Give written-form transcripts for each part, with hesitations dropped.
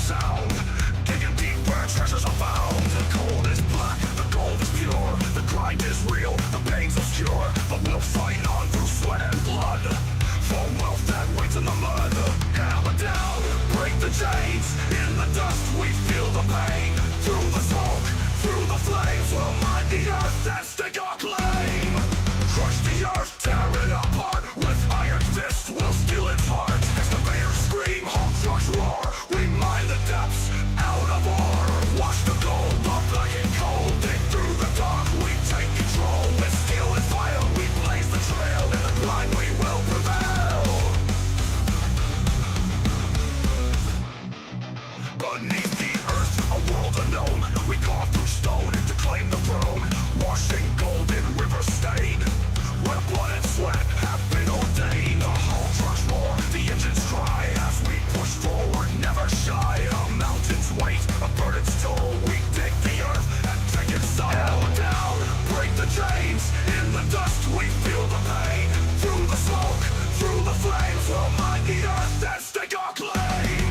sound. Digging deep where treasures are found. The gold is black, the gold is pure. The grind is real, the pain's obscure. But we'll fight on through sweat and blood for wealth that waits in the mud. Hammer down, break the chains. In the dust we feel the pain. Through the smoke, through the flames, we'll mine the earth and stake our claim. Crush the earth, tear it apart. With iron fists we'll steal its heart. Excavators scream, Hulk trucks roar. We mine the depths out of ore. Wash the gold, the black and cold. Dig through the dark, we take control. With steel and fire we blaze the trail. In the grind we will prevail. Beneath the earth, a world unknown. We carve through stone to claim the throne. Washing gold in river stain, where blood and sweat have been ordained. The hull trucks roar, the engines cry as we push forward, never shy. A mountain's weight, a burden's toll. We dig the earth and take its soul. Hell down, break the chains. In the dust we feel the pain. Through the smoke, through the flames, we'll mine the earth and stake our claim.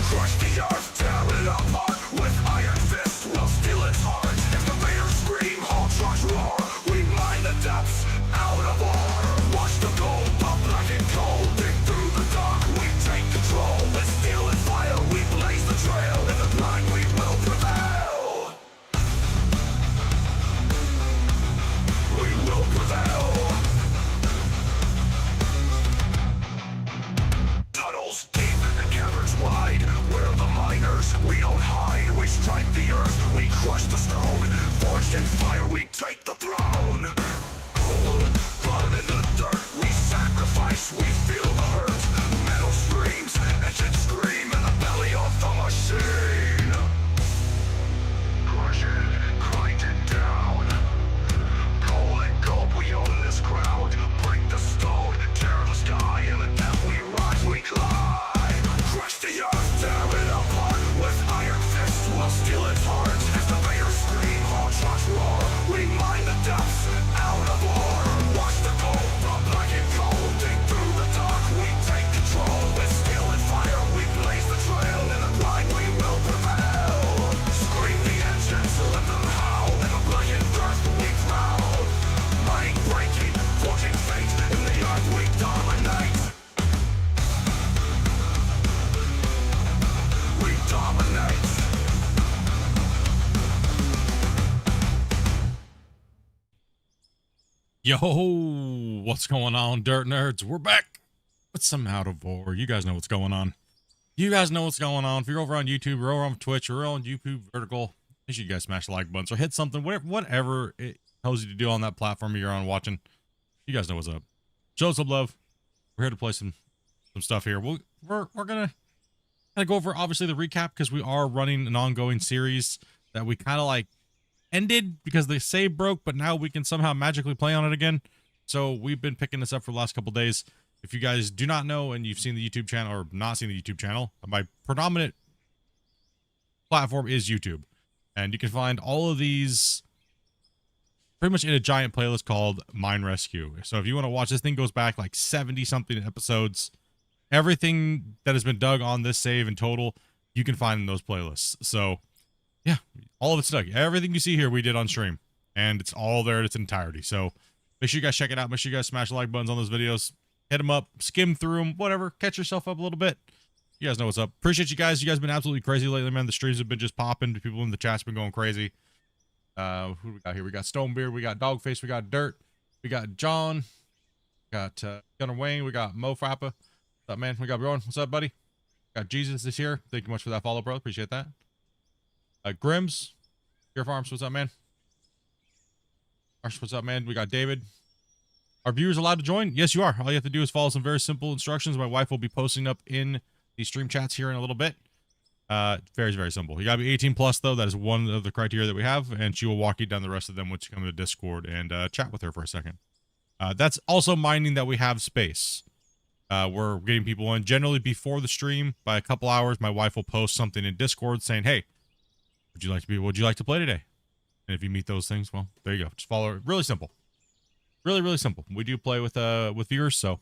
Crush the earth, tear it apart. With iron fists we'll steal its heart. Excavators scream, haul trucks roar. We mine the depths out of ore. Watch the gold, the black and cold. Dig through the dark, we take control. With steel and fire we blaze the trail. In the blind we will prevail. We will prevail. Tunnels deep and caverns wide. We're the miners, we don't hide. We strike the earth, we crush the stone. Forged in fire, we take the throne. Cold blood in the dirt, we sacrifice, we feel the hurt. Metal streams, engines scream in the belly of the machine. Crush it, grind it down. Coal and gold, we own this ground. Break the stone, tear the sky. In the depth we rise, we climb. Crush the earth, tear it apart. With iron fists we'll steal its heart. Excavators scream, haul trucks roar. We mine the depths out of ore. Watch the gold, the black and gold. Dig through the dark, we take control. With steel and fire we blaze the trail. In the grind we will prevail. Scream the engines, let them howl. In the blackened earth we prowl. Mining, breaking, forging fate. In the earth we dominate. We dominate. Yo, what's going on, dirt nerds? We're back with some Out of War. You guys know what's going on. You guys know what's going on. If you're over on YouTube, or over on Twitch, or on YouTube Vertical, make sure you guys smash the like buttons or hit something, whatever it tells you to do on that platform you're on watching. You guys know what's up. Show some love. We're here to play some stuff here. We're gonna go over obviously the recap because we are running an ongoing series that we kind of like ended because the save broke, but now we can somehow magically play on it again. So we've been picking this up for the last couple days. If you guys do not know and you've seen the YouTube channel or not seen the YouTube channel, my predominant platform is YouTube, and you can find all of these pretty much in a giant playlist called Mine Rescue. So if you want to watch, this thing goes back like 70 something episodes. Everything that has been dug on this save in total, you can find in those playlists. So yeah, all of it's dug. Everything you see here, we did on stream, and it's all there in its entirety. So make sure you guys check it out. Make sure you guys smash the like buttons on those videos. Hit them up, skim through them, whatever. Catch yourself up a little bit. You guys know what's up. Appreciate you guys. You guys have been absolutely crazy lately, man. The streams have been just popping. People in the chat's been going crazy. Who do we got here? We got Stonebeard. We got Dogface. We got Dirt. We got John. We got Gunner Wayne. We got Mo Frappa. What's up, man? We got Bjorn. What's up, buddy? Got Jesus this year. Thank you much for that follow, bro. Appreciate that. Grims. Pure Farms. What's up, man? Arsh, what's up, man? We got David. Are viewers allowed to join? Yes, you are. All you have to do is follow some very simple instructions. My wife will be posting up in the stream chats here in a little bit. Very, very simple. You gotta be 18 plus, though. That is one of the criteria that we have, and she will walk you down the rest of them once you come to Discord and chat with her for a second. That's also minding that we have space. We're getting people in generally before the stream by a couple hours. My wife will post something in Discord saying, "Hey, would you like to play today?" And if you meet those things, well, there you go. Just follow her. Really simple. Really, really simple. We do play with viewers, so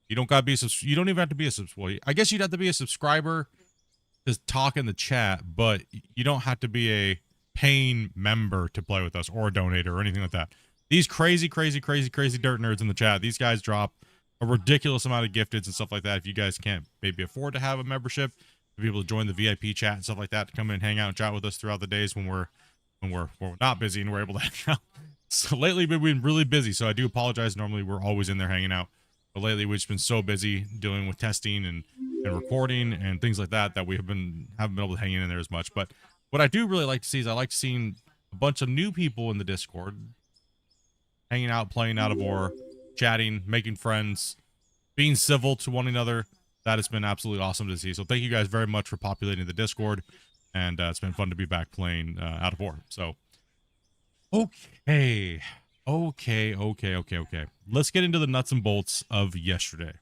you don't gotta be you don't even have to be a subscriber. I guess you'd have to be a subscriber to talk in the chat, but you don't have to be a paying member to play with us or a donator or anything like that. These crazy dirt nerds in the chat, these guys drop a ridiculous amount of gifteds and stuff like that. If you guys can't maybe afford to have a membership, to be able to join the VIP chat and stuff like that, to come in and hang out and chat with us throughout the days when we're not busy and we're able to hang out. So lately we've been really busy, so I do apologize. Normally we're always in there hanging out, but lately we've just been so busy dealing with testing and recording and things like that we haven't been able to hang in there as much. But what I do really like to see is I like seeing a bunch of new people in the Discord hanging out, playing out of war, chatting, making friends, being civil to one another. That has been absolutely awesome to see. So thank you guys very much for populating the Discord, and it's been fun to be back playing out of war. So okay, let's get into the nuts and bolts of yesterday,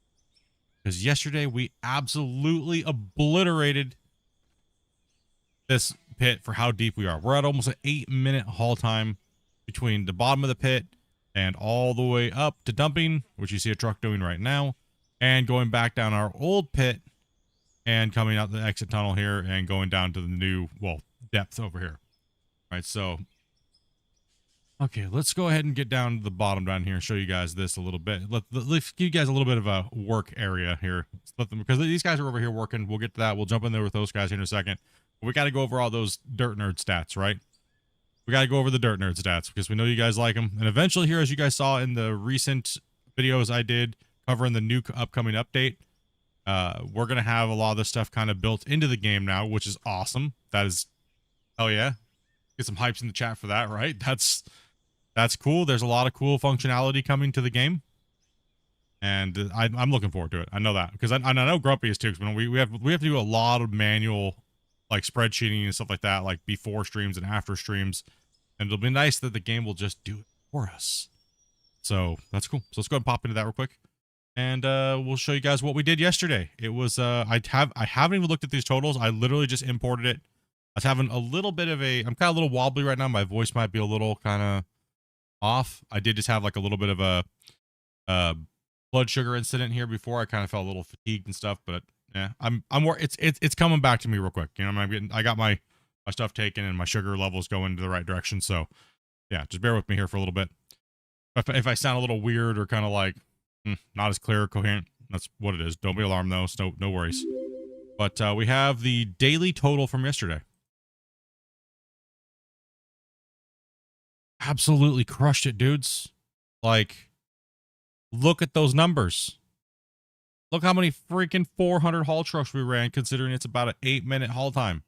because yesterday we absolutely obliterated this pit for how deep we are. We're at almost an 8-minute haul time between the bottom of the pit and all the way up to dumping, which you see a truck doing right now, and going back down our old pit and coming out the exit tunnel here and going down to the new, well, depth over here. All right, so okay, let's go ahead and get down to the bottom down here and show you guys this a little bit. Let's give you guys a little bit of a work area here. Let's let them, because these guys are over here working. We'll get to that. We'll jump in there with those guys here in a second. But we got to go over all those dirt nerd stats, right? We got to go over the dirt nerd stats because we know you guys like them. And eventually here, as you guys saw in the recent videos I did covering the new upcoming update, we're going to have a lot of this stuff kind of built into the game now, which is awesome. That is, hell yeah. Get some hypes in the chat for that, right? That's cool. There's a lot of cool functionality coming to the game, and I'm looking forward to it. I know that because I know Grumpy is too. Because we have to do a lot of manual, like spreadsheeting and stuff like that, like before streams and after streams, and it'll be nice that the game will just do it for us. So that's cool. So let's go ahead and pop into that real quick, and we'll show you guys what we did yesterday. It was I haven't even looked at these totals. I literally just imported it. I was having a little bit of I'm kind of a little wobbly right now. My voice might be a little kind of off. I did just have like a little bit of a blood sugar incident here before. I kind of felt a little fatigued and stuff, but yeah, I'm it's coming back to me real quick. You know, I got my stuff taken and my sugar levels going in the right direction. So yeah, just bear with me here for a little bit. If I sound a little weird or kind of like not as clear or coherent, that's what it is. Don't be alarmed though. So no worries. But we have the daily total from yesterday. Absolutely crushed it, dudes. Like, look at those numbers. Look how many freaking 400 haul trucks we ran, considering it's about an 8-minute haul time.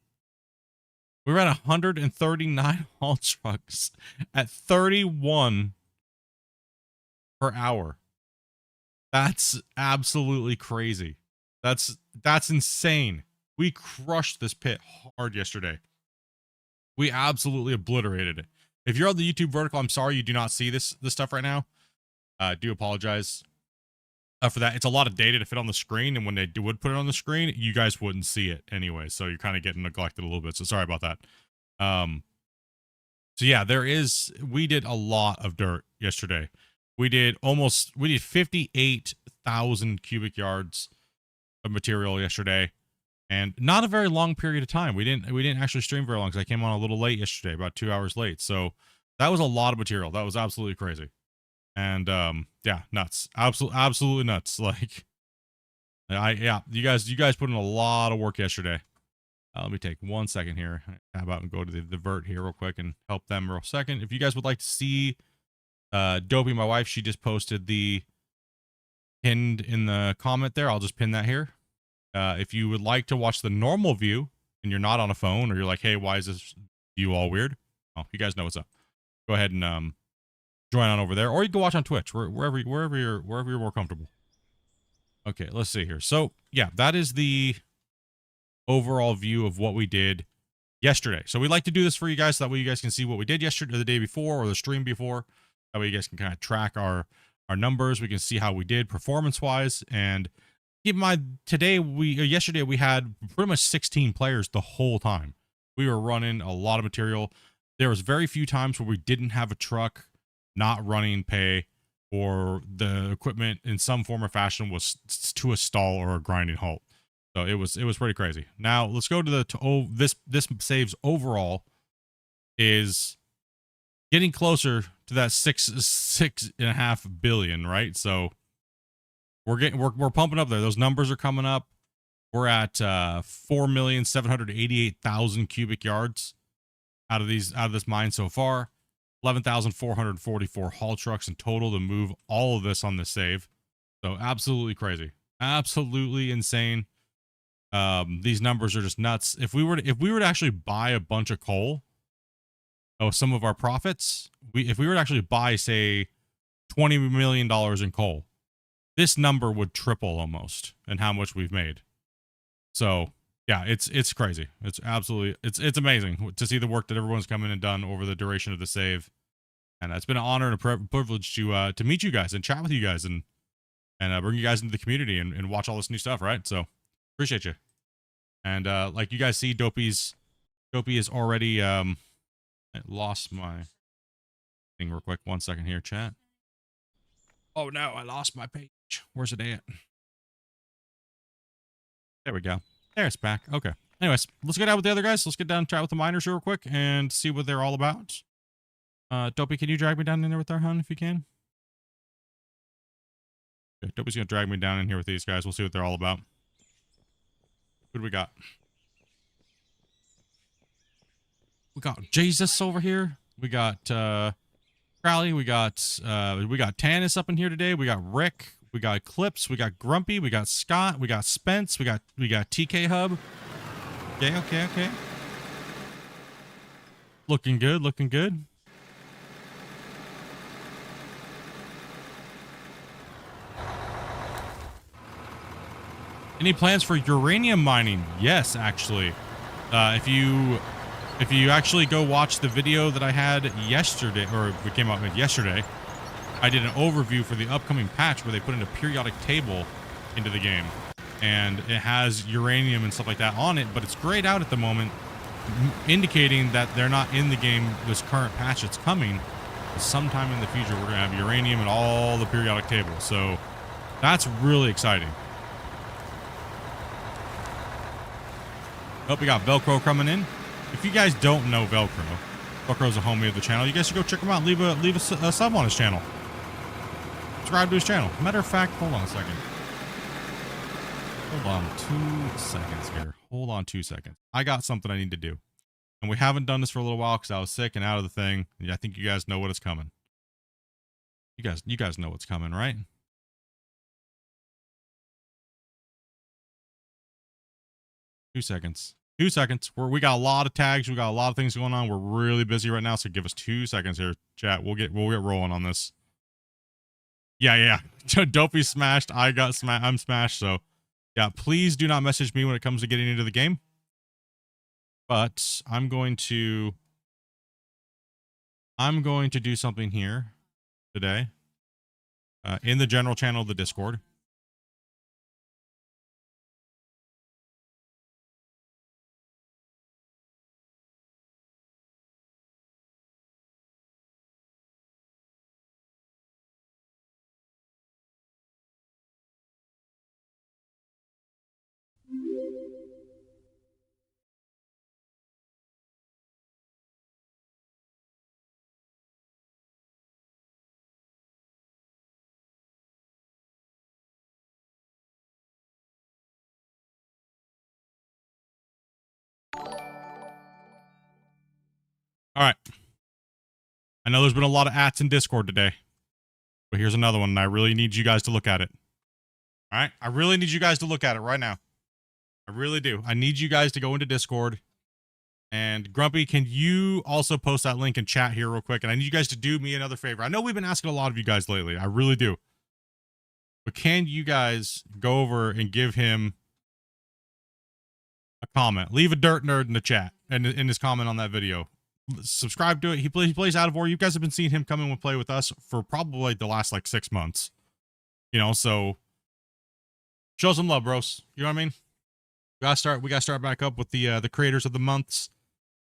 We ran 139 haul trucks at 31 per hour. That's absolutely crazy. That's insane. We crushed this pit hard yesterday. We absolutely obliterated it. If you're on the YouTube vertical, I'm sorry you do not see this stuff right now. I do apologize for that. It's a lot of data to fit on the screen, and when they would put it on the screen, you guys wouldn't see it anyway. So you're kind of getting neglected a little bit. So sorry about that. So yeah, we did a lot of dirt yesterday. We did 58,000 cubic yards of material yesterday. And not a very long period of time. We didn't actually stream very long because I came on a little late yesterday, about 2 hours late. So that was a lot of material. That was absolutely crazy. And yeah, nuts. Absolutely nuts. Like you guys put in a lot of work yesterday. Let me take 1 second here. Tab out and go to the vert here real quick and help them real second. If you guys would like to see Dopey, my wife, she just posted the pinned in the comment there. I'll just pin that here. If you would like to watch the normal view and you're not on a phone, or you're like, hey, why is this view all weird? Oh, you guys know what's up. Go ahead and join on over there, or you can watch on Twitch, wherever you're more comfortable. Okay, let's see here. So yeah, that is the overall view of what we did yesterday. So we like to do this for you guys so that way you guys can see what we did yesterday, the day before, or the stream before. That way you guys can kind of track our numbers. We can see how we did performance wise. And keep in mind, yesterday we had pretty much 16 players the whole time. We were running a lot of material. There was very few times where we didn't have a truck not running pay, or the equipment in some form or fashion was to a stall or a grinding halt. So it was pretty crazy. Now let's go to this saves overall is getting closer to that 6.5 billion, right? So we're pumping up there. Those numbers are coming up. We're at 4,788,000 cubic yards out of this mine so far. 11,444 haul trucks in total to move all of this on the save. So absolutely crazy, absolutely insane. These numbers are just nuts. If we were to actually buy a bunch of coal, some of our profits, if we were to actually buy, say, $20 million in coal, this number would triple almost in how much we've made. So yeah, it's crazy. It's absolutely, it's amazing to see the work that everyone's come in and done over the duration of the save. And it's been an honor and a privilege to meet you guys and chat with you guys and bring you guys into the community and watch all this new stuff, right? So appreciate you. And like you guys see, Dopey is already I lost my thing real quick. 1 second here, chat. Oh no, I lost my page. Where's it at? There we go. There, it's back. Okay. Anyways, let's get out with the other guys. Let's get down and chat with the miners real quick and see what they're all about. Dopey, can you drag me down in there with our hun if you can? Okay, Dopey's gonna drag me down in here with these guys. We'll see what they're all about. What do we got? We got Jesus over here. We got Crowley. We got Tanis up in here today. We got Rick. We got Eclipse. We got Grumpy. We got Scott. We got Spence. We got TK Hub. Okay. Looking good. Looking good. Any plans for uranium mining? Yes, actually. If you actually go watch the video that I had yesterday, or we came out with yesterday, I did an overview for the upcoming patch where they put in a periodic table into the game. And it has uranium and stuff like that on it, but it's grayed out at the moment, indicating that they're not in the game this current patch that's coming. Sometime in the future, we're going to have uranium in all the periodic tables. So that's really exciting. Oh, we got Velcro coming in. If you guys don't know Velcro's a homie of the channel. You guys should go check him out. Leave a sub on his channel. Subscribe to his channel. Matter of fact, hold on a second. Hold on 2 seconds here. Hold on 2 seconds. I got something I need to do. And we haven't done this for a little while because I was sick and out of the thing. I think you guys know what is coming. You guys know what's coming, right? Two seconds. We got a lot of tags. We got a lot of things going on. We're really busy right now, so give us 2 seconds here, chat. We'll get rolling on this. Yeah. Dopey smashed. I'm smashed. So yeah, please do not message me when it comes to getting into the game. But I'm going to do something here today in the general channel of the Discord. All right. I know there's been a lot of ats in Discord today, but here's another one, and I really need you guys to look at it. All right? I really need you guys to look at it right now. I really do. I need you guys to go into Discord. And Grumpy, can you also post that link in chat here real quick? And I need you guys to do me another favor. I know we've been asking a lot of you guys lately. I really do. But can you guys go over and give him a comment? Leave a dirt nerd in the chat and in his comment on that video. Subscribe to it. He plays Out of War. You guys have been seeing him come in and play with us for probably the last like 6 months. You know, so show some love, bros. You know what I mean? We gotta start back up with the creators of the months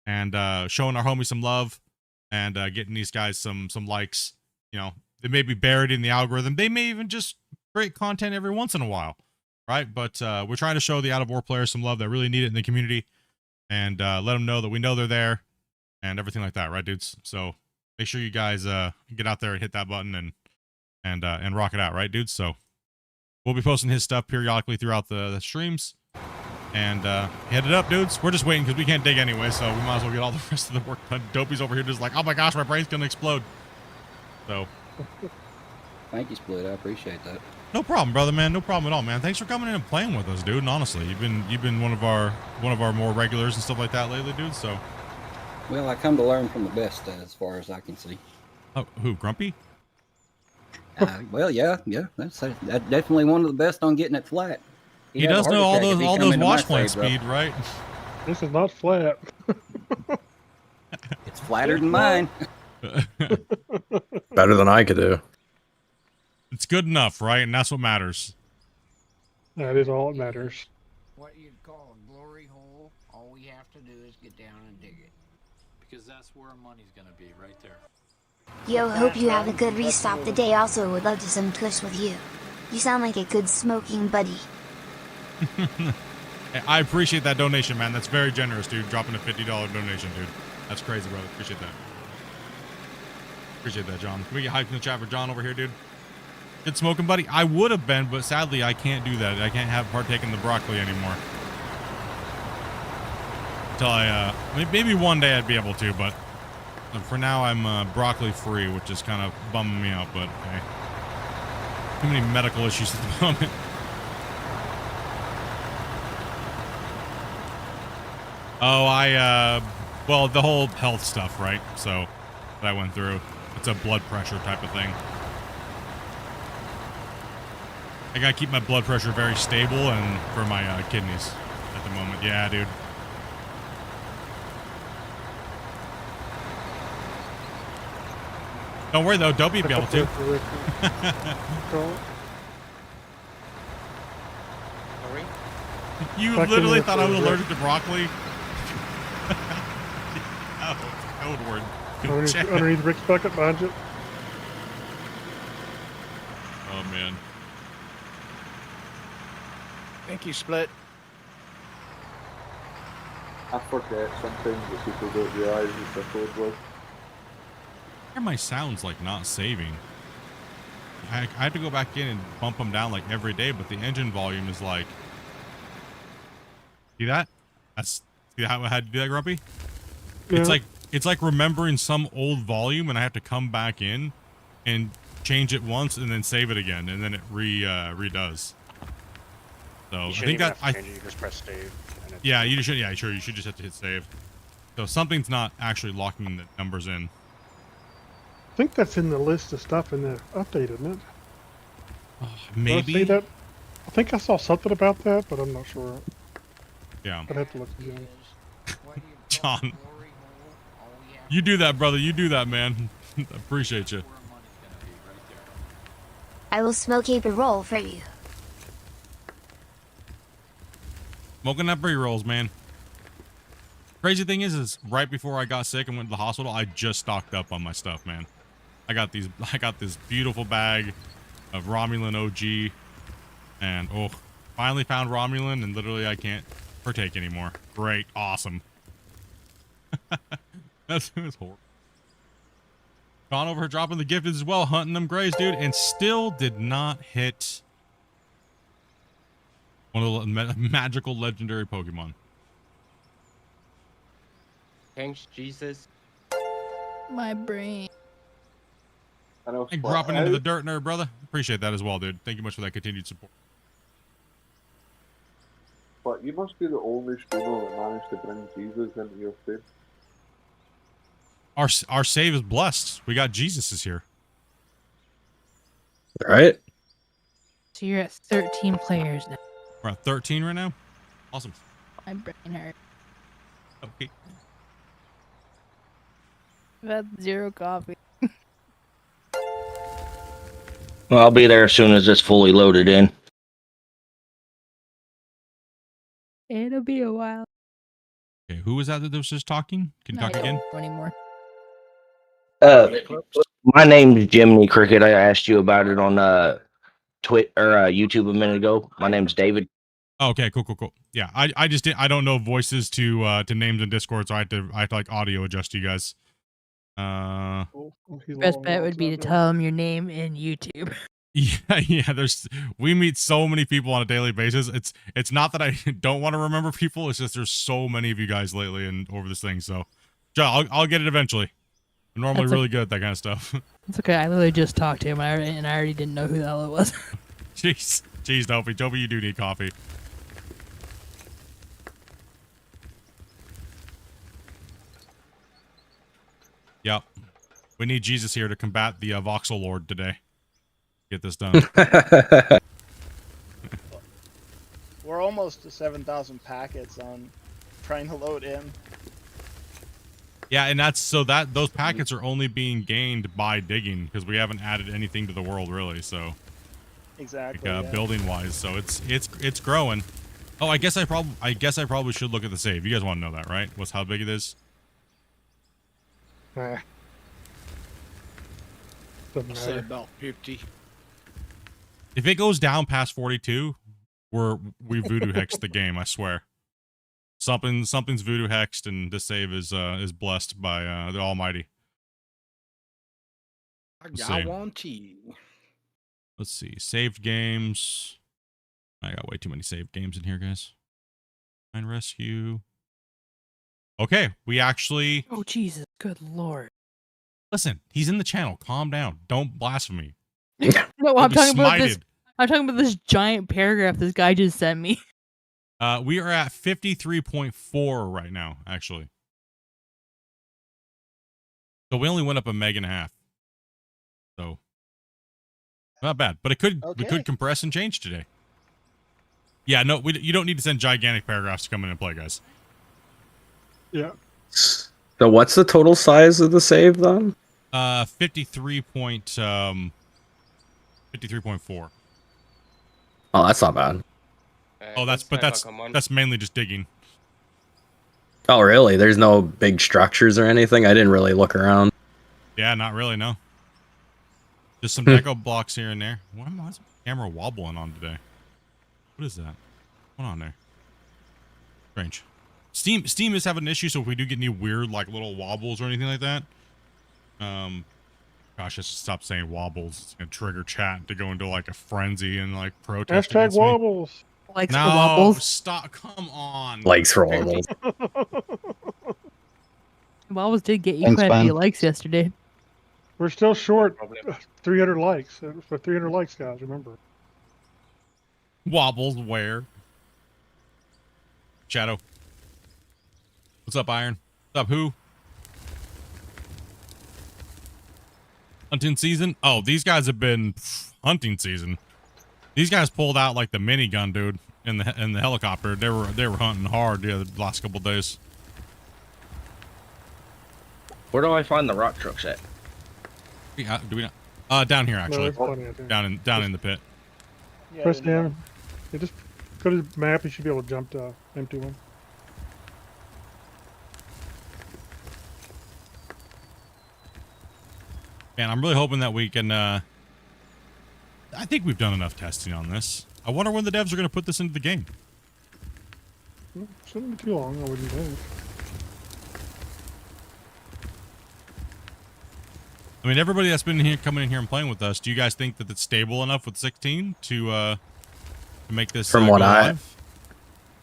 and showing our homies some love and getting these guys some likes. You know, they may be buried in the algorithm. They may even just create content every once in a while. right? But we're trying to show the Out of War players some love that really need it in the community, and let them know that we know they're there, and everything like that, right, dudes? So make sure you guys get out there and hit that button and rock it out, right, dudes? So we'll be posting his stuff periodically throughout the streams. And hit it up, dudes. We're just waiting because we can't dig anyway, so we might as well get all the rest of the work done. Dopey's over here just like, oh my gosh, my brain's gonna explode. So Thank you, Split. I appreciate that. no problem, brother, man. No problem at all, man. Thanks for coming in and playing with us, dude. And honestly, you've been one of our more regulars and stuff like that lately, dude. So Well, I come to learn from the best, as far as I can see. oh, who, Grumpy? Well, yeah. That's definitely one of the best on getting it flat. He He'd have does a know heart all attack if he those come into my wash point trade, bro. speed, right? This is not flat. It's flatter than mine. Better than I could do. It's good enough, right? And that's what matters. That is all that matters. What you'd call a glory hole, all we have to do is get down and dig it. Because that's where our money's gonna be, right there. Yo, hope you have a good restart the day. Also, would love to some twist with you. You sound like a good smoking buddy. Hey, I appreciate that donation, man. That's very generous, dude. Dropping a $50 donation, dude. That's crazy, brother. Appreciate that. Appreciate that, John. Can we get hyped in the chat for John over here, dude? Good smoking buddy. I would have been, but sadly I can't do that. I can't have partake in the broccoli anymore. Until I maybe one day I'd be able to, but for now I'm broccoli free, which is kind of bumming me out, but okay. Too many medical issues at the moment. Oh, well, the whole health stuff, right? So that I went through. It's a blood pressure type of thing. I gotta keep my blood pressure very stable and for my kidneys at the moment. Yeah, dude. Don't worry though, Dopey will be able to. You literally thought I was allergic to broccoli? Oh, code word. Underneath Rick's bucket behind you. Oh man. Thank you, Split. I forget sometimes that people don't realise it's a code word. Why are my sounds like not saving? I had to go back in and bump them down like every day, but the engine volume is like. See that? See how I had to do that, Grumpy? Yeah. It's like remembering some old volume, and I have to come back in and change it once, and then save it again, and then it redoes. So I think that you just press save. yeah, you should. Yeah, sure. You should just have to hit save. So something's not actually locking the numbers in. I think that's in the list of stuff in the update, isn't it? Maybe. Did I see that? I think I saw something about that, but I'm not sure. Yeah. I'd have to look again. John, you do that, brother. You do that, man. Appreciate you. I will smoke a roll for you. Smoking that pre-rolls, man. Crazy thing is right before I got sick and went to the hospital, I just stocked up on my stuff, man. I got this beautiful bag of Romulan OG, and oh, finally found Romulan, and literally I can't partake anymore. Great, awesome. That's horrible. Gone over her dropping the gifted as well, hunting them grays, dude, and still did not hit one of the magical legendary Pokemon. Thanks, Jesus. My brain. And dropping into the dirt, nerd, brother. Appreciate that as well, dude. Thank you much for that continued support. But you must be the only streamer that managed to bring Jesus into your faith. Our save is blessed. We got Jesus is here. All right. So you're at 13 players now. We're at 13 right now. Awesome. My brain hurt. Okay. I've had 0 coffee. Well, I'll be there as soon as it's fully loaded in. It'll be a while. Okay, who was that was just talking? Can you talk again? Anymore. My name's Jiminy Cricket. I asked you about it on YouTube a minute ago. My name's David. Okay, cool. Yeah, I just I don't know voices to names in Discord, so I have to like audio adjust you guys. Oh, he's Best long bet lost would be to out there. tell him your name in YouTube. Yeah. We meet so many people on a daily basis. It's not that I don't want to remember people. It's just there's so many of you guys lately and over this thing. So, I'll get it eventually. I'm normally That's really good at that kind of stuff. It's okay. I literally just talked to him, and I already didn't know who the hell it was. Jeez, Dopey, you do need coffee. Yep. We need Jesus here to combat the voxel lord today. Get this done. We're almost to 7,000 packets on trying to load in. Yeah, and those packets are only being gained by digging because we haven't added anything to the world really. So Exactly. like, building wise, so it's growing. Oh, I guess I probably should look at the save. You guys want to know that, right? What's how big it is? Nah. Doesn't Say matter. about 50. If it goes down past 42, we voodoo hexed the game. I swear. Something's voodoo hexed, and this save is blessed by the Almighty. I Let's got see. one tea. Let's see. Saved games. I got way too many saved games in here, guys. Find rescue. Okay, we actually Oh Jesus, good lord! listen. He's in the channel. Calm down. Don't blaspheme. No, I'm Be talking about this. smited. I'm talking about this giant paragraph this guy just sent me. We are at 53.4 right now, actually. So we only went up 1.5 meg. So not bad, but we Okay. could compress and change today. Yeah, no, you don't need to send gigantic paragraphs to come in and play, guys. Yeah. So what's the total size of the save then? 53.4. Oh, that's not bad. Oh, that's mainly just digging. Oh, really? There's no big structures or anything? I didn't really look around. Yeah, not really, no. Just some deco blocks here and there. Why is the camera wobbling on today? What is that? What's on there? Strange. Steam is having an issue, so if we do get any weird like little wobbles or anything like that, gosh, I should stop saying wobbles. It's gonna trigger chat to go into like a frenzy and like protest. Hashtag against me. wobbles. Likes No, the wobbles. stop! Come on. Likes for wobbles. Wobbles did get you Thanks, quite a few Ben. likes yesterday. We're still short 300 likes. For 300 likes, guys, remember. Wobbles where? Shadow. What's up, Iron? What's up, who? Hunting season? Oh, these guys have been hunting season. These guys pulled out like the minigun, dude, in the helicopter. They were hunting hard the last couple days. Where do I find the rock trucks at? Do we not? Down here actually. there's plenty out there. Down in the pit. Yeah, Press I didn't know. down. Yeah, just go to the map. You should be able to jump to empty one. Man, I'm really hoping that we can. I think we've done enough testing on this. I wonder when the devs are going to put this into the game. Shouldn't be too long, I wouldn't think. I mean, everybody that's been here, coming in here and playing with us, do you guys think that it's stable enough with 16 to make this From go what live?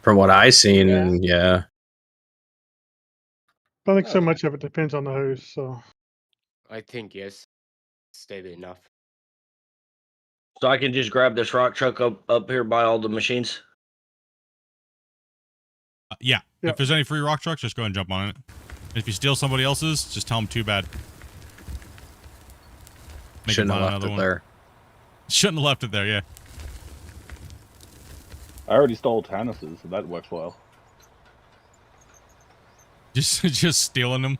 From what I seen, yeah. I don't think so much of it depends on the host, so. I think yes. Steady enough. So I can just grab this rock truck up here by all the machines. Yeah. Yep. If there's any free rock trucks, just go ahead and jump on it. And if you steal somebody else's, just tell them too bad. Make them Shouldn't have find left another it one. there. Shouldn't have left it there, yeah. I already stole Tannis's, so that works well. Just stealing them.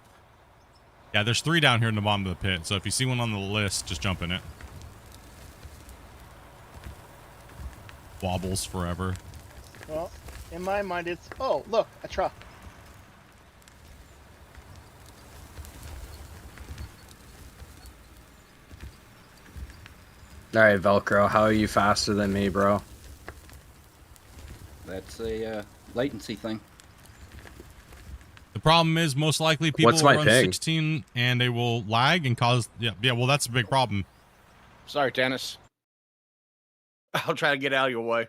Yeah, there's 3 down here in the bottom of the pit, so if you see one on the list, just jump in it. Wobbles forever. Well, in my mind, it's look, a truck. All right, Velcro, how are you faster than me, bro? That's a latency thing. The problem is most likely people What's will my run ping? 16 and they will lag and cause yeah, well that's a big problem. Sorry, Dennis. I'll try to get out of your way.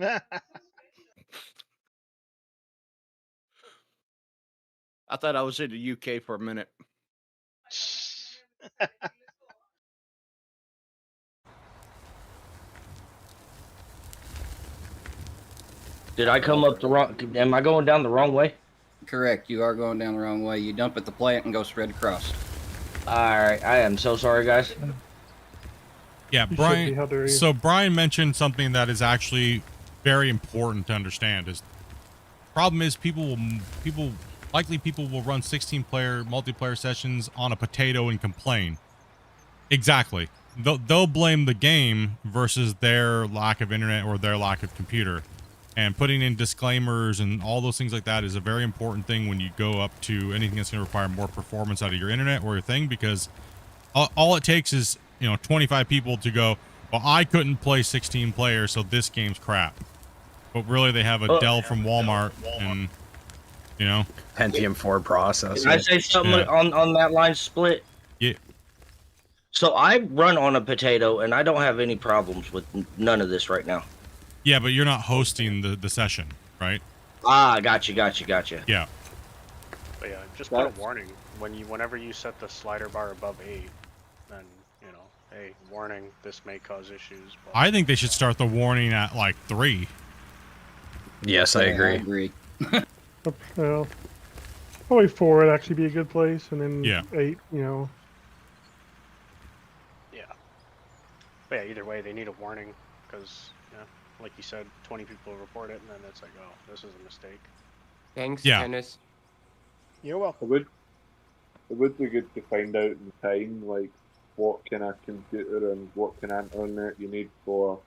I thought I was in the UK for a minute. Did I come up the wrong? Am I going down the wrong way? Correct. You are going down the wrong way. You dump at the plant and go straight across. All right, I am so sorry, guys. Yeah, You should be. Brian. How dare you. So Brian mentioned something that is actually very important to understand. Is problem is people will run 16-player multiplayer sessions on a potato and complain. Exactly. They'll blame the game versus their lack of internet or their lack of computer. And putting in disclaimers and all those things like that is a very important thing when you go up to anything that's going to require more performance out of your internet or your thing, because all it takes is 25 people to go, well, I couldn't play 16 players, so this game's crap. But really, they have a Dell from Walmart and Pentium 4 processor. Can I say something on that line, Split? Yeah. So I run on a potato, and I don't have any problems with none of this right now. Yeah, but you're not hosting the session, right? Ah, gotcha. Yeah. But yeah, just put a warning whenever you set the slider bar above 8, then hey, warning, this may cause issues. But... I think they should start the warning at like 3. Yes, I agree. I agree. Well, probably 4 would actually be a good place, and then Yeah. 8, Yeah. But yeah, either way, they need a warning because, like you said, 20 people report it, and then it's like, oh, this is a mistake. Thanks, Yeah. Dennis. You're welcome. It would be good to find out in time, like, what kind of computer and what kind of internet you need for,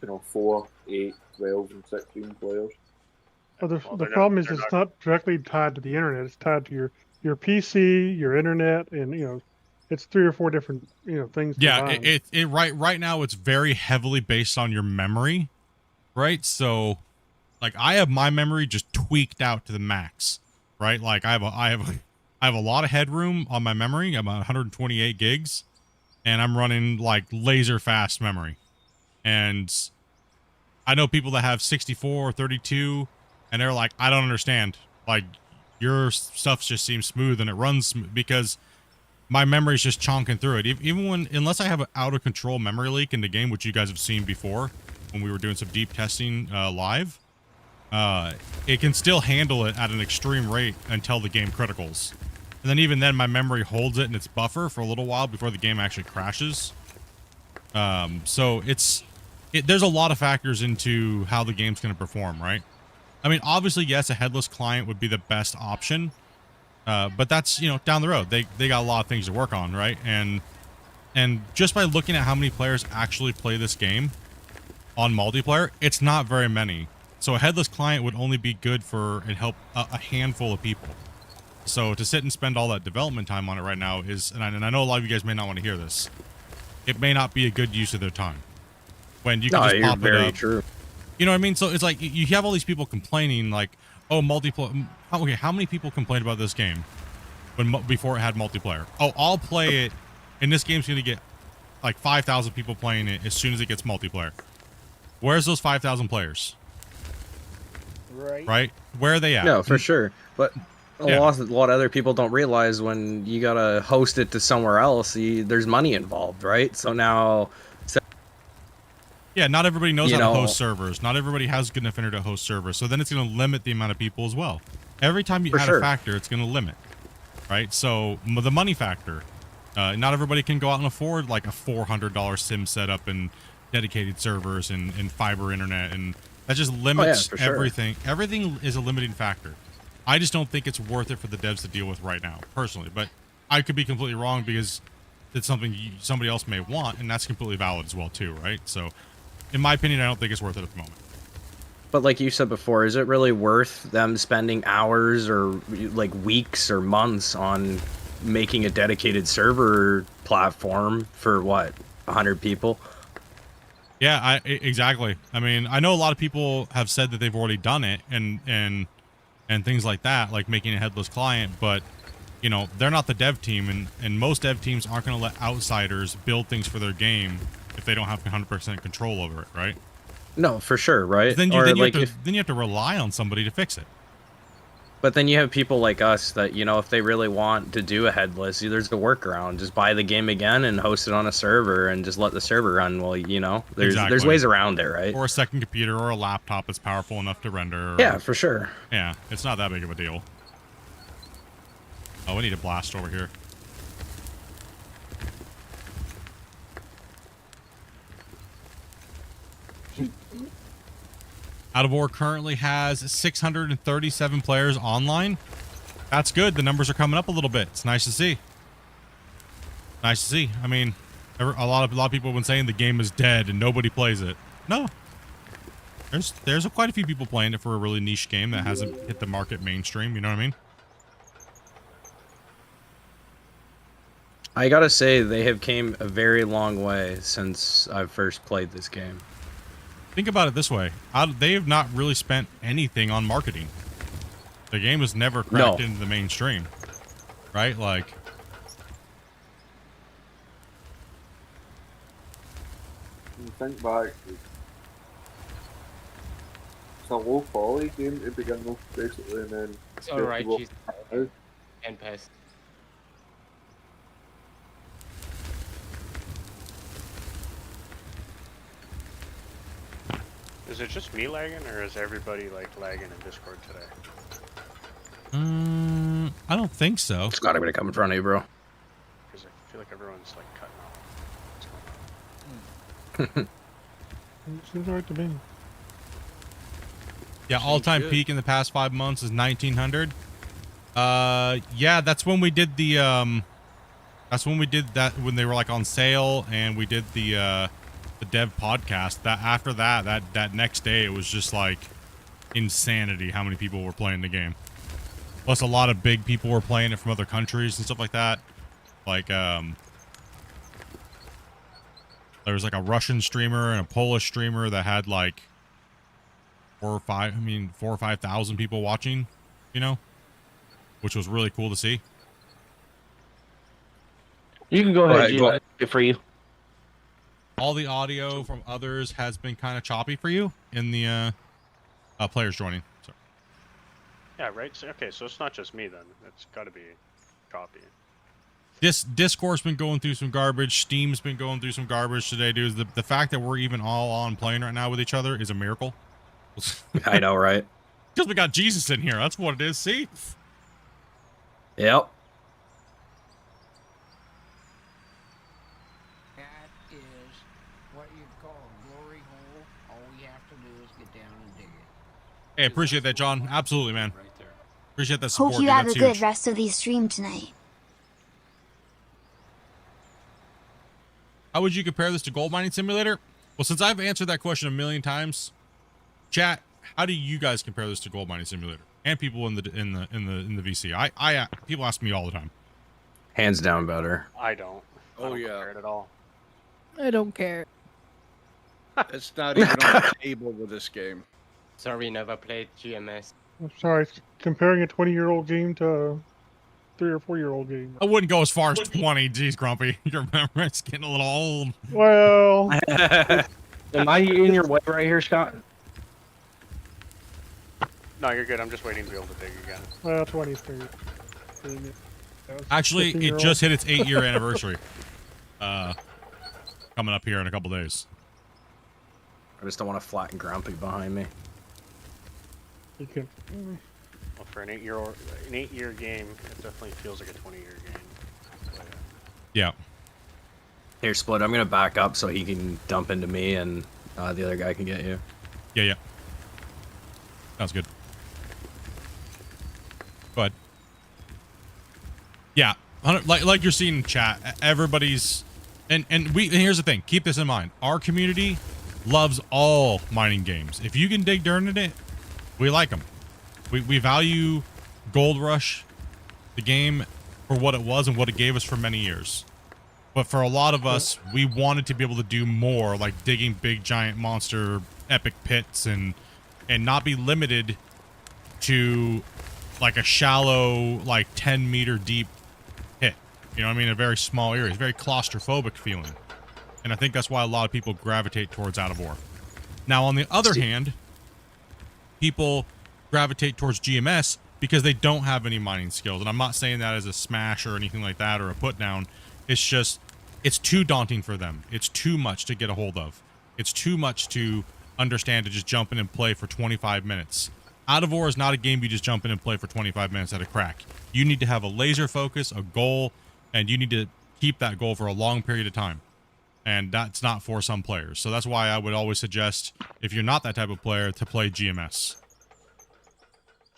4, 8, 12, and 16 players. Well, the problem is it's not directly tied to the internet. It's tied to your PC, your internet, and it's 3 or 4 different things. Yeah, combined. right now it's very heavily based on your memory, right? So, like, I have my memory just tweaked out to the max, right? Like, I have a lot of headroom on my memory. I'm at 128 gigs, and I'm running like laser fast memory. And I know people that have 64 or 32, and they're like, I don't understand. Like, your stuff just seems smooth and it runs smooth because my memory is just chonking through it. Even unless I have an out of control memory leak in the game, which you guys have seen before when we were doing some deep testing live, it can still handle it at an extreme rate until the game criticals. And then even then, my memory holds it in its buffer for a little while before the game actually crashes. So there's a lot of factors into how the game's going to perform, right? I mean, obviously, yes, a headless client would be the best option. But that's, down the road. They got a lot of things to work on, right? And just by looking at how many players actually play this game on multiplayer, it's not very many. So a headless client would only be good for and help a handful of people. So to sit and spend all that development time on it right now is, and I know a lot of you guys may not want to hear this, it may not be a good use of their time. When you can just pop it up. True. You know what I mean? So it's like you have all these people complaining like, oh, multiplayer. Okay, how many people complained about this game before it had multiplayer? Oh, I'll play it, and this game's going to get like 5,000 people playing it as soon as it gets multiplayer. Where's those 5,000 players? Right? Where are they at? No, for sure. But a lot of other people don't realize when you gotta host it to somewhere else, there's money involved, right? So now... Yeah, not everybody knows how to host servers. Not everybody has good enough internet to host servers. So then it's going to limit the amount of people as well. Every time you add a factor, it's going to limit. Right? So the money factor. Not everybody can go out and afford like a $400 sim setup and dedicated servers and fiber internet. And that just limits everything. Everything is a limiting factor. I just don't think it's worth it for the devs to deal with right now, personally. But I could be completely wrong because it's something somebody else may want, and that's completely valid as well too, right? So... in my opinion, I don't think it's worth it at the moment. But like you said before, is it really worth them spending hours or like weeks or months on making a dedicated server platform for what? 100 people. Yeah, exactly. I mean, I know a lot of people have said that they've already done it and things like that, like making a headless client, but you know, they're not the dev team, and most dev teams aren't going to let outsiders build things for their game if they don't have 100% control over it, right? No, for sure, right? Then you have to rely on somebody to fix it. But then you have people like us that, you know, if they really want to do a headless, there's a workaround. Just buy the game again and host it on a server and just let the server run. Well, you know, there's ways around it, right? Or a second computer or a laptop that's powerful enough to render. Yeah, for sure. Yeah, it's not that big of a deal. Oh, we need a blast over here. Out of War currently has 637 players online. That's good. The numbers are coming up a little bit. It's nice to see. Nice to see. I mean, a lot of people have been saying the game is dead and nobody plays it. No. There's quite a few people playing it for a really niche game that hasn't hit the market mainstream. You know what I mean? I gotta say, they have came a very long way since I first played this game. Think about it this way. They have not really spent anything on marketing. The game was never cracked into the mainstream. Right? Like... You think back, it's a low quality game to begin with, basically, and then... It's alright, she's... and pass. Is it just me lagging, or is everybody like lagging in Discord today? I don't think so. It's gotta be to come in front of you, bro. Because I feel like everyone's like cutting off. Seems alright to me. Yeah, all-time peak in the past 5 months is 1900. Yeah, that's when we did the that's when we did that, when they were like on sale, and we did the dev podcast. That after that next day, it was just like insanity how many people were playing the game. Plus a lot of big people were playing it from other countries and stuff like that. Like there was like a Russian streamer and a Polish streamer that had like 4 or 5,000 people watching, you know, which was really cool to see. You can go ahead, G. Good for you. All the audio from others has been kind of choppy for you in the players joining. So. Yeah, right. So, okay, so it's not just me then. It's got to be choppy. Discord's been going through some garbage. Steam's been going through some garbage today, dude. The fact that we're even all on playing right now with each other is a miracle. I know, right? Because we got Jesus in here. That's what it is. See? Yep. That is what you call a glory hole. All we have to do is get down and dig it. Hey, appreciate that, John. Absolutely, man. Appreciate that support. Hope you dude. have That's a good huge. rest of the stream tonight. How would you compare this to Gold Mining Simulator? Well, since I've answered that question a million times, chat, how do you guys compare this to Gold Mining Simulator? And people in the VC. People ask me all the time. Hands down better. I don't. Oh, I don't yeah. compare it at all. I don't care. It's not even on the table with this game. Sorry, never played GMS. I'm sorry, comparing a 20-year-old game to a 3 or 4-year-old game. I wouldn't go as far as 20. Jeez, Grumpy. Your memory's getting a little old. Well, Am I in your way right here, Scott? No, you're good. I'm just waiting to be able to dig again. well, 20's pretty. Actually, it just hit its 8-year anniversary. Coming up here in a couple days. I just don't want to flatten Grumpy behind me. You can. Well, for an 8-year game, it definitely feels like a 20-year game. But, Yeah. Here, Split, I'm going to back up so he can dump into me and the other guy can get you. Yeah. Sounds good. Go ahead. Yeah, like you're seeing in chat, everybody's, and here's the thing, keep this in mind. Our community loves all mining games. If you can dig dirt in it, we like them. We value Gold Rush, the game, for what it was and what it gave us for many years. But for a lot of us, we wanted to be able to do more, like digging big giant monster epic pits and not be limited to like a shallow, like 10-meter deep pit. You know what I mean? A very small area. It's very claustrophobic feeling. And I think that's why a lot of people gravitate towards Out of War. Now, on the other hand, people gravitate towards GMS because they don't have any mining skills. And I'm not saying that as a smash or anything like that or a put down. It's just, it's too daunting for them. It's too much to get a hold of. It's too much to understand to just jump in and play for 25 minutes. Out of War is not a game you just jump in and play for 25 minutes at a crack. You need to have a laser focus, a goal, and you need to keep that goal for a long period of time. And that's not for some players. So that's why I would always suggest, if you're not that type of player, to play GMS.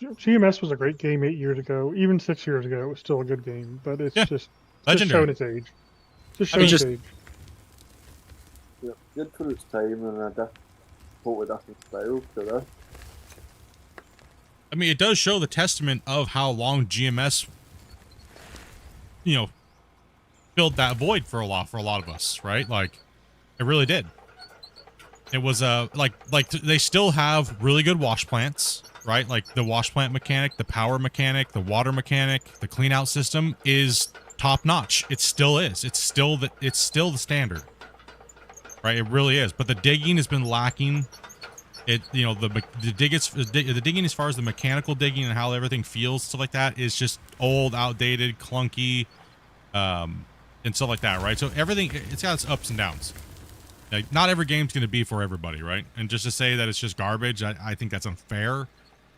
GMS was a great game 8 years ago. Even 6 years ago, it was still a good game. But it's just showing its age. Just showing its age. Yeah, good for its time and a totally different style to this. I mean, it does show the testament of how long GMS, filled that void for a lot of us, right? Like, it really did. It was like they still have really good wash plants, right? Like the wash plant mechanic, the power mechanic, the water mechanic, the clean out system is top notch. It still is. It's still the standard, right? It really is. But the digging has been lacking. The digging as far as the mechanical digging and how everything feels, stuff like that, is just old, outdated, clunky, and stuff like that, right? So everything, it's got its ups and downs. Like, not every game's going to be for everybody, right? And just to say that it's just garbage, I think that's unfair.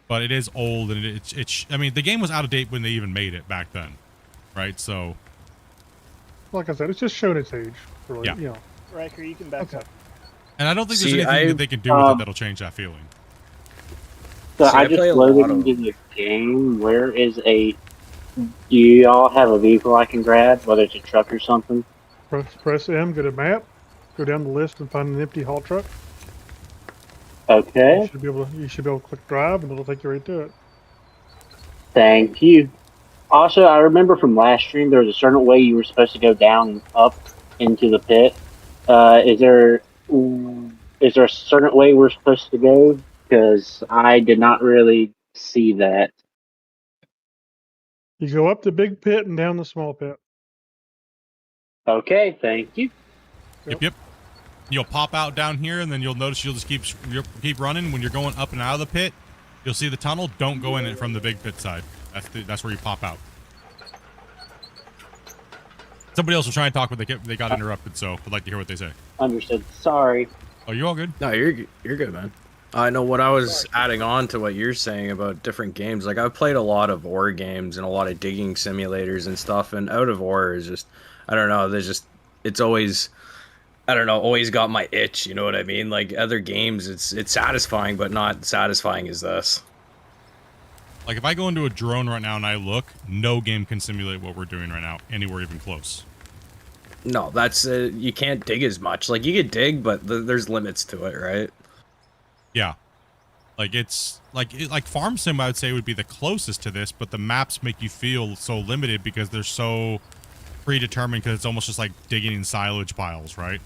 But it is old, and I mean, the game was out of date when they even made it back then, right? So, like I said, it's just showing its age. Really, yeah. Riker, you can back up. And I don't think there's anything that they can do with it that'll change that feeling. So I just loaded into the game. Where is do you all have a vehicle I can grab, whether it's a truck or something? Press M, go to map, go down the list and find an empty haul truck. Okay. You should be able to click drive and it'll take you right to it. Thank you. Also, I remember from last stream there was a certain way you were supposed to go down and up into the pit. Is there a certain way we're supposed to go? Because I did not really see that. You go up the big pit and down the small pit. Okay, thank you. Yep. You'll pop out down here, and then you'll notice you'll just keep running. When you're going up and out of the pit, you'll see the tunnel. Don't go in it from the big pit side. That's where you pop out. Somebody else was trying to talk, but they got interrupted, so I'd like to hear what they say. Understood. Sorry. Oh, you all good? No, you're good, man. I know what I was adding on to what you're saying about different games. Like, I've played a lot of ore games and a lot of digging simulators and stuff, and Out of Ore is just, I don't know, it's always, I don't know, always got my itch, you know what I mean? Like, other games, it's satisfying, but not satisfying as this. Like, if I go into a drone right now and I look, no game can simulate what we're doing right now, anywhere even close. No, that's, you can't dig as much. Like, you could dig, but there's limits to it, right? Yeah. Like, it's, like Farm Sim, I would say, would be the closest to this, but the maps make you feel so limited because they're so predetermined, because it's almost just like digging in silage piles, right?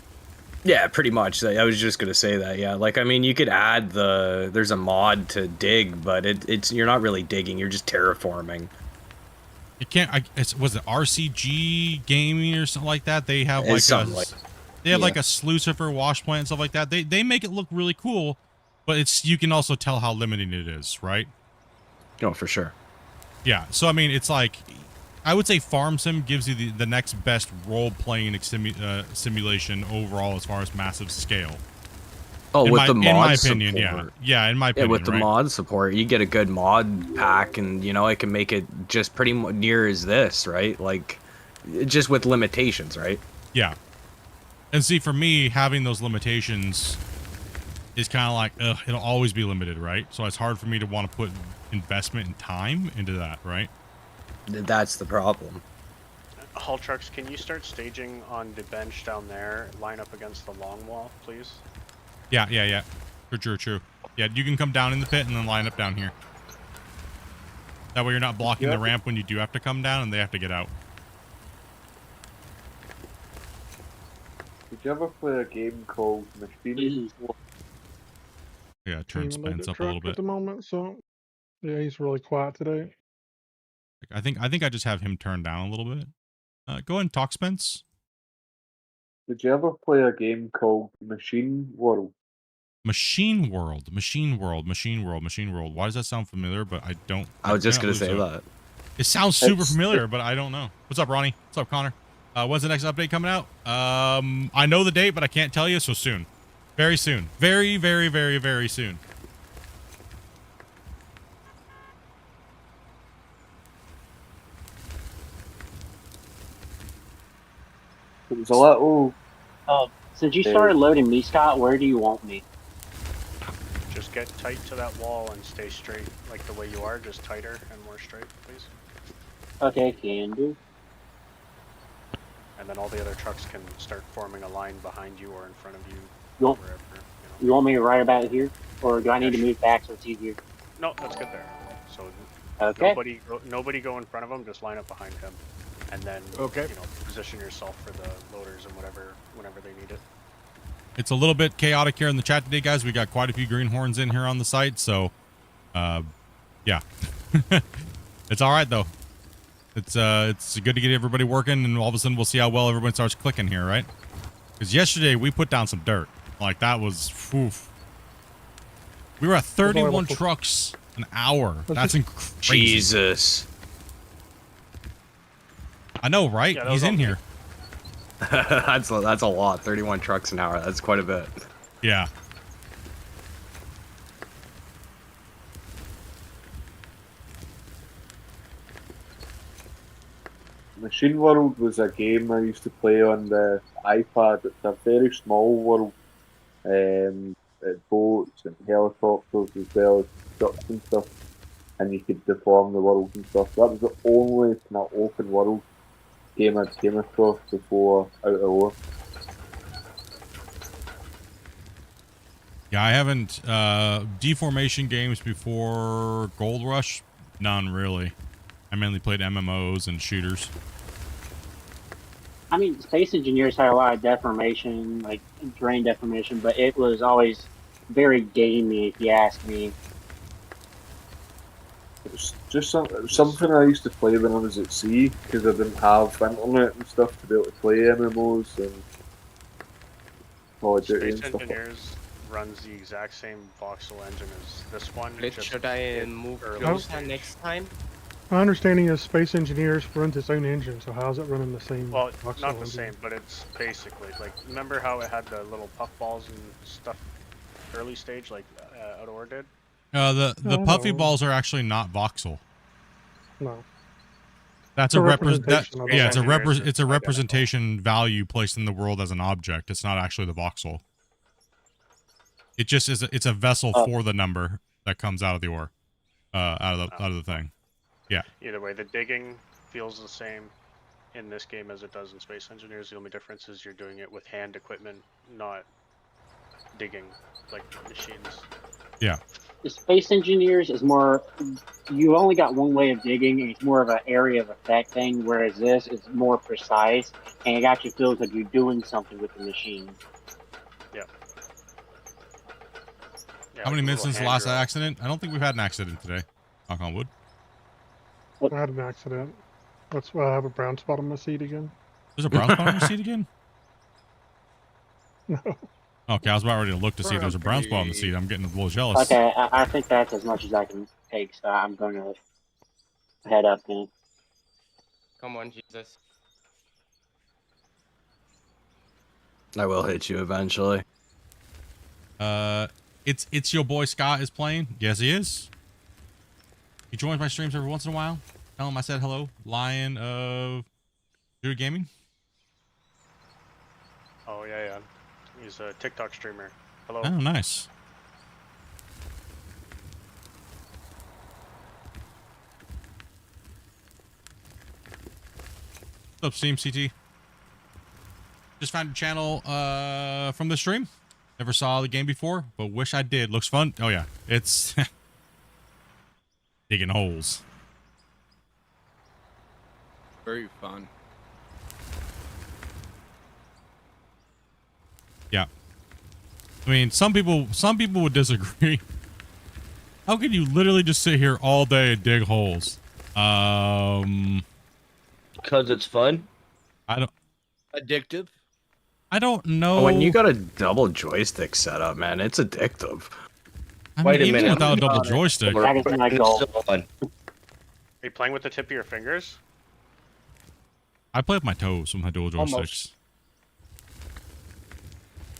Yeah, pretty much. I was just gonna say that. Yeah, like, I mean, you could add there's a mod to dig, but you're not really digging. You're just terraforming. You can't. Was it RCG Gaming or something like that? They have like a sluicer wash plant and stuff like that. They make it look really cool, but you can also tell how limiting it is, right? Oh, for sure. Yeah. So I mean, it's like, I would say Farm Sim gives you the next best role-playing simulation overall as far as massive scale. Oh, with the mod in my opinion, support. Yeah, in my opinion, with the mod support, you get a good mod pack, and it can make it just pretty near as this, right? Like, just with limitations, right? Yeah. And see, for me, having those limitations is kind of like, it'll always be limited, right? So it's hard for me to want to put investment and time into that, right? That's the problem. Haul trucks, can you start staging on the bench down there, line up against the long wall, please? Yeah. True. Yeah, you can come down in the pit and then line up down here. That way you're not blocking the ramp when you do have to come down and they have to get out. Did you ever play a game called Machine? Yeah, turn Team Spence up a truck little bit. at the moment, so yeah, he's really quiet today. I think I just have him turned down a little bit. Go ahead and talk, Spence. Did you ever play a game called Machine World? Machine World, Machine World, Machine World, Machine World. Why does that sound familiar? But I don't. I was just gonna say so. that. It sounds super familiar, but I don't know. What's up, Ronnie? What's up, Connor? When's the next update coming out? I know the date, but I can't tell you. So soon, very soon, very, very, very, very soon. It was a little. Since you started loading me, Scott, where do you want me? Just get tight to that wall and stay straight, like the way you are, just tighter and more straight, please. Okay, can do. And then all the other trucks can start forming a line behind you or in front of you, You want, wherever. you want me right about here? Or do I need to move back so it's easier? No, that's good there. So Okay. nobody go in front of him, just line up behind him. And then, position yourself for the loaders and whenever they need it. It's a little bit chaotic here in the chat today, guys. We got quite a few greenhorns in here on the site, so yeah. It's all right though. It's good to get everybody working, and all of a sudden we'll see how well everybody starts clicking here, right? Because yesterday we put down some dirt. Like that was, oof. We were at 31 trucks an hour. That's crazy. Jesus. I know, right? Yeah, He's in here. that's a lot. 31 trucks an hour. That's quite a bit. Yeah. Machine World was a game I used to play on the iPad. It's a very small world. Boats and helicopters as well as trucks and stuff. And you could deform the world and stuff. That was the only kind of open world game I'd came across before Out of War. Yeah, I haven't deformation games before Gold Rush. None really. I mainly played MMOs and shooters. I mean, Space Engineers had a lot of deformation, like terrain deformation, but it was always very gamey, if you ask me. It's just something I used to play when I was at sea, because I didn't have internet and stuff to be able to play MMOs and Call of Duty and Space stuff. Engineers runs the exact same voxel engine as this one. Should I move early closer next time? My understanding is Space Engineers runs its own engine, so how's it running the same? Well, voxel not the engine? same, but it's basically like, remember how it had the little puff balls and stuff early stage, like Out of War did? The puffy balls are actually not voxel. No. That's It's a representation of the yeah, voxel. it's a representation value placed in the world as an object. It's not actually the voxel. It just is. It's a vessel for the number that comes out of the ore, out of the thing. Yeah. Either way, the digging feels the same in this game as it does in Space Engineers. The only difference is you're doing it with hand equipment, not digging like machines. Yeah. The Space Engineers is more, you only got one way of digging, and it's more of an area of effect thing, whereas this is more precise, and it actually feels like you're doing something with the machine. Yeah. How many minutes since the last accident? I don't think we've had an accident today. Knock on wood. I had an accident. That's why I have a brown spot on my seat again. There's a brown spot on your seat again? No. Okay, I was about ready to look to see if there's a brown spot on the seat. I'm getting a little jealous. Okay, I think that's as much as I can take, so I'm going to head up now. Come on, Jesus. I will hit you eventually. It's your boy Scott is playing. Yes, he is. He joins my streams every once in a while. Tell him I said hello. Lion of Dude Gaming. Oh yeah. He's a TikTok streamer. Hello. Oh, nice. What's up, Steam CT? Just found your channel from the stream. Never saw the game before, but wish I did. Looks fun. Oh yeah, it's digging holes. Very fun. Yeah. I mean, some people would disagree. How can you literally just sit here all day and dig holes? Because it's fun. Addictive. I don't know. When you got a double joystick setup, man, it's addictive. I mean, even without a double joystick. That is my goal. Are you playing with the tip of your fingers? I play with my toes with my dual joysticks. Almost.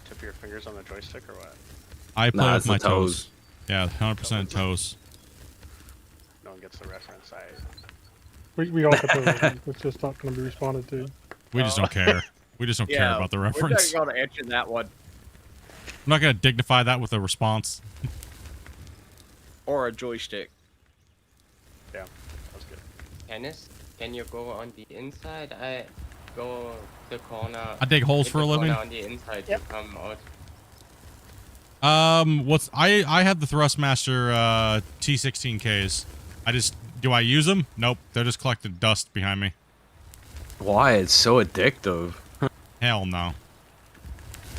Tip of your fingers on the joystick or what? I play with my toes. Yeah, 100% toes. No one gets the reference. We all get those. It's just not going to be responded to. We just don't care. We just don't care about the reference. We're not going to answer that one. I'm not going to dignify that with a response. Or a joystick. Yeah, that's good. Tennis? Can you go on the inside? I go the corner. I dig holes for a living. On the inside, you come out. I have the Thrustmaster T16Ks. Do I use them? Nope. They're just collecting dust behind me. Why? It's so addictive. Hell no.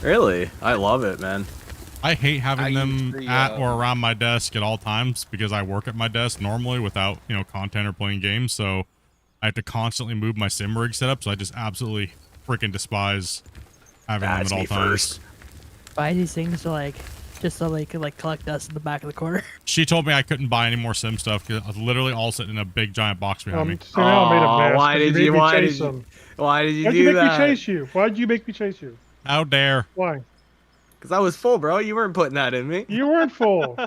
Really? I love it, man. I hate having them at or around my desk at all times because I work at my desk normally without, content or playing games. So I have to constantly move my sim rig setup. So I just absolutely freaking despise having them at all times. Buy these things to just so they could collect dust in the back of the corner. She told me I couldn't buy any more sim stuff because I was literally all sitting in a big giant box behind me. So now I made a mess. Why did you do that? Why'd you make me chase you? Why'd you make me chase you? How dare? Why? Because I was full, bro. You weren't putting that in me. You weren't full.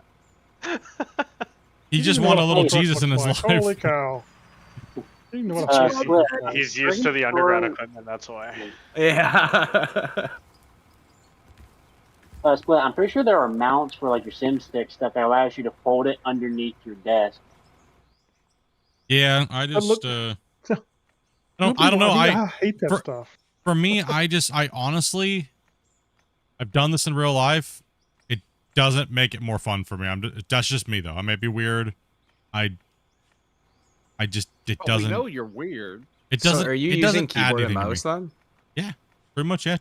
He just wanted a little Jesus in his life. Holy cow. You know what He's used to the underground equipment, that's why. Yeah. Split, I'm pretty sure there are mounts for your sim stick stuff that allows you to fold it underneath your desk. Yeah, I just I don't know. I hate that stuff. For me, I honestly, I've done this in real life. It doesn't make it more fun for me. That's just me though. I may be weird. It doesn't. We know you're weird. It doesn't. So are you it using doesn't add keyboard and anything mouse to me. then? Yeah, pretty much. Yeah.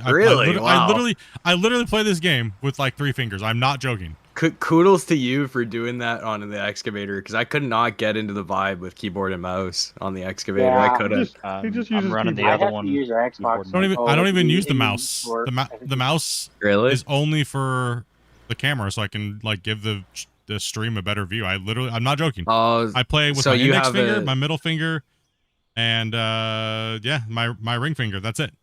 Really? I literally play this game with 3 fingers. I'm not joking. Kudos to you for doing that on the excavator because I could not get into the vibe with keyboard and mouse on the excavator. Yeah, I couldn't. I'm running the other one. Use our Xbox. I don't even use the mouse. The mouse is only for the camera, so I can give the stream a better view. I'm not joking. I play with my index finger, my middle finger, and my ring finger. That's it.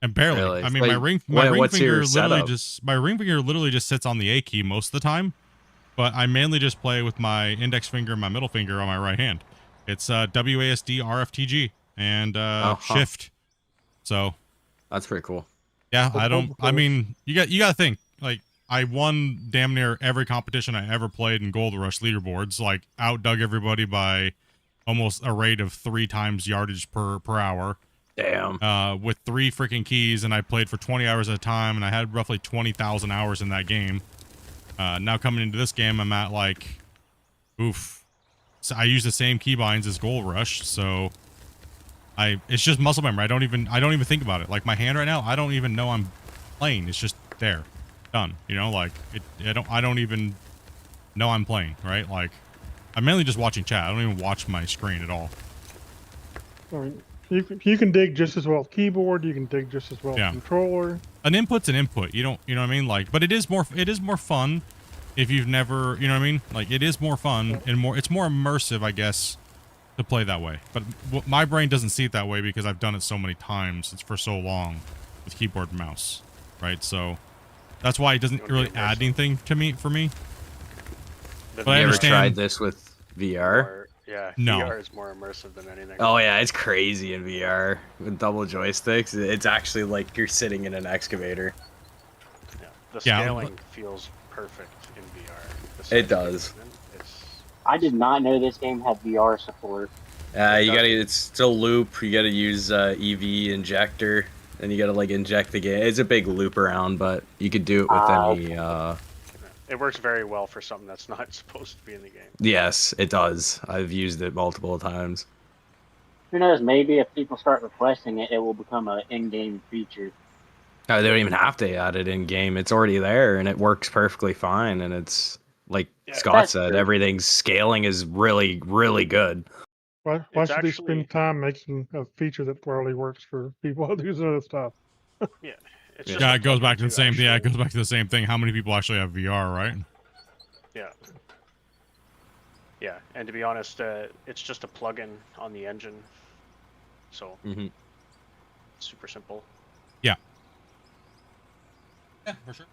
And barely. Really? I mean, my ring finger literally just sits on the A key most of the time, but I mainly just play with my index finger and my middle finger on my right hand. It's WASD RFTG and Shift. So that's pretty cool. Yeah, I mean, you got to think I won damn near every competition I ever played in Gold Rush leaderboards. Outdug everybody by almost a rate of 3 times yardage per hour. Damn. With 3 freaking keys, and I played for 20 hours at a time, and I had roughly 20,000 hours in that game. Now coming into this game, I'm at oof. So I use the same keybinds as Gold Rush, so it's just muscle memory. I don't even think about it. My hand right now, I don't even know I'm playing. It's just there, done. I don't even know I'm playing. Right? I'm mainly just watching chat. I don't even watch my screen at all. All right. You can dig just as well with keyboard. You can dig just as well with controller. An input's an input. You know what I mean? But it is more fun if you've never, you know what I mean? It is more fun and it's more immersive, I guess, to play that way. But my brain doesn't see it that way because I've done it so many times. It's for so long with keyboard and mouse, right? So that's why it doesn't really add anything to me for me. But I understand. Ever tried this with VR? Yeah, no. VR is more immersive than anything. Oh yeah, it's crazy in VR with double joysticks. It's actually like you're sitting in an excavator. Yeah, the scaling feels perfect in VR. It does. I did not know this game had VR support. It's still loop. You gotta use EV injector, and you gotta inject the game. It's a big loop around, but you could do it with any. It works very well for something that's not supposed to be in the game. Yes, it does. I've used it multiple times. Who knows? Maybe if people start requesting it, it will become an in-game feature. They don't even have to add it in game. It's already there and it works perfectly fine. And it's like Scott said, everything's scaling is really, really good. Why should they spend time making a feature that probably works for people using other stuff? Yeah, yeah, it goes back to the same. Yeah, it goes back to the same thing. How many people actually have VR, right? Yeah. Yeah, and to be honest, it's just a plugin on the engine, so super simple. Yeah. Yeah, for sure.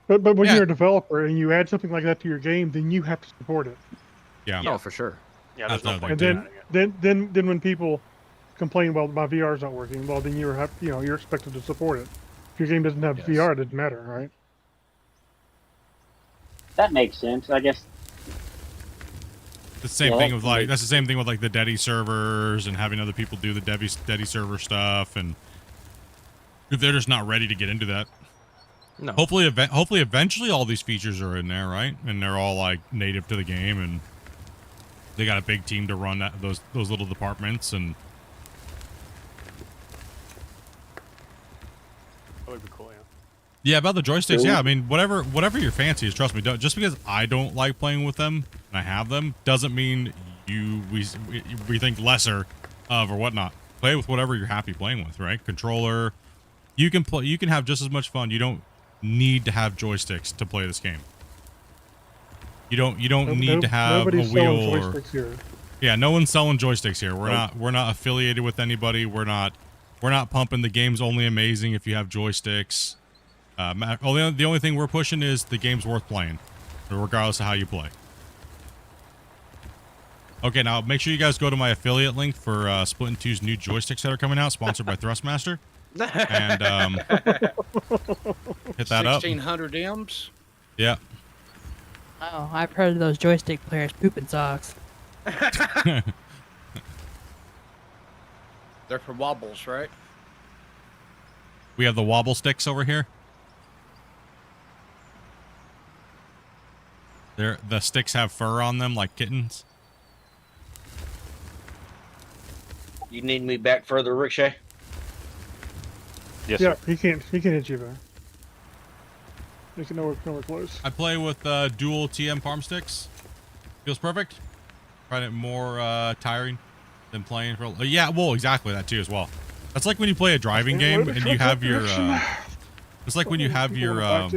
But when you're a developer and you add something like that to your game, then you have to support it. Yeah. Oh, for sure. Yeah, there's no point And then when people complain, well, my VR's not working, well, then you're expected to support it. If your game doesn't have VR, it doesn't matter, right? That makes sense, I guess. The same thing with that's the same thing with like the Deddy servers and having other people do the Deddy server stuff, and if they're just not ready to get into that. No. Hopefully eventually all these features are in there, right? And they're all like native to the game, and they got a big team to run those little departments. And that would be cool, yeah. Yeah, about the joysticks. Yeah, I mean, whatever your fancy is. Trust me, just because I don't like playing with them and I have them doesn't mean we think lesser of or whatnot. Play with whatever you're happy playing with, right? Controller. You can play. You can have just as much fun. You don't need to have joysticks to play this game. You don't need to have a wheel or. Here. Yeah, no one's selling joysticks here. We're not affiliated with anybody. We're not pumping the game's only amazing if you have joysticks. The only thing we're pushing is the game's worth playing, regardless of how you play. Okay, now make sure you guys go to my affiliate link for Splitintwo Tee's new joysticks that are coming out, sponsored by Thrustmaster, and hit that up. 1600 M's. Yeah. Oh, I've heard of those joystick players pooping socks. They're for wobbles, right? We have the wobble sticks over here. The sticks have fur on them like kittens. You need me back further, Ricochet? Yes, yeah, he can't hit you there. He can nowhere close. I play with dual TM palm sticks. Feels perfect. Find it more tiring than playing for. Yeah, well, exactly that too as well. That's like when you play a driving game and you have your. It's like when you have your.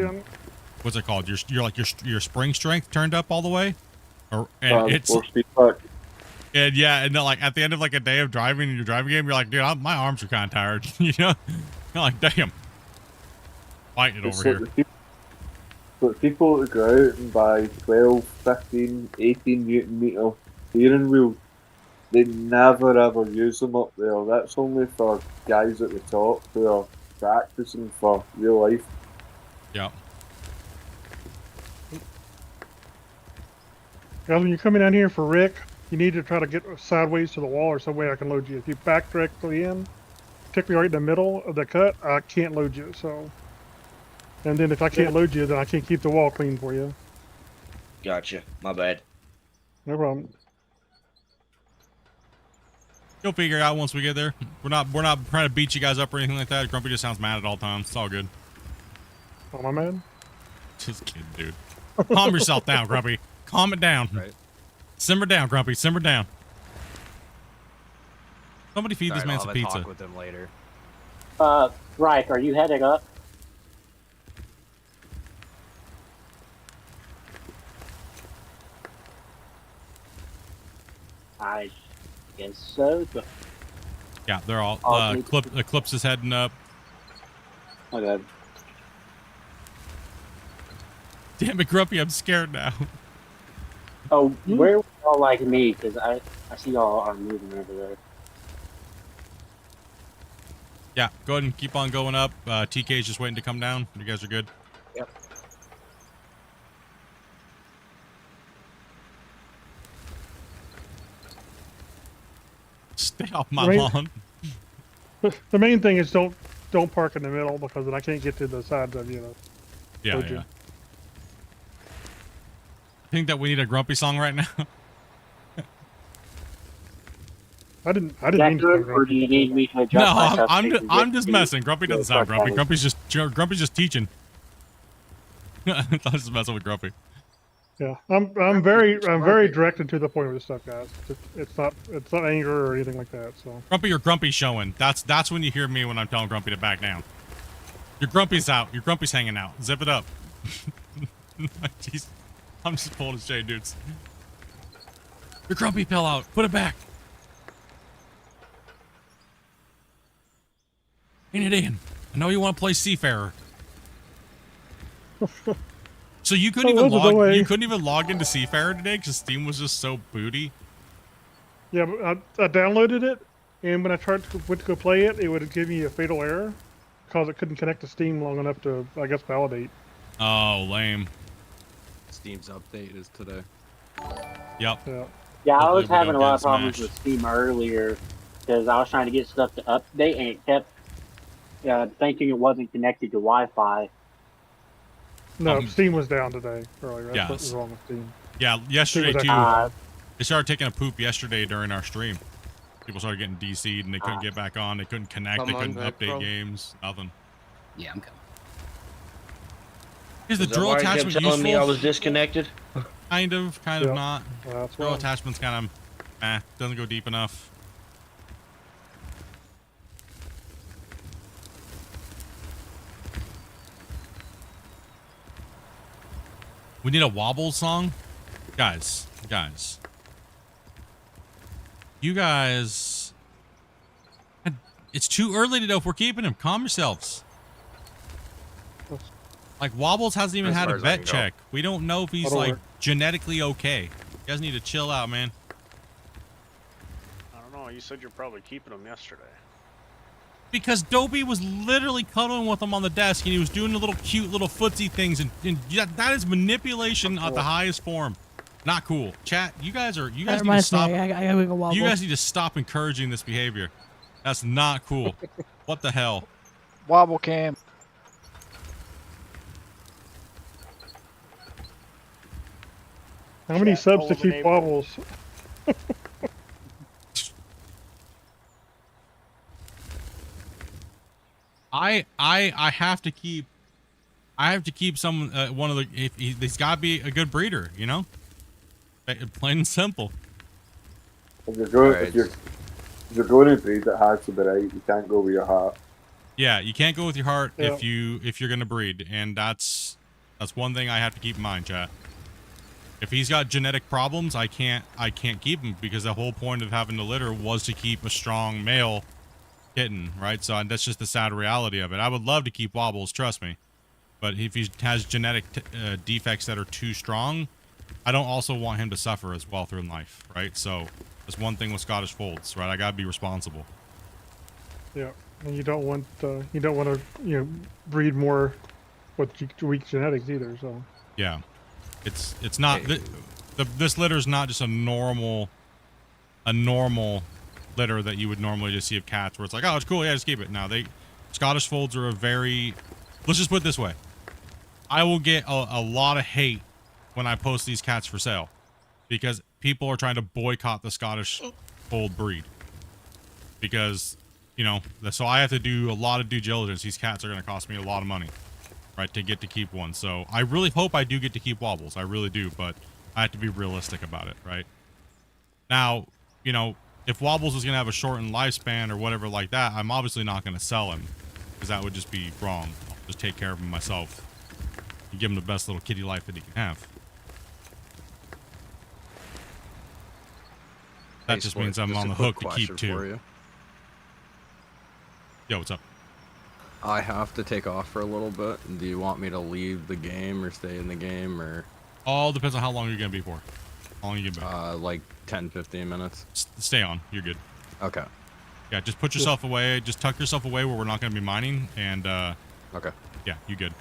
What's it called? Your spring strength turned up all the way, and yeah, and then like at the end of like a day of driving in your driving game, you're like, dude, my arms are kind of tired. You know, you're like, damn, fighting it over here. But people that go out and buy 12, 15, 18 Newton meter steering wheels, they never ever use them up there. That's only for guys at the top who are practicing for real life. Yeah. Guys, when you're coming down here for Rick, you need to try to get sideways to the wall or some way I can load you. If you back directly in, particularly right in the middle of the cut, I can't load you. So, and then if I can't load you, then I can't keep the wall clean for you. Gotcha. My bad. No problem. You'll figure it out once we get there. We're not trying to beat you guys up or anything like that. Grumpy just sounds mad at all times. It's all good. Oh, my man. Just kidding, dude. Calm yourself down, Grumpy. Calm it down. Right. Simmer down, Grumpy. Simmer down. Somebody feed this man some pizza. Talk with them later. Reich, are you heading up? I guess so. Yeah, they're all. Eclipse is heading up. Okay. Damn it, Grumpy, I'm scared now. Oh, where y'all like me? Because I see y'all are moving over there. Yeah, go ahead and keep on going up. TK is just waiting to come down. You guys are good. Yep. Stay off my lawn. The main thing is don't park in the middle because then I can't get to the sides of you. Yeah, yeah. I think that we need a Grumpy song right now. I didn't mean to accurate, sound or grumpy. do you need me to adjust No, myself? I'm just messing. Grumpy doesn't sound grumpy. Grumpy's just teaching. I was just messing with Grumpy. Yeah, I'm very direct and to the point with this stuff, guys. It's not anger or anything like that. So Grumpy, your Grumpy's showing. That's when you hear me when I'm telling Grumpy to back down. Your Grumpy's out. Your Grumpy's hanging out. Zip it up. Jeez, I'm just pulling his shade, dudes. Your Grumpy fell out. Put it back. Ain't it in? I know you want to play Seafarer. So you couldn't even log. You couldn't even log into Seafarer today because Steam was just so booty. yeah, but I downloaded it, and when I went to go play it, it would give me a fatal error because it couldn't connect to Steam long enough to, I guess, validate. Oh, lame. Steam's update is today. Yep. Yeah, I was having a lot of problems with Steam earlier because I was trying to get stuff to update, and it kept thinking it wasn't connected to Wi-Fi. No, Steam was down today earlier. That's what was Yes. wrong with Steam. Yeah, yesterday Steam was too. actually They started taking a poop yesterday during our stream. People started getting DC'd and they couldn't get back on. They couldn't connect. Come They on couldn't back, update bro. games. Nothing. Yeah, I'm coming. Is the Is that drill why you kept attachment telling me I useful? was disconnected? Kind of Yeah. not. That's Drill why. attachment's kind of, doesn't go deep enough. We need a wobble song, guys. You guys, it's too early to know if we're keeping him. Calm yourselves. Like Wobbles hasn't even As had far a as I vet can go. check. We don't know if he's That'll like work. genetically okay. You guys need to chill out, man. I don't know. You said you're probably keeping them yesterday. Because Dobie was literally cuddling with him on the desk and he was doing the little cute little footsie things and yeah, that is manipulation at the highest form. Not cool. Chat, you guys need to reminds me, stop. I gotta go wobble. You guys need to stop encouraging this behavior. That's not cool. What the hell? Wobble cam. How many Chat, subs all to of keep enable. wobbles? I have to keep. I have to keep some one of the. He's got to be a good breeder, you know. Plain and simple. If you're going to breed, it has to be right. You can't go with your heart. Yeah, you can't go with your heart Yeah. if you're gonna breed, and that's one thing I have to keep in mind, chat. If he's got genetic problems, I can't keep him because the whole point of having the litter was to keep a strong male kitten, right? So that's just the sad reality of it. I would love to keep Wobbles, trust me, but if he has genetic defects that are too strong, I don't also want him to suffer as well through life, right? So that's one thing with Scottish Folds, right? I gotta be responsible. Yeah, and you don't want to breed more with weak genetics either. So Yeah, it's not this litter is not just a normal litter that you would normally just see of cats where it's like, oh, it's cool, yeah, just keep it. Now Scottish Folds are let's just put it this way, I will get a lot of hate when I post these cats for sale because people are trying to boycott the Scottish Fold breed because so I have to do a lot of due diligence. These cats are going to cost me a lot of money, right, to get to keep one. So I really hope I do get to keep Wobbles. I really do, but I have to be realistic about it, right? Now, if Wobbles is going to have a shortened lifespan or whatever like that, I'm obviously not going to sell him because that would just be wrong. I'll just take care of him myself and give him the best little kitty life that he can have. That just means I'm on the hook to keep two. Yo, what's up? I have to take off for a little bit. Do you want me to leave the game or stay in the game or? All depends on how long you're gonna be for. How long you gonna be? Like 10-15 minutes. Stay on. You're good. Okay. Yeah, just put yourself away. Just tuck yourself away where we're not gonna be mining. And okay. Yeah, you good.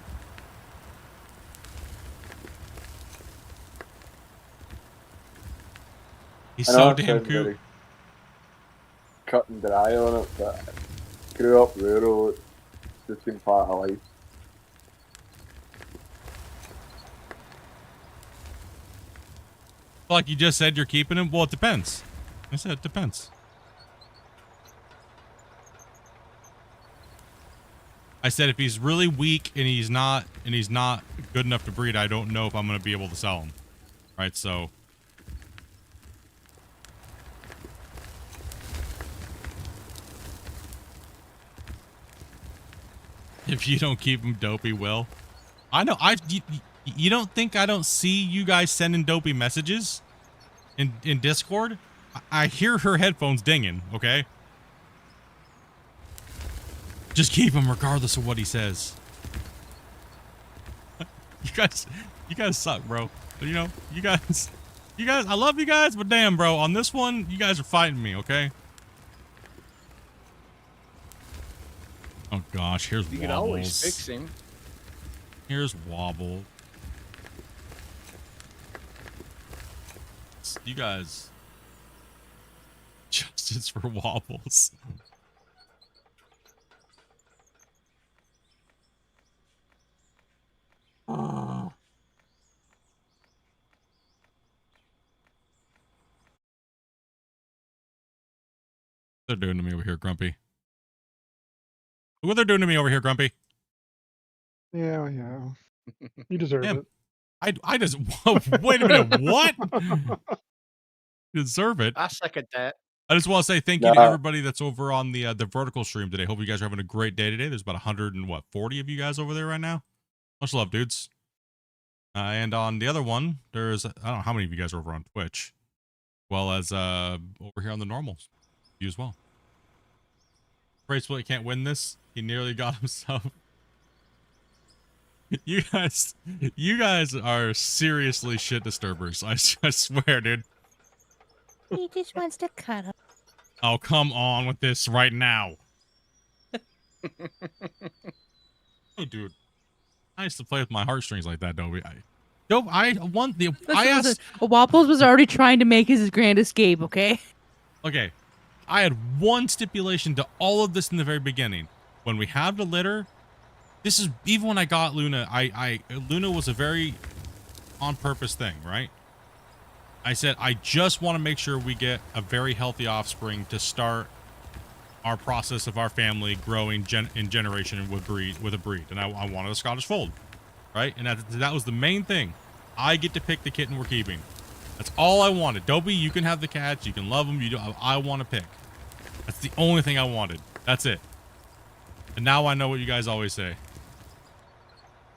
He's so damn cool. Cut and dry on it, but grew up rural. It's just been part of life. Like you just said, you're keeping him. Well, it depends. I said it depends. I said if he's really weak and he's not good enough to breed, I don't know if I'm gonna be able to sell him. Right, so if you don't keep him, Dopey will. I know. You don't think I don't see you guys sending Dopey messages in Discord? I hear her headphones dinging. Okay. Just keep him regardless of what he says. You guys suck, bro. You know, you guys, I love you guys, but damn, bro, on this one, you guys are fighting me, okay? Oh gosh, here's You Wobbles. can always fix him. Here's Wobble. You guys. Justice for Wobbles. They're doing to me over here, Grumpy. Look what they're doing to me over here, Grumpy. Yeah. You deserve it. I just wait a minute. What? Deserve it. I second that. I just want to say thank you to everybody that's over on the vertical stream today. Hope you guys are having a great day today. There's about 140 of you guys over there right now. Much love, dudes. And on the other one, there's I don't know how many of you guys are over on Twitch, as well as over here on the normals, you as well. Afraid Split can't win this. He nearly got himself. You guys are seriously shit disturbers. I swear, dude. He just wants to cut up. Oh, come on with this right now. Hey, dude. I used to play with my heartstrings like that, Dobie. I asked. Wapples was already trying to make his grand escape, okay? Okay. I had one stipulation to all of this in the very beginning. When we have the litter, this is even when I got Luna, Luna was a very on purpose thing, right? I said, I just want to make sure we get a very healthy offspring to start our process of our family growing in generation with a breed. And I wanted a Scottish fold, right? And that was the main thing. I get to pick the kitten we're keeping. That's all I wanted. Dobie, you can have the cats. You can love them. I want to pick. That's the only thing I wanted. That's it. And now I know what you guys always say.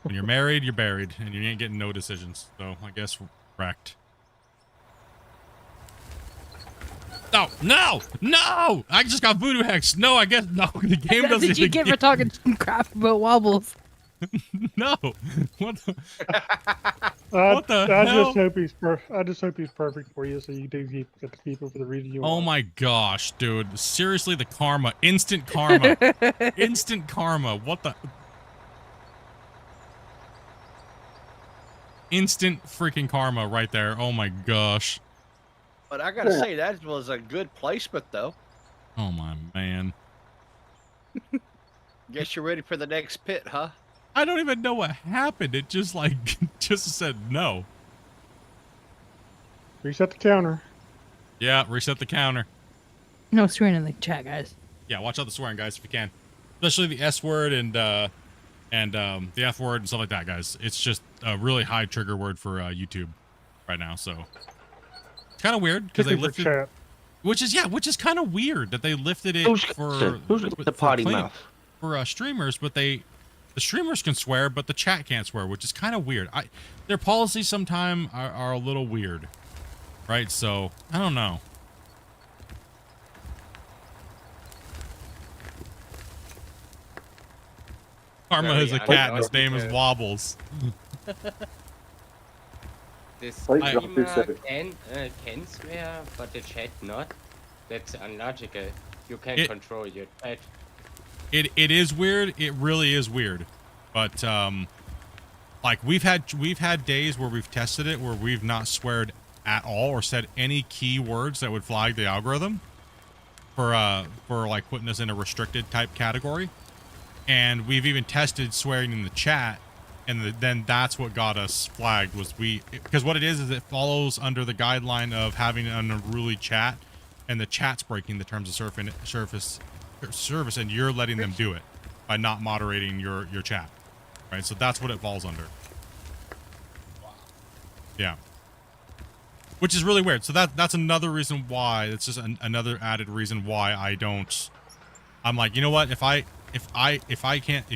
When you're married, you're buried, and you ain't getting no decisions. So I guess wrecked. No! I just got voodoo hex. No, I guess no. The game doesn't. Did you get for talking some crap about Wobbles? No. What the? What the I hell? I just hope he's perfect for you, so you do get to keep him for the reason you want. Oh my gosh, dude! Seriously, the karma, instant karma, instant karma. What the? Instant freaking karma right there. Oh my gosh. But I gotta say, that was a good placement, though. Oh my man. Guess you're ready for the next pit, huh? I don't even know what happened. It just just said no. Reset the counter. Yeah, reset the counter. No swearing in the chat, guys. Yeah, watch out the swearing, guys, if you can. Especially the S word and the F word and stuff like that, guys. It's just a really high trigger word for YouTube right now, so it's kind of weird because they lifted chat. which is kind of weird that they lifted it Who's for the potty mouth? For streamers, but the streamers can swear, but the chat can't swear, which is kind of weird. Their policies sometimes are a little weird, right? So I don't know. Karma is a cat, and his name is Wobbles. The Like streamer Grumpy can swear, but the chat not. That's unlogical. You can control your chat. It is weird. It really is weird. But like we've had days where we've tested it where we've not sweared at all or said any key words that would flag the algorithm for like putting us in a restricted type category. And we've even tested swearing in the chat, and then that's what got us flagged was because what it is it follows under the guideline of having an unruly chat, and the chat's breaking the terms of service, and you're letting them do it. by not moderating your chat, right? So that's what it falls under. Yeah. Which is really weird. So that's another reason why. It's just another added reason why I don't. I'm like, you know what? If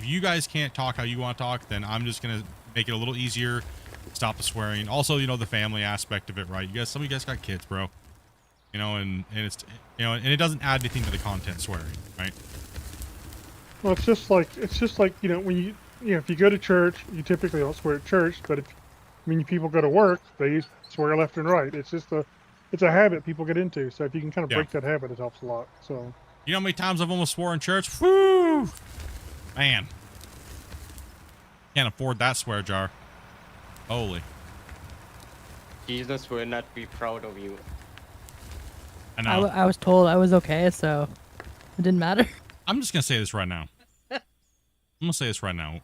you guys can't talk how you want to talk, then I'm just gonna make it a little easier. Stop the swearing. Also, you know, the family aspect of it, right? Some of you guys got kids, bro. You know, and it's, you know, and it doesn't add anything to the content swearing, right? Well, it's just like you know, when if you go to church, you typically don't swear at church, but when people go to work, they swear left and right. It's a habit people get into. So if you can kind of break that habit, it helps a lot. So you know how many times I've almost swore in church? Whoo, man, can't afford that swear jar. Holy. Jesus will not be proud of you. I know. I was told I was okay, so it didn't matter. I'm just gonna say this right now. I'm gonna say this right now.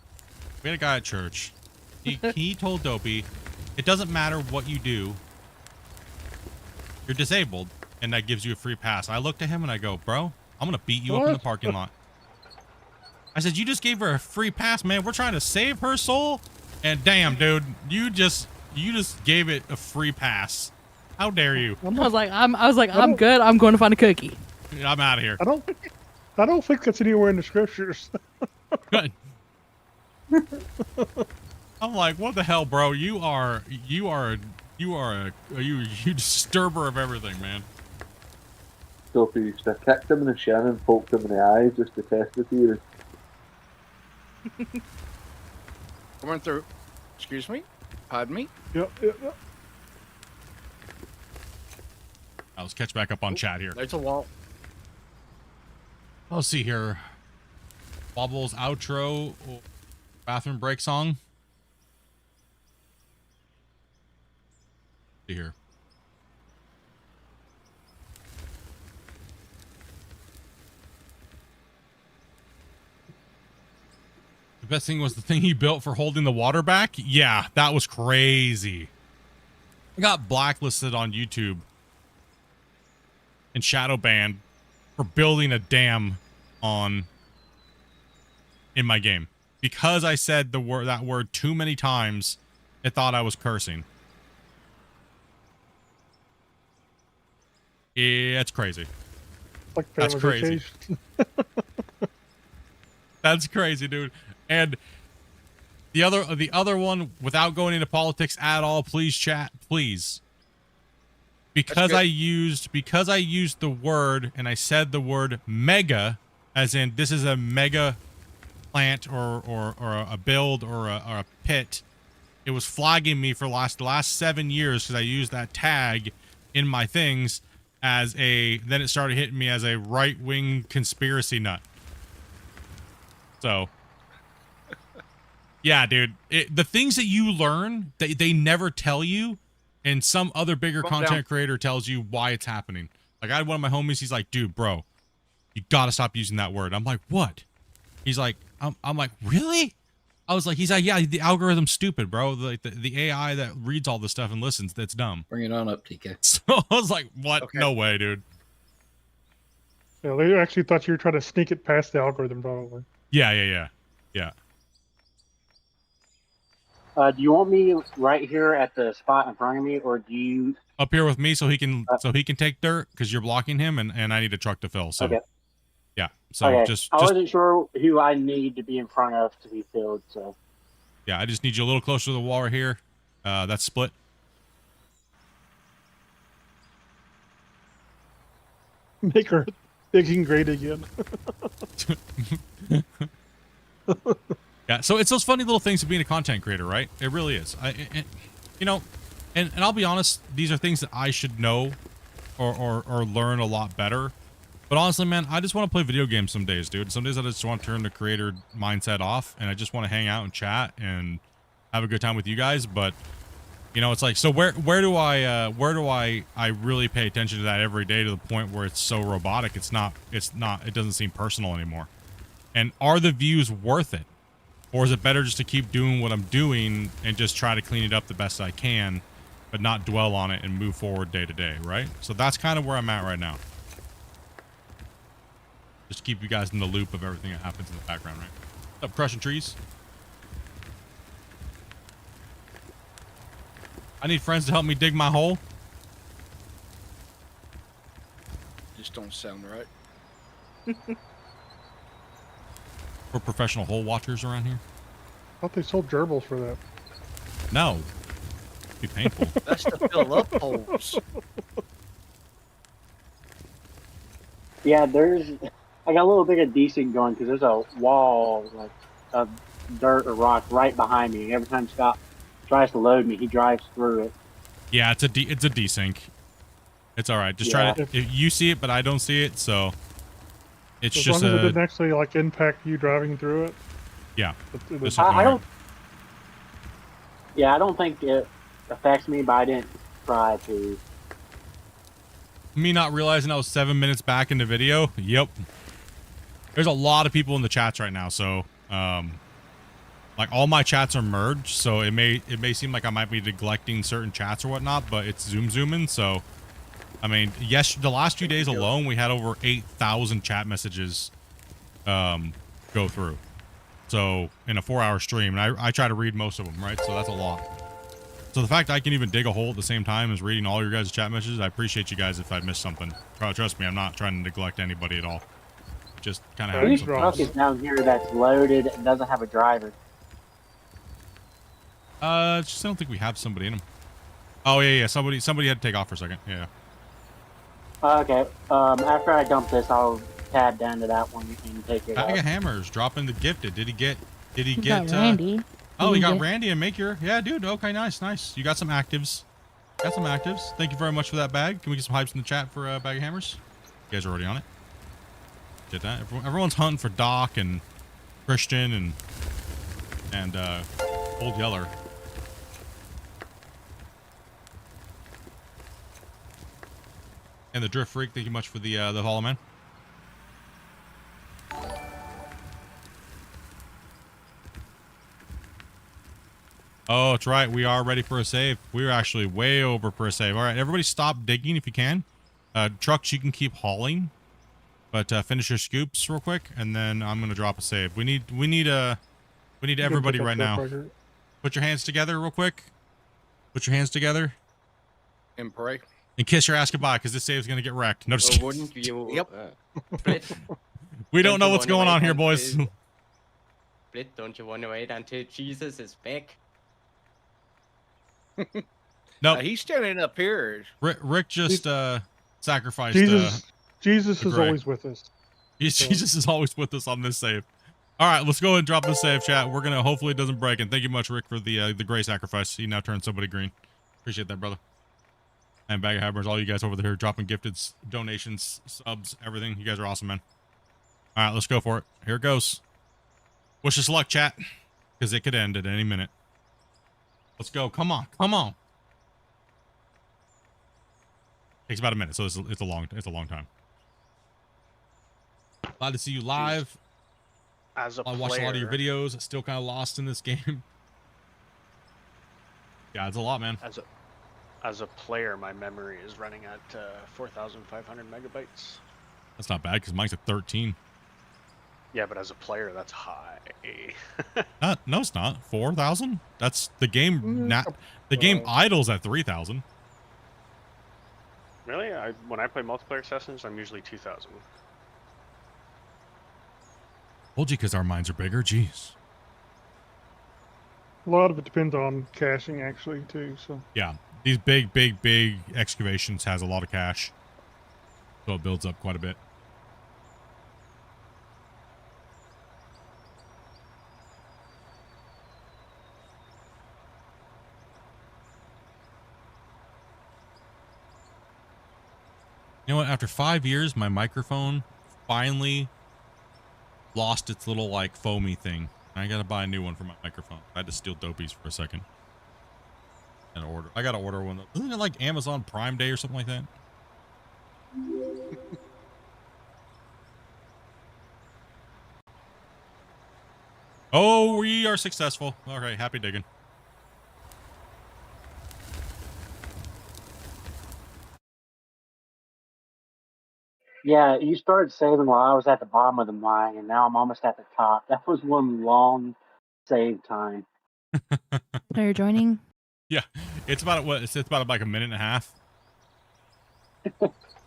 We had a guy at church. He told Dopey, it doesn't matter what you do. You're disabled, and that gives you a free pass. I looked at him and I go, bro, I'm gonna beat you up in the parking lot. I said, you just gave her a free pass, man. We're trying to save her soul. And damn, dude, you just gave it a free pass. How dare you? I was like, I'm good. I'm going to find a cookie. I'm out of here. I don't think that's anywhere in the scriptures. Good. I'm like, what the hell, bro? You are a disturber of everything, man. So if you used to kicked him in the shin and poked him in the eye just to test the theory. Coming through. Excuse me? Pardon me? Yep. Let's catch back up on chat here. There's a wall. Let's see here. Wobble's outro or bathroom break song. See here. The best thing was the thing he built for holding the water back. Yeah, that was crazy. I got blacklisted on YouTube and shadow banned for building a dam in my game because I said that word too many times. It thought I was cursing. Yeah, it's crazy. Like that's crazy. vacation. That's crazy, dude. And the other one, without going into politics at all, please chat, please. Because I used the word and I said the word mega, as in this is a mega plant or a build or a pit. It was flagging me for the last 7 years because I used that tag in my things as then it started hitting me as a right-wing conspiracy nut. So yeah, dude, the things that you learn, they never tell you, and some other bigger content creator tells you why it's happening. Like, I had one of my homies, he's like, dude, bro, you gotta stop using that word. I'm like, what? He's like, I'm like, really? I was like, he's like, yeah, the algorithm's stupid, bro. The AI that reads all this stuff and listens, that's dumb. Bring it on up, TK. So I was like, what? Okay. No way, dude. Yeah, they actually thought you were trying to sneak it past the algorithm, probably. Yeah. Do you want me right here at the spot in front of me, or do you up here with me so he can take dirt because you're blocking him and I need a truck to fill. So okay. Yeah. So okay. just I wasn't sure who I need to be in front of to be filled. So yeah, I just need you a little closer to the wall right here. That's split. Make her big and great again. Yeah, so it's those funny little things of being a content creator, right? It really is. You know, and I'll be honest, these are things that I should know or learn a lot better. But honestly, man, I just want to play video games some days, dude. Some days I just want to turn the creator mindset off, and I just want to hang out and chat and have a good time with you guys. But you know, it's like, so where do I really pay attention to that every day to the point where it's so robotic? It doesn't seem personal anymore. And are the views worth it? Or is it better just to keep doing what I'm doing and just try to clean it up the best I can, but not dwell on it and move forward day to day, right? So that's kind of where I'm at right now. Just to keep you guys in the loop of everything that happens in the background, right? Up crushing trees. I need friends to help me dig my hole. Just don't sound right. We're professional hole watchers around here. I thought they sold gerbils for that. No. It'd be painful. That's to fill up holes. Yeah, I got a little bit of decent going because there's a wall like of dirt or rock right behind me. Every time Scott tries to load me, he drives through it. Yeah, it's a desync. It's all right. Just try to. If you see it, but I don't see it, so it's as just long as it didn't actually like impact you driving through it. Yeah. I don't. Yeah, I don't think it affects me, but I didn't try to. Me not realizing I was 7 minutes back in the video. Yep. There's a lot of people in the chats right now, so like all my chats are merged, so it may seem like I might be neglecting certain chats or whatnot, but it's zooming. So I mean, yes, the last 2 days alone we had over 8,000 chat messages go through. So in a 4-hour stream, and I try to read most of them, right? So that's a lot. So the fact I can even dig a hole at the same time as reading all your guys' chat messages, I appreciate you guys if I missed something. Trust me, I'm not trying to neglect anybody at all. Just kind of having Whose some truck is down here that's loaded and doesn't have a driver? Just I don't think we have somebody in them. Oh yeah, somebody had to take off for a second. Yeah. Okay. After I dump this, I'll tab down to that one and take it. Bag of hammers dropping the gifted. Did he get? Got Randy. Oh, he got Randy and Maker. Yeah, dude. Okay, nice. You got some actives. Thank you very much for that bag. Can we get some hypes in the chat for a bag of hammers? You guys are already on it. Did that. Everyone's hunting for Doc and Christian and Old Yeller. And the Drift Freak. Thank you much for the Hollow Man. Oh, that's right. We are ready for a save. We're actually way over for a save. All right, everybody stop digging if you can. Trucks, you can keep hauling, but finish your scoops real quick, and then I'm gonna drop a save. We need everybody right now. Put your hands together real quick. Put your hands together. And pray. And kiss your ass goodbye, because this save is gonna get wrecked. No, just kidding. Wouldn't you? Yep. We don't know what's going on here, boys. Split, don't you want to wait until Jesus is back? No, he's standing up here. Rick just sacrificed. Jesus is always with us. Jesus is always with us on this save. All right, let's go ahead and drop this save, chat. We're gonna hopefully it doesn't break. And thank you much, Rick, for the gray sacrifice. He now turned somebody green. Appreciate that, brother. And Bag of Hammers, all you guys over there dropping gifted donations, subs, everything. You guys are awesome, man. All right, let's go for it. Here it goes. Wish us luck, chat, because it could end at any minute. Let's go. Come on. Takes about a minute, so it's a long time. Glad to see you live. As a I watched a lot of your videos. Still kind of lost in this game. Yeah, it's a lot, man. As a player, my memory is running at 4,500 megabytes. That's not bad because mine's at 13. Yeah, but as a player, that's high. No, it's not. 4,000? That's the game. The game idles at 3,000. Really? When I play multiplayer sessions, I'm usually 2,000. Told you because our minds are bigger. Jeez. A lot of it depends on caching, actually, too. So yeah, these big excavations has a lot of cash, so it builds up quite a bit. You know what? After 5 years, my microphone finally lost its little like foamy thing. I gotta buy a new one for my microphone. I had to steal Dopey's for a second. I gotta order one. Isn't it like Amazon Prime Day or something like that? Oh, we are successful. All right, happy digging. Yeah, you started saving while I was at the bottom of the mine, and now I'm almost at the top. That was one long save time. Player joining. Yeah, it's about what? It's about like a minute and a half.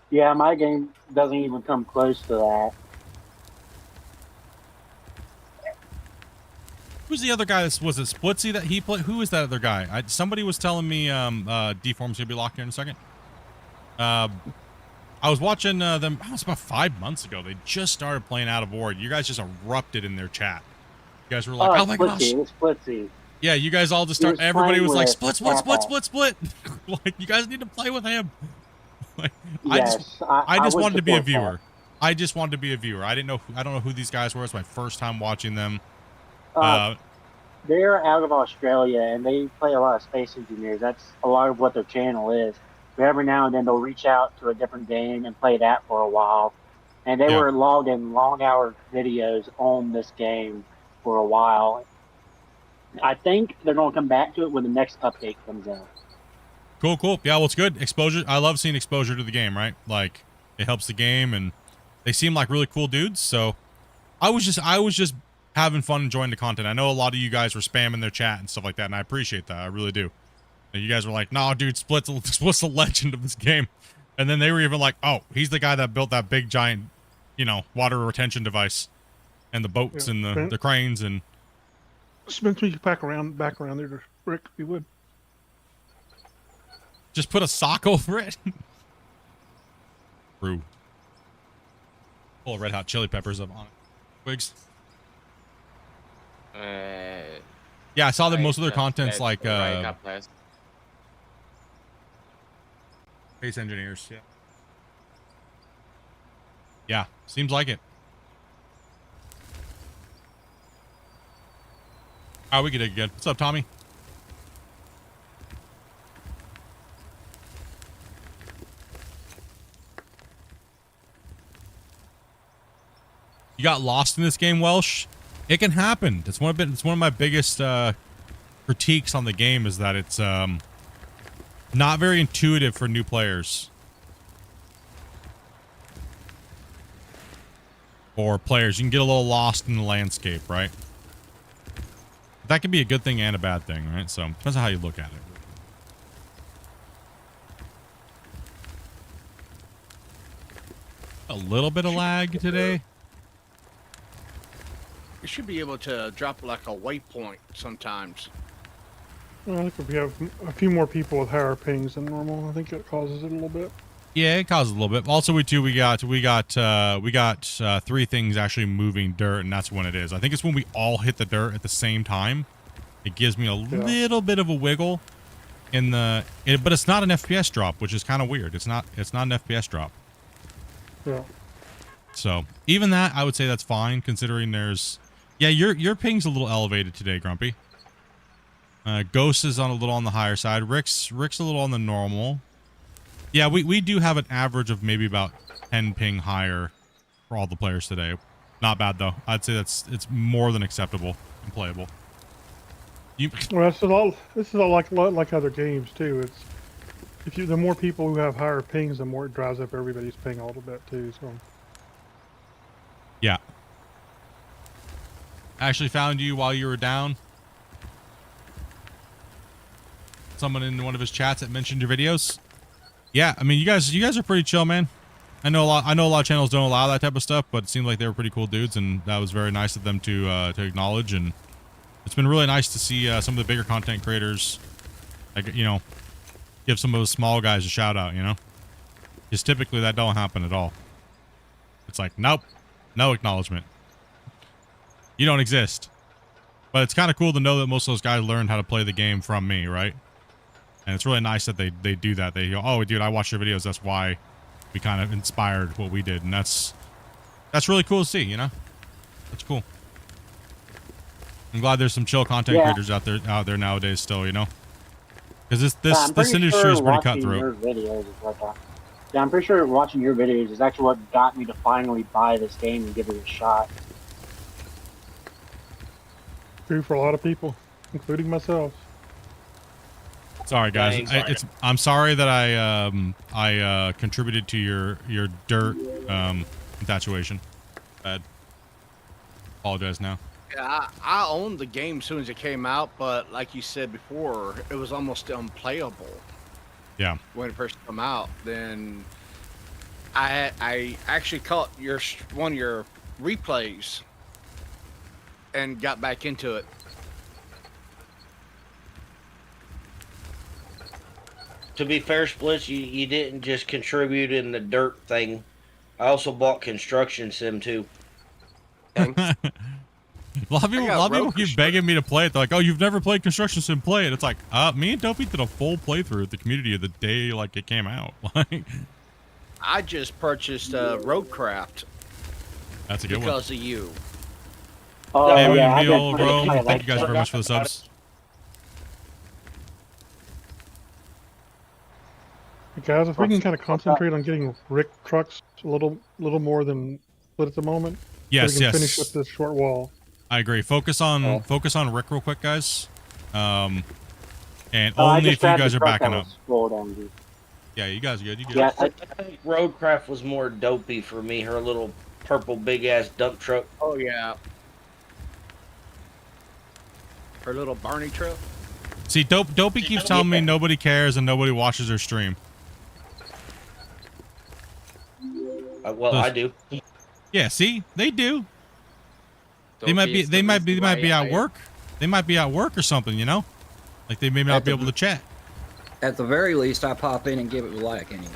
Yeah, my game doesn't even come close to that. Who's the other guy? Was it Splitsy that he played? Who is that other guy? Somebody was telling me Deform's gonna be locked here in a second. I was watching them. It was about 5 months ago. They just started playing Out of Ward. You guys just erupted in their chat. You guys were like, "Oh my gosh!" It was Splitsy. Yeah, you guys all just He start. was Everybody playing was like, with "Split, split, split, split, split." Like, you guys need to play with him. Like, Yes, I just would wanted to be a support that. viewer. I just wanted to be a viewer. I don't know who these guys were. It's my first time watching them. They're out of Australia, and they play a lot of Space Engineers. That's a lot of what their channel is. But every now and then they'll reach out to a different game and play that for a while. And they were logging long-hour videos on this game for a while. I think they're going to come back to it when the next update comes out. Cool, cool. Yeah, well, it's good. Exposure. I love seeing exposure to the game, right? Like, it helps the game, and they seem like really cool dudes. So, I was just having fun enjoying the content. I know a lot of you guys were spamming their chat and stuff like that, and I appreciate that. I really do. And you guys were like, "Nah, dude, Split's the legend of this game," and then they were even like, "Oh, he's the guy that built that big giant, water retention device, and the boats and the cranes and." Spence, we could back around there, Rick, if you would. Just put a sock over it. True. Full of red hot chili peppers up on it. Twigs. Yeah, I saw that most of their content's like Space Engineers. Yeah. Yeah, seems like it. Oh, we get it again. What's up, Tommy? You got lost in this game, Welsh? It can happen. It's one of my biggest critiques on the game is that it's not very intuitive for new players. Or players. You can get a little lost in the landscape, right? That can be a good thing and a bad thing, right? So, depends on how you look at it. A little bit of lag today. You should be able to drop like a waypoint sometimes. Well, I think if we have a few more people with higher pings than normal, I think it causes it a little bit. Yeah, it causes a little bit. Also, we got 3 things actually moving dirt, and that's when it is. I think it's when we all hit the dirt at the same time. It gives me a little bit of a wiggle in but it's not an FPS drop, which is kind of weird. It's not an FPS drop. Yeah. So even that, I would say that's fine, considering there's. Yeah, your ping's a little elevated today, Grumpy. Ghost is a little on the higher side. Rick's a little on the normal. Yeah, we do have an average of maybe about 10 ping higher for all the players today. Not bad though. I'd say it's more than acceptable and playable. Well, this is all like other games too. It's the more people who have higher pings, the more it drives up everybody's ping a little bit too. So. Yeah. I actually found you while you were down. Someone in one of his chats that mentioned your videos. Yeah, I mean, you guys are pretty chill, man. I know a lot of channels don't allow that type of stuff, but it seemed like they were pretty cool dudes, and that was very nice of them to acknowledge. And it's been really nice to see some of the bigger content creators, like, give some of those small guys a shout out. Because typically that don't happen at all. It's like, nope, no acknowledgement. You don't exist. But it's kind of cool to know that most of those guys learned how to play the game from me, right? And it's really nice that they do that. They go, "Oh, dude, I watched your videos. That's why we kind of inspired what we did." And that's really cool to see, That's cool. I'm glad there's some chill content creators out there nowadays still, Because this industry is pretty cutthroat. I'm pretty sure watching your videos is actually what got me to finally buy this game and give it a shot. True for a lot of people, including myself. Sorry, guys. I'm sorry that I contributed to your dirt infatuation. Bad. Apologize now. Yeah, I owned the game as soon as it came out, but like you said before, it was almost unplayable. Yeah. When it first came out, then I actually caught one of your replays and got back into it. To be fair, Splits, you didn't just contribute in the dirt thing. I also bought Construction Sim too. A lot of people keep begging me to play it. They're like, "Oh, you've never played Construction Sim? Play it." It's like, me and Dopey did a full playthrough at the community of the day like it came out. Like, I just purchased Roadcraft. That's a good one. Because of you. Oh, hey, yeah, Meal, Rome, thank you guys very much for the subs. Guys, if we can kind of concentrate on getting Rick trucks a little more than Split at the moment, Yes, so we can finish yes. with this short wall. I agree. Focus on Rick real quick, guys. And I only just if you grabbed guys the are truck backing that up. was rolled on you. Yeah, you guys are good. You good? Yeah, I think Roadcraft was more dopey for me. Her little purple big ass dump truck. Oh yeah. Her little Barney truck. See, Dopey keeps telling me nobody cares and nobody watches her stream. Well, I do. Yeah, see, they do. They might be at work. They might be at work or something, you know? Like they may not be able to chat. At the very least, I pop in and give it a like anyway.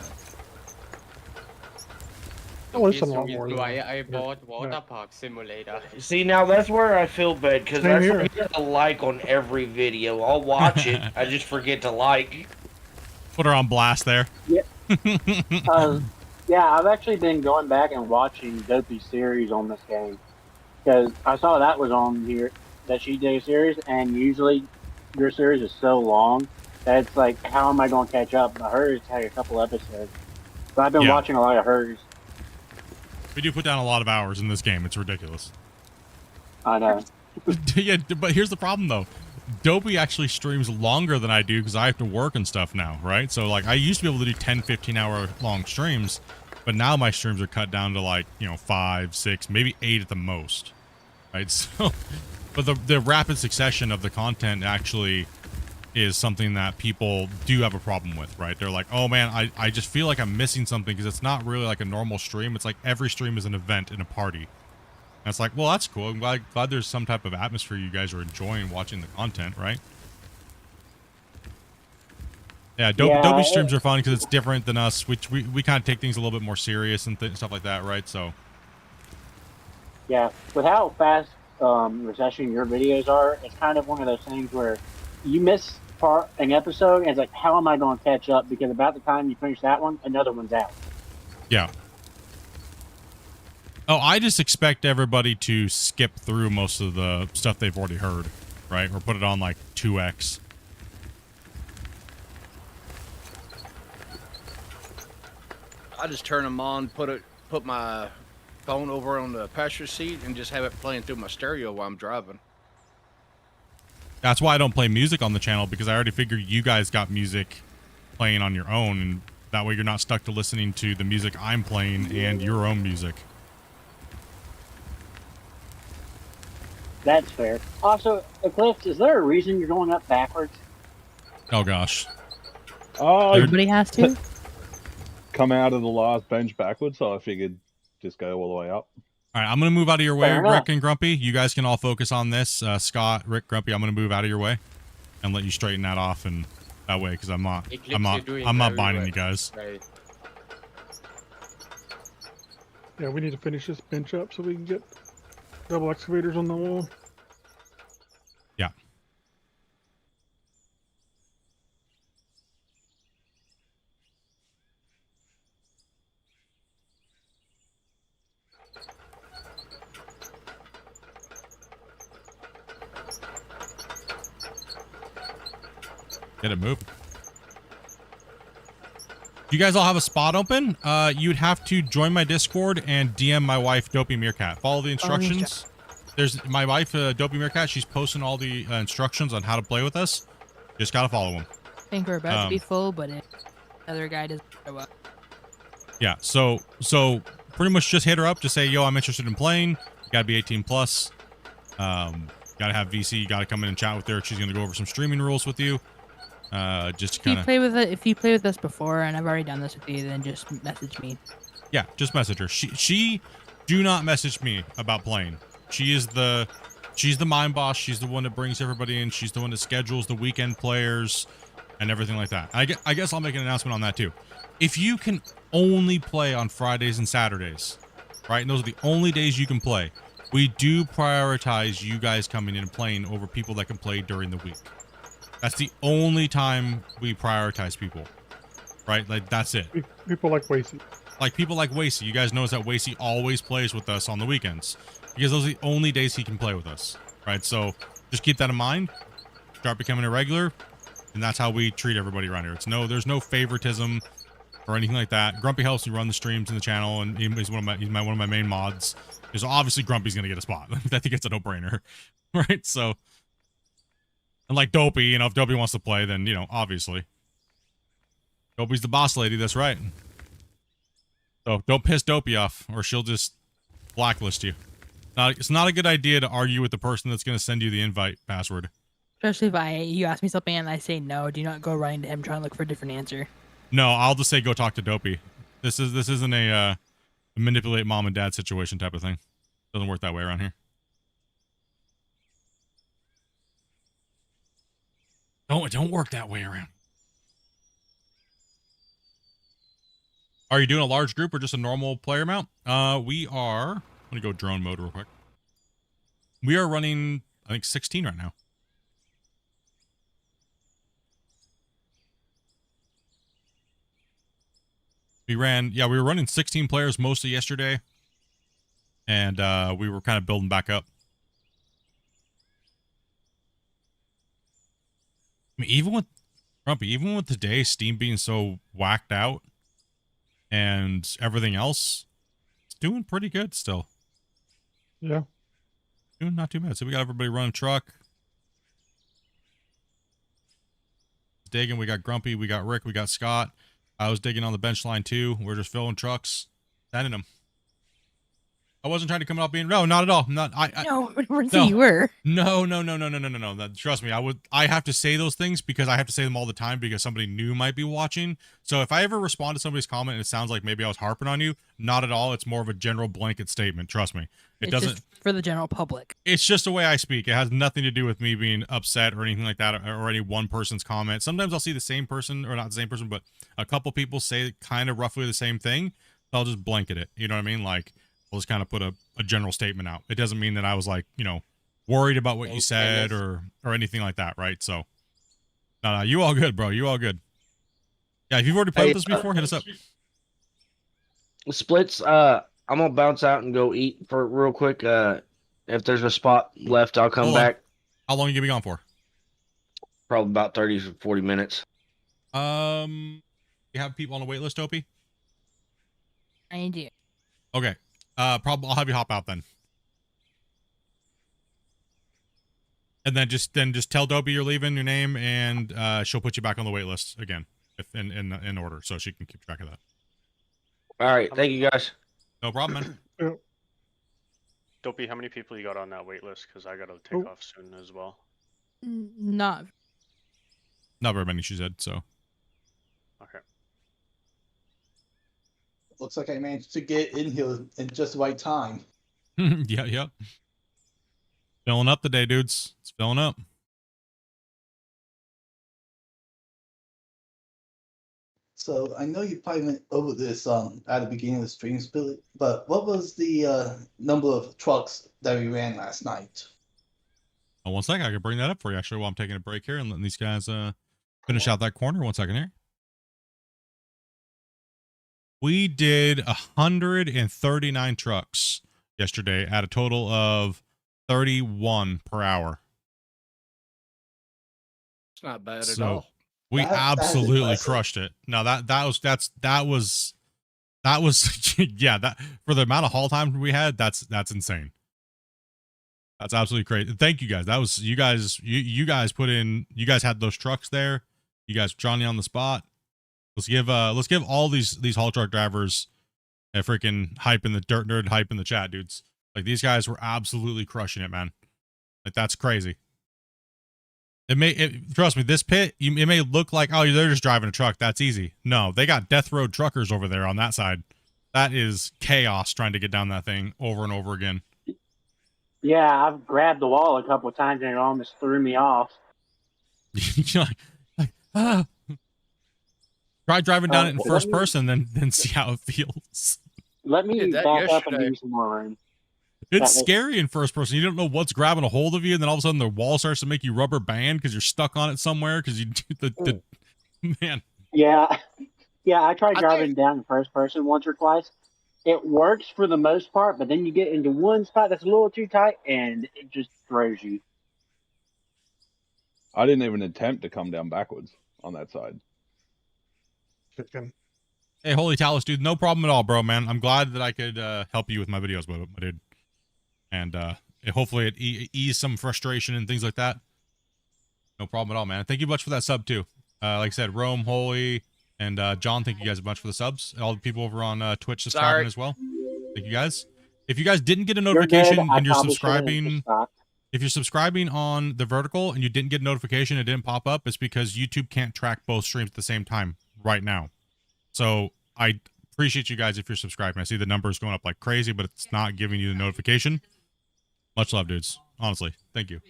Oh, it's a lot more. I bought Water Park Simulator. See, now that's where I feel bad because Same I here. forget to like on every video. I'll watch it. I just forget to like. Put her on blast there. Yeah. Yeah, I've actually been going back and watching Dopey's series on this game because I saw that was on here, that she did a series, and usually your series is so long that it's like, how am I going to catch up? But hers had a couple episodes, so I've been watching a lot of hers. We do put down a lot of hours in this game. It's ridiculous. I know. Yeah, but here's the problem though. Dopey actually streams longer than I do because I have to work and stuff now, right? So like I used to be able to do 10, 15 hour long streams, but now my streams are cut down to like, 5, 6, maybe 8 at the most, right? So, but the rapid succession of the content actually is something that people do have a problem with, right? They're like, oh man, I just feel like I'm missing something because it's not really like a normal stream. It's like every stream is an event in a party. And it's like, well, that's cool. I'm glad there's some type of atmosphere you guys are enjoying watching the content, right? Yeah, Dopey streams are fun because it's different than us, which we kind of take things a little bit more serious and stuff like that, right? So. Yeah, with how fast recession your videos are, it's kind of one of those things where you miss an episode and it's like, how am I going to catch up? Because about the time you finish that one, another one's out. Yeah. Oh, I just expect everybody to skip through most of the stuff they've already heard, right? Or put it on like 2x. I just turn them on, put my phone over on the passenger seat, and just have it playing through my stereo while I'm driving. That's why I don't play music on the channel, because I already figured you guys got music playing on your own, and that way you're not stuck to listening to the music I'm playing and your own music. That's fair. Also, Eclipse, is there a reason you're going up backwards? Oh gosh. Everybody has to? Come out of the last bench backwards, so I figured just go all the way up. All right, I'm going to move out of your way, Fair enough. Rick and Grumpy. You guys can all focus on this. Scott, Rick, Grumpy, I'm going to move out of your way and let you straighten that off, and that way, because I'm not binding you guys. Right. Yeah, we need to finish this bench up so we can get double excavators on the wall. Yeah. Get it moving. You guys all have a spot open? You'd have to join my Discord and DM my wife, Dopey Meerkat. Follow the instructions. There's my wife, Dopey Meerkat. She's posting all the instructions on how to play with us. Just gotta follow them. think we're about to be full, but if the other guy doesn't show up. Yeah, so pretty much just hit her up. Just say, yo, I'm interested in playing. You gotta be 18 plus. Gotta have VC. You gotta come in and chat with her. She's gonna go over some streaming rules with you. Just kind of. If you play with us before, and I've already done this with you, then just message me. Yeah, just message her. She do not message me about playing. She's the mind boss. She's the one that brings everybody in. She's the one that schedules the weekend players and everything like that. I guess I'll make an announcement on that too. If you can only play on Fridays and Saturdays, right? And those are the only days you can play. We do prioritize you guys coming in and playing over people that can play during the week. That's the only time we prioritize people, right? Like, that's it. People like Wasey. Like people like Wasey. You guys notice that Wasey always plays with us on the weekends because those are the only days he can play with us, right? So just keep that in mind. Start becoming a regular, and that's how we treat everybody around here. There's no favoritism or anything like that. Grumpy helps me run the streams in the channel, and he's one of my main mods. Because obviously Grumpy's gonna get a spot. I think it's a no-brainer, right? So, and like Dopey, you know, if Dopey wants to play, then obviously, Dopey's the boss lady. That's right. So don't piss Dopey off, or she'll just blacklist you. It's not a good idea to argue with the person that's gonna send you the invite password. Especially if you ask me something and I say no, do not go running to him trying to look for a different answer. No, I'll just say go talk to Dopey. This isn't a manipulate mom and dad situation type of thing. Doesn't work that way around here. Don't work that way around. Are you doing a large group or just a normal player amount? We are. I'm gonna go drone mode real quick. We are running, I think, 16 right now. We were running 16 players mostly yesterday, and we were kind of building back up. I mean, even with today, Steam being so whacked out and everything else, it's doing pretty good still. Yeah. Doing not too bad. So we got everybody running truck. Digging, we got Grumpy, we got Rick, we got Scott. I was digging on the bench line too. We're just filling trucks, sending them. I wasn't trying to come out being no, not at all. No, you were. No. Trust me, I have to say those things because I have to say them all the time because somebody new might be watching. So if I ever respond to somebody's comment and it sounds like maybe I was harping on you, not at all. It's more of a general blanket statement. Trust me. It doesn't just for the general public. It's just the way I speak. It has nothing to do with me being upset or anything like that or any one person's comment. Sometimes I'll see the same person, or not the same person, but a couple people say kind of roughly the same thing. So I'll just blanket it. You know what I mean? Like, I'll just kind of put a general statement out. It doesn't mean that I was like, worried about what you said or anything like that, right? So, no, you all good, bro. You all good. Yeah, if you've already played with us before, hit us up. Splits, I'm gonna bounce out and go eat for real quick. If there's a spot left, I'll come back. How long are you gonna be gone for? Probably about 30 to 40 minutes. You have people on the wait list, Opie? I do. Okay. Probably I'll have you hop out then. And then just tell Dopey you're leaving, your name, and she'll put you back on the wait list again, if in order, so she can keep track of that. All right, thank you guys. No problem, man. Dopey, how many people you got on that wait list? Because I gotta take off soon as well. Not very many, she said. So. Okay. Looks like I managed to get in here in just the right time. Yeah. Filling up the day, dudes. It's filling up. So I know you probably went over this at the beginning of the stream, Billy, but what was the number of trucks that we ran last night? Oh, 1 second. I can bring that up for you actually while I'm taking a break here and letting these guys finish out that corner. 1 second here. We did 139 trucks yesterday at a total of 31 per hour. It's not bad at all. We absolutely crushed it. No, that was yeah, that for the amount of haul time we had, that's insane. That's absolutely crazy. Thank you guys. That was you guys put in, you guys had those trucks there. You guys, Johnny on the spot. Let's give all these haul truck drivers a freaking hype in the dirt nerd hype in the chat, dudes. Like these guys were absolutely crushing it, man. Like that's crazy. Trust me, this pit, it may look like, oh, they're just driving a truck. That's easy. No, they got death road truckers over there on that side. That is chaos trying to get down that thing over and over again. Yeah, I've grabbed the wall a couple of times and it almost threw me off. You're like, ah. Try driving down it in first person, then see how it feels. Let me back up and give you some more room. It's scary in first person. You don't know what's grabbing a hold of you, and then all of a sudden the wall starts to make you rubber band because you're stuck on it somewhere because you the man. Yeah, I tried driving down in first person once or twice. It works for the most part, but then you get into one spot that's a little too tight, and it just throws you. I didn't even attempt to come down backwards on that side. Hey, Holy Talus, dude, no problem at all, bro, man. I'm glad that I could help you with my videos, my dude. And hopefully it ease some frustration and things like that. No problem at all, man. Thank you much for that sub, too. Like I said, Rome, Holy, and John, thank you guys a bunch for the subs. All the people over on Twitch subscribing as well. Thank you guys. If you guys didn't get a notification and you're subscribing, if you're subscribing on the vertical and you didn't get a notification, it didn't pop up, it's because YouTube can't track both streams at the same time right now. So I appreciate you guys if you're subscribing. I see the numbers going up like crazy, but it's not giving you the notification. Much love, dudes. Honestly, thank you.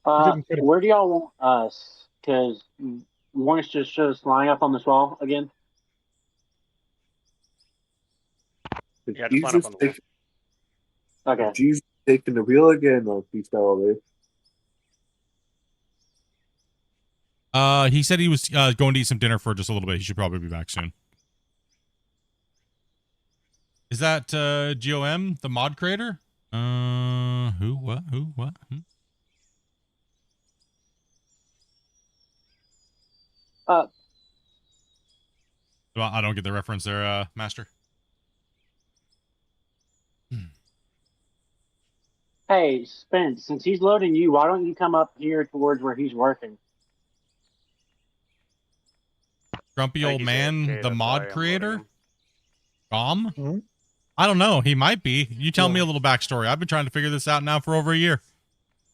Where do y'all want us? Because you want us to show us line up on this wall again? Yeah, just line up on the wall. Okay. Jesus taking the wheel again, or he's still away? He said he was going to eat some dinner for just a little bit. He should probably be back soon. Is that GOM, the mod creator? Who? What? Well, I don't get the reference there, Master. Hey, Spence, since he's loading you, why don't you come up here towards where he's working? Grumpy old man, the mod creator? GOM? I don't know. He might be. You tell me a little backstory. I've been trying to figure this out now for over a year.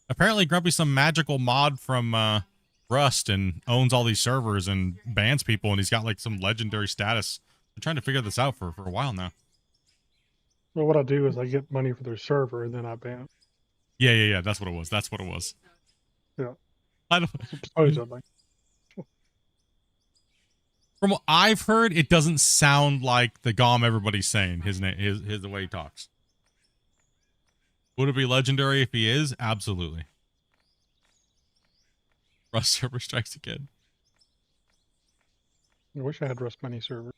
Apparently, Grumpy's some magical mod from Rust and owns all these servers and bans people, and he's got like some legendary status. I'm trying to figure this out for a while now. Well, what I do is I get money for their server and then I ban. Yeah. That's what it was. Yeah. I don't. Supposedly. From what I've heard, it doesn't sound like the GOM everybody's saying. His name, his the way he talks. Would it be legendary if he is? Absolutely. Rust server strikes again. I wish I had Rust Money server.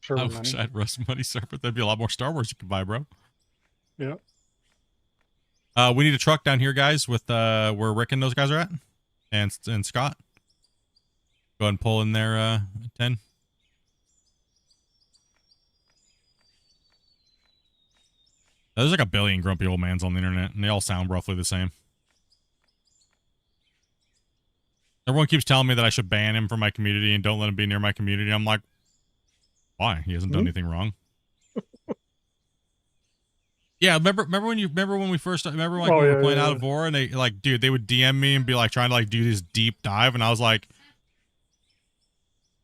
I wish I had Rust Money server. There'd be a lot more Star Wars you could buy, bro. Yeah. We need a truck down here, guys, with where Rick and those guys are at, and Scott. Go ahead and pull in there, 10. There's like a billion grumpy old mans on the internet, and they all sound roughly the same. Everyone keeps telling me that I should ban him from my community and don't let him be near my community. I'm like, why? He hasn't done anything wrong. Yeah, remember when we first we were playing Out of War, and they like, dude, they would DM me and be like trying to like do this deep dive, and I was like,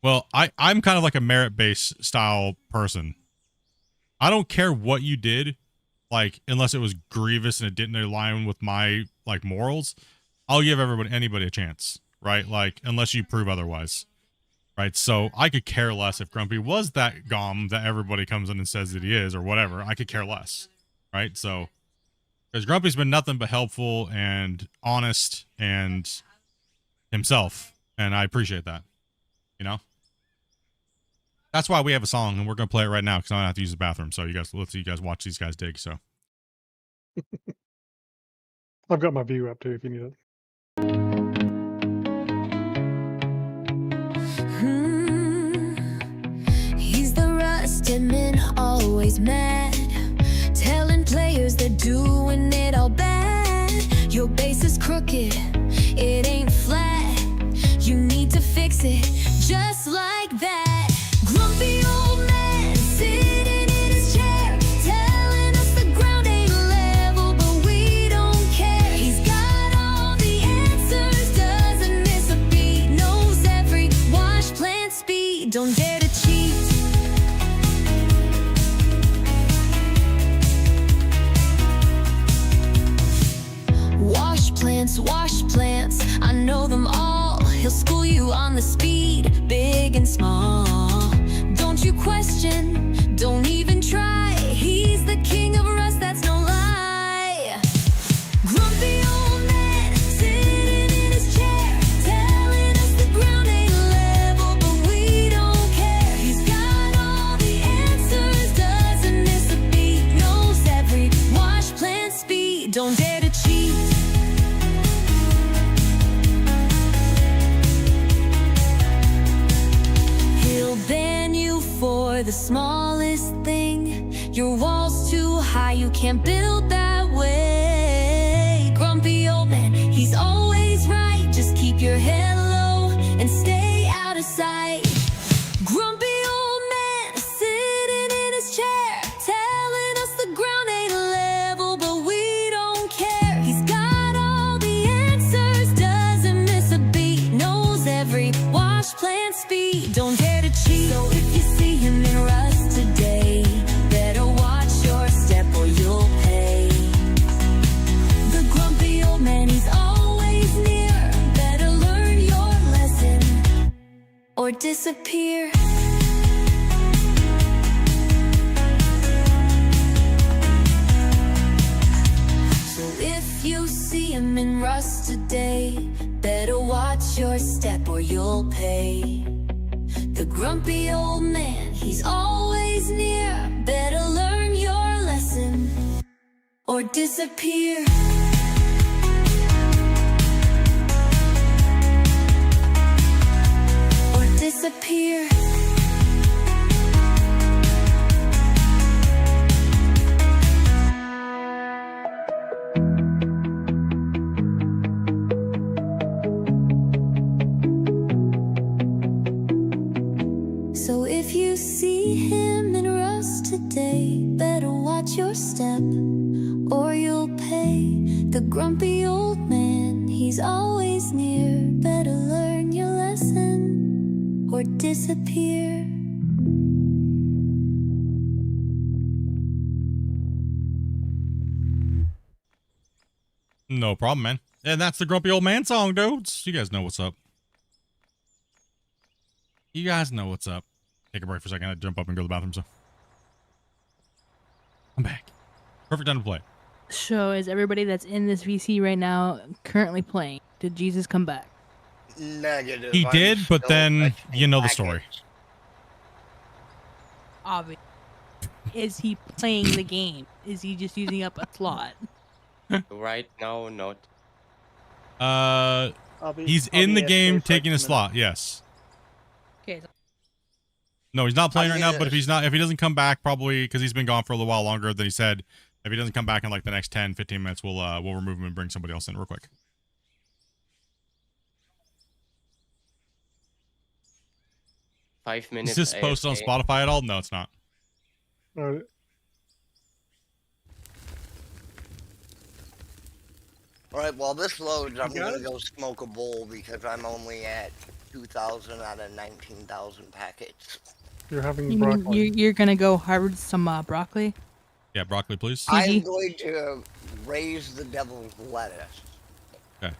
well, I'm kind of like a merit-based style person. I don't care what you did, like, unless it was grievous and it didn't align with my like morals. I'll give anybody a chance, right? Like, unless you prove otherwise, right? So I could care less if Grumpy was that GOM that everybody comes in and says that he is, or whatever. I could care less, right? So, because Grumpy's been nothing but helpful and honest and himself, and I appreciate that, you know? That's why we have a song, and we're going to play it right now, because I don't have to use the bathroom. So let's see you guys watch these guys dig, so. I've got my view up, too, if you need it. He's the rusted man, always mad, telling players they're doing it all bad. Your base is crooked, it ain't flat. You need to fix it just like that. Grumpy old man sitting in his chair, telling us the ground ain't level, but we don't care. He's got all the answers, doesn't miss a beat, knows every wash plant speed, don't dare to cheat. Wash plants, I know them all. He'll school you on the speed, big and small. Don't you question, don't even try. He's the king of rust, that's no lie. Grumpy old man, sitting in his chair, telling us the ground ain't level, but we don't care. He's got all the answers, doesn't miss a beat, knows every wash plant speed, don't dare to cheat. He'll ban you for the smallest thing. Your wall's too high, you can't build that way. Grumpy old man, he's always right. Just keep your head low and stay out of sight. Grumpy old man, sitting in his chair, telling us the ground ain't level, but we don't care. He's got all the answers, doesn't miss a beat, knows every wash plant speed, don't dare to cheat. So if you see him in rust today, better watch your step or you'll pay. The grumpy old man, he's always near, better learn your lesson or disappear. So if you see him in rust today, better watch your step or you'll pay. The grumpy old man, he's always near, better learn your lesson or disappear. Or disappear. So if you see him in rust today, better watch your step or you'll pay. The grumpy old man, he's always near, better learn your lesson or disappear. No problem, man. And that's the Grumpy Old Man song, dudes. You guys know what's up. You guys know what's up. Take a break for a second. I jump up and go to the bathroom, so. I'm back. Perfect time to play. So is everybody that's in this VC right now currently playing? Did Jesus come back? Negative. He I'm did, but still then fetching you know the packets. story. Obviously. Is he playing the game? Is he just using up a slot? Right now, not. He's in the game taking a slot, yes. Okay. So No, he's not playing I'm right now, gonna- but if he doesn't come back, probably because he's been gone for a little while longer than he said, if he doesn't come back in like the next 10, 15 minutes, we'll remove him and bring somebody else in real quick. 5 minutes. Is this posted on AFK. Spotify at all? No, it's not. Alright, while this loads, I'm got gonna it? go smoke a bowl because I'm only at 2,000 out of 19,000 packets. You're having you mean broccoli. you're gonna go harvest some broccoli? Yeah, broccoli, please. I'm going to raise the devil's lettuce. Okay.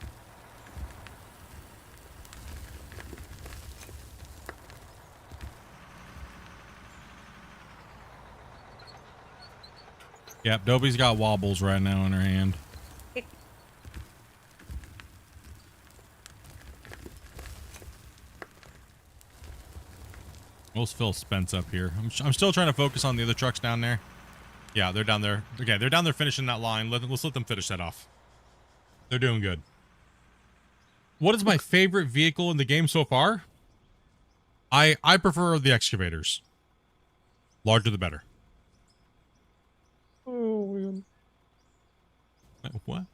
Yep, Dobie's got wobbles right now in her hand. We'll fill Spence up here. I'm still trying to focus on the other trucks down there. Yeah, they're down there. Okay, they're down there finishing that line. Let's let them finish that off. They're doing good. What is my favorite vehicle in the game so far? I prefer the excavators. Larger the better. Oh, man. What?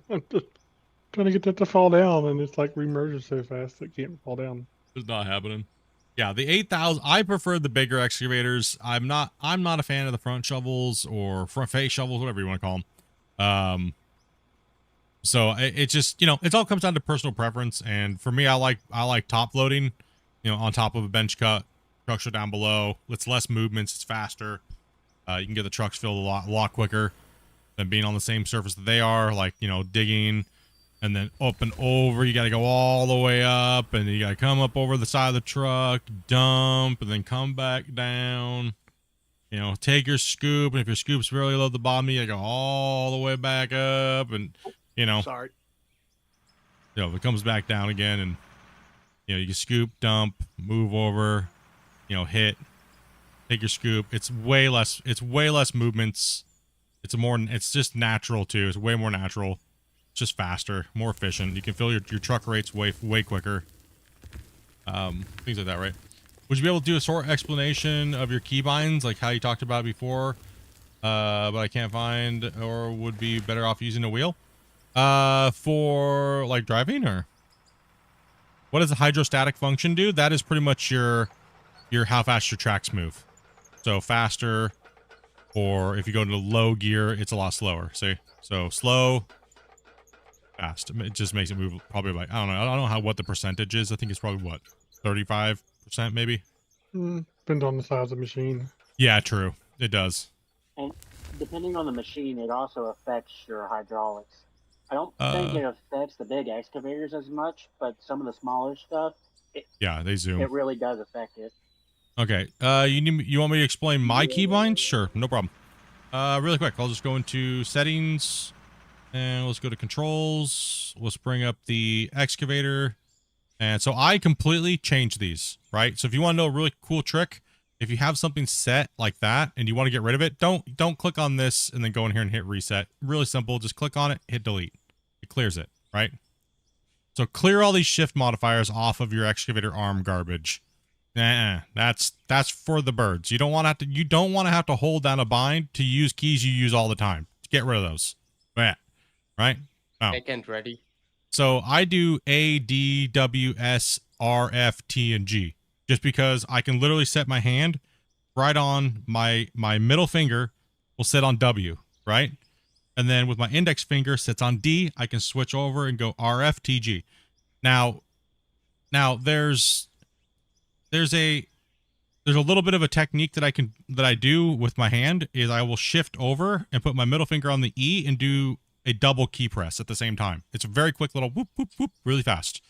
I'm just Trying to get that to fall down, and it's like remerges so fast it can't fall down. It's not happening. Yeah, the 8,000. I prefer the bigger excavators. I'm not a fan of the front shovels or front face shovels, whatever you want to call them. So it just, it all comes down to personal preference. And for me, I like top loading, on top of a bench cut. Trucks are down below. It's less movements. It's faster. You can get the trucks filled a lot quicker than being on the same surface that they are. Like, digging and then up and over. You got to go all the way up, and you got to come up over the side of the truck, dump, and then come back down. Take your scoop, and if your scoop's really low at the bottom, you got to go all the way back up, and Sorry. if it comes back down again, and you can scoop, dump, move over, hit, take your scoop. It's way less movements. It's just natural too. It's way more natural. It's just faster, more efficient. You can fill your truck rates way quicker. Things like that, right? Would you be able to do a short explanation of your keybinds, like how you talked about before, but I can't find, or would be better off using a wheel? For like driving, or what does the hydrostatic function do? That is pretty much your how fast your tracks move. So faster, or if you go into low gear, it's a lot slower. See, so slow, fast. It just makes it move probably like, I don't know what the percentage is. I think it's probably what, 35% maybe. Depends on the size of the machine. Yeah, true. It does. And depending on the machine, it also affects your hydraulics. I don't think it affects the big excavators as much, but some of the smaller stuff, they zoom. It really does affect it. Okay. You want me to explain my keybinds? Sure, no problem. Really quick, I'll just go into settings, and let's go to controls. Let's bring up the excavator, and so I completely changed these. Right. So if you want to know a really cool trick, if you have something set like that and you want to get rid of it, don't click on this and then go in here and hit reset. Really simple. Just click on it, hit delete. It clears it, right? So clear all these shift modifiers off of your excavator arm garbage. That's for the birds. You don't want to have to hold down a bind to use keys you use all the time. Get rid of those. Yeah. Right? Oh. Second ready. So I do A, D, W, S, R, F, T, and G. Just because I can literally set my hand right on my middle finger will sit on W, right? And then with my index finger sits on D, I can switch over and go R, F, T, G. Now there's a little bit of a technique that I do with my hand is I will shift over and put my middle finger on the E and do a double key press at the same time. It's a very quick little whoop, whoop, whoop, really fast,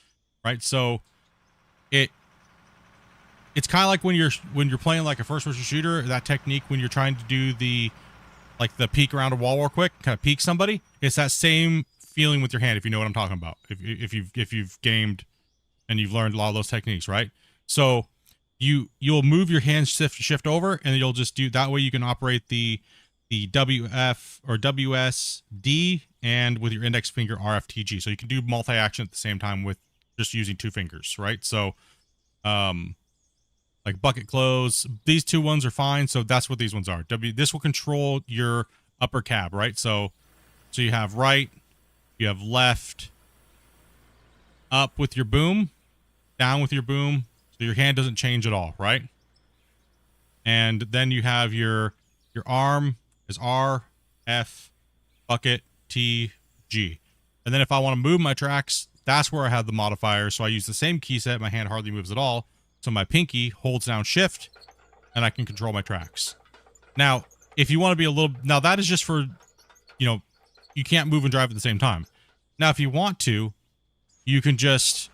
right? So it's kind of like when you're playing like a first-person shooter, that technique when you're trying to do the peek around a wall real quick, kind of peek somebody. It's that same feeling with your hand, if you know what I'm talking about. If you've gamed and you've learned a lot of those techniques, right? So you'll move your hand shift over, and you'll just do that way. You can operate the WF or WSD and with your index finger RFTG. So you can do multi-action at the same time with just using two fingers, right? So like bucket close, these two ones are fine. So that's what these ones are. This will control your upper cab, right? So you have right, you have left, up with your boom, down with your boom. So your hand doesn't change at all, right? And then you have your arm is R, F, bucket, T, G. And then if I want to move my tracks, that's where I have the modifier. So I use the same key set. My hand hardly moves at all. So my pinky holds down shift and I can control my tracks. Now, if you want to be a little, now that is just for, you can't move and drive at the same time. Now, if you want to, you can just,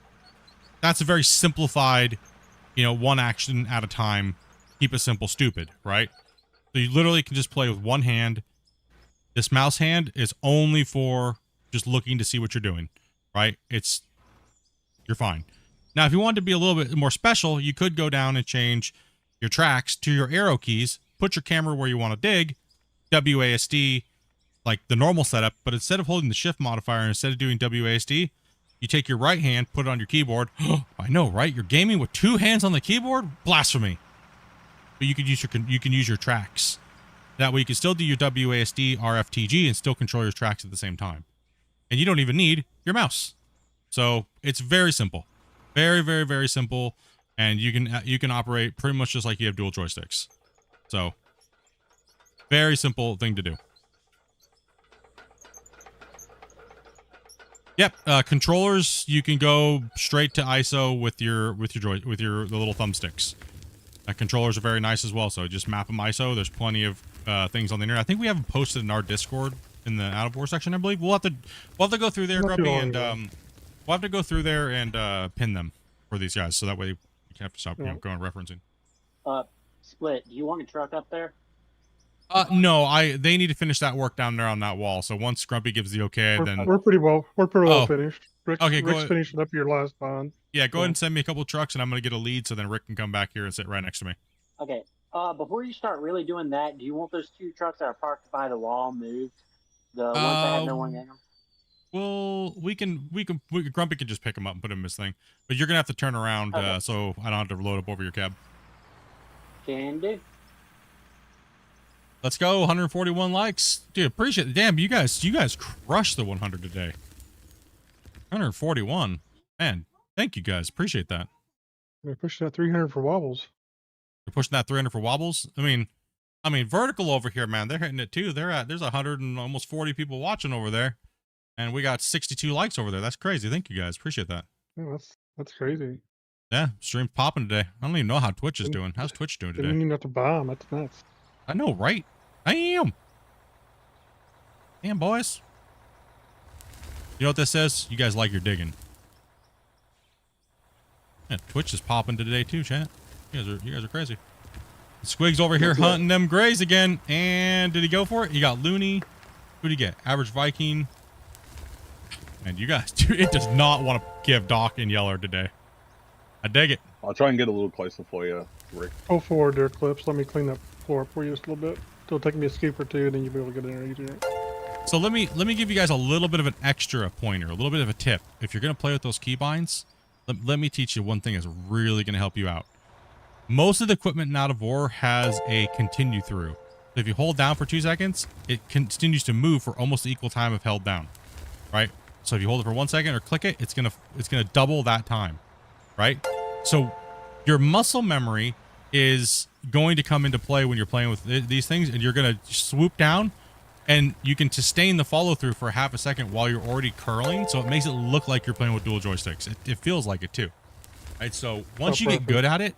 that's a very simplified, one action at a time. Keep it simple, stupid, right? So you literally can just play with one hand. This mouse hand is only for just looking to see what you're doing, right? You're fine. Now, if you want to be a little bit more special, you could go down and change your tracks to your arrow keys, put your camera where you want to dig, WASD, like the normal setup, but instead of holding the shift modifier, instead of doing WASD, you take your right hand, put it on your keyboard. I know, right? You're gaming with two hands on the keyboard? Blasphemy. But you can use your tracks. That way you can still do your WASD, RFTG, and still control your tracks at the same time. and you don't even need your mouse. So it's very simple, very, very, very simple. And you can operate pretty much just like you have dual joysticks. So very simple thing to do. Yep, controllers, you can go straight to ISO with the little thumbsticks. Controllers are very nice as well, so just map them ISO. There's plenty of things on the internet. I think we have them posted in our Discord in the Out of War section, I believe. We'll have to go through there, Grumpy, and we'll have to go through there and pin them for these guys, so that way you can have to stop going referencing. Split, do you want a truck up there? No, they need to finish that work down there on that wall. So once Grumpy gives the okay, then we're pretty well finished. Rick's okay, finishing up your last bond. Yeah, go ahead and send me a couple trucks, and I'm gonna get a lead, so then Rick can come back here and sit right next to me. Okay. Before you start really doing that, do you want those 2 trucks that are parked by the wall moved? The ones that have no one in them? Well, Grumpy can just pick them up and put them in his thing, but you're gonna have to turn around, so I don't have to load up over your cab. Can do. Let's go, 141 likes. Dude, appreciate it. Damn, you guys crushed the 100 today. 141. Man, thank you guys. Appreciate that. We're pushing that 300 for wobbles. You're pushing that 300 for wobbles? I mean, Vertical over here, man, they're hitting it too. There's 100 and almost 40 people watching over there. And we got 62 likes over there. That's crazy. Thank you guys. Appreciate that. Yeah, that's crazy. Yeah, stream's popping today. I don't even know how Twitch is doing. How's Twitch doing today? Didn't even have to buy them. That's nuts. I know, right? Damn, boys. You know what this says? You guys like your digging. Yeah, Twitch is popping today too, chat. You guys are crazy. Squig's over here hunting them grays again. And did he go for it? He got Looney. Who'd he get? Average Viking. And you guys, dude, it does not want to give Doc and Yeller today. I dig it. I'll try and get a little closer for you, Rick. Go forward there, Clips. Let me clean that floor up for you just a little bit. It'll take me a scoop or two, and then you'll be able to get in there easier. So let me give you guys a little bit of an extra pointer, a little bit of a tip. If you're gonna play with those keybinds, let me teach you one thing that's really gonna help you out. Most of the equipment in Out of War has a continue through. So if you hold down for 2 seconds, it continues to move for almost the equal time of held down, right? So if you hold it for 1 second or click it, it's gonna double that time, right? So your muscle memory is going to come into play when you're playing with these things, and you're gonna swoop down, and you can sustain the follow through for half a second while you're already curling, so it makes it look like you're playing with dual joysticks. It feels like it too, right? So once you get good at it,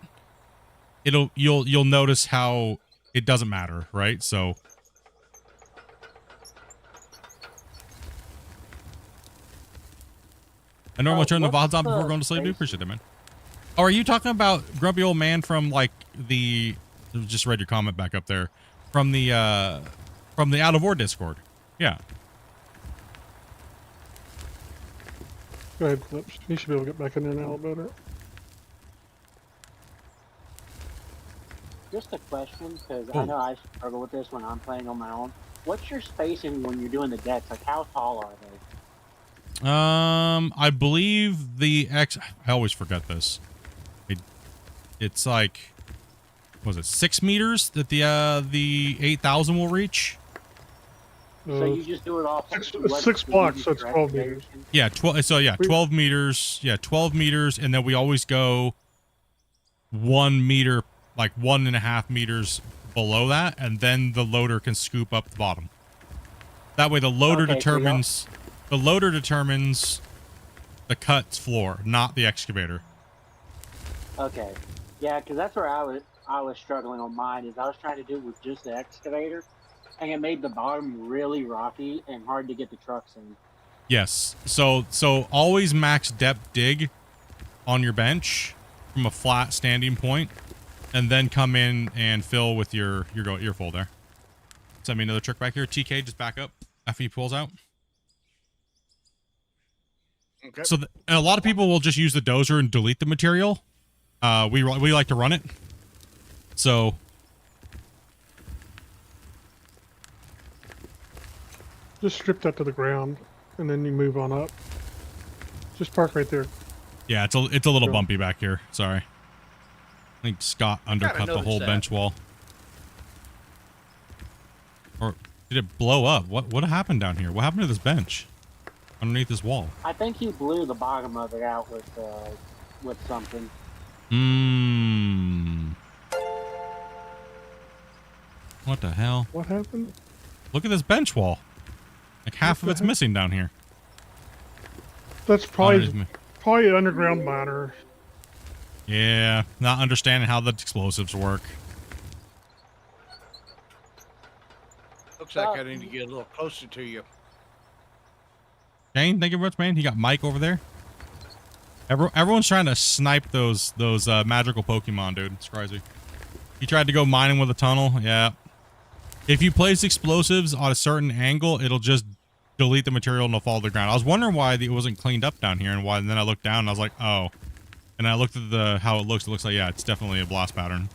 you'll notice how it doesn't matter, right? So I normally turn the VODs on before going to sleep. I do appreciate that, man. Oh, are you talking about Grumpy Old Man from like just read your comment back up there from the Out of War Discord? Yeah. Go ahead, Clips. You should be able to get back in there now a little better. Just a question, because I know I struggle with this when I'm playing on my own. What's your spacing when you're doing the decks? Like, how tall are they? I believe I always forget this. It's like, was it 6 meters that the 8,000 will reach? So you just do it off 6 blocks, so it's 12 meters. Yeah, 12 meters. Yeah, 12 meters, and then we always go 1 meter, like 1.5 meters below that, and then the loader can scoop up the bottom. That way, the loader determines the cut's floor, not the excavator. Okay. Yeah, because that's where I was struggling on mine. Is I was trying to do it with just the excavator, and it made the bottom really rocky and hard to get the trucks in. Yes. So always max depth dig on your bench from a flat standing point, and then come in and fill with your full there. Send me another trick back here. TK, just back up after he pulls out. Okay. So and a lot of people will just use the dozer and delete the material. We like to run it. So just strip that to the ground, and then you move on up. Just park right there. Yeah, it's a little bumpy back here. Sorry. I think Scott undercut the whole bench wall. Or did it blow up? What happened down here? What happened to this bench? underneath this wall. I think he blew the bottom of it out with something. What the hell? What happened? Look at this bench wall. Like half of it's missing down here. That's probably an underground miner. Yeah, not understanding how the explosives work. Looks like I need to get a little closer to you. Shane, thank you very much, man. You got Mike over there. Everyone's trying to snipe those magical Pokemon, dude. It's crazy. He tried to go mining with a tunnel. Yeah. If you place explosives on a certain angle, it'll just delete the material and it'll fall to the ground. I was wondering why it wasn't cleaned up down here, and then I looked down and I was like, oh. And I looked at how it looks. It looks like, yeah, it's definitely a blast pattern.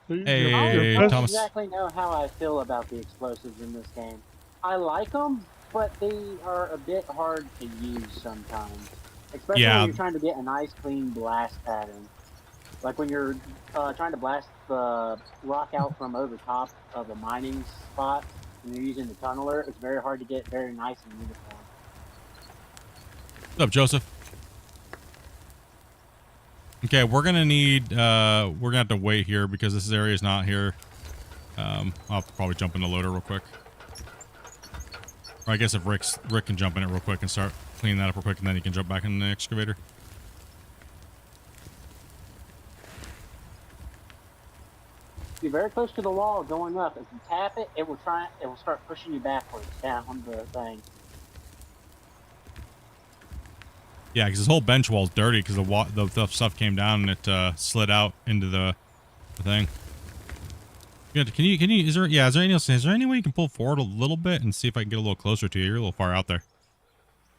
Hey, I don't Thomas. exactly know how I feel about the explosives in this game. I like them, but they are a bit hard to use sometimes. Especially when you're trying to get a nice, clean blast pattern. Like when you're trying to blast the rock out from over top of a mining spot, and you're using the tunneler, it's very hard to get very nice and uniform. What's up, Joseph? Okay, we're gonna have to wait here because this area is not here. I'll probably jump in the loader real quick. Or I guess if Rick can jump in it real quick and start cleaning that up real quick, and then he can jump back in the excavator. You're very close to the wall going up. If you tap it, it will start pushing you backwards down on the thing. Yeah, because this whole bench wall's dirty because the stuff came down and it slid out into the thing. Yeah, is there any way you can pull forward a little bit and see if I can get a little closer to you? You're a little far out there.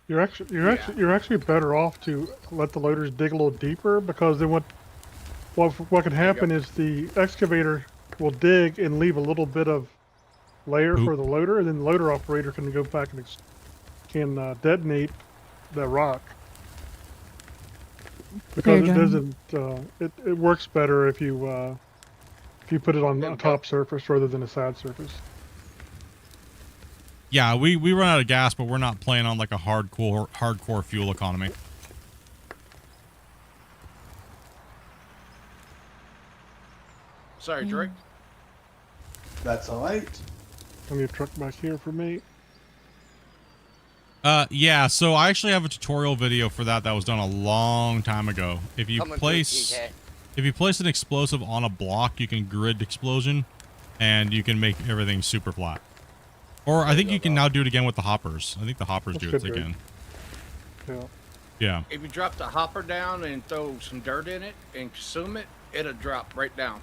You're actually better off to let the loaders dig a little deeper, because then what can happen is the excavator will dig and leave a little bit of layer for the loader, and then the loader operator can go back and can detonate the rock. Because it doesn't, it works better if you put it on a top surface rather than a side surface. Yeah, we run out of gas, but we're not playing on like a hardcore fuel economy. Sorry, Drake. That's all right. Let me truck back here for me. Yeah, so I actually have a tutorial video for that was done a long time ago. If you place an explosive on a block, you can grid explosion, and you can make everything super flat. Or I think you can now do it again with the hoppers. I think the hoppers do it again. Yeah. If you drop the hopper down and throw some dirt in it and consume it, it'll drop right down.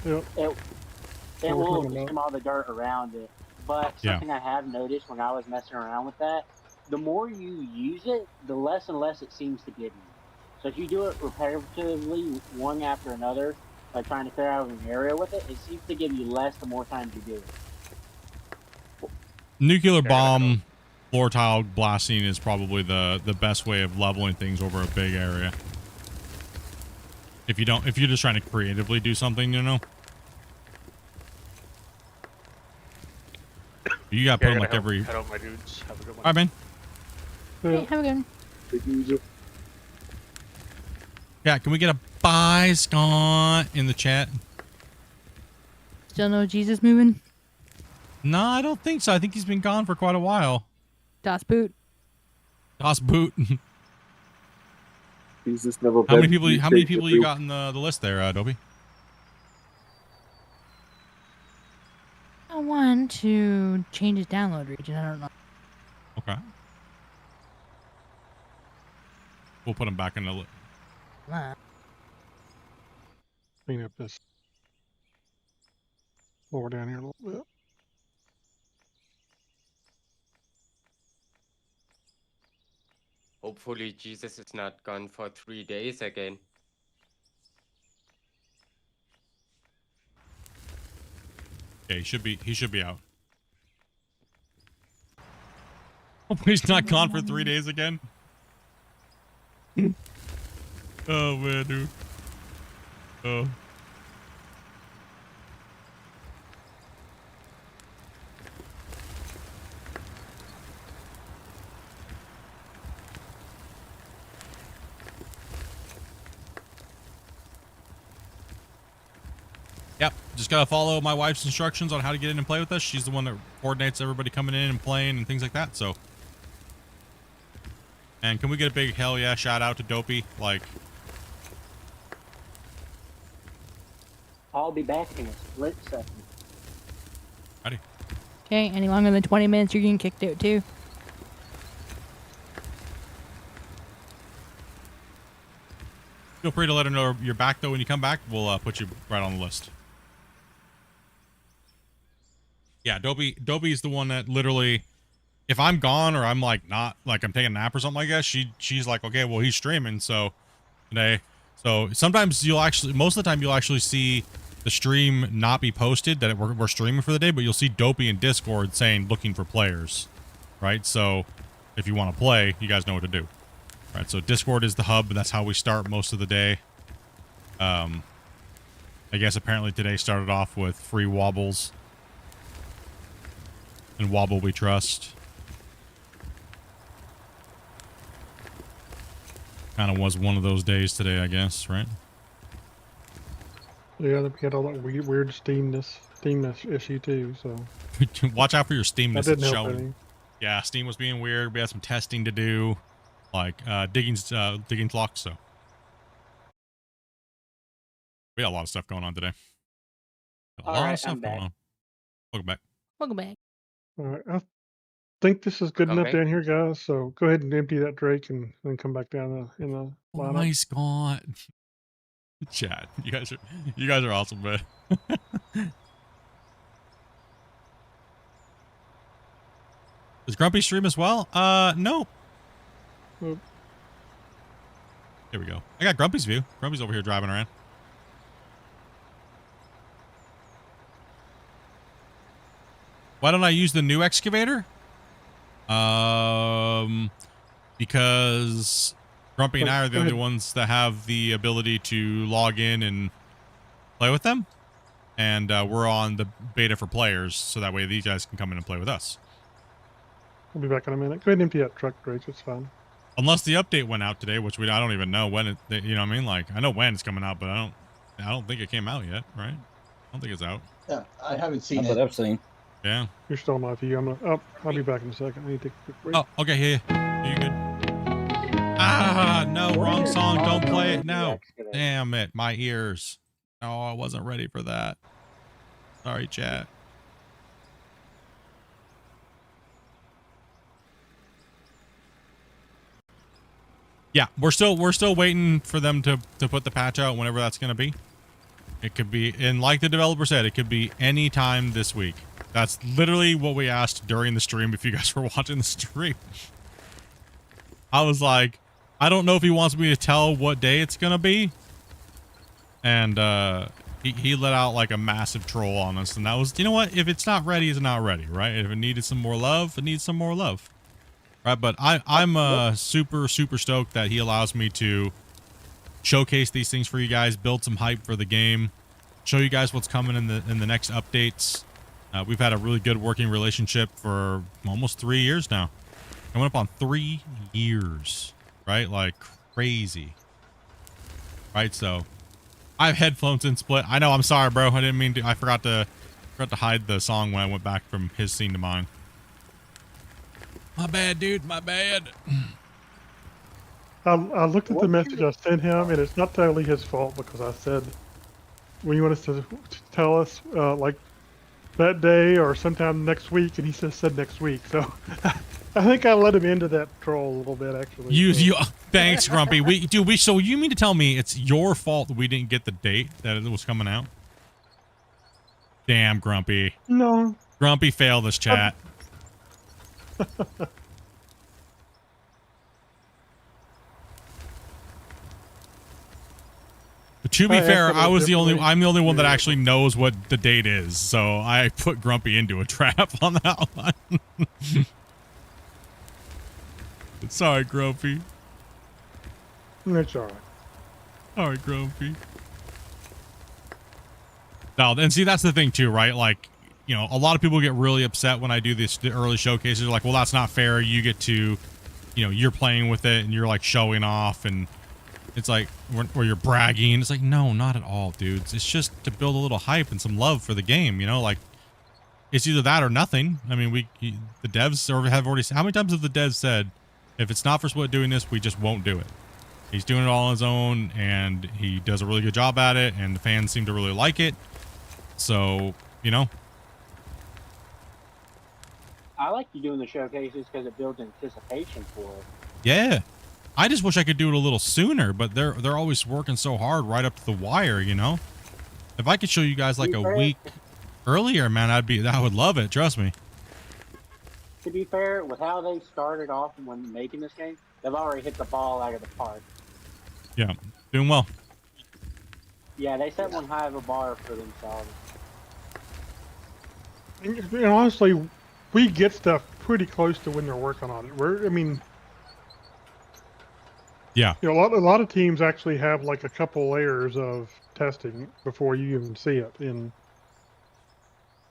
Yep. It will consume all the dirt around it. But something I have noticed when I was messing around with that, the more you use it, the less and less it seems to give you. So if you do it repetitively, one after another, like trying to clear out an area with it, it seems to give you less the more times you do it. Nuclear bomb floor tile blasting is probably the best way of leveling things over a big area. If you're just trying to creatively do something, you know. You got to put them like every. Head out, my dudes. Have a good one. All right, man. Hey, have a good one. Yeah, can we get a bye, Scott, in the chat? Still no Jesus moving? No, I don't think so. I think he's been gone for quite a while. Das Boot. Das Boot. Jesus never. How many people you got in the list there, Adobe? I want to change his download region. I don't know. Okay. We'll put him back in the list. Clean up this lower down here a little bit. Hopefully Jesus is not gone for 3 days again. Yeah, he should be out. Hopefully he's not gone for 3 days again. Oh man, dude. Oh. Yep, just gotta follow my wife's instructions on how to get in and play with us. She's the one that coordinates everybody coming in and playing and things like that. So, and can we get a big hell yeah shout out to Dopey? Like, I'll be back in a split second. ready? Okay, any longer than 20 minutes, you're getting kicked out too. Feel free to let her know you're back though. When you come back, we'll put you right on the list. Yeah, Dopey's the one that literally, if I'm gone or I'm like not, like I'm taking a nap or something like that, she's like, okay, well he's streaming so today. So sometimes you'll actually, most of the time you'll actually see the stream not be posted that we're streaming for the day, but you'll see Dopey in Discord saying looking for players, right? So if you want to play, you guys know what to do. Right, so Discord is the hub, and that's how we start most of the day. I guess apparently today started off with free wobbles. And wobble we trust. Kind of was one of those days today, I guess, right? Yeah, we had all that weird Steamness issue too, so. Watch out for your Steamness. That didn't help showing. any. Yeah, Steam was being weird. We had some testing to do. Like, digging clocks, so. We got a lot of stuff going on today. A lot of stuff going on. Welcome back. Welcome back. All right, I think this is good enough Okay. down here, guys. So go ahead and empty that Drake and then come back down in the Oh lineup. my God. Chad, you guys are awesome, man. Does Grumpy stream as well? No. Oop. Here we go. I got Grumpy's view. Grumpy's over here driving around. Why don't I use the new excavator? Because Grumpy and I are the only ones that have the ability to log in and play with them. And we're on the beta for players, so that way these guys can come in and play with us. I'll be back in a minute. Go ahead and empty that truck, Drake. It's fine. Unless the update went out today, which I don't even know when it, you know what I mean? Like, I know when it's coming out, but I don't think it came out yet, right? I don't think it's out. Yeah, I haven't seen Not it. that I've seen. Yeah. You're still on my view. I'll be back in a second. I need to take a quick break. Oh, okay, yeah. You good? Ah, no, wrong song. Don't play it. No. Damn it, my ears. Oh, I wasn't ready for that. Sorry, chat. Yeah, we're still waiting for them to put the patch out whenever that's going to be. It could be, and like the developer said, it could be any time this week. That's literally what we asked during the stream if you guys were watching the stream. I was like, I don't know if he wants me to tell what day it's going to be. And he let out like a massive troll on us. And that was, you know what? If it's not ready, it's not ready, right? If it needed some more love, it needs some more love. Right, but I'm super stoked that he allows me to showcase these things for you guys, build some hype for the game, show you guys what's coming in the next updates. We've had a really good working relationship for almost 3 years now. Coming up on 3 years, right? Like crazy. Right, so I have headphones in Split. I know, I'm sorry, bro. I didn't mean to. I forgot to hide the song when I went back from his scene to mine. My bad, dude. My bad. I looked at the message I sent him, and it's not totally his fault because I said, when you want us to tell us, like that day or sometime next week, and he said next week. So I think I let him into that troll a little bit, actually. You thanks, Grumpy. So you mean to tell me it's your fault that we didn't get the date that it was coming out? Damn, Grumpy. No. Grumpy failed this chat. To be fair, I'm the only one that actually knows what the date is, so I put Grumpy into a trap on that one. Sorry, Grumpy. It's all right. All right, Grumpy. No, and see, that's the thing too, right? Like, you know, a lot of people get really upset when I do the early showcases. Like, well, that's not fair. You get to, you know, you're playing with it and you're like showing off, and It's like where you're bragging. It's like, no, not at all, dudes. It's just to build a little hype and some love for the game, you know, like it's either that or nothing. I mean, the devs have already, how many times have the devs said, if it's not for Split doing this, we just won't do it. He's doing it all on his own and he does a really good job at it and the fans seem to really like it. So, you know. I like you doing the showcases because it builds anticipation for it. Yeah. I just wish I could do it a little sooner, but they're always working so hard right up to the wire, you know? If I could show you guys like a week earlier, man, I would love it, trust me. To be fair, with how they started off when making this game, they've already hit the ball out of the park. Yeah, doing well. Yeah, they set one high of a bar for themselves. And honestly, we get stuff pretty close to when they're working on it. I mean, yeah, you know, a lot of teams actually have like a couple layers of testing before you even see it, and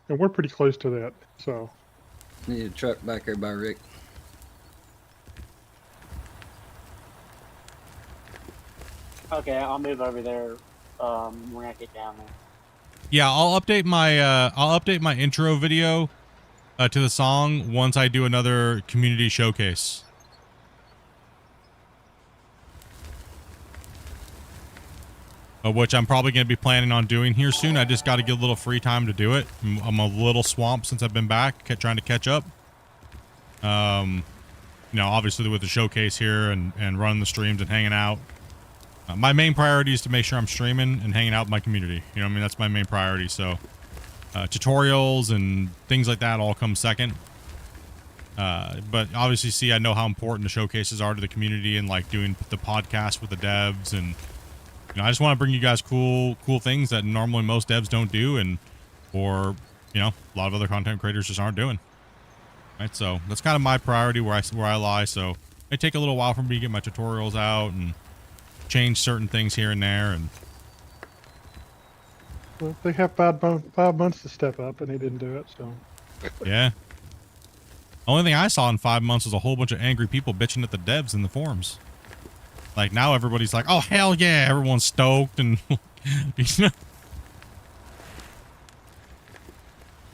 we're pretty close to that. So, need a truck back there by Rick. Okay, I'll move over there when I get down there. Yeah, I'll update my intro video to the song once I do another community showcase. Which I'm probably going to be planning on doing here soon. I just got to get a little free time to do it. I'm a little swamped since I've been back, trying to catch up. You know, obviously with the showcase here and running the streams and hanging out. My main priority is to make sure I'm streaming and hanging out with my community. You know what I mean? That's my main priority. So tutorials and things like that all come second. But obviously, see, I know how important the showcases are to the community and like doing the podcast with the devs and, you know, I just want to bring you guys cool things that normally most devs don't do or, you know, a lot of other content creators just aren't doing. Right. So that's kind of my priority where I lie. So it may take a little while for me to get my tutorials out and change certain things here and there. And well, they have 5 months to step up and they didn't do it. So yeah. Only thing I saw in 5 months was a whole bunch of angry people bitching at the devs in the forums. Like now everybody's like, oh hell yeah, everyone's stoked and you know.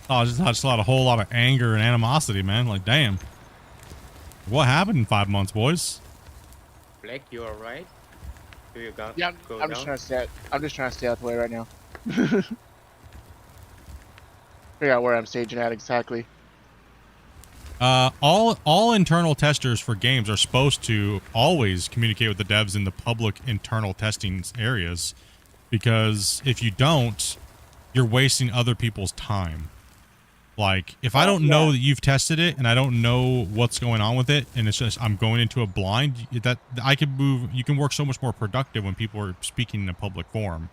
Oh, I just saw a whole lot of anger and animosity, man. Like damn. What happened in 5 months, boys? Black, you alright? Do you got Yeah, go I'm down? just trying to stay out the way right now. Figure out where I'm staging at exactly. All internal testers for games are supposed to always communicate with the devs in the public internal testing areas, because if you don't, you're wasting other people's time. Like, if I don't know that you've tested it and I don't know what's going on with it, and it's just I'm going into a blind, that I can move. You can work so much more productive when people are speaking in a public forum.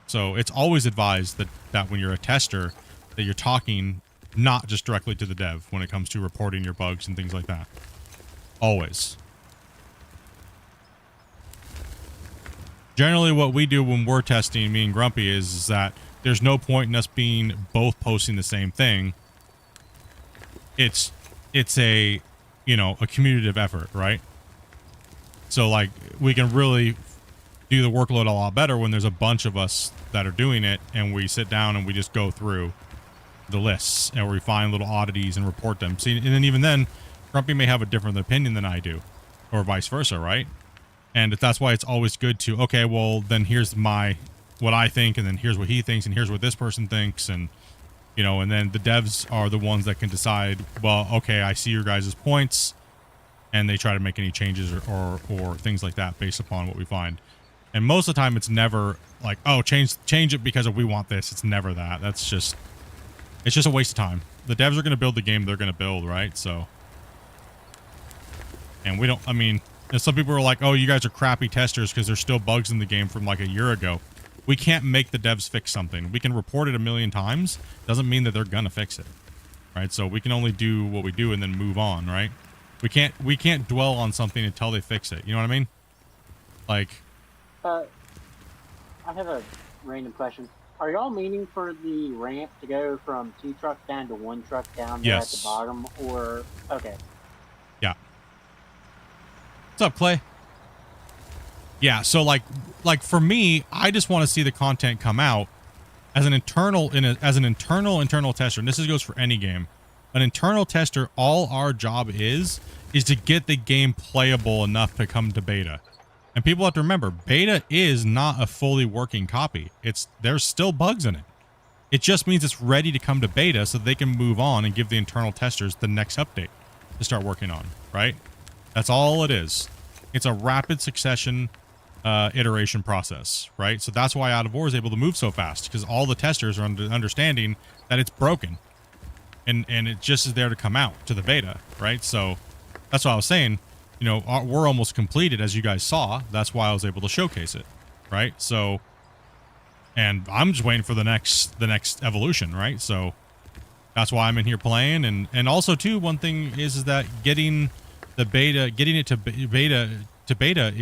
So it's always advised that when you're a tester, that you're talking not just directly to the dev when it comes to reporting your bugs and things like that. Always. Generally, what we do when we're testing, me and Grumpy, is that there's no point in us being both posting the same thing. It's a, you know, a commutative effort, right? So like we can really do the workload a lot better when there's a bunch of us that are doing it and we sit down and we just go through the lists and we find little oddities and report them. See, and then even then, Grumpy may have a different opinion than I do, or vice versa, right? And that's why it's always good to, okay, well then here's what I think, and then here's what he thinks, and here's what this person thinks, and you know, and then the devs are the ones that can decide, well, okay, I see your guys' points, and they try to make any changes or things like that based upon what we find. And most of the time, it's never like, oh, change it because we want this. It's never that. It's just a waste of time. The devs are going to build the game they're going to build, right? So, and we don't, I mean, some people are like, oh, you guys are crappy testers because there's still bugs in the game from like a year ago. We can't make the devs fix something. We can report it 1,000,000 times. Doesn't mean that they're going to fix it, right? So we can only do what we do and then move on, right? We can't dwell on something until they fix it. You know what I mean? Like, I have a random question. Are y'all meaning for the ramp to go from 2 trucks down to 1 truck down there at the bottom, or okay? Yeah. What's up, Clay? Yeah, so like for me, I just want to see the content come out as an internal internal tester. And this goes for any game. An internal tester, all our job is to get the game playable enough to come to beta. And people have to remember, beta is not a fully working copy. There's still bugs in it. It just means it's ready to come to beta so they can move on and give the internal testers the next update to start working on, right? That's all it is. It's a rapid succession iteration process, right? So that's why Out of War is able to move so fast, because all the testers are understanding that it's broken, and it just is there to come out to the beta, right? So that's what I was saying. You know, we're almost completed, as you guys saw. That's why I was able to showcase it, right? So, and I'm just waiting for the next evolution, right? So that's why I'm in here playing, and also too, one thing is that getting it to beta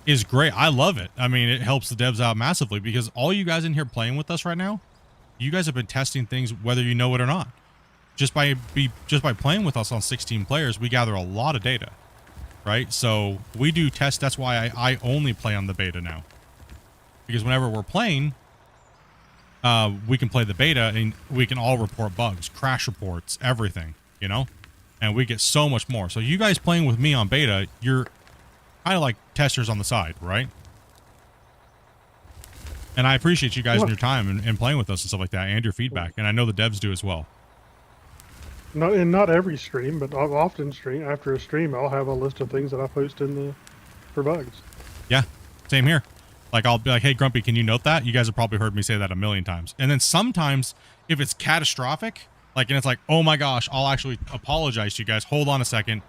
is great. I love it. I mean, it helps the devs out massively, because all you guys in here playing with us right now, you guys have been testing things whether you know it or not. Just by playing with us on 16 players, we gather a lot of data, right? So we do tests. That's why I only play on the beta now, because whenever we're playing, we can play the beta and we can all report bugs, crash reports, everything, you know, and we get so much more. So you guys playing with me on beta, you're kind of like testers on the side, right? And I appreciate you guys and your time and playing with us and stuff like that, and your feedback. And I know the devs do as well. Not every stream, but I'll often stream. After a stream, I'll have a list of things that I post for bugs. Yeah, same here. Like, I'll be like, hey, Grumpy, can you note that? You guys have probably heard me say that a million times. And then sometimes, if it's catastrophic, like, and it's like, oh my gosh, I'll actually apologize to you guys. Hold on a second.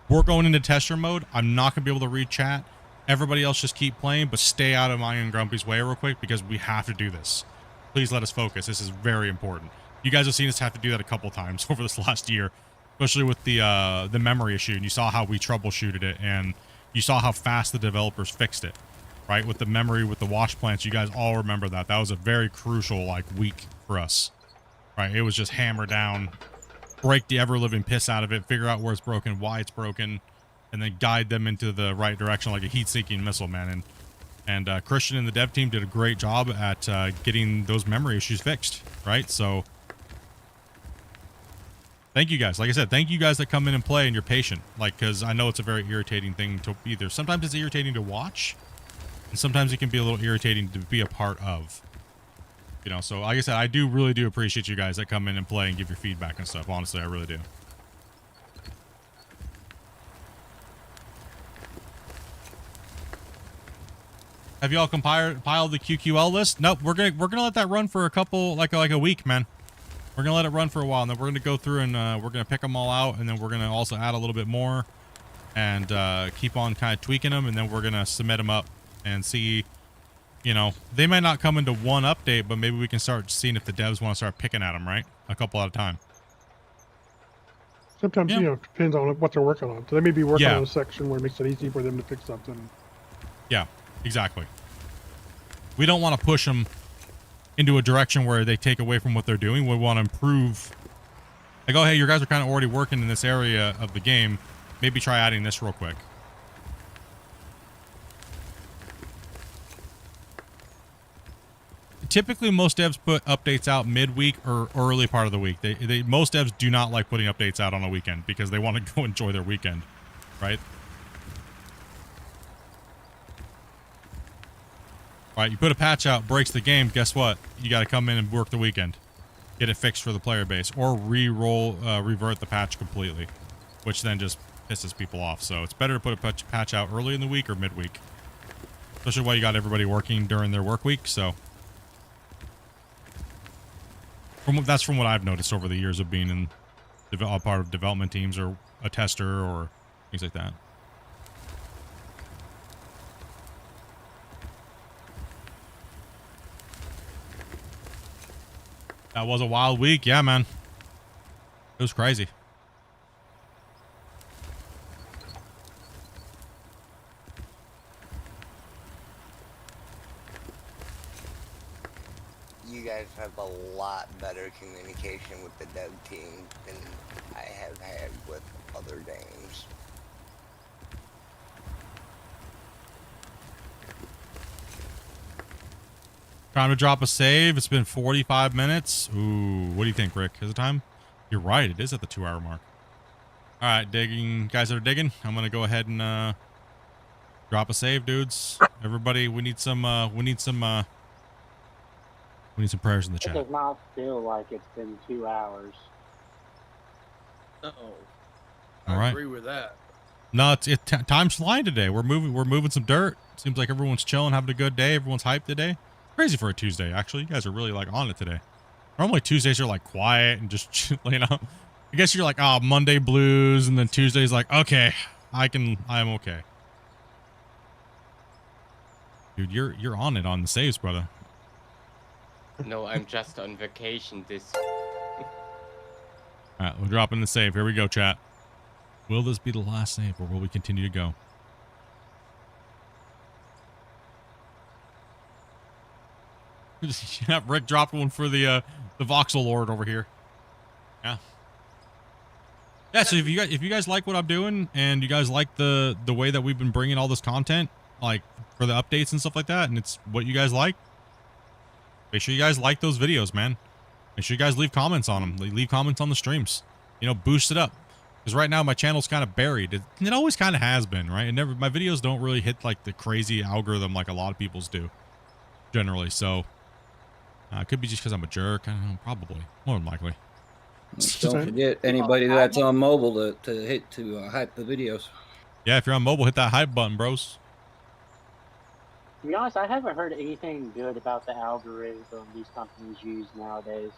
We're going into tester mode. I'm not going to be able to read chat. Everybody else just keep playing, but stay out of my and Grumpy's way real quick, because we have to do this. Please let us focus. This is very important. You guys have seen us have to do that a couple times over this last year, especially with the memory issue. And you saw how we troubleshooted it, and you saw how fast the developers fixed it, right? With the memory, with the wash plants, you guys all remember that. That was a very crucial, like, week for us, right? It was just hammer down, break the ever-living piss out of it, figure out where it's broken, why it's broken, and then guide them into the right direction like a heat-seeking missile, man. And Christian and the dev team did a great job at getting those memory issues fixed, right? So thank you guys. Like I said, thank you guys that come in and play, and you're patient. Like, because I know it's a very irritating thing to either. Sometimes it's irritating to watch, and sometimes it can be a little irritating to be a part of. You know, so like I said, I really do appreciate you guys that come in and play and give your feedback and stuff. Honestly, I really do. Have y'all compiled the QQL list? Nope. We're gonna let that run for a couple, like a week, man. We're gonna let it run for a while, and then we're gonna go through and we're gonna pick them all out, and then we're gonna also add a little bit more, and keep on kind of tweaking them, and then we're gonna submit them up and see. You know, they might not come into one update, but maybe we can start seeing if the devs want to start picking at them, right? A couple at a time. Sometimes, you know, it depends on what they're working on. So they may be working on a section where it makes it easy for them to fix something. Yeah, exactly. We don't want to push them into a direction where they take away from what they're doing. We want to improve. Like, oh, hey, you guys are kind of already working in this area of the game. Maybe try adding this real quick. Typically, most devs put updates out midweek or early part of the week. Most devs do not like putting updates out on a weekend because they want to go enjoy their weekend, right? All right, you put a patch out, breaks the game. Guess what? You got to come in and work the weekend, get it fixed for the player base, or revert the patch completely, which then just pisses people off. So it's better to put a patch out early in the week or midweek, especially while you got everybody working during their work week. So. That's from what I've noticed over the years of being in a part of development teams or a tester or things like that. That was a wild week. Yeah, man. It was crazy. You guys have a lot better communication with the dev team than I have had with other games. Time to drop a save. It's been 45 minutes. Ooh, what do you think, Rick? Is it time? You're right. It is at the 2-hour mark. All right, digging. Guys that are digging, I'm going to go ahead and drop a save, dudes. Everybody, we need some prayers in the It chat. does not feel like it's been 2 hours. Oh, All I right. agree with that. No, time's flying today. We're moving some dirt. Seems like everyone's chilling, having a good day. Everyone's hyped today. Crazy for a Tuesday, actually. You guys are really like on it today. Normally Tuesdays are like quiet and just, you know. I guess you're like, oh, Monday blues, and then Tuesday's like, okay, I'm okay. Dude, you're on it on the saves, brother. No, I'm just on vacation this. All right, we're dropping the save. Here we go, chat. Will this be the last save, or will we continue to go? Yeah, Rick dropped one for the voxel lord over here. Yeah. Yeah, so if you guys like what I'm doing, and you guys like the way that we've been bringing all this content, like for the updates and stuff like that, and it's what you guys like, make sure you guys like those videos, man. Make sure you guys leave comments on them. Leave comments on the streams. You know, boost it up. Because right now my channel's kind of buried. It always kind of has been, right? My videos don't really hit like the crazy algorithm like a lot of people's do, generally. So it could be just because I'm a jerk. I don't know, probably, more than likely. Don't forget anybody that's on mobile to hype the videos. Yeah, if you're on mobile, hit that hype button, bros. To be honest, I haven't heard anything good about the algorithm these companies use nowadays.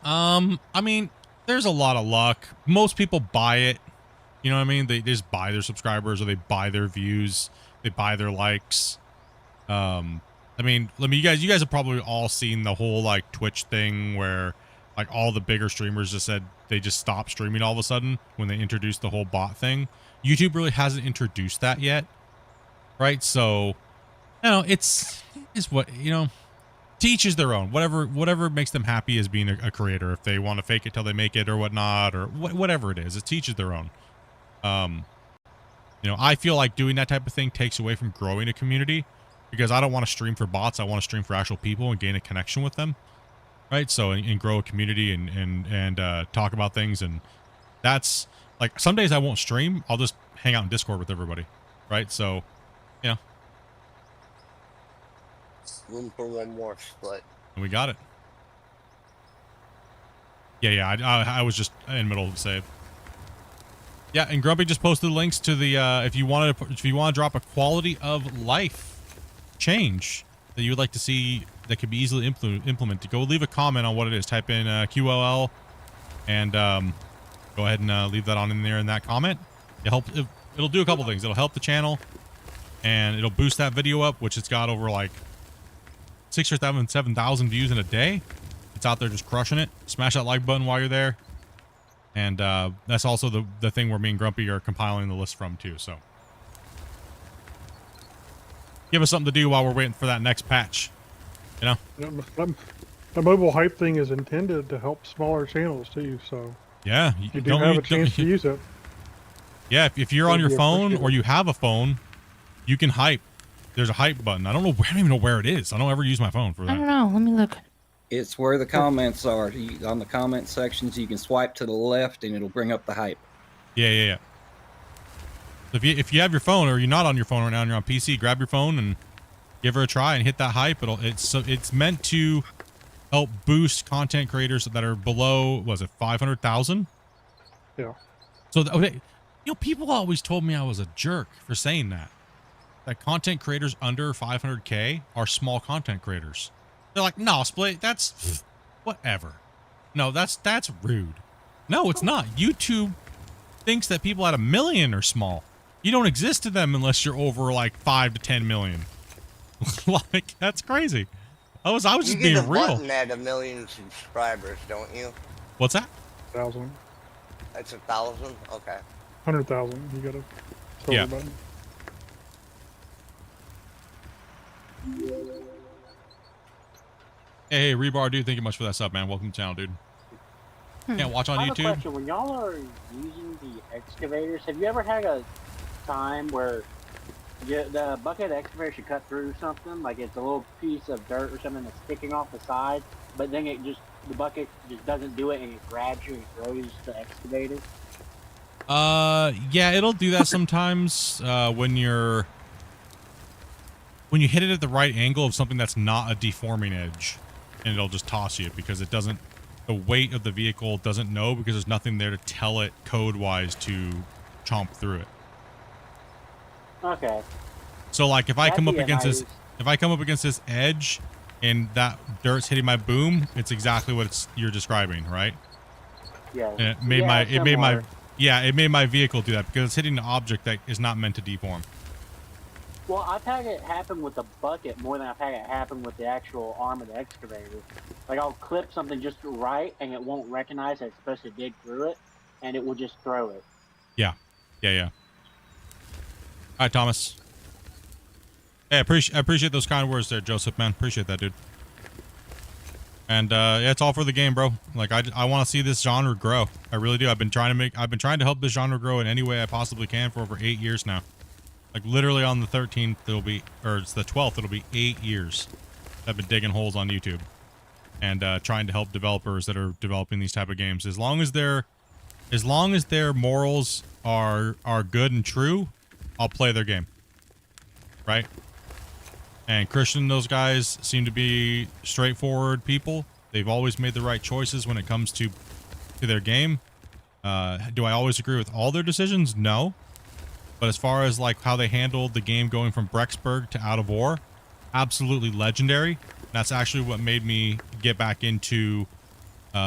I mean, there's a lot of luck. Most people buy it. You know what I mean? They just buy their subscribers, or they buy their views. They buy their likes. I mean, you guys have probably all seen the whole like Twitch thing where like all the bigger streamers just said they just stopped streaming all of a sudden when they introduced the whole bot thing. YouTube really hasn't introduced that yet. Right? So, you know, it's what, you know, to each is their own. Whatever makes them happy as being a creator. If they want to fake it till they make it or whatnot, or whatever it is, it's to each is their own. You know, I feel like doing that type of thing takes away from growing a community, because I don't want to stream for bots. I want to stream for actual people and gain a connection with them. Right? So, and grow a community and talk about things. And that's like, some days I won't stream. I'll just hang out in Discord with everybody. Right? So, you know. Room for one more split. And we got it. Yeah, I was just in the middle of the save. Yeah, and Grumpy just posted links to the if you want to drop a quality of life change that you would like to see that could be easily implemented, go leave a comment on what it is. Type in QOL and go ahead and leave that on in there in that comment. It'll do a couple things. It'll help the channel, and it'll boost that video up, which it's got over like 6,000 or 7,000 views in a day. It's out there just crushing it. Smash that like button while you're there. And that's also the thing where me and Grumpy are compiling the list from too. So give us something to do while we're waiting for that next patch. You know? The mobile hype thing is intended to help smaller channels too. So yeah, you do have a chance to use it. Yeah, if you're on your phone or you have a phone, you can hype. There's a hype button. I don't even know where it is. I don't ever use my phone for that. I don't know. Let me look. It's where the comments are. On the comment sections, you can swipe to the left, and it'll bring up the hype. Yeah. If you have your phone, or you're not on your phone right now and you're on PC, grab your phone and give her a try and hit that hype. It's meant to help boost content creators that are below, was it 500,000? Yeah. So okay, you know, people always told me I was a jerk for saying that content creators under 500K are small content creators. They're like, no, Split, that's whatever. No, that's rude. No, it's not. YouTube thinks that people at 1 million are small. You don't exist to them unless you're over like 5 to 10 million. Like, that's crazy. I was just being real. You get a button at 1 million subscribers, don't you? What's that? 1,000. That's 1,000. Okay. 100,000. You gotta. Yeah. Button. Hey, Rebar, dude, thank you much for that sub, man. Welcome to the channel, dude. Can't watch on I have YouTube. a question. When y'all are using the excavators, have you ever had a time where The bucket excavator should cut through something, like it's a little piece of dirt or something that's sticking off the side, but then the bucket just doesn't do it and it grabs you and throws the excavator. Yeah, it'll do that sometimes when you hit it at the right angle of something that's not a deforming edge, and it'll just toss you because it doesn't, the weight of the vehicle doesn't know because there's nothing there to tell it code-wise to chomp through it. Okay. So like if I come up That'd be against nice. this, if I come up against this edge and that dirt's hitting my boom, it's exactly what you're describing, right? Yeah. And it made it made my vehicle do that because it's hitting an object that is not meant to deform. Well, I've had it happen with the bucket more than I've had it happen with the actual arm of the excavator. Like I'll clip something just right and it won't recognize that it's supposed to dig through it, and it will just throw it. Yeah. All right, Thomas. Hey, I appreciate those kind words there, Joseph, man. Appreciate that, dude. And yeah, it's all for the game, bro. Like I want to see this genre grow. I really do. I've been trying to help this genre grow in any way I possibly can for over 8 years now. Like literally on the 13th, it's the 12th, it'll be 8 years. I've been digging holes on YouTube and trying to help developers that are developing these type of games. As long as their morals are good and true, I'll play their game. Right? And Christian and those guys seem to be straightforward people. They've always made the right choices when it comes to their game. Do I always agree with all their decisions? No. But as far as like how they handled the game going from Brexburg to Out of War, absolutely legendary. That's actually what made me get back into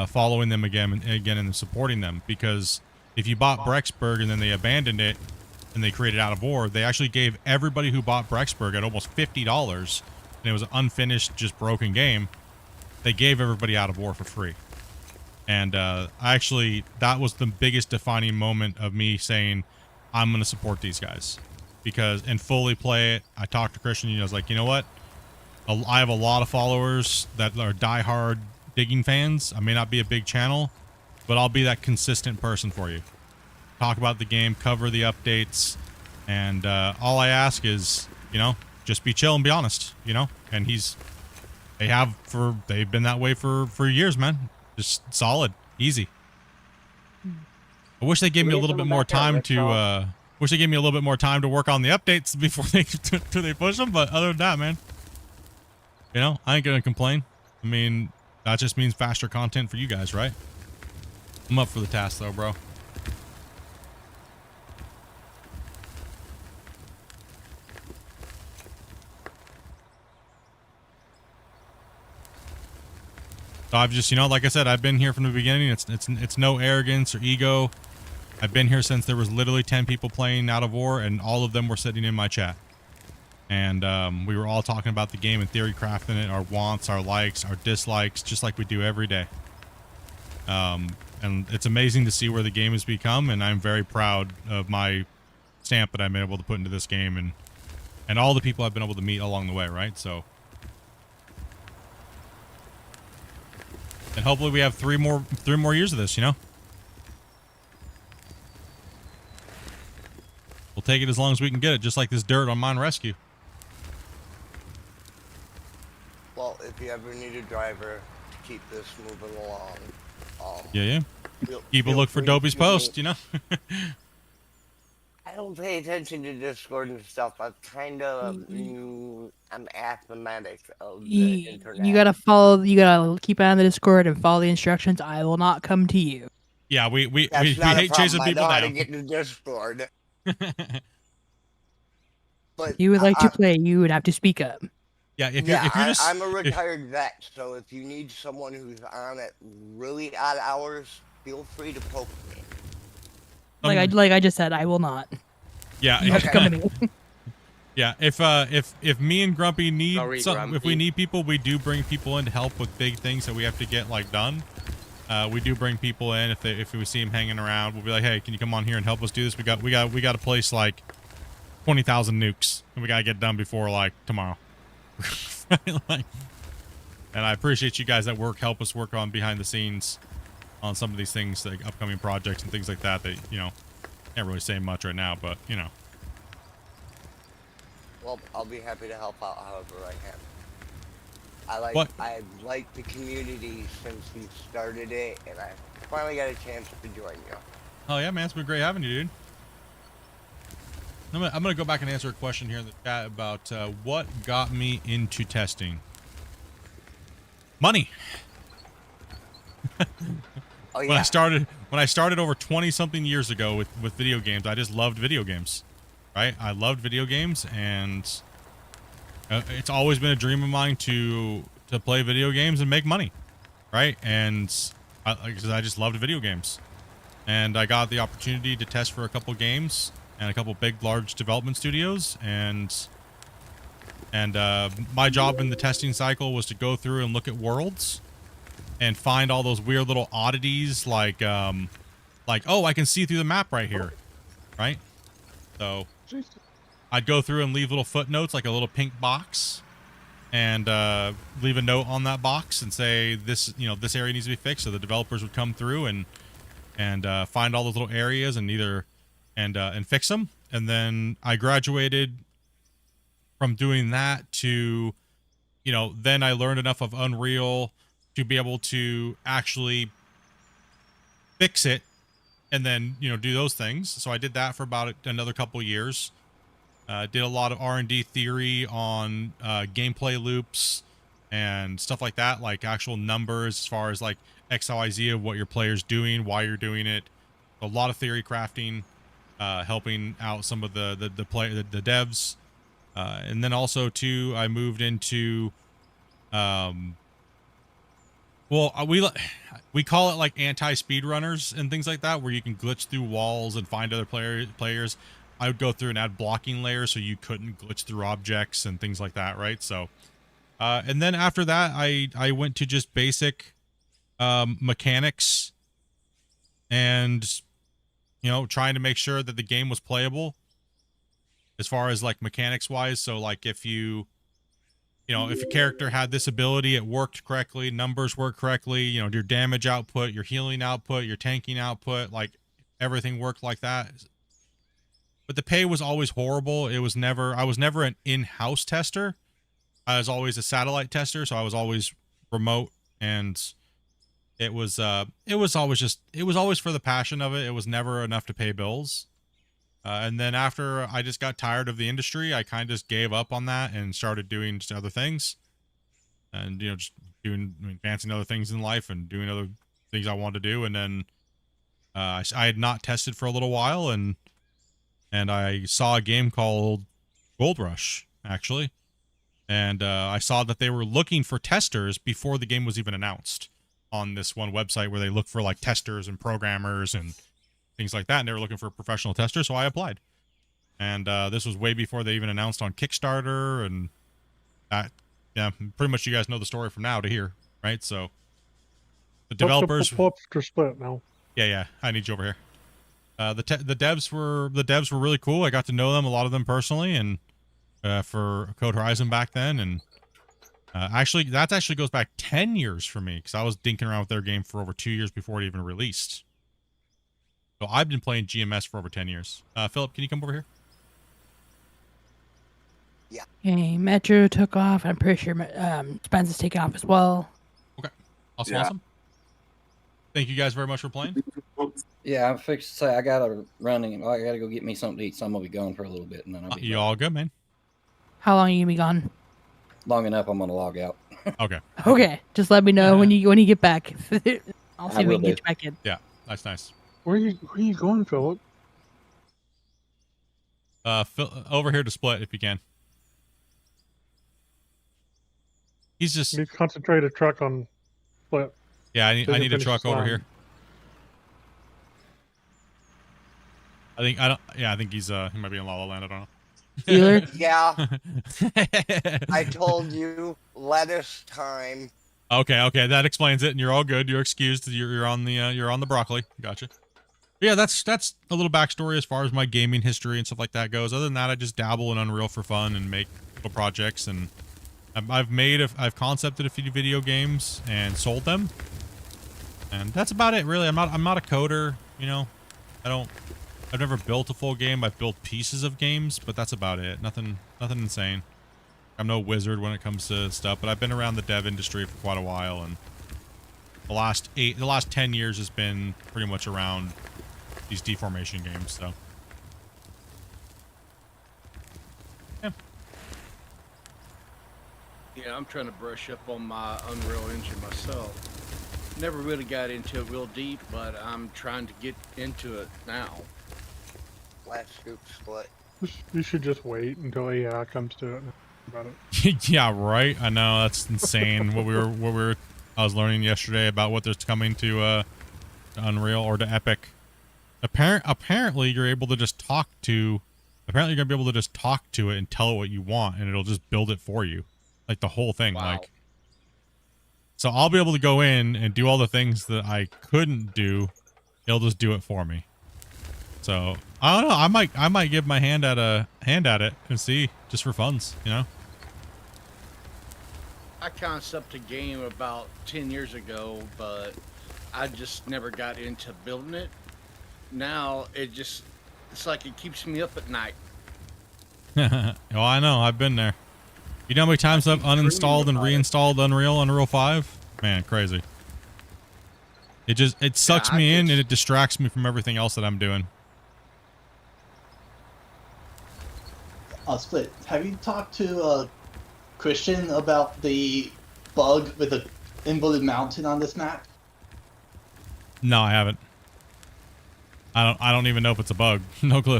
following them again and supporting them. Because if you bought Brexburg and then they abandoned it and they created Out of War, they actually gave everybody who bought Brexburg at almost $50, and it was an unfinished, just broken game, they gave everybody Out of War for free. And that was the biggest defining moment of me saying, I'm going to support these guys and fully play it. I talked to Christian, I was like, you know what? I have a lot of followers that are diehard digging fans. I may not be a big channel, but I'll be that consistent person for you. Talk about the game, cover the updates, and all I ask is, just be chill and be honest, And they've been that way for years, man. Just solid, easy. I wish they gave me a little bit more time to work on the updates before they push them. But other than that, man, I ain't gonna complain. I mean, that just means faster content for you guys, right? I'm up for the task though, bro. So I've just, like I said, I've been here from the beginning. It's no arrogance or ego. I've been here since there was literally 10 people playing Out of War, and all of them were sitting in my chat. And we were all talking about the game and theory crafting it, our wants, our likes, our dislikes, just like we do every day. And it's amazing to see where the game has become, and I'm very proud of my stamp that I've been able to put into this game and all the people I've been able to meet along the way, right? So, and hopefully we have three more years of this, We'll take it as long as we can get it, just like this dirt on Mine Rescue. Well, if you ever need a driver to keep this moving along, yeah. Keep a look for Dopey's post, I don't pay attention to Discord and stuff. I'm kind of, I'm athematic of the internet. You gotta keep an eye on the Discord and follow the instructions. I will not come to you. Yeah, we hate chasing people down. I know how to get to Discord. But if you would like to play, you would have to speak up. Yeah, I'm a retired vet, so if you need someone who's on at really odd hours, feel free to poke me. Like I just said, I will not. Yeah, you have to come to me. Yeah, if me and Grumpy need if we need people, we do bring people in to help with big things that we have to get done. We do bring people in if we see them hanging around. We'll be like, hey, can you come on here and help us do this? We got to place 20,000 nukes, and we gotta get done before tomorrow. And I appreciate you guys that help us work on behind the scenes on some of these things, like upcoming projects and things like that. That can't really say much right now, but I'll be happy to help out however I can. I've liked the community since we started it, and I finally got a chance to join you. Oh yeah, man, it's been great having you, dude. I'm gonna go back and answer a question here in the chat about what got me into testing. Money. Oh, yeah. When I started over 20 something years ago with video games, I just loved video games, right? I loved video games, and it's always been a dream of mine to play video games and make money, right? And because I just loved video games, and I got the opportunity to test for a couple games and a couple big, large development studios, and my job in the testing cycle was to go through and look at worlds and find all those weird little oddities, like oh, I can see through the map right here, right? So I'd go through and leave little footnotes, like a little pink box, and leave a note on that box and say this, this area needs to be fixed. So the developers would come through and find all those little areas and fix them. And then I graduated from doing that to, then I learned enough of Unreal to be able to actually fix it and then, do those things. So I did that for about another couple years. Did a lot of R&D theory on gameplay loops and stuff like that, like actual numbers as far as like XYZ of what your player's doing, why you're doing it. A lot of theory crafting, helping out some of the devs. And then also too, I moved into, we call it like anti-speedrunners and things like that, where you can glitch through walls and find other players. I would go through and add blocking layers so you couldn't glitch through objects and things like that, right? So, and then after that, I went to just basic mechanics and, trying to make sure that the game was playable as far as like mechanics wise. So like if if your character had this ability, it worked correctly, numbers worked correctly, your damage output, your healing output, your tanking output, like everything worked like that. But the pay was always horrible. I was never an in-house tester. I was always a satellite tester, so I was always remote, and it was always for the passion of it. It was never enough to pay bills. And then after I just got tired of the industry, I kind of just gave up on that and started doing just other things, and just advancing other things in life and doing other things I wanted to do. And then I had not tested for a little while, and I saw a game called Gold Rush, actually. And I saw that they were looking for testers before the game was even announced on this one website where they look for like testers and programmers and things like that. And they were looking for a professional tester, so I applied. And this was way before they even announced on Kickstarter. And yeah, pretty much you guys know the story from now to here, right? So the developers... Pull up to Split now. Yeah, I need you over here. The devs were really cool. I got to know them, a lot of them personally, and for Code Horizon back then. And actually goes back 10 years for me, because I was dinking around with their game for over 2 years before it even released. So I've been playing GMS for over 10 years. Philip, can you come over here? Yeah. Okay, Metro took off. I'm pretty sure Spence is taking off as well. Okay. Awesome. Thank you guys very much for playing. Yeah, I'm fixed to say I gotta go get me something to eat, so I'm gonna be gone for a little bit, and then I'll be You all good, man? How long are you gonna be gone? long enough. I'm gonna log out. Okay. Okay, just let me know when you get back. I'll see if we can get you back in. Yeah, that's nice. Where are you going, Philip? Over here to Split if you can. He's just need to concentrate a truck on Split. Yeah, I need a truck over here. I think he's he might be in La La Land, I don't know. Dealer? Yeah. I told you, lettuce time. Okay, that explains it, and you're all good. You're excused. You're on the broccoli. Gotcha. Yeah, that's a little backstory as far as my gaming history and stuff like that goes. Other than that, I just dabble in Unreal for fun and make little projects, and I've concepted a few video games and sold them, and that's about it, really. I'm not a coder, I've never built a full game. I've built pieces of games, but that's about it. Nothing Nothing insane. I'm no wizard when it comes to stuff, but I've been around the dev industry for quite a while, and the last 10 years has been pretty much around these deformation games. So, yeah. Yeah, I'm trying to brush up on my Unreal Engine myself. Never really got into it real deep, but I'm trying to get into it now. Last scoop split. You should just wait until AI comes to it. About it. Yeah, right. I know that's insane. what we were I was learning yesterday about what there's coming to Unreal or to Epic. Apparently you're able to just talk to. Apparently you're gonna be able to just talk to it and tell it what you want, and it'll just build it for you, like the whole thing. Wow. Like, so I'll be able to go in and do all the things that I couldn't do. It'll just do it for me. So I don't know. I might give my hand at it and see, just for funs, you know. I concepted a game about 10 years ago, but I just never got into building it. Now it's like it keeps me up at night. Oh, I know. I've been there. You know how many times I've uninstalled and reinstalled Unreal 5? Man, crazy. It sucks me in and it distracts me from everything else that I'm doing. Split. Have you talked to Christian about the bug with the inverted mountain on this map? No, I haven't. I don't even know if it's a bug. No clue.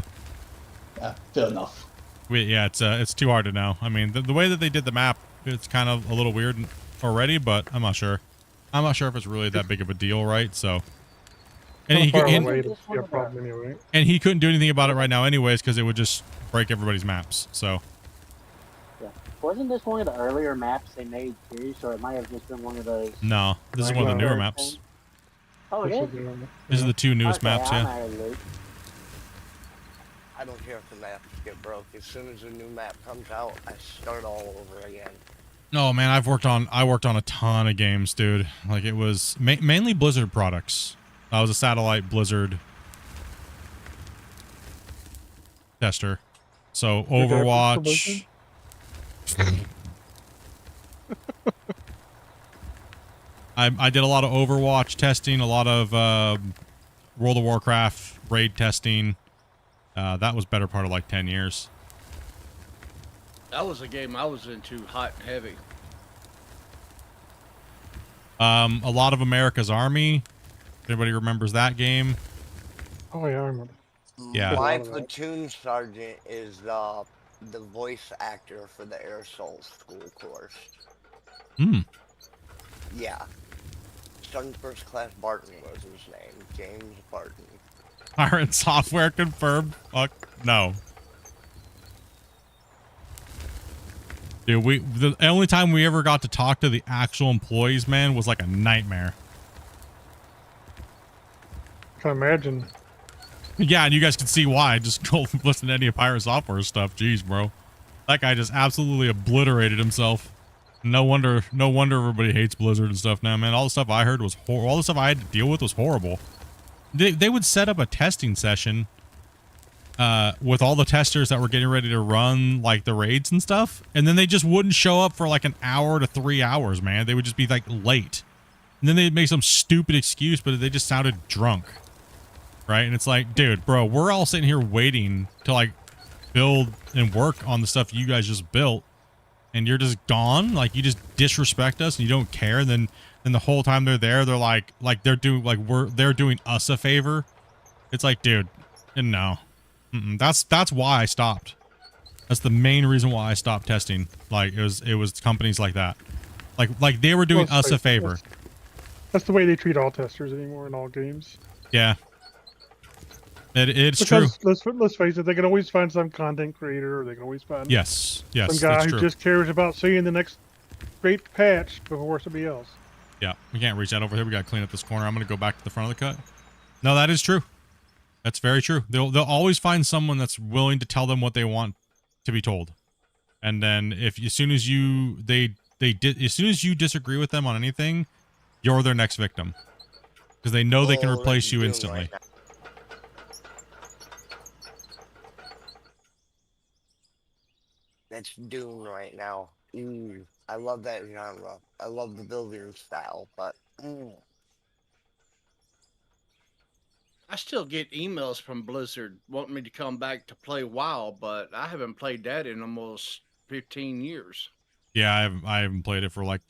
Yeah, fair enough. Yeah, it's too hard to know. I mean, the way that they did the map, it's kind of a little weird already, but I'm not sure. I'm not sure if it's really that big of a deal, right? So, and he couldn't do anything about it right now, anyways, because it would just break everybody's maps. So. Yeah. Wasn't this one of the earlier maps they made too? So it might have just been one of those. No, this is one of the newer maps. Oh, it is? These are the two newest maps, yeah. I don't care if the maps get broke. As soon as a new map comes out, I start all over again. No, man, I worked on a ton of games, dude. Like, it was mainly Blizzard products. I was a satellite Blizzard tester. So Overwatch. I did a lot of Overwatch testing, a lot of World of Warcraft raid testing. That was better part of like 10 years. That was a game I was into hot and heavy. A lot of America's Army. If anybody remembers that game? Oh yeah, I remember. Yeah. My platoon sergeant is the voice actor for the Air Soul School course. Hmm. Yeah. Sergeant First Class Barton was his name. James Barton. Iron Software confirmed. Fuck no. Dude, the only time we ever got to talk to the actual employees, man, was like a nightmare. Can imagine. Yeah, and you guys can see why. Just go listen to any of Pirate Software stuff. Jeez, bro. That guy just absolutely obliterated himself. No wonder everybody hates Blizzard and stuff now, man. All the stuff I heard was all the stuff I had to deal with was horrible. They would set up a testing session with all the testers that were getting ready to run like the raids and stuff, and then they just wouldn't show up for like an hour to 3 hours, man. They would just be like late. And then they'd make some stupid excuse, but they just sounded drunk. Right? And it's like, dude, bro, we're all sitting here waiting to like build and work on the stuff you guys just built, and you're just gone. Like, you just disrespect us and you don't care. And then the whole time they're there, they're like they're doing us a favor. It's like, dude, no. That's why I stopped. That's the main reason why I stopped testing. Like, it was companies like that. Like they were doing us a favor. That's the way they treat all testers anymore in all games. Yeah. It's because, true. Let's face it, they can always find some content creator, or they can always find yes, some guy who just cares about seeing the next great patch before somebody else. Yeah, we can't reach that over here. We got to clean up this corner. I'm going to go back to the front of the cut. No, that is true. That's very true. They'll always find someone that's willing to tell them what they want to be told. And then as soon as you disagree with them on anything, you're their next victim. Because they know they can replace you instantly. Right, That's Dune right now. I love that genre. I love the building style, but I still get emails from Blizzard wanting me to come back to play WoW, but I haven't played that in almost 15 years. Yeah, I haven't played it for like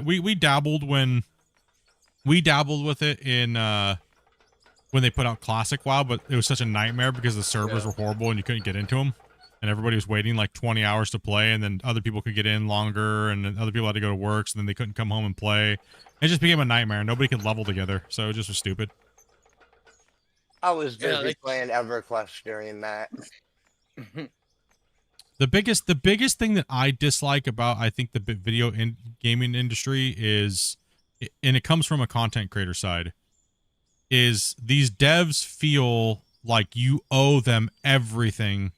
we dabbled with it in when they put out Classic WoW, but it was such a nightmare because the servers were horrible and you couldn't get into them, and everybody was waiting like 20 hours to play, and then other people could get in longer, and then other people had to go to work, so then they couldn't come home and play. It just became a nightmare. Nobody could level together, so it just was stupid. I was busy playing EverQuest during that. The biggest thing that I dislike about, I think, the gaming industry is, and it comes from a content creator side, is these devs feel like you owe them everything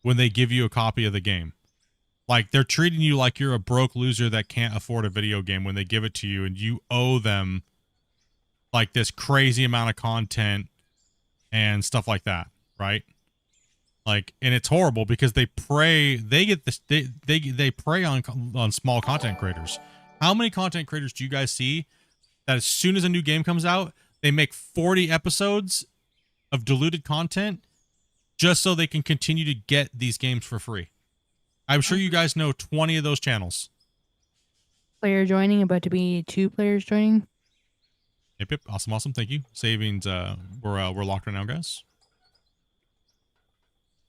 when they give you a copy of the game. Like they're treating you like you're a broke loser that can't afford a video game when they give it to you, and you owe them like this crazy amount of content and stuff like that, right? Like, and it's horrible because they prey on small content creators. How many content creators do you guys see that as soon as a new game comes out, they make 40 episodes of diluted content just so they can continue to get these games for free? I'm sure you guys know 20 of those channels. Player joining, about to be 2 players joining. Yep. Awesome. Thank you. Savings, we're locked right now, guys.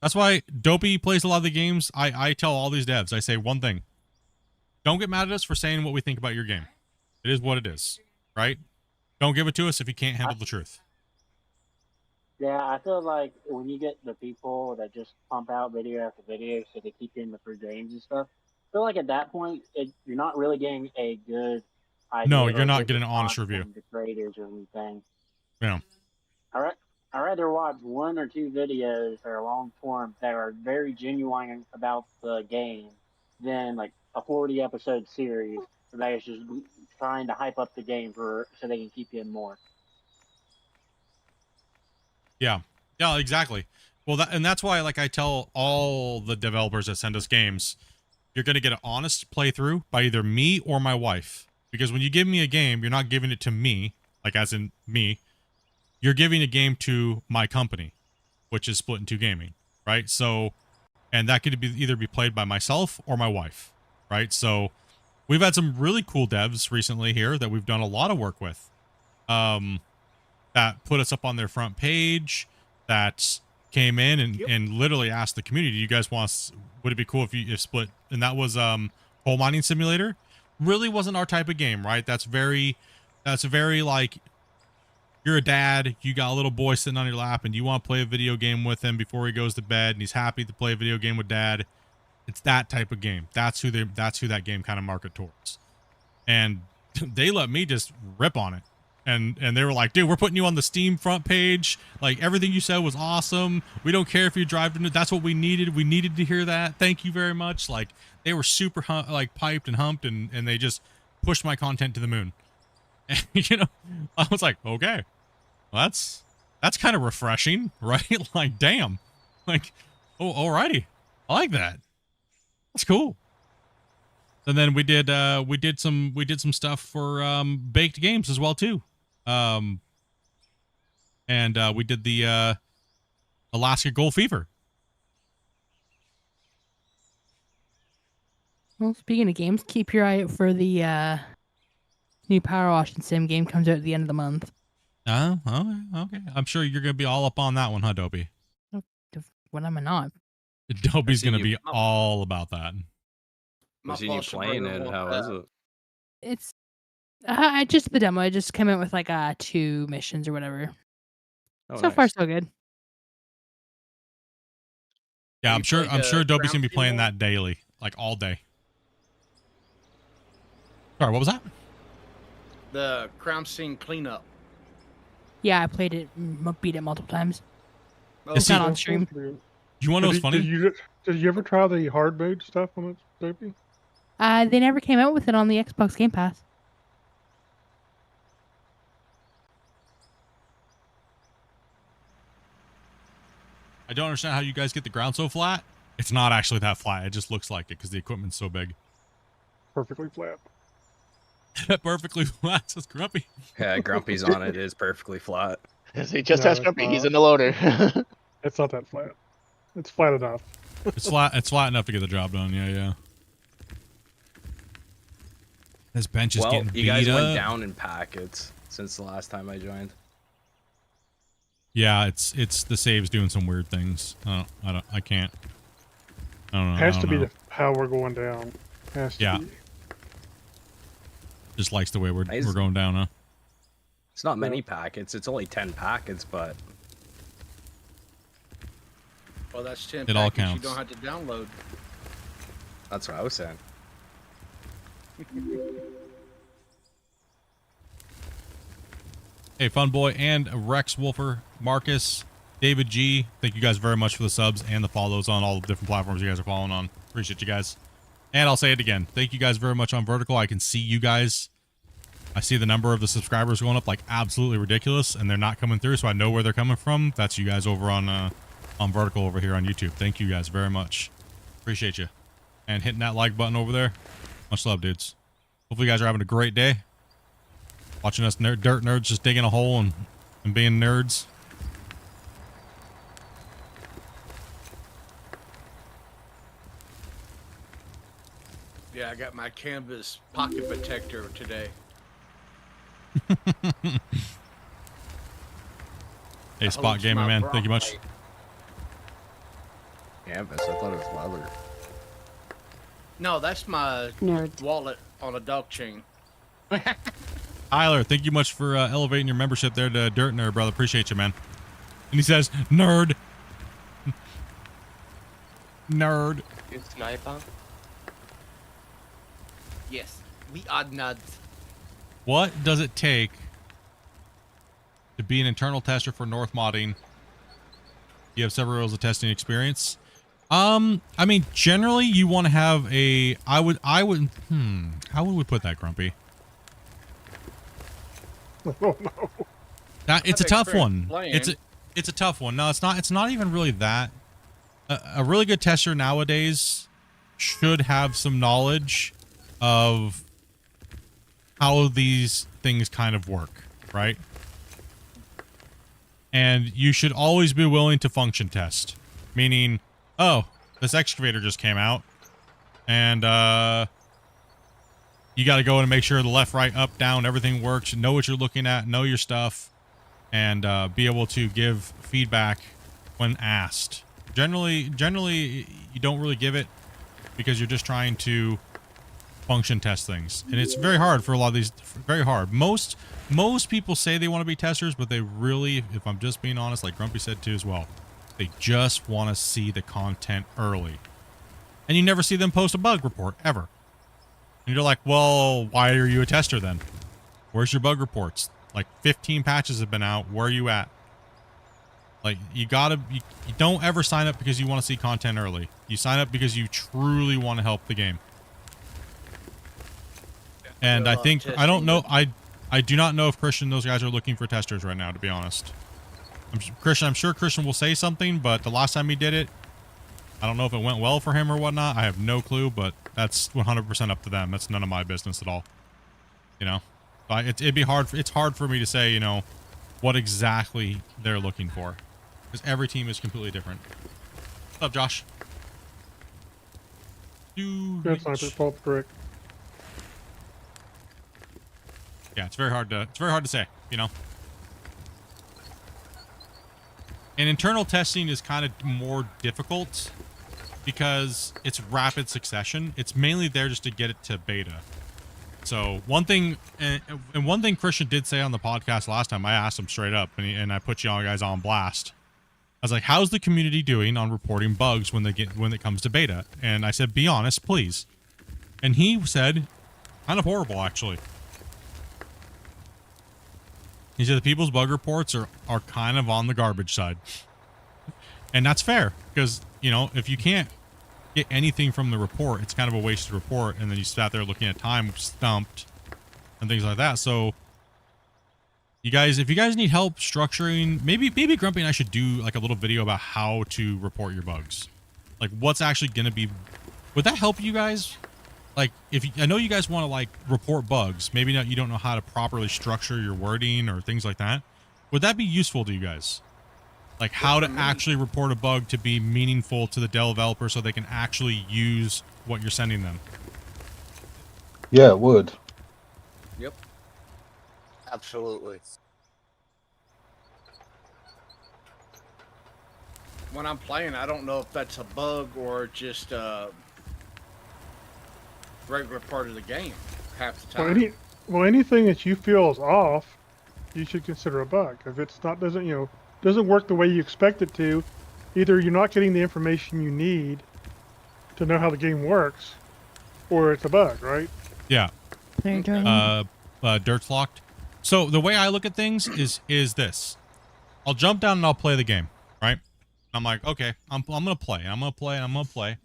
That's why Dopey plays a lot of the games. I tell all these devs, I say one thing. Don't get mad at us for saying what we think about your game. It is what it is, right? Don't give it to us if you can't handle the truth. Yeah, I feel like when you get the people that just pump out video after video so they keep getting the free games and stuff, I feel like at that point, you're not really getting a good idea. No, you're not getting an honest review. The creators or anything. Yeah. I'd rather watch 1 or 2 videos that are long form that are very genuine about the game than like a 40 episode series that is just trying to hype up the game so they can keep you in more. Yeah, exactly. Well, that's why, like, I tell all the developers that send us games, you're going to get an honest playthrough by either me or my wife. Because when you give me a game, you're not giving it to me, like as in me. You're giving a game to my company, which is Splitintwo Gaming, right? So, and that could either be played by myself or my wife, right? So, we've had some really cool devs recently here that we've done a lot of work with. That put us up on their front page, that came in and literally asked the community, "You guys would it be cool if Split?" And that was Coal Mining Simulator. Really wasn't our type of game, right? That's very like, you're a dad, you got a little boy sitting on your lap, and you want to play a video game with him before he goes to bed, and he's happy to play a video game with dad. It's that type of game. That's who that game kind of market towards. And they let me just rip on it. And they were like, "Dude, we're putting you on the Steam front page. Like, everything you said was awesome. We don't care if you drive to it. That's what we needed. We needed to hear that. Thank you very much." Like, they were super piped and humped, and they just pushed my content to the moon. And, you know, I was like, okay, well, that's kind of refreshing, right? Like, damn. Like, oh, alrighty. I like that. That's cool. And then we did some stuff for baked games as well too. And we did the Alaska Gold Fever. Well, speaking of games, keep your eye out for the new Power Wash and Sim game. Comes out at the end of the month. Oh, okay. I'm sure you're gonna be all up on that one, huh, Dopey? When am I not? Dopey's gonna be all about that. I've seen you playing it. How is it? It's I just the demo. I just came out with like 2 missions or whatever. Oh, so far, so good. Yeah, I'm sure Dopey's gonna be playing that daily, like all day. Sorry, what was that? The crime scene cleanup. Yeah, I played it, beat it multiple times. Oh, It's not on stream. You want to know what's funny? Did you ever try the hard mode stuff on it, Dopey? They never came out with it on the Xbox Game Pass. I don't understand how you guys get the ground so flat. It's not actually that flat. It just looks like it because the equipment's so big. Perfectly flat. Perfectly flat, says Grumpy. Yeah, Grumpy's on it. It is perfectly flat. He just No, asked it's Grumpy. He's not. in the loader. It's not that flat. It's flat enough. It's flat. It's flat enough to get the job done. Yeah, yeah. This bench is Well, getting you beat guys up. went down in packets since the last time I joined. Yeah, it's the save's doing some weird things. I can't. I don't know. Has I to don't be know. how we're going down. Has to Yeah. be. Just likes the way we're Nice. going down, huh? It's not many packets. It's only 10 packets, but Well, that's 10 It all packets counts. you don't have to download. that's what I was saying. Hey, Funboy and Rex Wolfer, Marcus, David G. Thank you guys very much for the subs and the follows on all the different platforms you guys are following on. Appreciate you guys. And I'll say it again. Thank you guys very much on Vertical. I can see you guys. I see the number of the subscribers going up like absolutely ridiculous, and they're not coming through, so I know where they're coming from. That's you guys over on Vertical over here on YouTube. Thank you guys very much. Appreciate you. And hitting that like button over there. Much love, dudes. Hopefully you guys are having a great day. Watching us dirt nerds just digging a hole and being nerds. Yeah, I got my canvas pocket protector today. Hey, Spot Gaming, man. Thank you much. Canvas. I thought it was leather. No, that's my Nerd. wallet on a dog chain. Tyler, thank you much for elevating your membership there to Dirt Nerd, brother. Appreciate you, man. And he says, nerd. Nerd. You sniper? Yes, we are nuts. What does it take to be an internal tester for North Modding? You have several years of testing experience. I mean, generally you want to have a, how would we put that, Grumpy? Oh no. It's a tough one. playing. It's a tough one. No, it's not even really that. A really good tester nowadays should have some knowledge of how these things kind of work, right? And you should always be willing to function test. Meaning, oh, this excavator just came out, and you got to go in and make sure the left, right, up, down, everything works. Know what you're looking at, know your stuff, and be able to give feedback when asked. Generally, you don't really give it because you're just trying to function test things, and it's very hard for a lot of these. Very hard. Most people say they want to be testers, but they really, if I'm just being honest, like Grumpy said too as well, they just want to see the content early, and you never see them post a bug report ever. And you're like, well, why are you a tester then? Where's your bug reports? Like 15 patches have been out. Where are you at? Like, you don't ever sign up because you want to see content early. You sign up because you truly want to help the game. And I think, I don't know, I do not know if Christian, those guys are looking for testers right now, to be honest. I'm sure Christian will say something, but the last time he did it, I don't know if it went well for him or whatnot. I have no clue, but that's 100% up to them. That's none of my business at all. You know? It'd be hard, it's hard for me to say, you know, what exactly they're looking for. Because every team is completely different. What's up, Josh? Good sniper, Paul, correct. Yeah, it's very hard to say, you know. And internal testing is kind of more difficult because it's rapid succession. It's mainly there just to get it to beta. So one thing, and one thing Christian did say on the podcast last time, I asked him straight up, and I put you all guys on blast. I was like, how's the community doing on reporting bugs when it comes to beta? And I said, be honest, please. And he said, kind of horrible, actually. He said the people's bug reports are kind of on the garbage side. And that's fair, because, you know, if you can't get anything from the report, it's kind of a wasted report, and then you sat there looking at time stumped and things like that. So you guys, if you guys need help structuring, maybe Grumpy and I should do like a little video about how to report your bugs. Like, what's actually going to be... Would that help you guys? Like, I know you guys want to, like, report bugs. Maybe not, you don't know how to properly structure your wording or things like that. Would that be useful to you guys? Like, how to actually report a bug to be meaningful to the developer so they can actually use what you're sending them? Yeah, it would. Yep. Absolutely. When I'm playing, I don't know if that's a bug or just a regular part of the game half the time. Well, anything that you feel is off, you should consider a bug. If it's not doesn't work the way you expect it to, either you're not getting the information you need to know how the game works, or it's a bug, right? Yeah. Dirt's locked. So the way I look at things is this: I'll jump down and I'll play the game, right? I'm like, okay, I'm gonna play, I'm gonna play.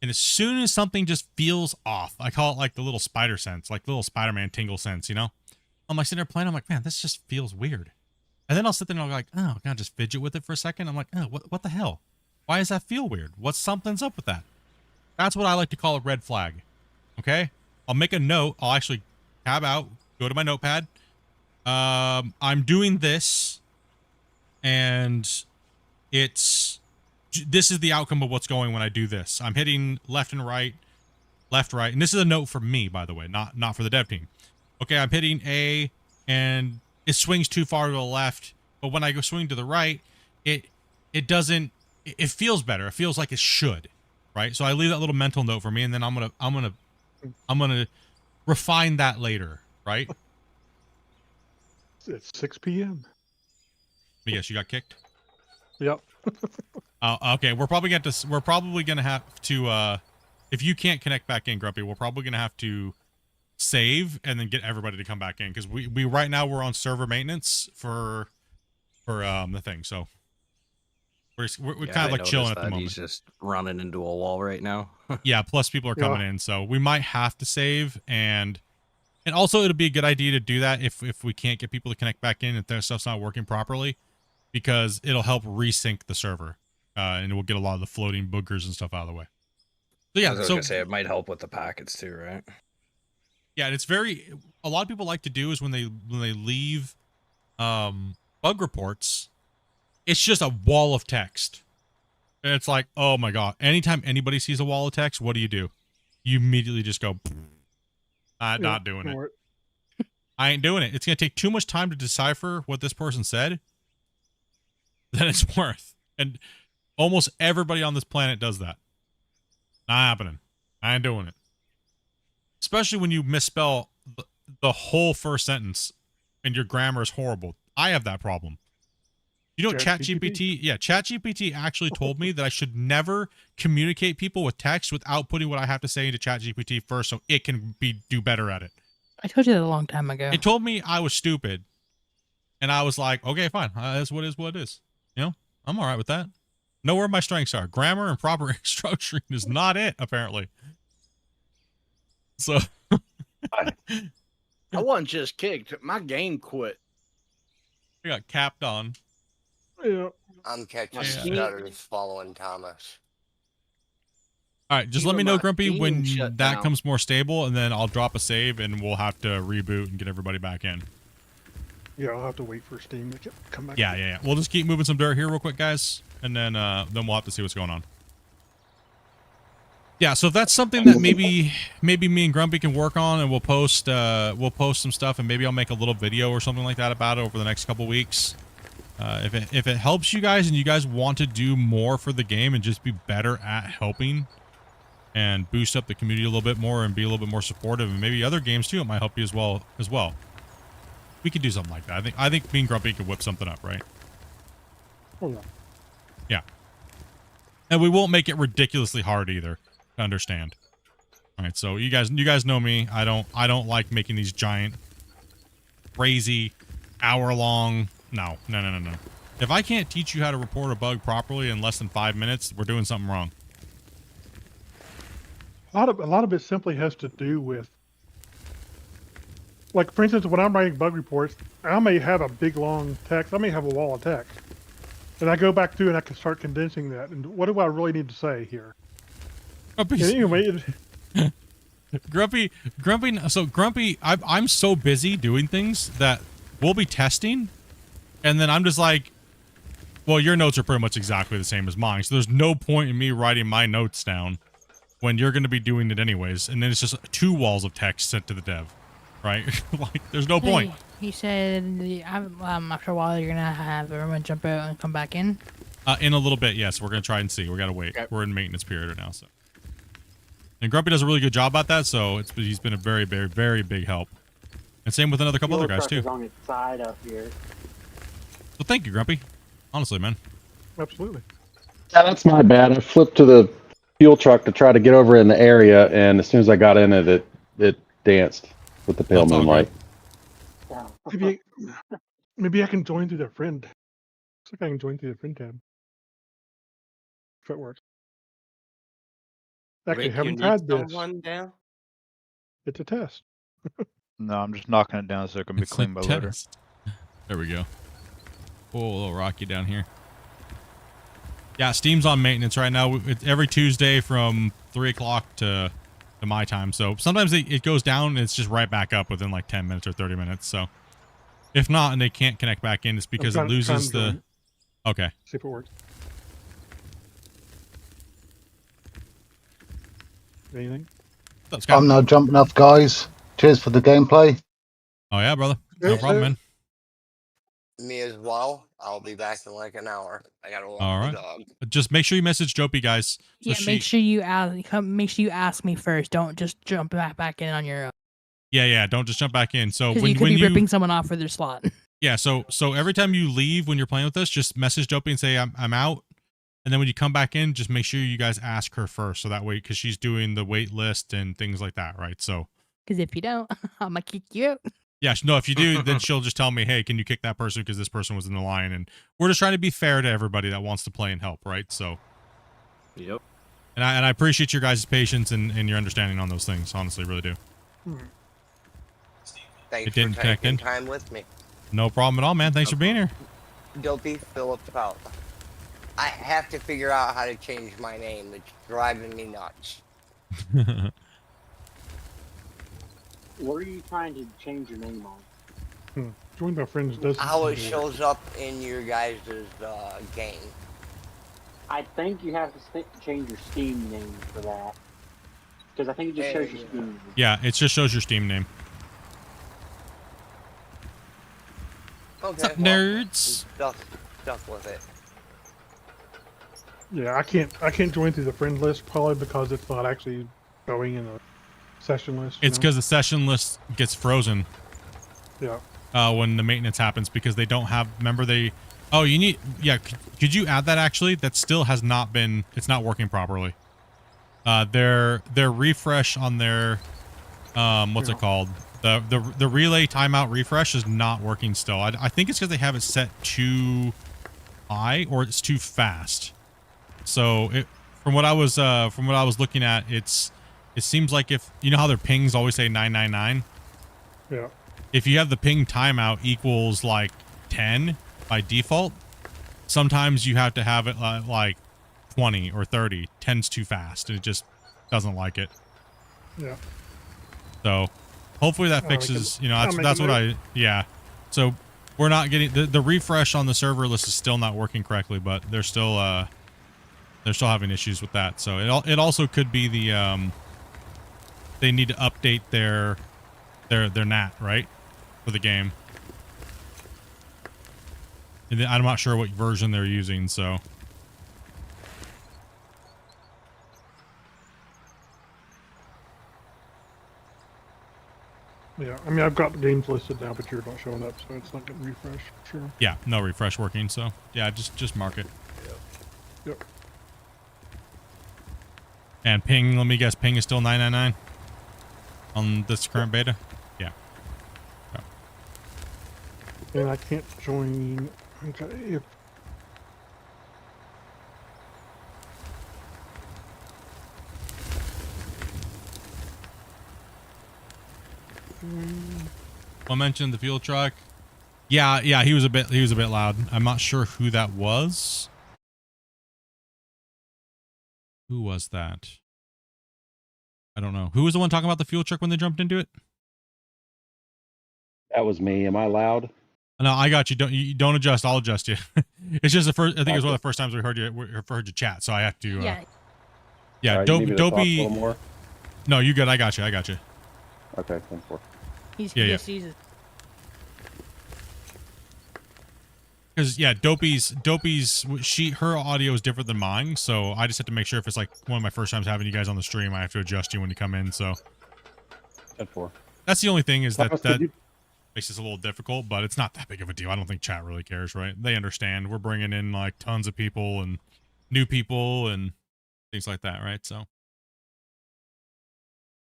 And as soon as something just feels off, I call it like the little spider sense, like the little Spider-Man tingle sense, you know? I'm like sitting there playing, I'm like, man, this just feels weird. And then I'll sit there and I'll be like, oh, can I just fidget with it for a second? I'm like, oh, what the hell? Why does that feel weird? Something's up with that? That's what I like to call a red flag. Okay? I'll make a note. I'll actually tab out, go to my notepad. I'm doing this, and this is the outcome of what's going when I do this. I'm hitting left and right, left, right. And this is a note for me, by the way, not for the dev team. Okay, I'm hitting A, and it swings too far to the left. But when I go swing to the right, it feels better. It feels like it should, right? So I leave that little mental note for me, and then I'm gonna refine that later, right? It's 6 p.m. Yes, you got kicked. Yep. Okay. We're probably gonna have to. If you can't connect back in, Grumpy, we're probably gonna have to save and then get everybody to come back in, because we right now we're on server maintenance for the thing. So we're kind of like chilling at the moment. He's just running into a wall right now. Yeah. Plus people are coming in, so we might have to save, and also it'll be a good idea to do that if we can't get people to connect back in, if their stuff's not working properly, because it'll help resync the server, and we'll get a lot of the floating boogers and stuff out of the way. So yeah, I was gonna say it might help with the packets too, right? Yeah, and it's a lot of people like to do is when they leave bug reports, it's just a wall of text. And it's like, oh my god, anytime anybody sees a wall of text, what do? You immediately just go, I'm not doing it. I ain't doing it. It's going to take too much time to decipher what this person said than it's worth. And almost everybody on this planet does that. Not happening. I ain't doing it. Especially when you misspell the whole first sentence and your grammar is horrible. I have that problem. You know, ChatGPT actually told me that I should never communicate people with text without putting what I have to say into ChatGPT first, so it can do better at it. I told you that a long time ago. It told me I was stupid, and I was like, okay, fine. That's what it is. You know, I'm all right with that. Know where my strengths are. Grammar and proper structuring is not it, apparently. So I wasn't just kicked. My game quit. I got capped on. Yeah. I'm catching stutters following Thomas. All right, just let me know, Grumpy, when that comes more stable, and then I'll drop a save, and we'll have to reboot and get everybody back in. Yeah, I'll have to wait for Steam to come back. Yeah. We'll just keep moving some dirt here real quick, guys, and then we'll have to see what's going on. Yeah, so if that's something that maybe me and Grumpy can work on, and we'll post some stuff, and maybe I'll make a little video or something like that about it over the next couple weeks. If it helps you guys and you guys want to do more for the game and just be better at helping and boost up the community a little bit more and be a little bit more supportive, and maybe other games too, it might help you as well. We could do something like that. I think me and Grumpy could whip something up, right? Oh, yeah. Yeah. And we won't make it ridiculously hard either to understand. All right, so you guys know me. I don't like making these giant, crazy, hour-long. No. If I can't teach you how to report a bug properly in less than 5 minutes, we're doing something wrong. A lot of it simply has to do with, like, for instance, when I'm writing bug reports, I may have a big long text. I may have a wall of text, And I go back through and I can start condensing that. And what do I really need to say here? Anyway, Grumpy. So Grumpy, I'm so busy doing things that we'll be testing, and then I'm just like, well, your notes are pretty much exactly the same as mine, so there's no point in me writing my notes down when you're going to be doing it anyways, and then it's just 2 walls of text sent to the dev, right? Like, there's no point. He said after a while you're gonna have everyone jump out and come back in. In a little bit, yes. We're gonna try and see. We gotta wait. We're in maintenance period right now, so. And Grumpy does a really good job about that, so he's been a very, very, very big help. And same with another couple other guys too. On its side up here. So thank you, Grumpy. Honestly, man. Absolutely. Yeah, that's my bad. I flipped to the fuel truck to try to get over in the area, and as soon as I got in it, it danced with the pale moonlight. Maybe I can join through the friend. Looks like I can join through the friend tab. If it works. Actually, Rick, haven't you need tried this. someone down? It's a test. No, I'm just knocking it down so it can be It's a cleaned by later. test. There we go. Oh, a little rocky down here. Yeah, Steam's on maintenance right now. It's every Tuesday from 3 o'clock to my time. So sometimes it goes down and it's just right back up within like 10 minutes or 30 minutes. So if not, and they can't connect back in, it's because it loses the... Okay. See if it works. Anything? I'm now jumping off, guys. Cheers for the gameplay. Oh, yeah, brother. No problem, man. Me as well. I'll be back in like an hour. I gotta walk All the right. dog. Just make sure you message Dopey, guys. So Yeah, make sure you ask me first. Don't just jump back in on your own. Yeah. Don't just jump back in. So Because when you could you be ripping someone off for their slot. Yeah, so every time you leave when you're playing with us, just message Dopey and say I'm out. And then when you come back in, just make sure you guys ask her first, so that way, because she's doing the wait list and things like that, right? So. Because if you don't, I'm gonna kick you out. Yeah, no, if you do, then she'll just tell me, hey, can you kick that person because this person was in the line? And we're just trying to be fair to everybody that wants to play and help, right? So. Yep. And I appreciate your guys' patience and your understanding on those things. Honestly, really do. Thanks It didn't for connect taking in. time with me. No problem at all, man. Thanks for being here. Dopey Phillips out. I have to figure out how to change my name. It's driving me nuts. What are you trying to change your name on? Join my friends doesn't. How it shows up in your guys' game. I think you have to change your Steam name for that. Because I think it just shows your Steam name. Yeah, it just shows your Steam name. Okay, What's up, nerds? Stuck with it. Yeah, I can't join through the friend list probably because it's not actually showing in the session list. It's because the session list gets frozen. Yeah. When the maintenance happens because they don't have. Remember they. Oh, you need. Yeah, could you add that actually? That still has not been. It's not working properly. Their refresh on their. What's it called? The relay timeout refresh is not working still. I think it's because they have it set too high or it's too fast. So from what I was looking at, it seems like if you know how their pings always say 999. Yeah. If you have the ping timeout equals like 10 by default, sometimes you have to have it like 20 or 30. 10's too fast, and it just doesn't like it. Yeah. So hopefully that fixes. You know, that's what I. Yeah. So we're not getting the refresh on the server list is still not working correctly, but they're still having issues with that. So it also could be the they need to update their NAT, right, for the game. And I'm not sure what version they're using, so. Yeah, I mean, I've got the games listed now, but you're not showing up, so it's not getting refreshed. Sure. Yeah, no refresh working, so yeah, just mark it. Yep. And ping, let me guess, ping is still 999 on this current beta? Yeah. And I can't join. Okay, if I mentioned the fuel truck. Yeah, he was a bit loud. I'm not sure who that was. Who was that? I don't know. Who was the one talking about the fuel truck when they jumped into it? That was me. Am I loud? No, I got you. Don't adjust. I'll adjust you. It's just the first. I think it was one of the first times we heard you chat. So I have to. Yeah. All right, you need me to talk a Dopey. little more? No, you good. I got you. Okay, 10-4. He's Yeah. sees it. Because Dopey's her audio is different than mine, so I just have to make sure if it's like one of my first times having you guys on the stream, I have to adjust you when you come in. So 10-4. that's the only thing is Thomas, that you- makes this a little difficult, but it's not that big of a deal. I don't think chat really cares, right? They understand. We're bringing in like tons of people and new people and things like that, right? So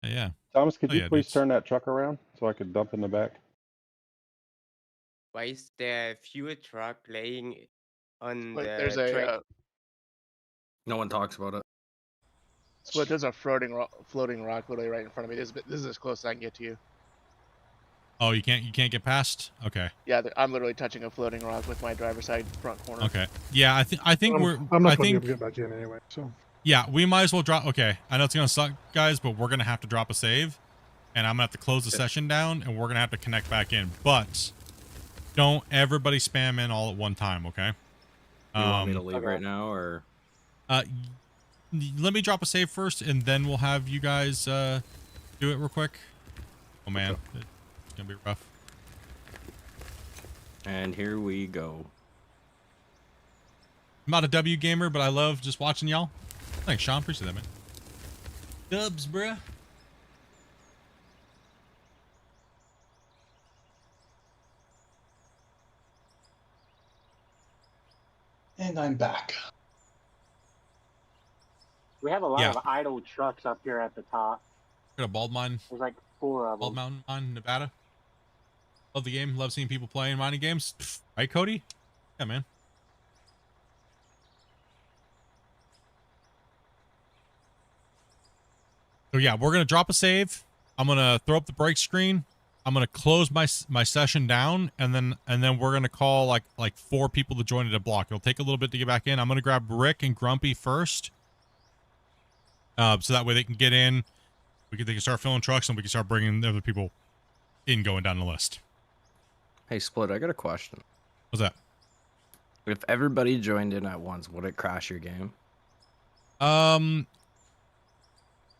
yeah. Thomas, could Oh, you yeah, please dudes. turn that truck around so I could dump in the back? Why is there a fuel truck laying on But the there's track? a No one talks about it. Split. There's a floating rock literally right in front of me. This is as close as I can get to you. Oh, you can't get past? Okay. Yeah, I'm literally touching a floating rock with my driver's side front corner. Okay. Yeah, I think I'm not I going to be think able to get back in anyway. So yeah, we might as well drop. Okay, I know it's gonna suck, guys, but we're gonna have to drop a save, and I'm gonna have to close the session down, and we're gonna have to connect back in. But don't everybody spam in all at one time, okay? You want me to leave right now, or? Let me drop a save first, and then we'll have you guys do it real quick. Oh man, it's gonna be rough. And here we go. I'm not a W gamer, but I love just watching y'all. Thanks, Sean. Appreciate that, man. Dubs, bruh. And I'm back. We have a lot Yeah. of idle trucks up here at the top. Got a bald mine. There's like 4 of Bald them. Mountain mine, Nevada. Love the game. Love seeing people playing mining games. Right, Cody? Yeah, man. So yeah, we're gonna drop a save. I'm gonna throw up the break screen. I'm gonna close my session down, and then we're gonna call like 4 people to join at a block. It'll take a little bit to get back in. I'm gonna grab Rick and Grumpy first, so that way they can get in. They can start filling trucks, and we can start bringing the other people in, going down the list. Hey, Split, I got a question. What's that? If everybody joined in at once, would it crash your game?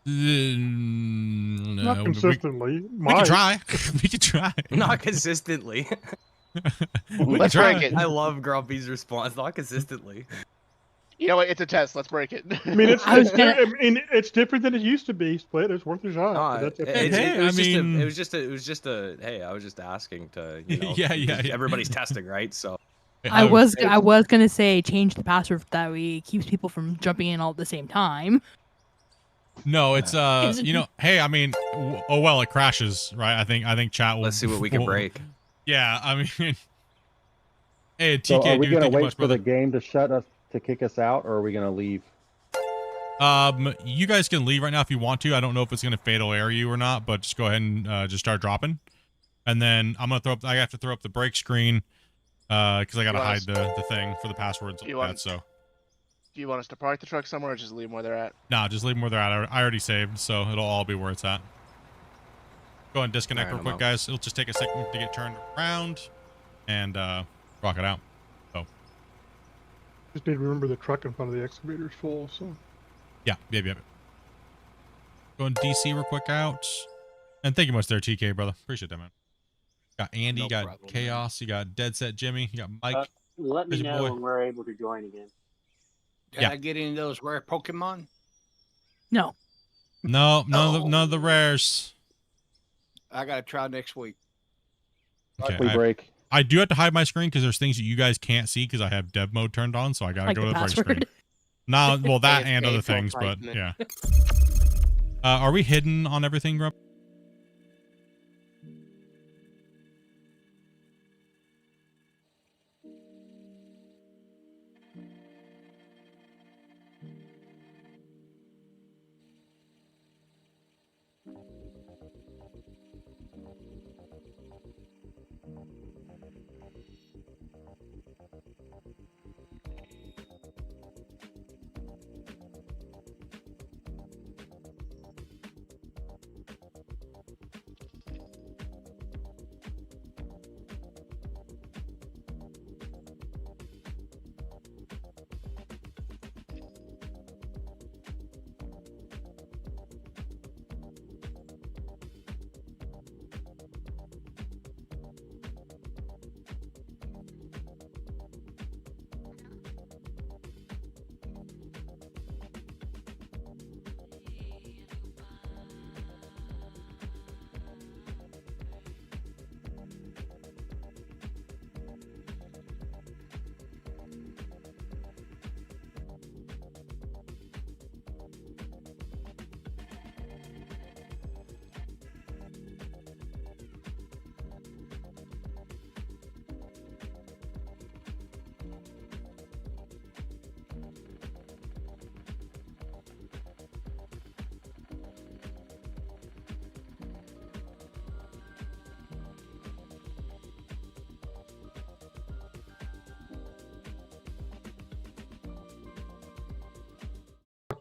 not consistently. We can try. We can try. Not consistently. Let's break it. I love Grumpy's response. Not consistently. You know what? It's a test. Let's break it. I mean, it's different than it used to be. Split. It's worth a shot. No, That's it was just a. Hey, I was just asking to. You know, yeah. Everybody's testing, right? So. I was gonna say change the password that way it keeps people from jumping in all at the same time. No, it's you know, hey, I mean, oh well, it crashes, right? I think chat will. Let's see what we can break. Yeah, I mean, hey, TK, So are we dude, gonna thank you wait much, for the brother. game to kick us out, or are we gonna leave? You guys can leave right now if you want to. I don't know if it's gonna fatal error you or not, but just go ahead and just start dropping, and then I'm gonna I have to throw up the break screen, because I gotta hide the thing for the passwords like that. So. Do you want us to park the truck somewhere, or just leave them where they're at? Nah, just leave them where they're at. I already saved, so it'll all be where it's at. Go ahead and disconnect real quick, guys. It'll just take a second to get turned around and rock it out. So just need to remember the truck in front of the excavator is full. So yeah. Go and DC real quick out. And thank you much there, TK, brother. Appreciate that, man. Got Andy, you got problem, Chaos, man. You got Dead Set Jimmy, you got Mike. Let me know when we're able to join again. Can I get any of those rare Pokemon? No. No, none of the rares. I gotta try next week. Okay, break. I do have to hide my screen because there's things that you guys can't see because I have dev mode turned on, so I gotta go to the break screen. Nah, well that and other things, but yeah. Are we hidden on everything, Grump?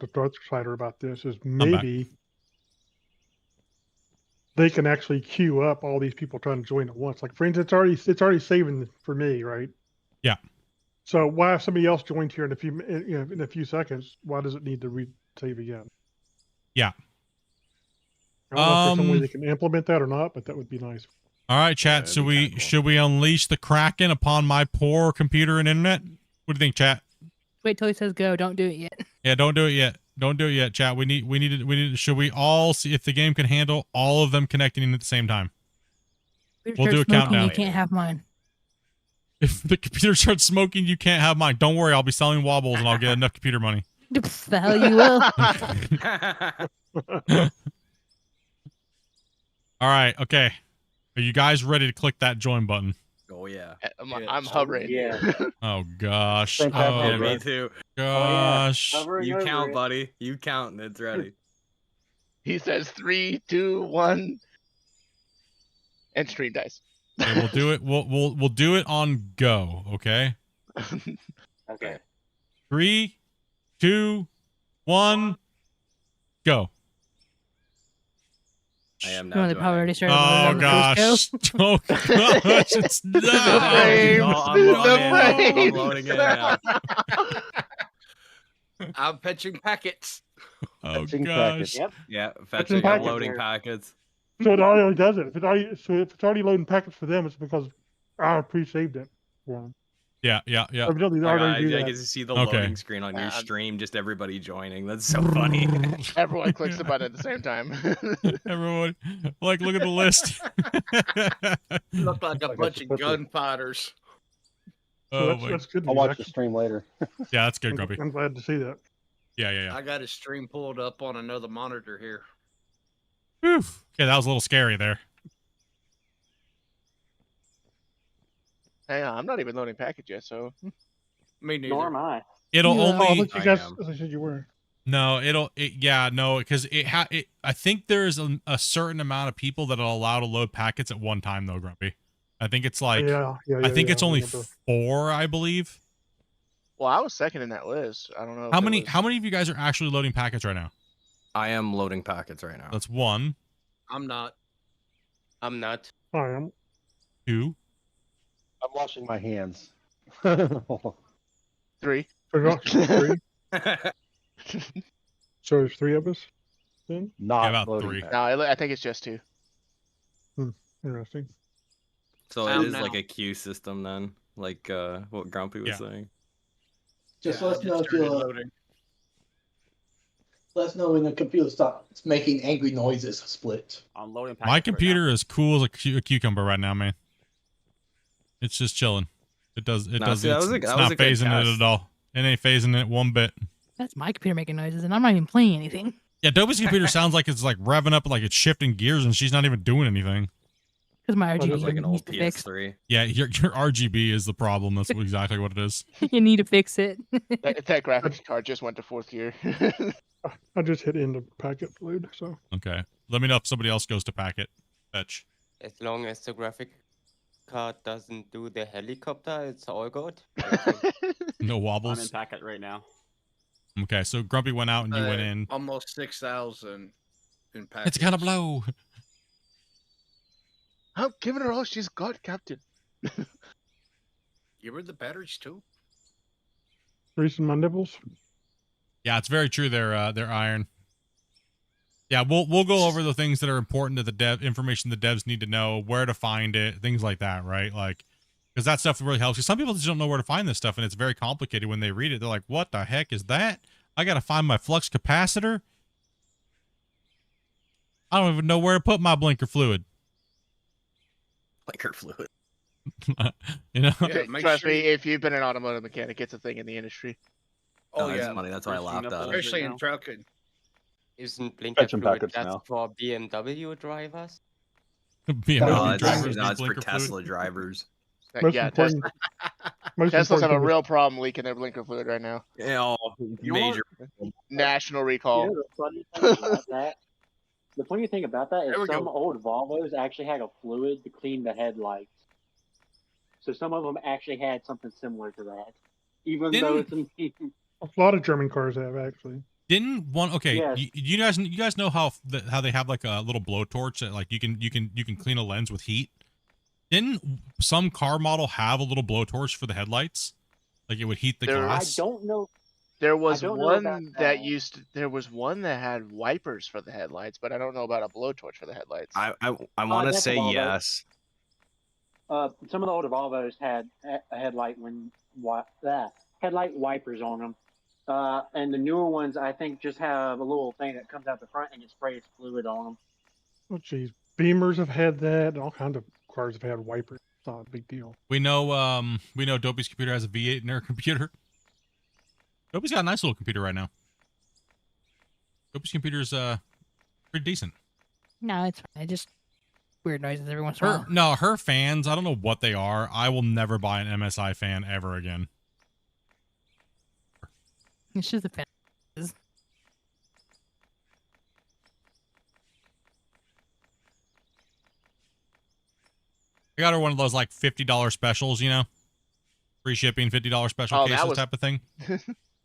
to Darksider about this. Is maybe they can actually queue up all these people trying to join at once. Like, for instance, it's already saving for me, right? Yeah. So why if somebody else joined here in a few seconds, why does it need to save again? Yeah. I don't know if there's some way they can implement that or not, but that would be nice. All right, chat. Should we unleash the Kraken upon my poor computer and internet? What do you think, chat? Wait till he says go. Don't do it yet. Yeah, don't do it yet. Don't do it yet, chat. We need. Should we all see if the game can handle all of them connecting in at the same time? We'll do a countdown. You can't have mine. If the computer starts smoking, you can't have mine. Don't worry, I'll be selling wobbles and I'll get enough computer money. The hell you will. All right, okay. Are you guys ready to click that join button? Oh yeah. I'm hovering. Yeah. Oh gosh. Same time, Oh yeah, me too. gosh. You count, buddy. You count, and it's ready. He says 3, 2, 1, and stream dice. Okay, we'll do it. We'll do it on go. Okay. Okay. 3, 2, 1, go. I am No, now. they probably already started. Oh gosh. Oh gosh. It's not. I'm loading in now. I'm fetching packets. Oh Fetching gosh. packets. Yep. Yeah, fetching. I'm loading packets. So it already does it. If it's already loading packets for them, it's because I pre-saved it. Yeah. Yeah. Evidently, they Oh, already do I that. get to see the Okay. loading screen on your stream. Just everybody joining. That's so funny. Everyone clicks the button at the same time. Everyone, look at the list. Look like a bunch of gunfighters. Oh, that's good. I'll watch the stream later. Yeah, that's good, Grumpy. I'm glad to see that. Yeah. I got a stream pulled up on another monitor here. Whew. Okay, that was a little scary there. Hang on, I'm not even loading package yet, so. Me neither. Nor am I. It'll only. I thought you guys, as I said, you were. No, because I think there's a certain amount of people that are allowed to load packets at one time, though, Grumpy. I think it's like, I think it's only 4, I believe. Well, I was second in that list. I don't know. How many of you guys are actually loading packets right now? I am loading packets right now. That's 1. I'm not. I'm not. I am. 2. I'm washing my hands. 3. Three. So there's 3 of us then? Not about loading 3. packets. No, I think it's just 2. Interesting. So it is like a queue system then, like what Grumpy was saying. Just let us know if you're. Let us know when the computer stops making angry noises. Split. I'm loading. My computer is cool as a cucumber right now, man. It's just chilling. It does. It's not phasing it at all. It ain't phasing it one bit. That's my computer making noises, and I'm not even playing anything. Yeah, Dobie's computer sounds like it's like revving up, like it's shifting gears, and she's not even doing anything. Because my RGB It's like an old needs to fix. PS3. Yeah, your RGB is the problem. That's exactly what it is. You need to fix it. that graphics card just went to 4th gear. I just hit end of packet load, so. Okay. Let me know if somebody else goes to packet. Fetch. As long as the graphic card doesn't do the helicopter, it's all good. No I'm wobbles. in packet right now. Okay, so Grumpy went out and you went in. Almost 6,000 in packets. It's gonna blow. I'm giving her all she's got, Captain. Give her the batteries too. Greasing my nipples. Yeah, it's very true. They're iron. Yeah, we'll go over the things that are important to the information the devs need to know, where to find it, things like that, right? Like, because that stuff really helps. Because some people just don't know where to find this stuff, and it's very complicated when they read it. They're like, "What the heck is that? I gotta find my flux capacitor. I don't even know where to put my blinker fluid." Blinker fluid. You know. Yeah, trust me, if you've been an automotive mechanic, it's a thing in the industry. Oh, that's funny. That's why I laughed at it. Especially in trucking. Isn't blinker Fetching fluid packets just now. for BMW drivers? BMW drivers No, need it's for blinker Tesla fluid. drivers. Most Yeah, important- most Teslas have a important real problem leaking their blinker fluid right now. Yeah, major. National recall. You know, the funny thing about that. The funny thing about that There we is some go. old Volvos actually had a fluid to clean the headlights. So some of them actually had something similar to that, even though it's A lot of German cars have, actually. Didn't one? Okay, Yes. you guys know how they have like a little blowtorch that like you can clean a lens with heat. Didn't some car model have a little blowtorch for the headlights? Like it would heat the glass. I don't know. There was don't know one about that that. there was one that had wipers for the headlights, but I don't know about a blowtorch for the headlights. I want to that's a say Volvo. yes. Some of the older Volvos had a headlight headlight wipers on them, and the newer ones I think just have a little thing that comes out the front and it sprays fluid on them. Oh, geez. Beamers have had that. All kinds of cars have had wipers. It's not a big deal. We know Dopey's computer has a V8 in her computer. Dopey's got a nice little computer right now. Dopey's computer's pretty decent. No, it's fine. I just weird noises every once in a while. No, her fans, I don't know what they are. I will never buy an MSI fan ever again. It's just a fan. I got her one of those like $50 specials, you know, free shipping, $50 special cases type of thing.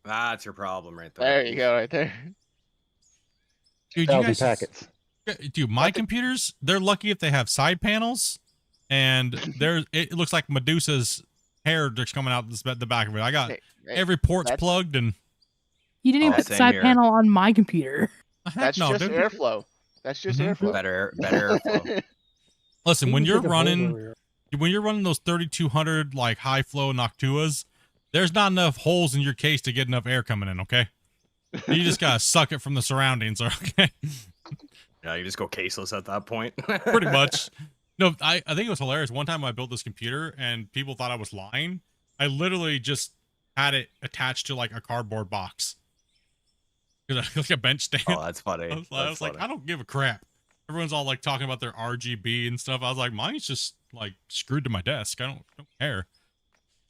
That's your problem right there. There you go, right there. Dude, you guys, packets. Dude, my computers, they're lucky if they have side panels, and it looks like Medusa's hair just coming out the back of it. I got every port's plugged, and You didn't even put the side panel on my computer. That's no, just dude. airflow. That's just airflow. Better airflow. Listen, when you're running those 3200 like high flow Noctuas, there's not enough holes in your case to get enough air coming in. Okay, you just gotta suck it from the surroundings. Okay. Yeah, you just go caseless at that point. Pretty much. No, I think it was hilarious. One time I built this computer and people thought I was lying. I literally just had it attached to like a cardboard box. Like a bench stand. Oh, that's funny. I was like, I don't give a crap. Everyone's all like talking about their RGB and stuff. I was like, mine's just like screwed to my desk. I don't care.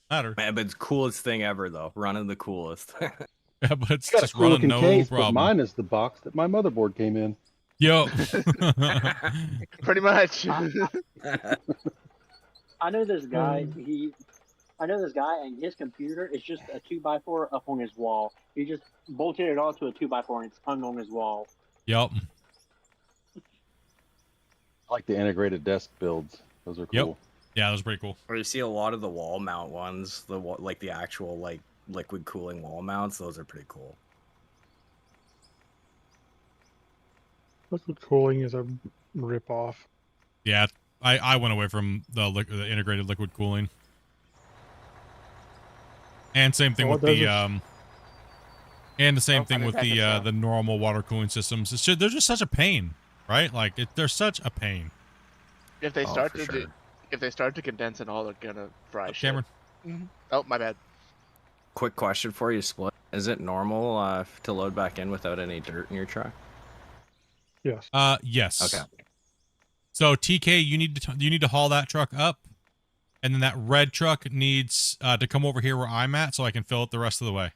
Matter. Man, but it's the coolest thing ever though. Running the coolest. Yeah, but it's Got a just cool running looking no case, but problem. mine is the box that my motherboard came in. Yo. Pretty much. I know this guy. And his computer is just a 2x4 up on his wall. He just bolted it onto a 2x4 and it's hung on his wall. Yup. I like the integrated desk builds. Those are cool. Yep. Yeah, that was pretty cool. Or you see a lot of the wall mount ones, like the actual like liquid cooling wall mounts. Those are pretty cool. Liquid cooling is a rip-off. Yeah, I went away from the integrated liquid cooling. And same thing with the and the same thing with the normal water cooling systems. It's just, they're just such a pain, right? Like they're such a pain. If they start to condense it all, they're gonna fry shit. Cameron. Oh, my bad. Quick question for you, Split. Is it normal to load back in without any dirt in your truck? Yes. Yes. Okay. So TK, you need to haul that truck up, and then that red truck needs to come over here where I'm at, so I can fill it the rest of the way.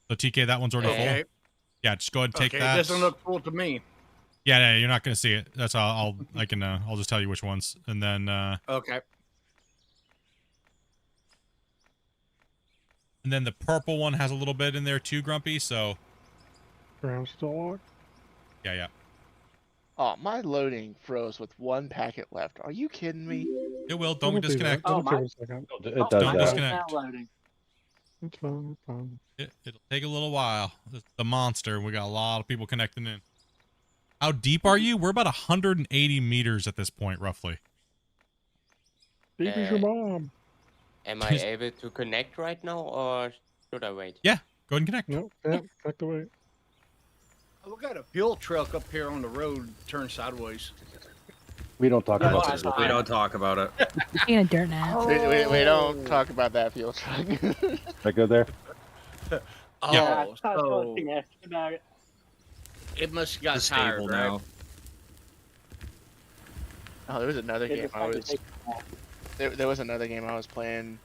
So TK, that one's already full. Yeah, just go ahead and take that. It doesn't look full to me. Yeah, you're not gonna see it. That's all. I'll just tell you which ones, and then. Okay. And then the purple one has a little bit in there too, Grumpy. So. Ground still locked. Yeah. Oh, my loading froze with one packet left. Are you kidding me? It will. Don't disconnect. Don't It does Don't that. disconnect. It's fine. It's fine. It'll take a little while. It's the monster. We got a lot of people connecting in. How deep are you? We're about 180 meters at this point, roughly. Deep as your mom. Am I able to connect right now, or should I wait? Yeah, go ahead and connect. Nope. Yeah, connect away. We got a fuel truck up here on the road, turned sideways. We don't talk about this. We don't talk about it. Being a dirt now. We don't talk about that fuel truck. I go there. Oh, so so about it. it must have got It's tired, stable right? now. Oh, there was another It game I decided was. to take a nap. There was another game I was playing,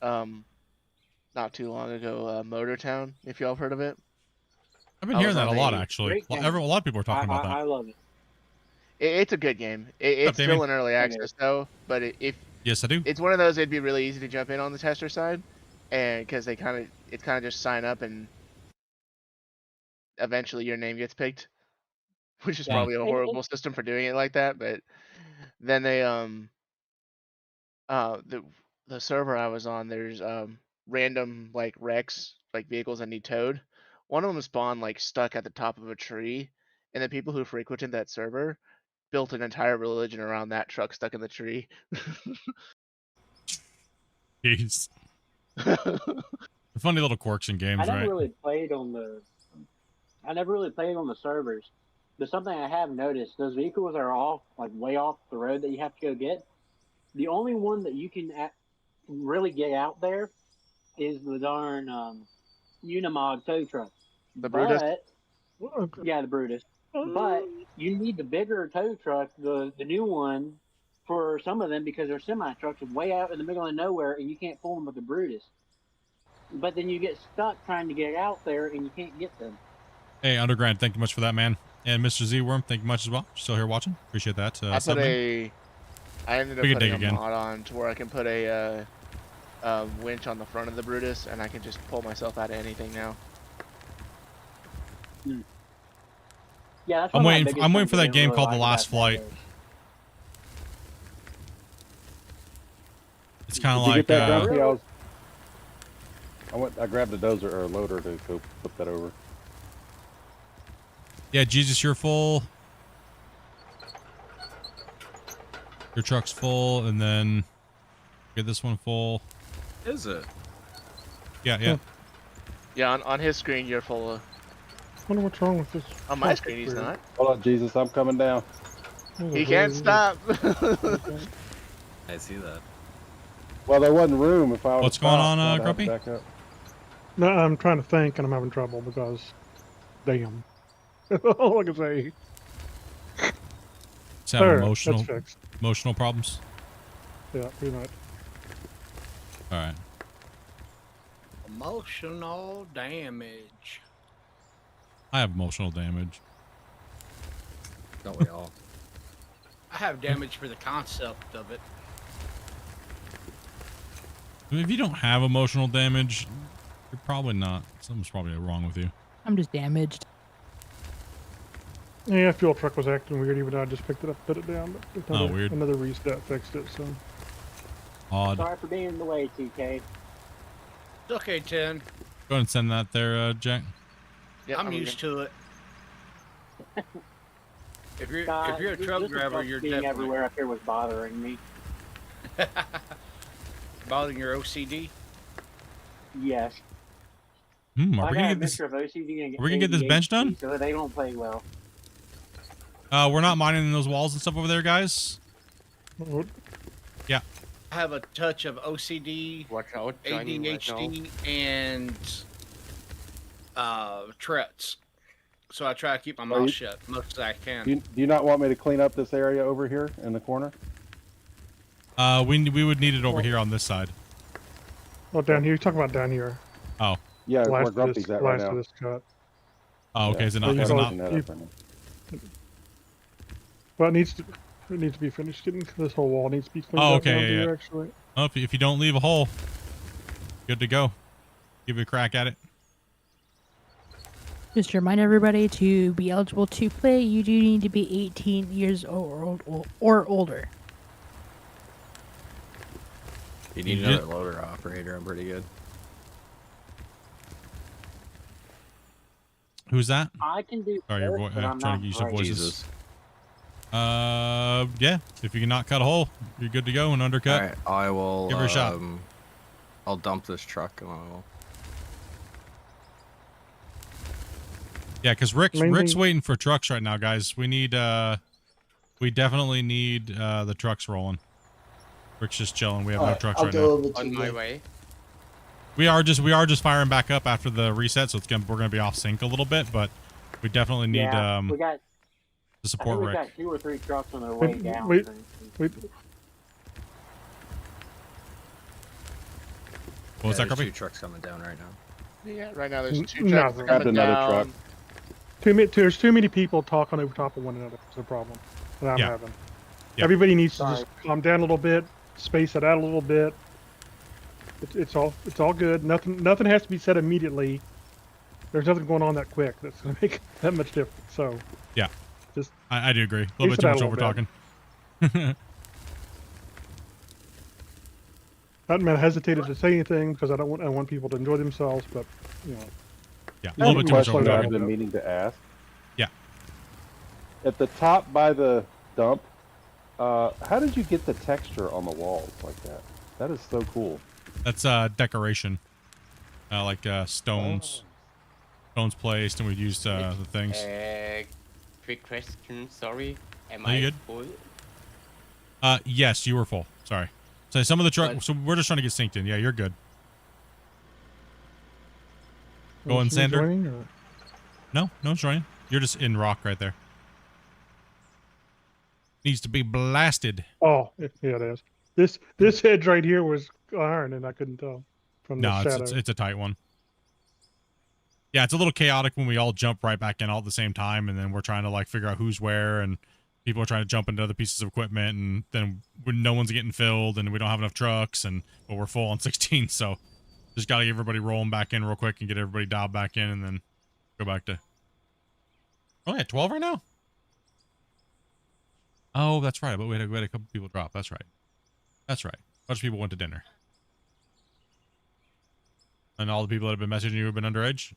not too long ago. Motor Town, if y'all have heard of it. I've been hearing that a lot, Great actually. game. A lot of people are talking about that. I love it. It's a good game. It's Damien? still in early access though, but if Yes, I do. it's one of those, it'd be really easy to jump in on the tester side, and because it's kind of just sign up and eventually your name gets picked, which is Yeah. probably a horrible system for doing it like that. But then they the server I was on, there's random like wrecks, like vehicles that need towed. One of them spawned like stuck at the top of a tree, and the people who frequented that server built an entire religion around that truck stuck in the tree. Jeez. Funny little quirks in games, I never right? really played on the. I never really played on the servers. But something I have noticed: those vehicles are all like way off the road that you have to go get. The only one that you can really get out there is the darn Unimog tow truck. The Brutus? Yeah, the Brutus. But you need the bigger tow truck, the new one, for some of them because they're semi trucks way out in the middle of nowhere and you can't pull them with the Brutus. But then you get stuck trying to get out there and you can't get them. Hey, Underground, thank you much for that, man. And Mr. Z-Worm, thank you much as well. Still here watching. Appreciate that. I ended up putting a again. mod on to where I can put a winch on the front of the Brutus, and I can just pull myself out of anything now. Yeah, that's I'm waiting for that game called The Last Flight. It's kind of like I grabbed a dozer or a loader to go flip that over. Yeah, Jesus, you're full. Your truck's full, and then get this one full. Is it? Yeah. Yeah, on his screen you're full of. I wonder what's wrong with this. On my screen he's not. Hold on, Jesus, I'm coming down. He can't stop. I see that. Well, there wasn't room if I was. What's going on, Grumpy? Back up. No, I'm trying to think and I'm having trouble because, damn. All I can say. It's having That's fixed. emotional problems. Yeah, pretty much. All right. Emotional damage. I have emotional damage. Don't we all? I have damage for the concept of it. I mean, if you don't have emotional damage, you're probably not. Something's probably wrong with you. I'm just damaged. Yeah, fuel truck was acting weird even though I just picked it up, put it down. But weird. Another reset fixed it, so. Odd. Sorry for being in the way, TK. It's okay, 10. Go ahead and send that there, Jack. Yeah, I'm used to it. If you're a truck driver, you're being definitely everywhere up here was bothering me. bothering your OCD. Yes. Are I we got gonna a get this? mixture of OCD and Are we gonna get this bench done? So they don't play well. We're not mining those walls and stuff over there, guys. Yeah. I have a touch of OCD, Watch out, Johnny, ADHD, and Tourette's. So I try to keep my mouth shut most as I can. Do you not want me to clean up this area over here in the corner? We would need it over here on this side. Oh, down here. You're talking about down here. Oh. Yeah, where Last of Grumpy's this, at right last now. of this cut. Oh, okay. Is it So not? you Is it both- not? you- Well, it needs to be finished. Getting this whole wall needs to be cleaned Oh, up down okay. here, Yeah. actually. Oh, if you don't leave a hole, good to go. Give it a crack at it. Just to remind everybody, to be eligible to play, you do need to be 18 years old or older. You need You another did- loader operator. I'm pretty good. Who's that? I can do. Sorry, your both, voice. but I'm Trying not to use your great. voices. Yeah. If you can not cut a hole, you're good to go and undercut. All right, I will. Give her a shot. I'll dump this truck and I will. Yeah, because Rick's Main thing- waiting for trucks right now, guys. We need we definitely need the trucks rolling. Rick's just chilling. We have no trucks right now. On my way. We are just firing back up after the reset, so we're gonna be off sync a little bit, but we definitely need we got to support we Rick. got 2 or 3 trucks on their way down. we- What was that, There's Grumpy? 2 trucks coming down right now. Yeah, right now there's 2 No. trucks Grabbed coming another down. truck. There's too many people talking over top of one another. That's the problem that I'm Yeah. having. Yeah. Everybody needs to Sorry. just calm down a little bit, space it out a little bit. It's all good. Nothing has to be said immediately. there's nothing going on that quick that's going to make that much difference. So yeah, just I do agree. A little bit too much over talking. I hesitated to say anything because I want people to enjoy themselves, but you know. Yeah, I have a question that I've been meaning to ask. Yeah. At the top by the dump, how did you get the texture on the walls like that? That is so cool. That's decoration, like stones, stones placed, and we used the things. Quick question, sorry. Am Are you I good? full? Yes, you were full. Sorry. So some of the truck. So we're just trying to get synced in. Yeah, you're good. Go in, Sander. No one's joining. You're just in rock right there. Needs to be blasted. Oh, yeah, it is. This edge right here was iron, and I couldn't tell from the shadow. It's a tight one. Yeah, it's a little chaotic when we all jump right back in all at the same time, and then we're trying to like figure out who's where, and people are trying to jump into other pieces of equipment, and then when no one's getting filled, and we don't have enough trucks, but we're full on 16, so just got to get everybody rolling back in real quick and get everybody dialed back in, and then go back to. We're only at 12 right now. Oh, that's right. But we had a couple people drop. That's right. That's right. A bunch of people went to dinner. And all the people that have been messaging you have been underage.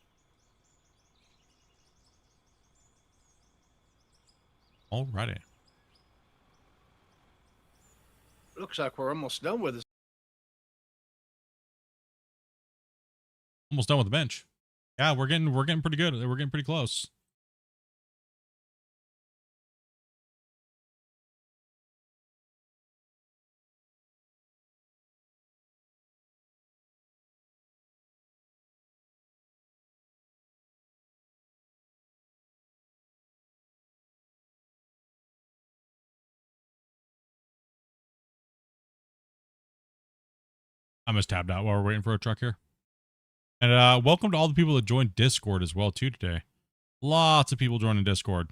Alrighty. Looks like we're almost done with this. Almost done with the bench. Yeah, we're getting pretty good. We're getting pretty close. I'm just tabbed out while we're waiting for a truck here. And welcome to all the people that joined Discord as well too today. Lots of people joining Discord.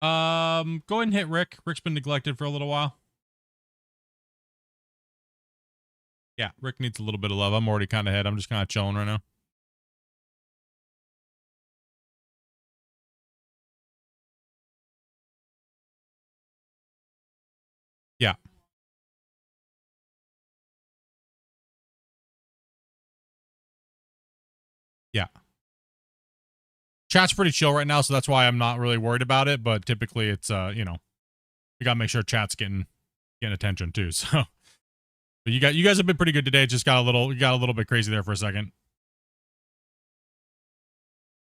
Go ahead and hit Rick. Rick's been neglected for a little while. Yeah, Rick needs a little bit of love. I'm already kind of ahead. I'm just kind of chilling right now. Yeah. Yeah. Chat's pretty chill right now, so that's why I'm not really worried about it. But typically it's you know, we gotta make sure chat's getting attention too. So but you guys have been pretty good today. It just got a little bit crazy there for a second.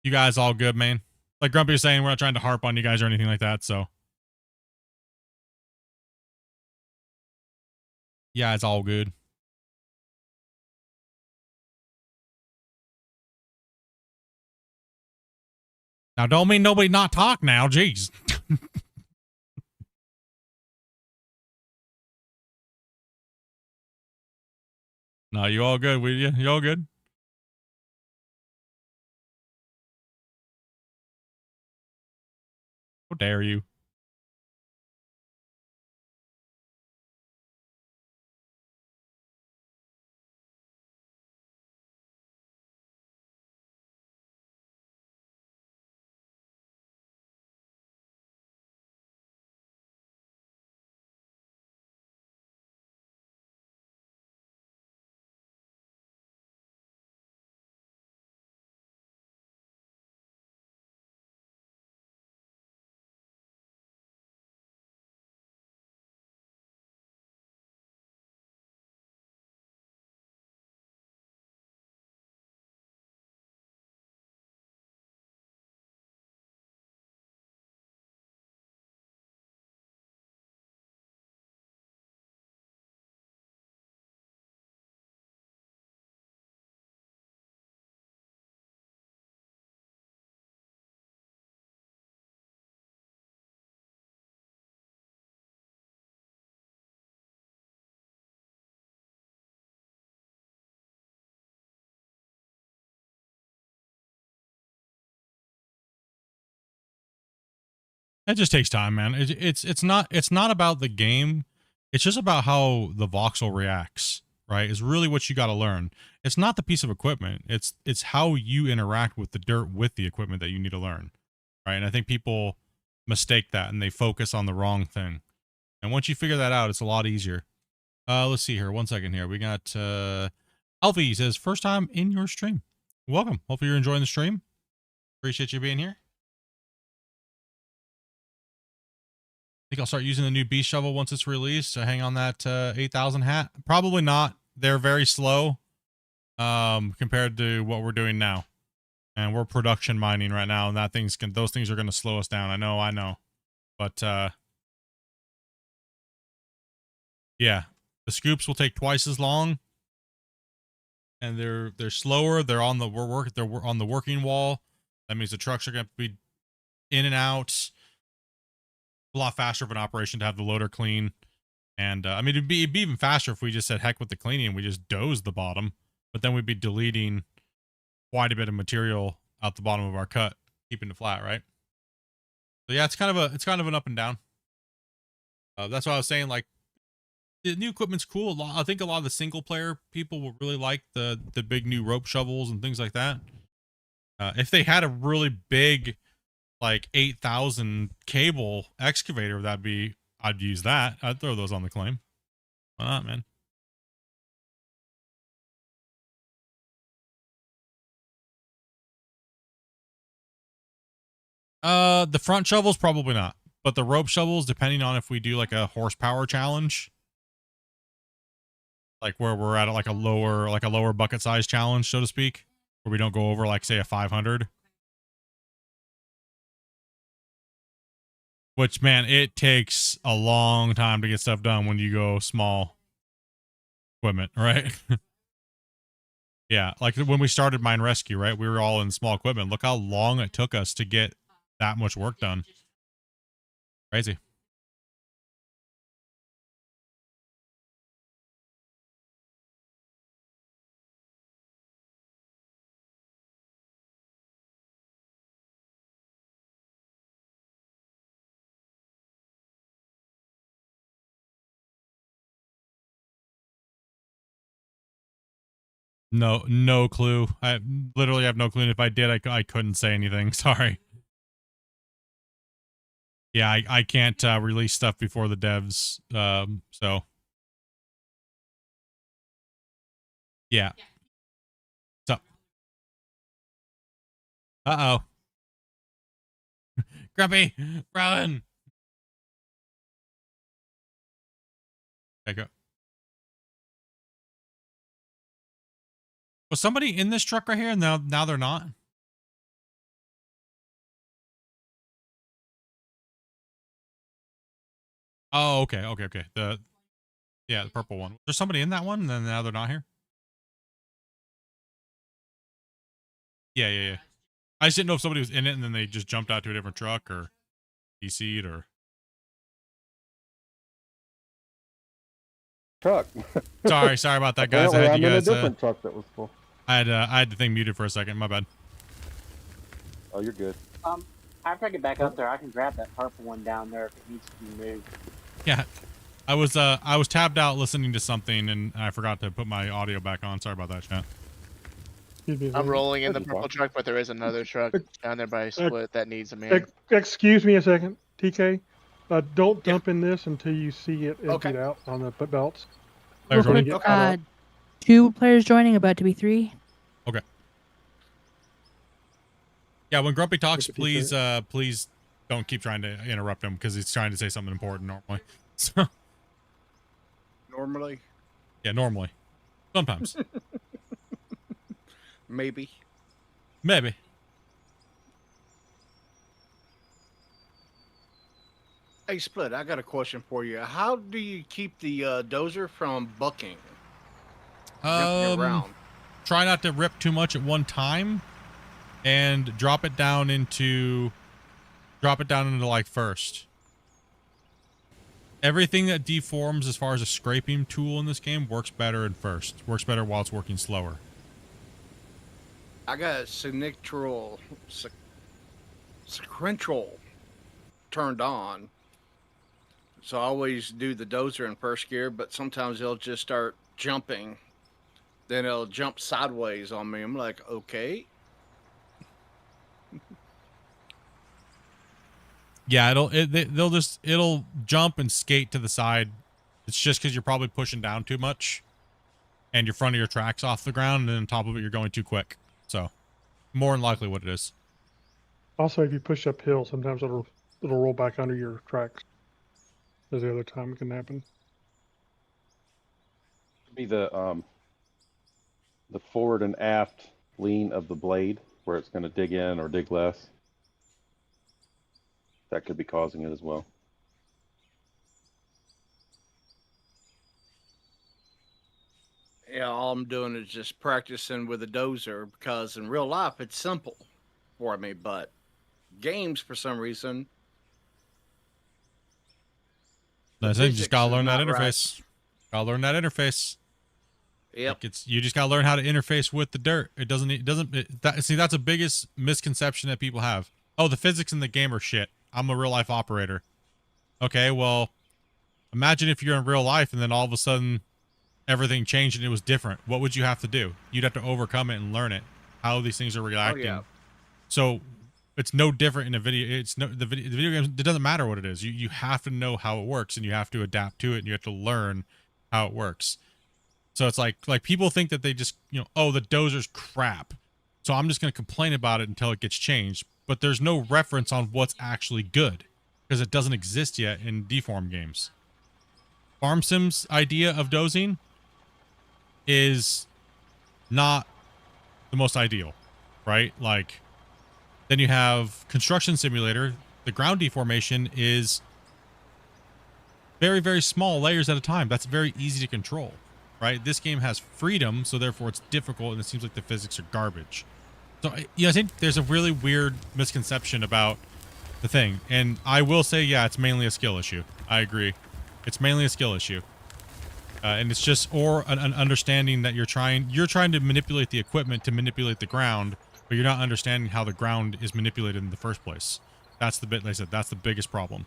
You guys all good, man? Like Grumpy was saying, we're not trying to harp on you guys or anything like that, so yeah, it's all good. Now, don't mean nobody not talk now. Jeez. No, you all good with you? You all good? How dare you? It just takes time, man. It's not about the game. It's just about how the voxel reacts, right? Is really what you got to learn. It's not the piece of equipment. It's how you interact with the dirt with the equipment that you need to learn, right? And I think people mistake that and they focus on the wrong thing. And once you figure that out, it's a lot easier. Let's see here. 1 second here. We got Alfie says, first time in your stream. Welcome. Hopefully you're enjoying the stream. Appreciate you being here. I think I'll start using the new beast shovel once it's released to hang on that 8,000 hat. Probably not. They're very slow compared to what we're doing now. And we're production mining right now, and those things are going to slow us down. I know. But yeah, the scoops will take twice as long, and they're slower. They're on the working wall. That means the trucks are going to be in and out. A lot faster of an operation to have the loader clean. And I mean, it'd be even faster if we just said heck with the cleaning and we just dozed the bottom, but then we'd be deleting quite a bit of material out the bottom of our cut, keeping it flat, right? So yeah, it's kind of an up and down. That's why I was saying, like, the new equipment's cool. I think a lot of the single player people will really like the big new rope shovels and things like that. If they had a really big, like 8,000 cable excavator, I'd use that. I'd throw those on the claim. Why not, man? The front shovels, probably not. But the rope shovels, depending on if we do like a horsepower challenge, like where we're at like a lower bucket size challenge, so to speak, where we don't go over like say a 500. Which, man, it takes a long time to get stuff done when you go small equipment, right? Yeah, like when we started Mine Rescue, right? We were all in small equipment. Look how long it took us to get that much work done. Crazy. No clue. I literally have no clue. And if I did, I couldn't say anything. Sorry. Yeah, I can't release stuff before the devs. So yeah. So uh-oh. Grumpy, run. Okay, go. Was somebody in this truck right here? Now they're not. Oh, okay. The purple one. There's somebody in that one, and then now they're not here. Yeah. I just didn't know if somebody was in it and then they just jumped out to a different truck or DC'd or truck. sorry about that, guys. I had I'm you guys in a different truck that was full. I had the thing muted for a second. My bad. Oh, you're good. After I get back up there, I can grab that purple one down there if it needs to be moved. Yeah. I was tabbed out listening to something and I forgot to put my audio back on. Sorry about that, chat. I'm rolling in the purple truck, but there is another truck down there by Split that needs a man. Excuse me a second, TK. Don't dump in this until you see it emptied out on the belts. Players joining? 2 players joining, about to be 3. Okay. Yeah, when Grumpy talks, please don't keep trying to interrupt him because he's trying to say something important normally. So. Normally? Yeah, normally. Sometimes. Maybe. Hey, Split, I got a question for you. How do you keep the dozer from bucking? Around? Try not to rip too much at one time and drop it down into like first. Everything that deforms as far as a scraping tool in this game works better in first. Works better while it's working slower. I got sequential turned on. So I always do the dozer in first gear, but sometimes they'll just start jumping. Then it'll jump sideways on me. I'm like, okay. Yeah, it'll jump and skate to the side. It's just because you're probably pushing down too much, and your front of your track's off the ground, and then on top of it, you're going too quick. So, more than likely, what it is. Also, if you push uphill, sometimes it'll roll back under your tracks. There's the other time it can happen. Be the forward and aft lean of the blade, where it's going to dig in or dig less. That could be causing it as well. Yeah, all I'm doing is just practicing with a dozer because in real life it's simple for me, but games for some reason. I think you just gotta learn that not right. interface. Gotta learn that interface. Yep. Like you just gotta learn how to interface with the dirt. See, that's the biggest misconception that people have. Oh, the physics in the game are shit. I'm a real life operator. Okay, well, imagine if you're in real life and then all of a sudden everything changed and it was different. What would you have to do? You'd have to overcome it and learn it, how these things are reacting. yeah. So it's no different in a video. The video games. It doesn't matter what it is. You have to know how it works and you have to adapt to it and you have to learn how it works. So it's like people think that they just, oh, the dozer's crap, so I'm just going to complain about it until it gets changed. But there's no reference on what's actually good because it doesn't exist yet in deform games. Farm Sim's idea of dozing is not the most ideal, right? Like, then you have Construction Simulator. The ground deformation is very, very small layers at a time. That's very easy to control, right? This game has freedom, so therefore it's difficult, and it seems like the physics are garbage. So, I think there's a really weird misconception about the thing. And I will say, yeah, it's mainly a skill issue. I agree. It's mainly a skill issue. And it's just, or an understanding that you're trying to manipulate the equipment to manipulate the ground, but you're not understanding how the ground is manipulated in the first place. That's the bit, like I said, that's the biggest problem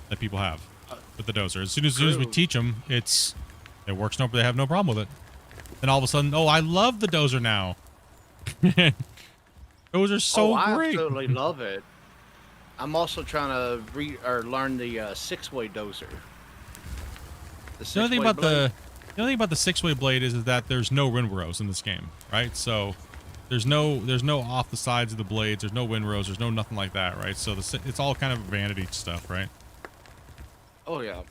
that people have with the dozer. As soon as we teach them, it works. They have no problem with it. Then all of a sudden, oh, I love the dozer now. Those are so I great. absolutely love it. I'm also trying to learn the six-way dozer. The only thing about the six-way blade is that there's no windrows in this game, right? So there's no off the sides of the blades. There's no windrows. There's no nothing like that, right? So it's all kind of vanity stuff, right? Oh yeah,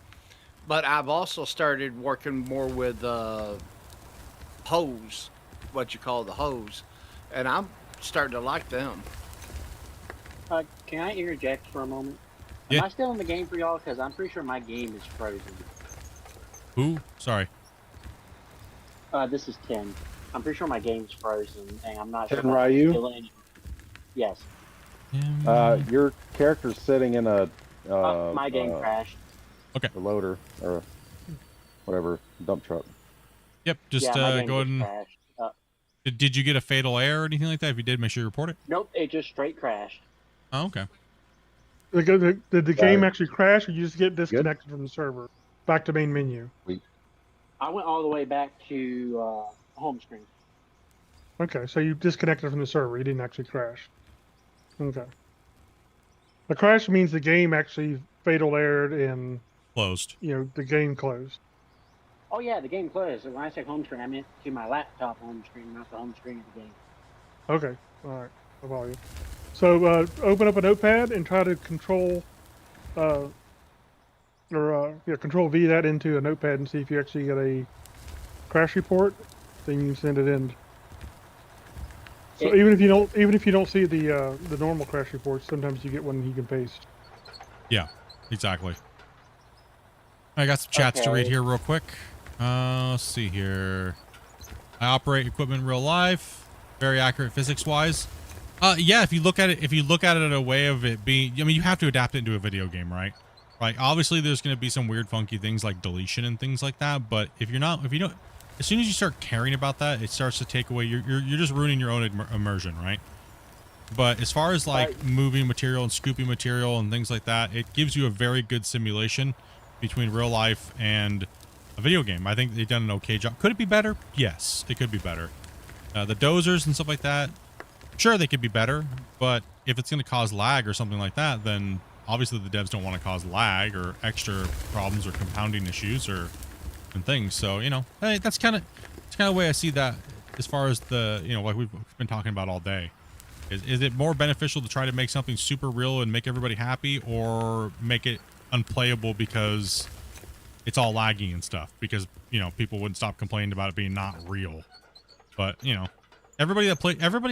but I've also started working more with hose, what you call the hose, and I'm starting to like them. Can I interject for a moment? Yeah. Am I still in the game for y'all? Because I'm pretty sure my game is frozen. Who? Sorry. This is Tim. I'm pretty sure my game's frozen, and I'm not Tim sure. Ryu? Still in. Yes. Your character's sitting in a my game crashed. Okay. A loader or whatever dump truck. Yep. Just go ahead and. Did you get a fatal error or anything like that? If you did, make sure you report it. Nope, it just straight crashed. Oh, okay. Did the game actually crash, or you just get disconnected from the server? Back to main menu. I went all the way back to home screen. Okay, so you disconnected from the server. You didn't actually crash. Okay. A crash means the game actually fatal errored and closed. The game closed. Oh yeah, the game closed. When I said home screen, I meant to my laptop home screen, not the home screen of the game. Okay, all right, no problem. So open up a notepad and try to control, control V that into a notepad and see if you actually get a crash report. Then you can send it in. So even if you don't see the normal crash reports, sometimes you get one you can paste. Yeah, exactly. I got some chats to read here real quick. Let's see here. I operate equipment in real life. Very accurate physics-wise. Yeah, if you look at it in a way of it being, you have to adapt it into a video game, right? Like, obviously, there's going to be some weird, funky things like deletion and things like that. But if you don't, as soon as you start caring about that, it starts to take away. You're just ruining your own immersion, right? But as far as like moving material and scooping material and things like that, it gives you a very good simulation between real life and a video game. I think they've done an okay job. Could it be better? Yes, it could be better. The dozers and stuff like that, sure, they could be better, but if it's going to cause lag or something like that, then obviously the devs don't want to cause lag or extra problems or compounding issues and things. So, you know, hey, that's kind of the way I see that as far as the, you know, like we've been talking about all day. Is it more beneficial to try to make something super real and make everybody happy, or make it unplayable because it's all laggy and stuff? Because, you know, people wouldn't stop complaining about it being not real. But, you know, everybody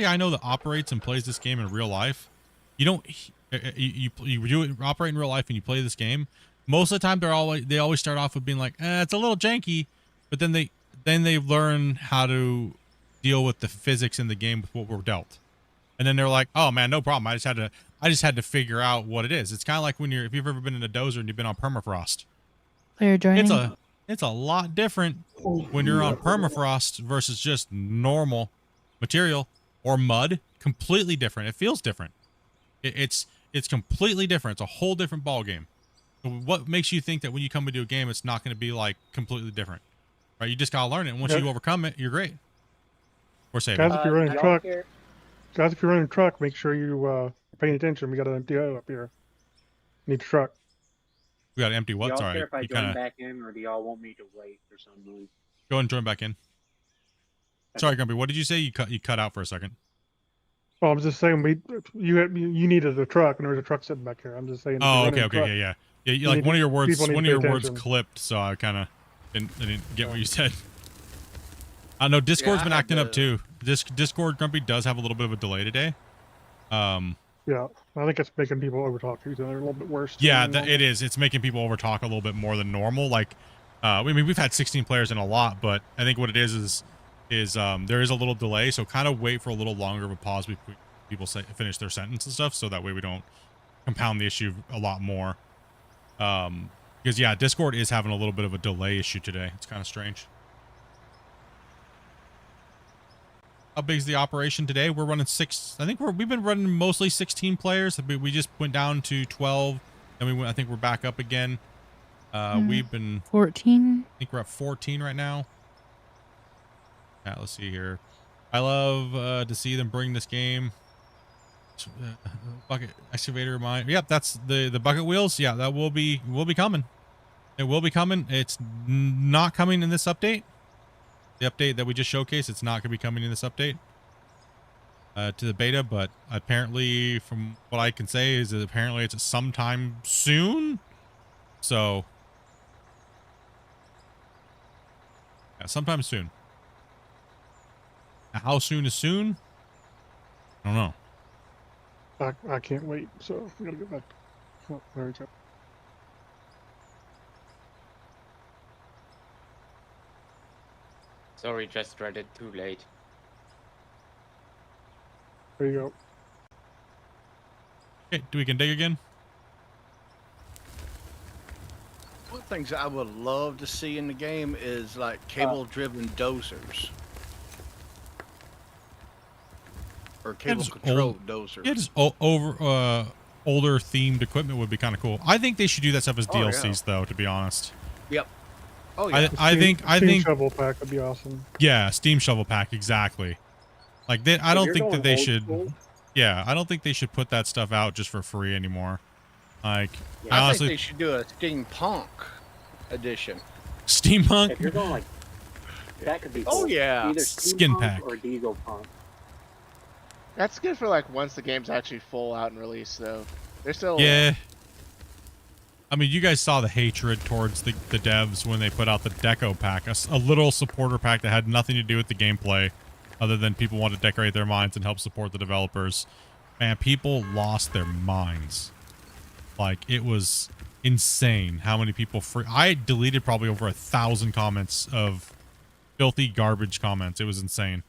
I know that operates and plays this game in real life, you don't, you operate in real life and you play this game. Most of the time, they always start off with being like, it's a little janky, but then they learn how to deal with the physics in the game with what we're dealt. And then they're like, oh man, no problem. I just had to figure out what it is. It's kind of like if you've ever been in a dozer and you've been on permafrost. Player joining. It's a lot different when you're on permafrost versus just normal material or mud. Completely different. It feels different. It's completely different. It's a whole different ball game. So what makes you think that when you come into a game, it's not going to be like completely different, right? You just gotta learn it. And once you overcome it, you're great. We're saving. Guys, if you're running a truck, make sure you paying attention. We got an empty out up here. Need a truck. We got an empty what? Do y'all Sorry. care if I join back in, or do y'all want me to wait for someone? Go ahead and join back in. Sorry, Grumpy. What did you say? You cut out for a second. Oh, I'm just saying you needed a truck, and there was a truck sitting back here. I'm just saying. Oh, okay, yeah. Like one of your words clipped, so I kind of didn't get what you said. I know Discord's been acting up too. Discord, Grumpy, does have a little bit of a delay today. Yeah, I think it's making people overtalk you, so they're a little bit worse. Yeah, it is. It's making people overtalk a little bit more than normal. Like, I mean, we've had 16 players in a lot, but I think what it is there is a little delay. So kind of wait for a little longer of a pause before people finish their sentence and stuff, so that way we don't compound the issue a lot more. Because yeah, Discord is having a little bit of a delay issue today. It's kind of strange. How big is the operation today? We're running 6. I think we've been running mostly 16 players. We just went down to 12, and I think we're back up again. We've been 14. I think we're at 14 right now. Yeah, let's see here. I love to see them bring this game. Bucket excavator mine. Yep, that's the bucket wheels. Yeah, that will be coming. It will be coming. It's not coming in this update. The update that we just showcased, it's not going to be coming in this update to the beta, but apparently from what I can say is that apparently it's sometime soon. So yeah, sometime soon. Now, how soon is soon? I don't know. I can't wait, so we gotta get back. Oh, there we go. Sorry, just read it too late. There you go. Okay, we can dig again? One of the things I would love to see in the game is like cable-driven dozers. Or cable-controlled dozers. Yeah, just older themed equipment would be kind of cool. I think they should do that stuff as DLCs, though, to be honest. Yep. Oh yeah. I think Steam shovel pack would be awesome. Yeah, Steam shovel pack, exactly. Like I don't think that they should. Yeah, I don't think they should put that stuff out just for free anymore. Like, I honestly, think they should do a steampunk edition. Steampunk. If you're going like that, could be. Oh cool. yeah. Either Skin steampunk pack or diesel punk. That's good for like once the game's actually full out and released, though. They're still. Yeah. I mean, you guys saw the hatred towards the devs when they put out the deco pack, a little supporter pack that had nothing to do with the gameplay, other than people wanted to decorate their minds and help support the developers. Man, people lost their minds. Like, it was insane how many people I deleted probably over 1,000 comments of filthy garbage comments. It was insane.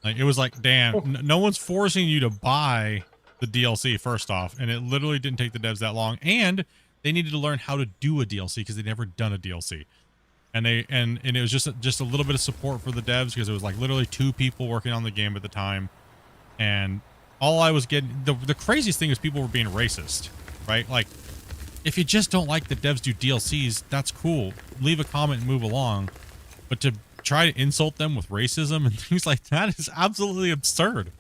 Like, it was like, damn, no one's forcing you to buy the DLC first off, and it literally didn't take the devs that long, and they needed to learn how to do a DLC because they'd never done a DLC, and it was just a little bit of support for the devs because it was like literally 2 people working on the game at the time, And all I was getting, the craziest thing is people were being racist, right? Like, if you just don't like that devs do DLCs, that's cool. Leave a comment and move along. But to try to insult them with racism and things like that is absolutely absurd,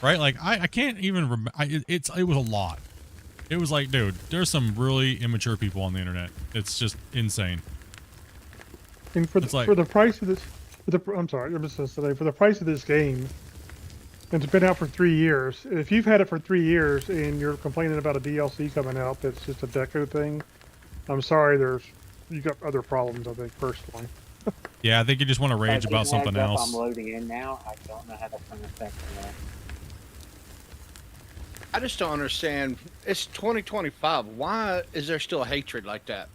right? Like, I can't even remember. It was a lot. It was like, dude, there's some really immature people on the internet. It's just insane. And for the price of this, I'm sorry, I'm just gonna say, for the price of this game, and it's been out for 3 years. If you've had it for 3 years and you're complaining about a DLC coming out that's just a deco thing, I'm sorry. You got other problems. I think personally. Yeah, I think you just want to rage about something else. I'm loading in now. I don't know how that's going to affect that. I just don't understand. It's 2025. Why is there still hatred like that?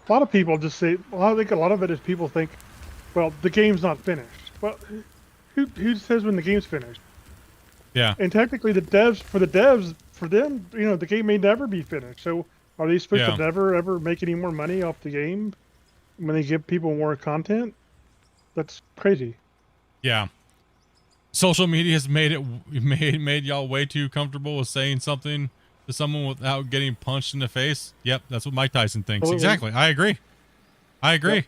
A lot of people just say. Well, I think a lot of it is people think, well, the game's not finished. Well, who says when the game's finished? Yeah. And technically, for them, the game may never be finished. So, are they supposed to never ever make any more money off the game when they give people more content? That's crazy. Yeah. Social media has made y'all way too comfortable with saying something to someone without getting punched in the face. Yep, that's what Mike Tyson thinks. Absolutely. Exactly. I agree. Yep.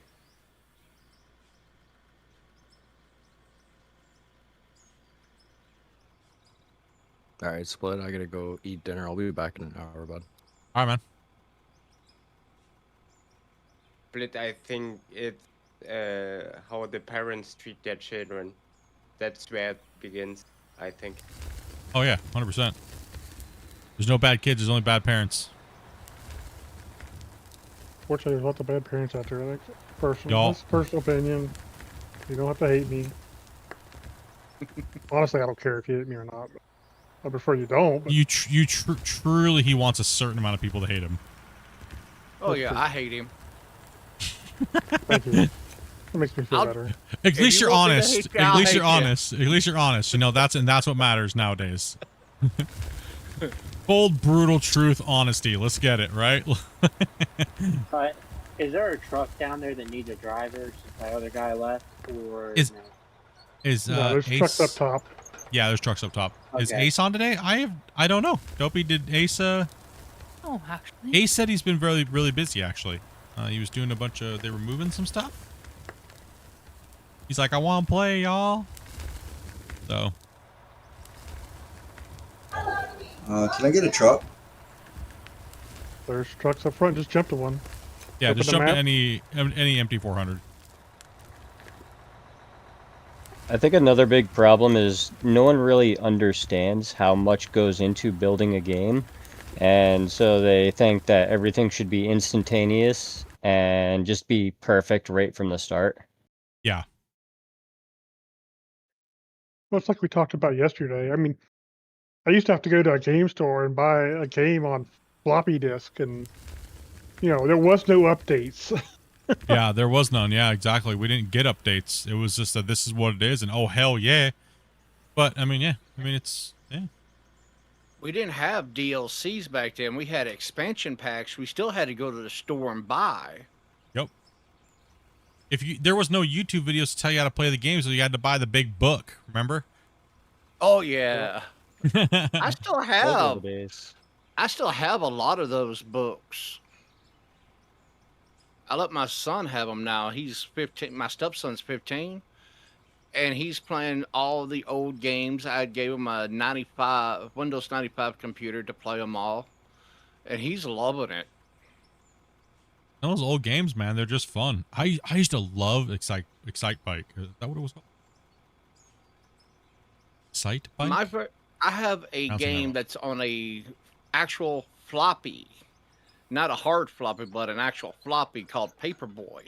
All right, Split. I gotta go eat dinner. I'll be back in an hour, bud. All right, man. Split, I think it's how the parents treat their children. That's where it begins, I think. Oh yeah, 100%. There's no bad kids. There's only bad parents. Fortunately, there's lots of bad parents out there. I think Y'all. that's personal opinion. You don't have to hate me. Honestly, I don't care if you hate me or not. I prefer you don't. But Truly, he wants a certain amount of people to hate him. Oh yeah, I hate him. Thank you. That makes me feel better. At least you're honest. At least you're honest. At least you're honest. You know, that's what matters nowadays. Bold, brutal truth, honesty. Let's get it, right? Is there a truck down there that needs a driver since my other guy left? Or Is no, there's Ace, trucks up top. Yeah, there's trucks up top. Is Okay. Ace on today? I don't know. Dopey, did Ace Oh, actually. Ace said he's been really busy actually. He was doing a bunch of, they were moving some stuff. He's like, I want to play, y'all. So. Can I get a truck? There's trucks up front. Just jump to one. Yeah, Open just the jump to map. any empty 400. I think another big problem is no one really understands how much goes into building a game. And so they think that everything should be instantaneous and just be perfect right from the start. Yeah. Well, it's like we talked about yesterday. I mean, I used to have to go to a game store and buy a game on floppy disk, and there was no updates. Yeah, there was none. Yeah, exactly. We didn't get updates. It was just that this is what it is, and oh hell yeah. But I mean, yeah. I mean, it's We didn't have DLCs back then. We had expansion packs. We still had to go to the store and buy. Yep. There was no YouTube videos to tell you how to play the game, so you had to buy the big book. Remember? Oh yeah. I still Those are have. the days. I still have a lot of those books. I let my son have them now. He's 15. My stepson's 15, and he's playing all the old games. I gave him a Windows 95 computer to play them all, and he's loving it. Those old games, man, they're just fun. I used to love Excite Bike. Is that what it was called? Excite Bike? I have a Sounds game familiar. that's on a actual floppy, not a hard floppy, but an actual floppy called Paperboy.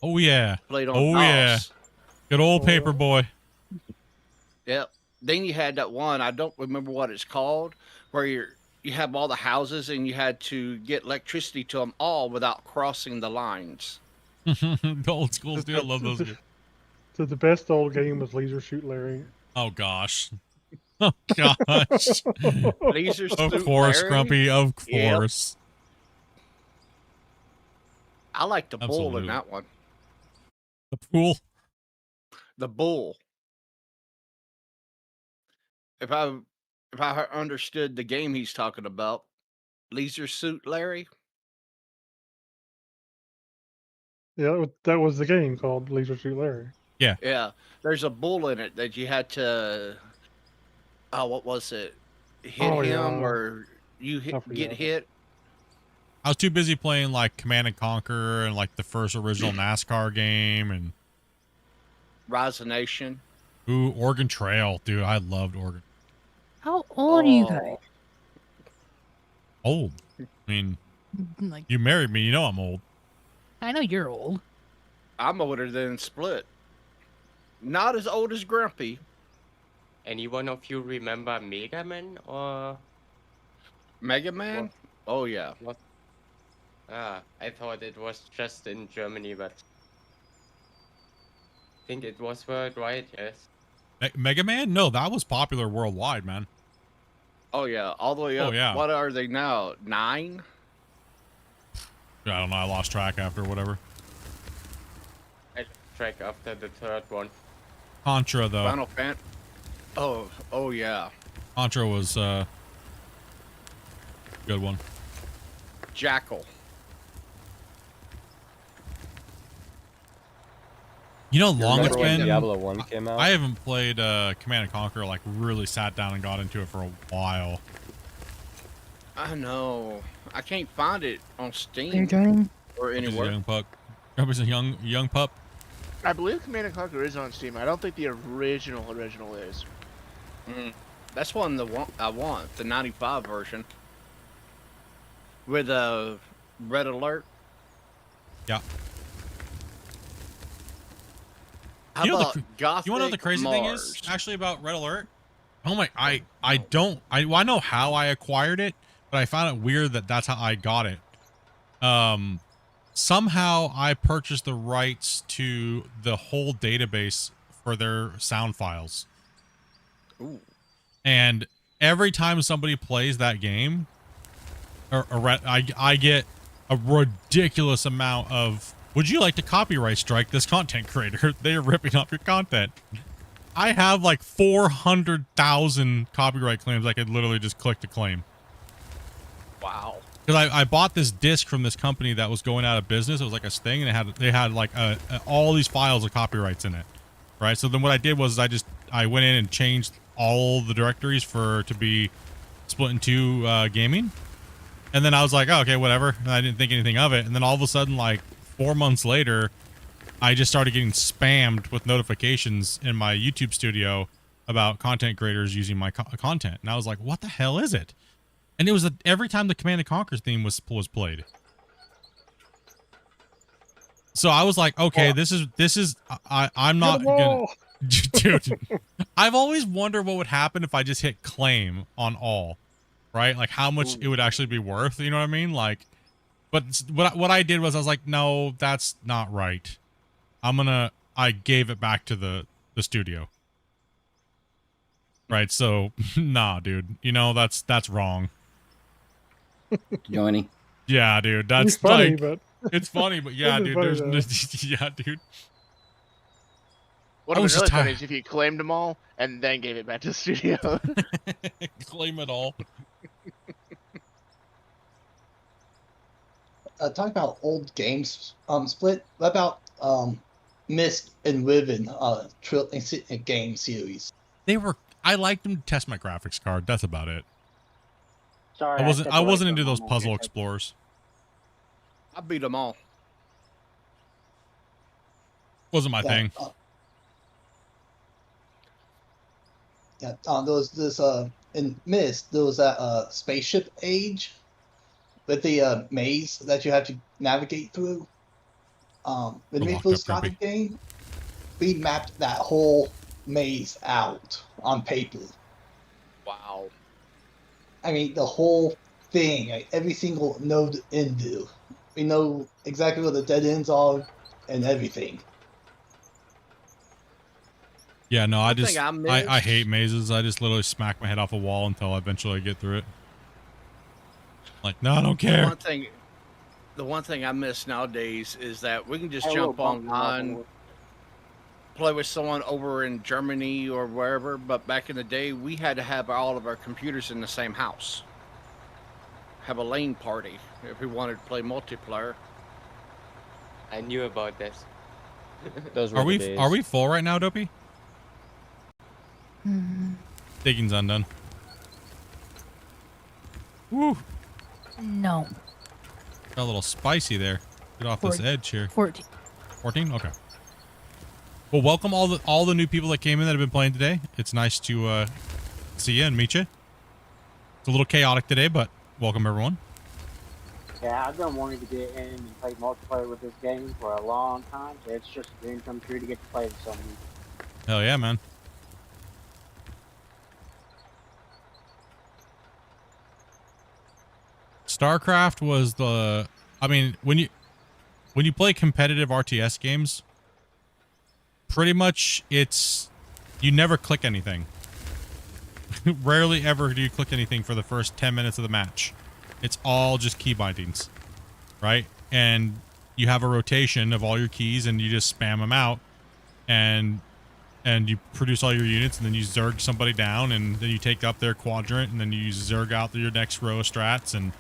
Oh yeah. Played on Oh yeah. DOS. Good old Paperboy. Yep. Then you had that one, I don't remember what it's called, where you have all the houses and you had to get electricity to them all without crossing the lines. The old schools do. I love those games. So the best old game was Leisure Shoot Larry. Oh gosh. Oh gosh. Leisure Of Suit course, Larry? Grumpy. Of Yep. course. I like the bull Absolutely. in that one. The pool. The bull. if I understood the game he's talking about, Leisure Suit Larry. Yeah, that was the game called Leisure Suit Larry. Yeah. Yeah, there's a bull in it that you had to. Oh, what was it? Hit Oh, him yeah. or you I get forgot. hit. I was too busy playing like Command and Conquer and like the first original NASCAR game and Rise of Nation. ooh, Oregon Trail, dude. I loved Oregon. How old are you guys? Oh, Old. I mean, Like, you married me, you know I'm old. I know you're old. I'm older than Split. Not as old as Grumpy. Any one of you remember Mega Man or Mega Man? What? Oh yeah. what? Ah, I thought it was just in Germany, but I think it was worldwide. Yes. Mega Man? No, that was popular worldwide, man. Oh yeah, all the way Oh, up. yeah. What are they now? 9? I don't know. I lost track after whatever. I lost track after the third one. Contra, though. Final Fan. Oh yeah. Contra was good one. Jackal. You know, You long it's remember when been. Diablo 1 came out? I haven't played Command and Conquer, like really sat down and got into it for a while. I know. I can't find it on Steam You're joining? or He's a anywhere. young pup. He's a young pup. I believe Command and Conquer is on Steam. I don't think the original is. That's one I want, the 95 version. With a red alert. Yeah. How You know about the, Gothic you want to know the crazy Mars? thing is actually about Red Alert? Oh my, I don't, well, I know how I acquired it, but I found it weird that that's how I got it. Somehow I purchased the rights to the whole database for their sound files. Ooh. And every time somebody plays that game, I get a ridiculous amount of, would you like to copyright strike this content creator? They are ripping off your content. I have like 400,000 copyright claims I could literally just click to claim. Wow. Because I bought this disc from this company that was going out of business. It was like a Sting, and they had like all these files of copyrights in it, right? So then what I did was I went in and changed all the directories to be Splitintwo Gaming, and then I was like, oh, okay, whatever. And I didn't think anything of it, and then all of a sudden, like 4 months later, I just started getting spammed with notifications in my YouTube studio about content creators using my content, and I was like, what the hell is it? And it was every time the Command and Conquer theme was played. So I was like, okay, this is I'm not gonna, dude. I've always wondered what would happen if I just hit claim on all, right? Like how much it would actually be worth. You know what I mean? Like, but what I did was I was like, no, that's not right. I gave it back to the studio. Right. So nah, dude. You know that's wrong. Johnny. Yeah, dude. That's It's funny, like, but it's funny, but yeah, It is dude. funny, There's yeah, dude. What I would was be really just funny is if you claimed them all and then gave it back to the studio. Claim it all. Talk about old games. Split. What about Mist and Riven game series? I liked them to test my graphics card. That's about it. Sorry, I wasn't into those puzzle explorers. I beat them all. Wasn't my thing. In Mist there was that spaceship age with the maze that you have to navigate through. When we first got the game, we mapped that whole maze out on paper. Wow. I mean, the whole thing, like, every single node in there. We know exactly where the dead ends are and everything. Yeah, no, I I hate mazes. I just literally smack my head off a wall until eventually I get through it. Like, no, I don't care. The one thing I miss nowadays is that we can just Hey, jump little bump in the online. play with someone over in Germany or wherever, but back in the day, we had to have all of our computers in the same house. Have a LAN party if we wanted to play multiplayer. I knew about this. Those were Are the we days. are we full right now, Dopey? Digging's undone. Woo! No. Got a little spicy there. Get off this edge here. 14. 14? Okay. Well, welcome all the new people that came in that have been playing today. It's nice to see you and meet you. It's a little chaotic today, but welcome everyone. Yeah, I've been wanting to get in and play multiplayer with this game for a long time, so it's just a dream come true to get to play with someone. Hell yeah, man. StarCraft was the, I mean, when you play competitive RTS games, pretty much you never click anything. Rarely ever do you click anything for the first 10 minutes of the match. It's all just key bindings, right? And you have a rotation of all your keys and you just spam them out and you produce all your units and then you zerg somebody down and then you take up their quadrant and then you zerg out your next row of strats. And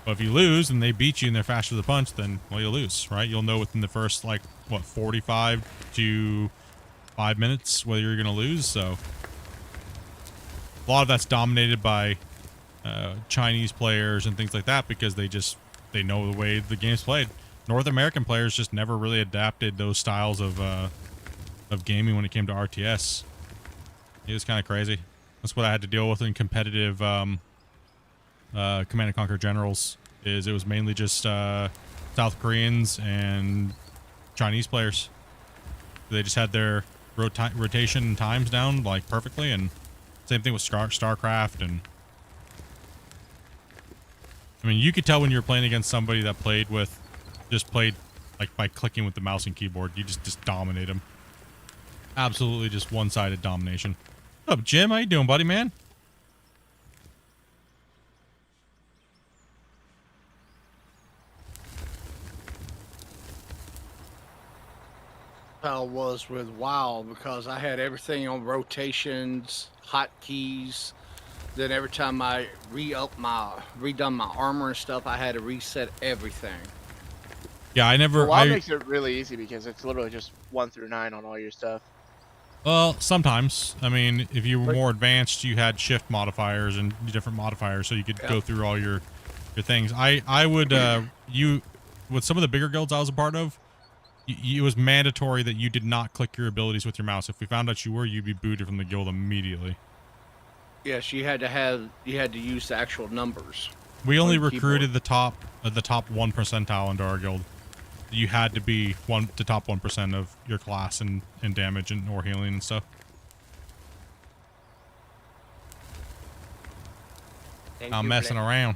but if you lose and they beat you and they're faster to the punch, then, well, you'll lose, right? You'll know within the first, like, what, 45 to 5 minutes whether you're going to lose. So a lot of that's dominated by Chinese players and things like that because they know the way the game's played. North American players just never really adapted those styles of gaming when it came to RTS. It was kind of crazy. That's what I had to deal with in competitive Command and Conquer Generals. It was mainly just South Koreans and Chinese players. They just had their rotation times down like perfectly, and same thing with StarCraft. And I mean, you could tell when you were playing against somebody that played like by clicking with the mouse and keyboard. You just dominate them. Absolutely just one-sided domination. What up, Jim? How you doing, buddy, man? I was with WoW because I had everything on rotations, hotkeys. Then every time I redone my armor and stuff, I had to reset everything. Yeah, Well, WoW makes it really easy because it's literally just 1 through 9 on all your stuff. Well, sometimes. I mean, if you were more advanced, you had shift modifiers and different modifiers, so you could go through all your things. I would with some of the bigger guilds I was a part of, it was mandatory that you did not click your abilities with your mouse. If we found out you were, you'd be booted from the guild immediately. Yes, you had to use the actual numbers. We only recruited the top 1 percentile into our guild. You had to be the top 1% of your class and damage and or healing and stuff. I'm messing around.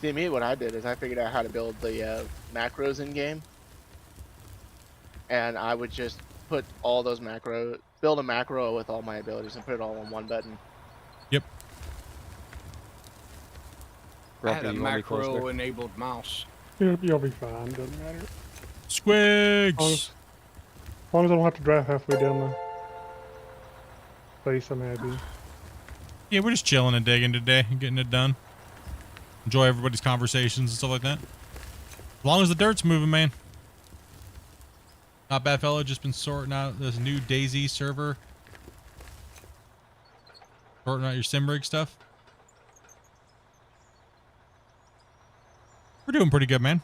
See, me, what I did is I figured out how to build the macros in game, and I would just put all those build a macro with all my abilities and put it all on one button. Yep. I had a macro-enabled mouse. You'll be fine. Doesn't matter. Squigs. As long as I don't have to drive halfway down the base, I'm happy. Yeah, we're just chilling and digging today and getting it done. Enjoy everybody's conversations and stuff like that. As long as the dirt's moving, man. Not bad, fella. Just been sorting out this new DayZ server. Sorting out your SimRig stuff. We're doing pretty good, man.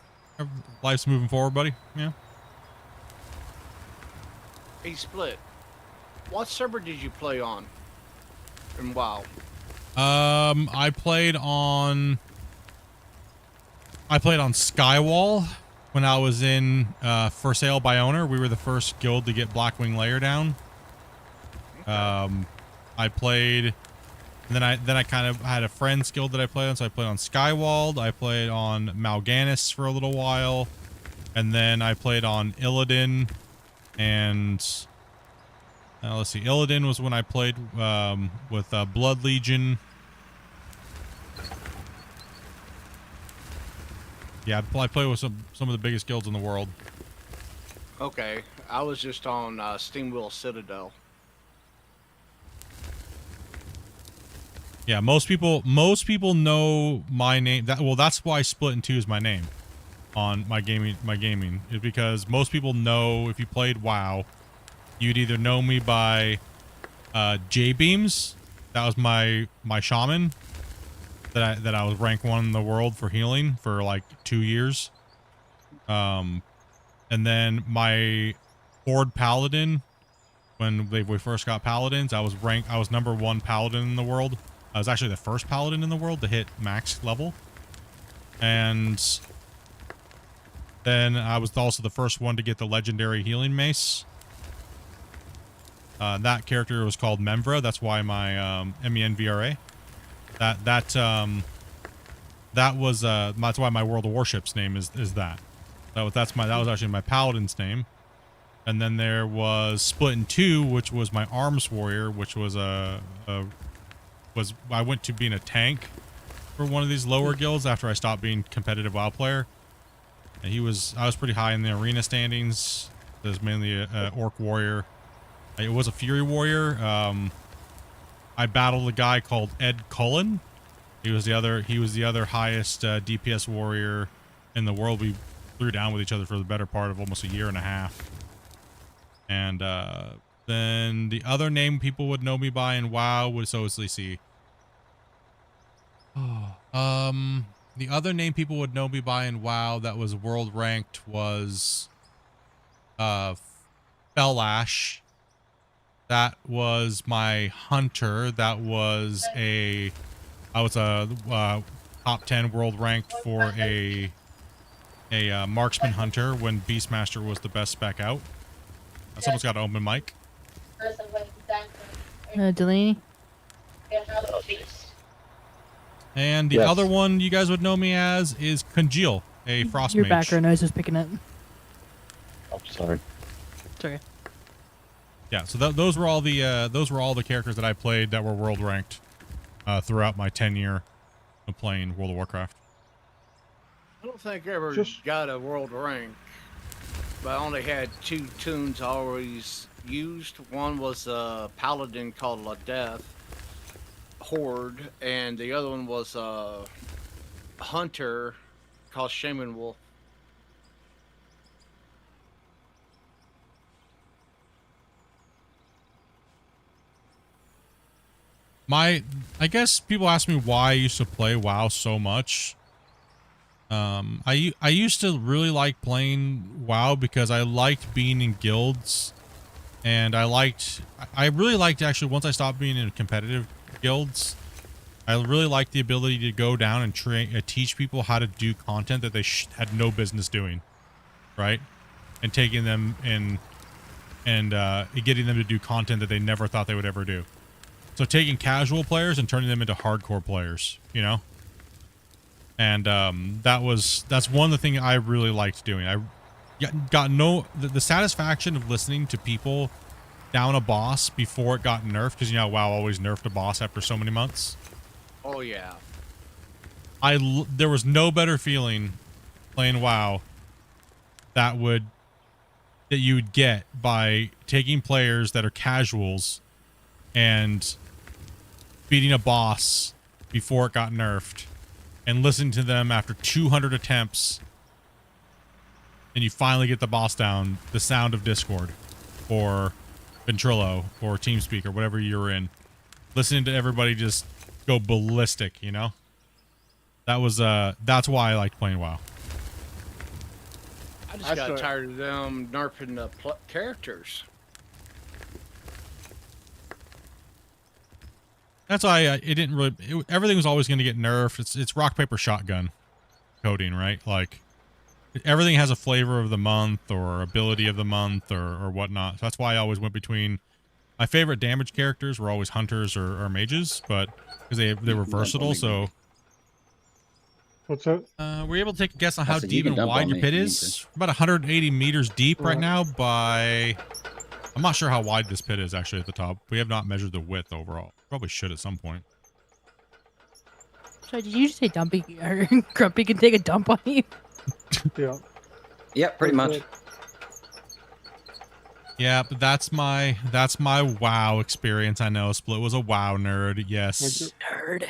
Life's moving forward, buddy. Yeah. Hey, Split. What server did you play on? And WoW. I played on Skywall when I was in For Sale by Owner. We were the first guild to get Blackwing Layer down. I played, and then I kind of had a friend's guild that I played on, so I played on Skywald. I played on Mal'Ganis for a little while, and then I played on Illidan, and let's see, Illidan was when I played with Blood Legion. Yeah, I play with some of the biggest guilds in the world. Okay, I was just on Steamwheel Citadel. Yeah, most people know my name. That's why Splitintwo Tee is my name on my gaming is because most people know if you played WoW, you'd either know me by J Beams. That was my shaman that I was rank 1 in the world for healing for like 2 years. And then my Horde Paladin, when we first got Paladins, I was number 1 Paladin in the world. I was actually the first Paladin in the world to hit max level. And then I was also the first one to get the legendary healing mace. That character was called Memvra. That's why my MENVRA. That's why my World of Warships name is that. That was actually my Paladin's name. And then there was Splitintwo Tee, which was my Arms Warrior, which was I went to being a tank for one of these lower guilds after I stopped being competitive WoW player. And I was pretty high in the arena standings. It was mainly a Orc Warrior. It was a Fury Warrior. I battled a guy called Ed Cullen. He was the other highest DPS warrior in the world. We threw down with each other for the better part of almost a year and a half. And then the other name people would know me by in WoW was the other name people would know me by in WoW that was world ranked was Fellash. That was my hunter. I was a top 10 world ranked for a marksman hunter when Beastmaster was the best spec out. Someone's got an open mic. Delaney. And the other one you guys would know me as is Congeal, a frost Your mage. background noise was picking up. I'm sorry. It's okay. Yeah, so those were all the characters that I played that were world ranked throughout my tenure of playing World of Warcraft. I don't think I ever got a world rank, but I only had 2 tunes I always used. One was a paladin called La Death Horde, and the other one was a hunter called Shaman Wolf. I guess people ask me why I used to play WoW so much. I used to really like playing WoW because I liked being in guilds, and I really liked actually once I stopped being in competitive guilds, I really liked the ability to go down and teach people how to do content that they had no business doing, right? And taking them in and getting them to do content that they never thought they would ever do. So taking casual players and turning them into hardcore players, you know? And that's one of the things I really liked doing. I got the satisfaction of listening to people down a boss before it got nerfed, because you know WoW always nerfed a boss after so many months. Oh yeah. There was no better feeling playing WoW that you would get by taking players that are casuals and beating a boss before it got nerfed and listening to them after 200 attempts, and you finally get the boss down, the sound of Discord or Ventrilo or TeamSpeak or whatever you're in, listening to everybody just go ballistic, you know? That's why I liked playing WoW. I just got tired of them nerfing the characters. That's why everything was always going to get nerfed. It's rock, paper, shotgun coding, right? Like, everything has a flavor of the month or ability of the month or whatnot. So that's why I always went between, my favorite damage characters were always hunters or mages, but because they were versatile. So what's that? Were you able to take a guess on how said, deep "You and can dump wide on your me pit if you is? About 180 meters deep right now by, I'm not sure how wide this pit is actually at the top. We have not measured the width overall. Probably should at some point. So did you just say Dumpy or Grumpy can take a dump on you? Yeah. Yep, pretty much. Yeah, but that's my WoW experience. I know Split was a WoW nerd. Yes. Nerd.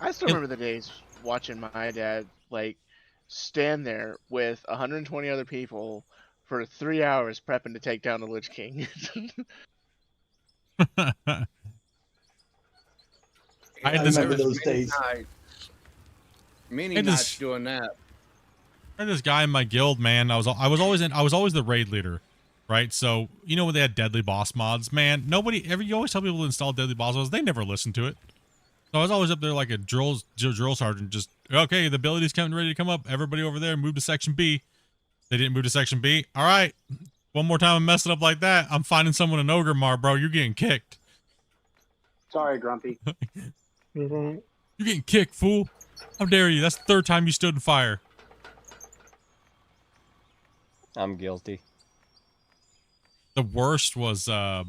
I still It- remember the days watching my dad like stand there with 120 other people for 3 hours prepping to take down the Lich King. I had Yeah, this, there remember was those days. Many Hey, nights this- doing that. I had this guy in my guild, man. I was always the raid leader, right? So you know when they had deadly boss mods, man. You always tell people to install deadly boss mods. They never listen to it. So I was always up there like a drill sergeant, just okay. The ability's coming, ready to come up. Everybody over there, move to section B. They didn't move to section B. All right, one more time, I'm messing up like that. I'm finding someone an ogre mar, bro. You're getting kicked. Sorry, Grumpy. You're getting kicked, fool. How dare you? That's the third time you stood in fire. I'm guilty. The worst was what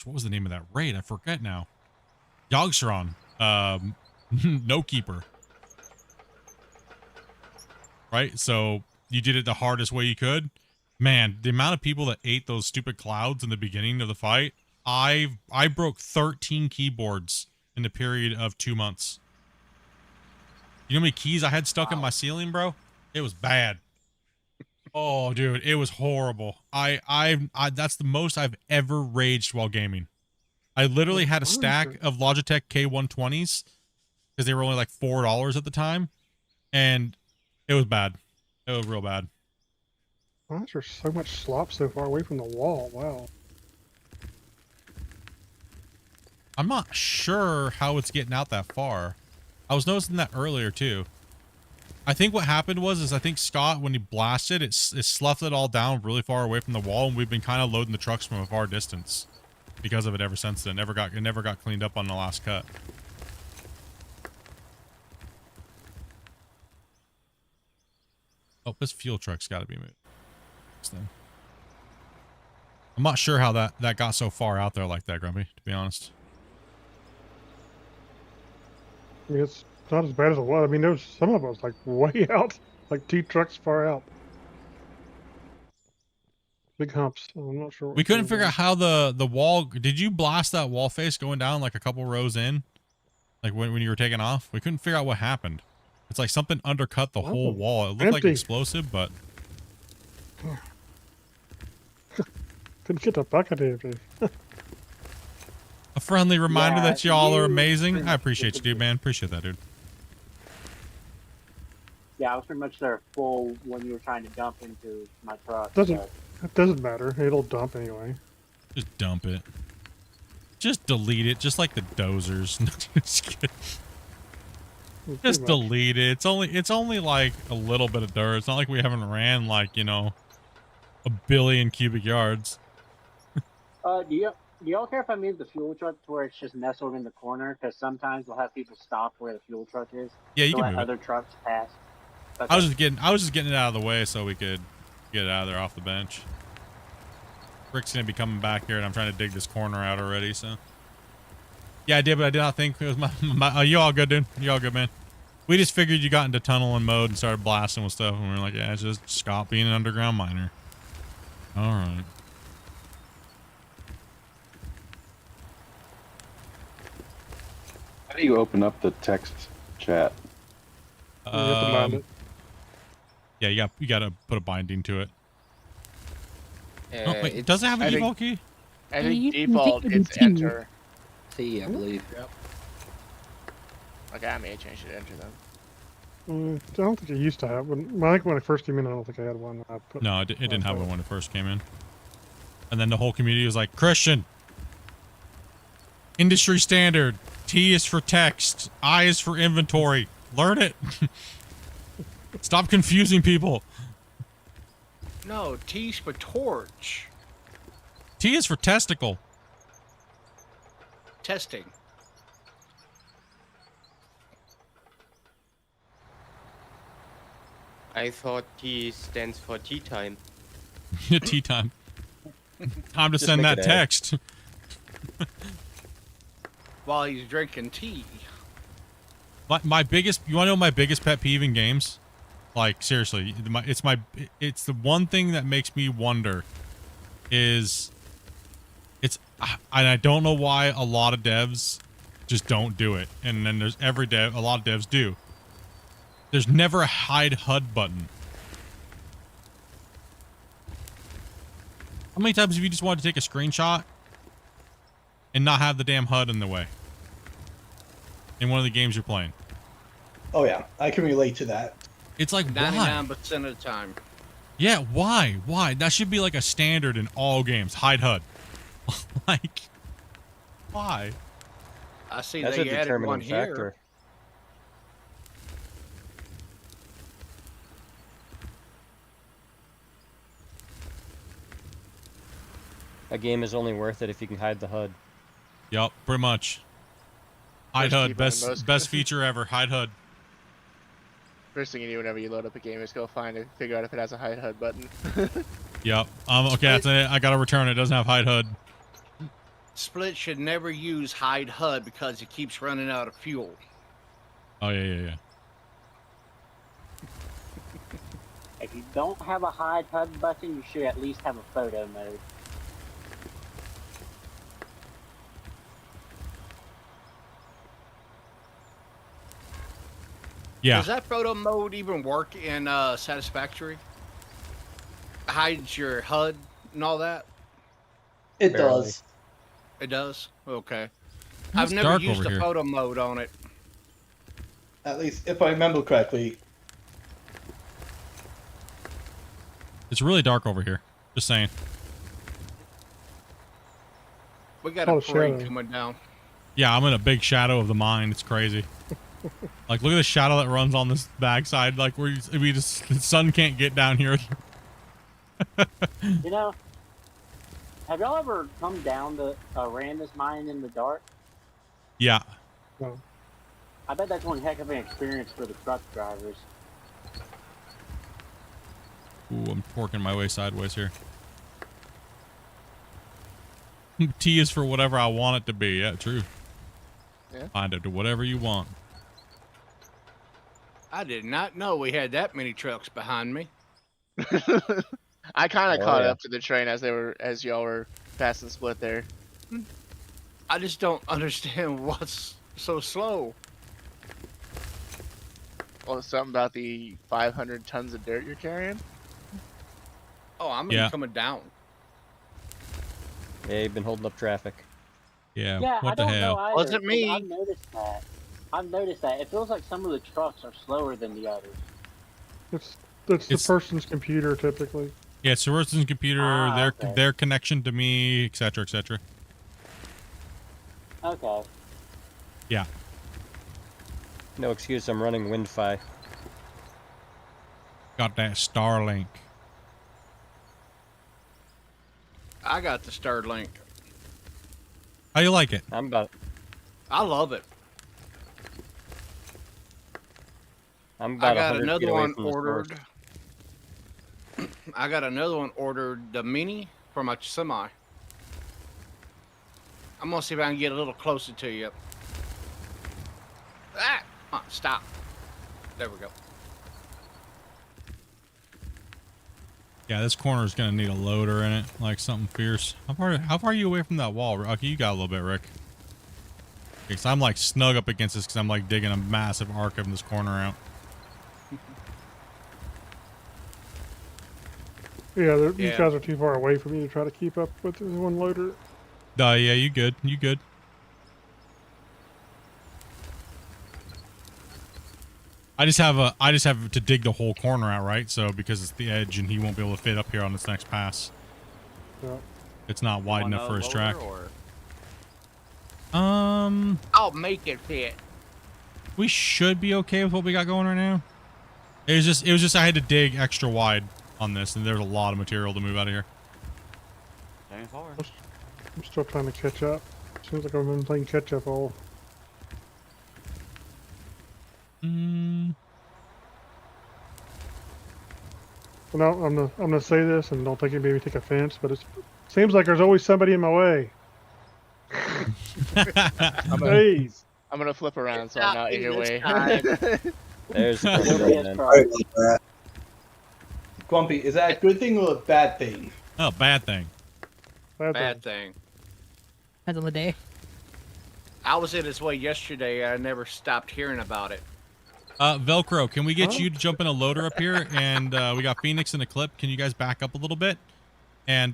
was the name of that raid? I forget now. Yogg-Saron. No keeper. Right? So you did it the hardest way you could. Man, the amount of people that ate those stupid clouds in the beginning of the fight, I broke 13 keyboards in the period of 2 months. You know how many keys I had stuck in my ceiling, bro? It was bad. Oh, dude, it was horrible. I that's the most I've ever raged while gaming. I literally had a stack of Logitech K120s because they were only like $4 at the time, and it was bad. It was real bad. Why is there so much slop so far away from the wall? Wow. I'm not sure how it's getting out that far. I was noticing that earlier too. I think what happened was I think Scott, when he blasted, it sloughed it all down really far away from the wall, and we've been kind of loading the trucks from a far distance because of it ever since then. It never got cleaned up on the last cut. Oh, this fuel truck's got to be moved. I'm not sure how that got so far out there like that, Grumpy, to be honest. I mean, it's not as bad as it was. I mean, there's some of us like way out, like 2 trucks far out. Big humps. I'm not sure. We couldn't figure out how the wall. Did you blast that wall face going down like a couple rows in? Like when you were taking off? We couldn't figure out what happened. It's like something undercut the whole wall. It looked like explosive, but couldn't get the bucket empty. a friendly reminder Yeah, that y'all are you amazing. pretty I much appreciate you, just- dude, man. Appreciate that, dude. Yeah, I was pretty much there full when you were trying to dump into my truck. It doesn't matter. It'll dump anyway. Just dump it. Just delete it, just like the dozers. Just kidding. Just delete it. It's only like a little bit of dirt. It's not like we haven't ran like, you know, 1 billion cubic yards. Do y'all care if I move the fuel truck to where it's just nestled in the corner? Because sometimes we'll have people stop where the fuel truck is. Yeah, you to can let move it. other trucks pass. Okay. I was just getting it out of the way so we could get it out of there off the bench. Rick's gonna be coming back here, and I'm trying to dig this corner out already. So, yeah, I did, but I did not think it was my you all good, dude? You all good, man? We just figured you got into tunneling mode and started blasting with stuff, and we were like, yeah, it's just Scott being an underground miner. All right. How do you open up the text chat? Yeah, you got to put a binding to it. Oh, wait, does it have a default key? I think default it's enter. T, I believe. Yep. Okay, I may have changed it to enter then. I don't think it used to have one. I think when I first came in, I don't think I had one. No, it didn't have one when it first came in. And then the whole community was like, Christian, industry standard. T is for text. I is for inventory. Learn it. Stop confusing people. No, T's for torch. T is for testicle. Testing. I thought T stands for tea time. Tea time. Time to Just send make that it text. While he's drinking tea. My biggest, you want to know my biggest pet peeve in games? Like, seriously, it's the one thing that makes me wonder is I don't know why a lot of devs just don't do it. And then there's a lot of devs do. There's never a hide HUD button. How many times have you just wanted to take a screenshot and not have the damn HUD in the way in one of the games you're playing? Oh yeah, I can relate to that. It's like, why? 99% of the time. Yeah, why? Why? That should be like a standard in all games. Hide HUD. Like, why? I see That's they a added one determining here. factor. A game is only worth it if you can hide the HUD. Yup, pretty much. Hide First HUD, keep on best best feature ever. Hide HUD. First thing you do whenever you load up a game is go find it, figure out if it has a hide HUD button. Yep. Okay, that's it. I gotta return it. It doesn't have hide HUD. Split should never use hide HUD because it keeps running out of fuel. Oh yeah. If you don't have a hide HUD button, you should at least have a photo mode. Yeah. Does that photo mode even work in Satisfactory? Hides your HUD and all that? It does. It does? Okay. It's I've never dark used over the here. photo mode on it. At least if I remember correctly. It's really dark over here. Just saying. We got a Oh, parade shadow. coming down. Yeah, I'm in a big shadow of the mine. It's crazy. Like, look at the shadow that runs on this backside. Like, the sun can't get down here. You know, have y'all ever come down to Randa's mine in the dark? Yeah. No. I bet that's one heck of an experience for the truck drivers. Ooh, I'm working my way sideways here. T is for whatever I want it to be. Yeah, true. Yeah. Find it to whatever you want. I did not know we had that many trucks behind me. I kind of Oh, caught yeah. up to the train as y'all were passing Split there. I just don't understand what's so slow. Well, something about the 500 tons of dirt you're carrying. Oh, I'm Yeah. coming down. Yeah, you've been holding up traffic. Yeah. Yeah, What I the don't hell? know either. Wasn't 'cause me. I've noticed that. It feels like some of the trucks are slower than the others. It's the It's- person's computer typically. Yeah, it's Royston's computer, okay. their connection to me, etc., etc. Okay. Yeah. No excuse, I'm running Wi-Fi. Got that Starlink. I got the Starlink. How you like it? I love it. I'm I about got 100 feet another away one from the source. ordered. I got another one ordered, the Mini, for my semi. I'm gonna see if I can get a little closer to you. Ah! Stop. There we go. Yeah, this corner is gonna need a loader in it, like something fierce. How far are you away from that wall? Okay, you got a little bit, Rick. Okay, so I'm like snug up against this because I'm like digging a massive arc of this corner out. Yeah, these Yeah. guys are too far away for me to try to keep up with this one loader. Yeah, you good. You good. I just have to dig the whole corner out, right? So because it's the edge and he won't be able to fit up here on this next pass. Yeah. It's not wide enough for his track. Or... I'll make it fit. We should be okay with what we got going right now. It was just I had to dig extra wide on this, and there's a lot of material to move out of here. Going forward. I'm still trying to catch up. Seems like I've been playing catch up all. No, I'm gonna say this, and don't think anybody take offense, but it seems like there's always somebody in my way. Please. I'm gonna flip around so I'm not in your way. There's Grumpy, is that a good thing or a bad thing? Oh, bad thing. Bad thing. Depends on the day. I was in his way yesterday. I never stopped hearing about it. Velcro, can we get you to jump in a loader up here? And we got Phoenix in a clip. Can you guys back up a little bit? And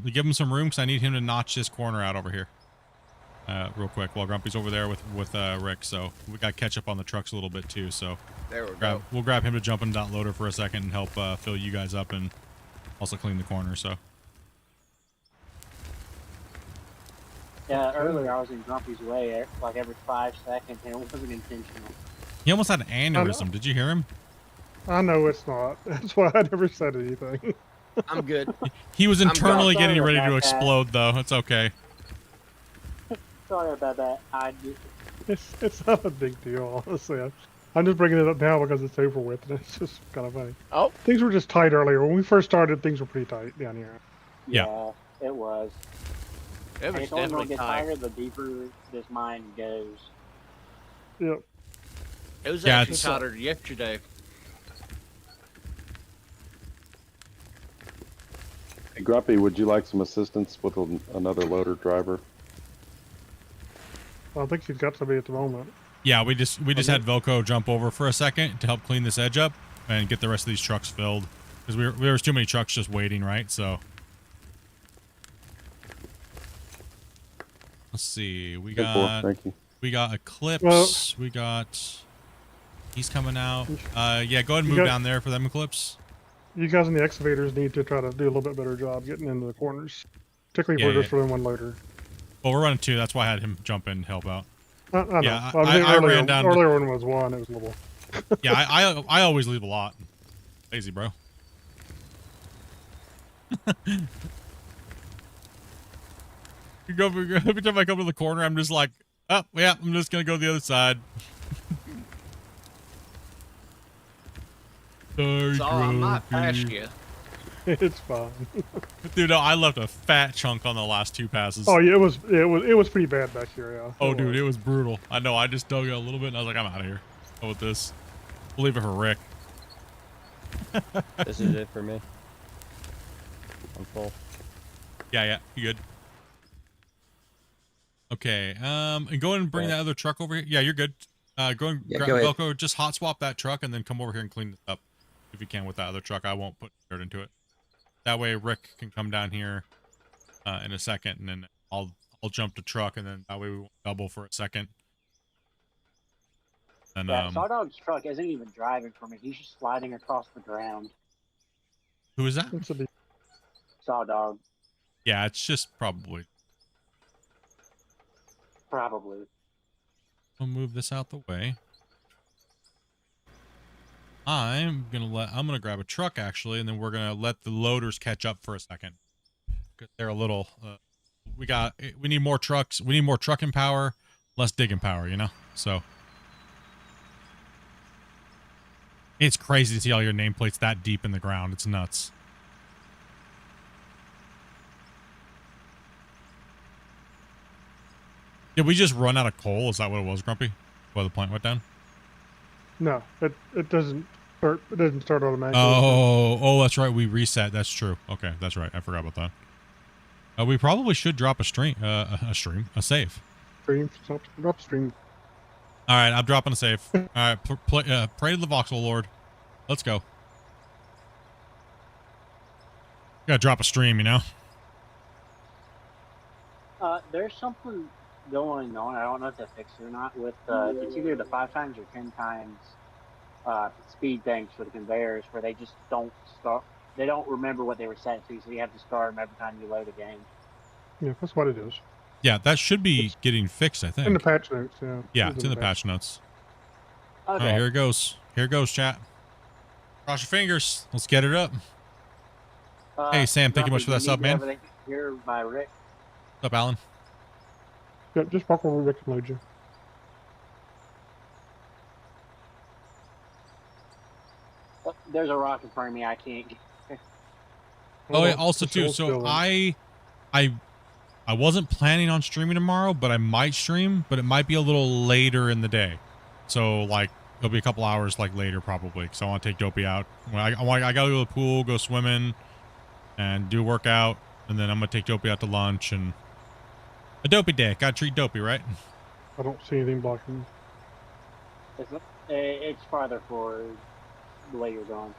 give him some room because I need him to notch this corner out over here. Real quick while Grumpy's over there with Rick. So we got to catch up on the trucks a little bit too. So there we go. We'll grab him to jump in that loader for a second and help fill you guys up and also clean the corner. So. Yeah, earlier I was in Grumpy's way like every 5 seconds, and it wasn't intentional. He almost had an aneurysm. Did you hear him? I know it's not. That's why I never said anything. I'm good. He was internally getting ready to explode, though. It's okay. Sorry about that. It's not a big deal, honestly. I'm just bringing it up now because it's over with, and it's just kind of funny. Oh. Things were just tight earlier. When we first started, things were pretty tight down here. Yeah, it was. It was it's only going definitely to get tight. tighter the deeper this mine goes. Yep. It was Yeah, actually tighter yesterday. Hey, Grumpy, would you like some assistance with another loader driver? I don't think he's got somebody at the moment. Yeah, we just had Velcro jump over for a second to help clean this edge up and get the rest of these trucks filled because there was too many trucks just waiting, right? So let's see, we got Eclipse, we got he's coming out. Yeah, go ahead and move down there for them Eclipse. You guys in the excavators need to try to do a little bit better job getting into the corners, particularly if we're just running one loader. Well, we're running two. That's why I had him jump in and help out. I know. Yeah, I earlier, ran down. Earlier one was one. It was a little. Yeah, I always leave a lot. Lazy, bro. Every time I come to the corner, I'm just like, oh, yeah, I'm just going to go to the other side. Sorry, So I might pass you. It's fine. Dude, no, I left a fat chunk on the last two passes. Oh yeah, it was pretty bad back here. Yeah. Oh, dude, it was brutal. I know. I just dug it a little bit, and I was like, I'm out of here. Go with this. We'll leave it for Rick. This is it for me. I'm full. Yeah, you good. Okay, and go and bring that other truck over here. Yeah, you're good. Go and grab go ahead. Velcro, just hot swap that truck and then come over here and clean it up if you can with that other truck. I won't put dirt into it. That way Rick can come down here in a second, and then I'll jump the truck, and then that way we won't double for a second. And Sawdog's truck isn't even driving for me. He's just sliding across the ground. who is that? Sawdog, Yeah, it's just probably. probably. I'll move this out the way. I'm gonna grab a truck actually, and then we're gonna let the loaders catch up for a second because they're a little. We need more trucks. We need more trucking power, less digging power. You know, so it's crazy to see all your nameplates that deep in the ground. It's nuts. Did we just run out of coal? Is that what it was, Grumpy? While the plant went down? No, it doesn't start. It doesn't start automatically. Oh, that's right. We reset. That's true. Okay, that's right. I forgot about that. We probably should drop a save. Stream. Drop stream. All right, I'm dropping a save. All right, pray to the voxel lord. Let's go. Gotta drop a stream, you know. There's something going on. I don't know if they fixed it or not. With it's either the 5 times or 10 times speed things for the conveyors, where they just don't start. They don't remember what they were set to, so you have to start them every time you load a game. Yeah, that's what it is. Yeah, that should be getting fixed, I think. In the patch notes, yeah. Yeah, it's in the patch notes. Okay. All right, here it goes. Here it goes, chat. Cross your fingers. Let's get it up. Hey, Sam, thank you much for that sub, man. Everything here by Rick. What's up, Alan? Yeah, just walk over Rick and load you. Oh, there's a rock in front of me. I can't get. Oh, yeah, also too. So I wasn't planning on streaming tomorrow, but I might stream, but it might be a little later in the day. So like it'll be a couple hours like later probably, because I want to take Dopey out. I gotta go to the pool, go swimming, and do a workout, and then I'm gonna take Dopey out to lunch and a Dopey day. Gotta treat Dopey, right? I don't see anything blocking. It's farther forward the way you're going.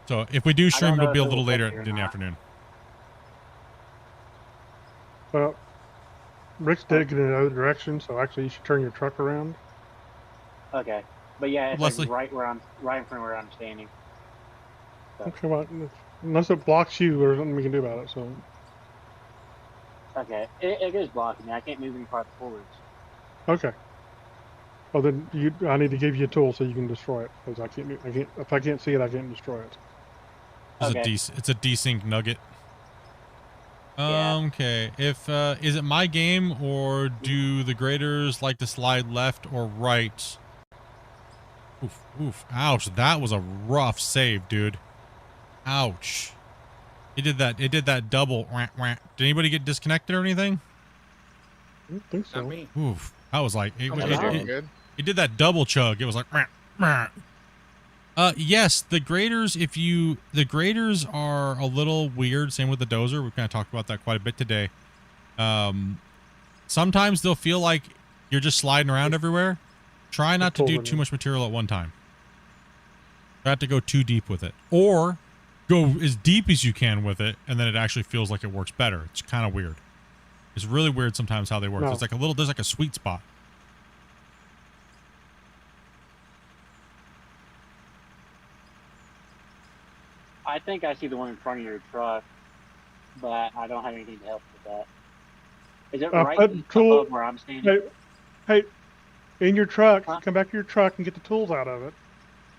So if we do I stream, don't know it'll be a if it little will later hit you or in the not. afternoon. Well, Rick's did get in the other direction, so actually you should turn your truck around. Okay, but yeah, it's Leslie. like right in front of where I'm standing. So, Okay, well, unless it blocks you, there's nothing we can do about it. So okay, it is blocking me. I can't move any farther forwards. okay. Well, then I need to give you a tool so you can destroy it because I can't. If I can't see it, I can't destroy it. It's a desync nugget. Yeah. Okay. If is it my game or do the graders like to slide left or right? Oof, oof, ouch! That was a rough save, dude. Ouch! It did that double. Wah, wah. Did anybody get disconnected or anything? I don't think so. Not me. Oof! I was like, Good. it did that double chug. It was like, wah, wah. Yes, the graders, the graders are a little weird. Same with the dozer. We've kind of talked about that quite a bit today. Sometimes they'll feel like you're just sliding around everywhere. Try not to do too much material at one time. Try not to go too deep with it, or go as deep as you can with it, and then it actually feels like it works better. It's kind of weird. It's really weird sometimes how they work. No. It's like there's like a sweet spot. I think I see the one in front of your truck, but I don't have anything to help with that. Is it right above where I'm standing? Hey, in your truck, come back to your truck and get the tools out of it.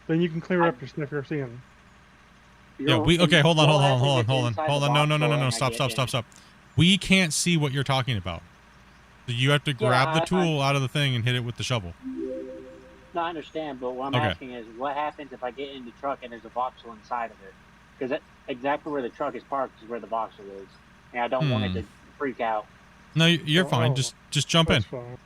Then you can clear up your stuff you're seeing. Yeah, okay, hold on. No, stop. We can't see what you're talking about. So you have to grab the tool out of the thing and hit it with the shovel. No, I understand, but what I'm asking is, what happens if I get in the truck and there's a voxel inside of it? Because exactly where the truck is parked is where the voxel is, and I don't want it to freak out. No, you're fine. Just jump in. Fine.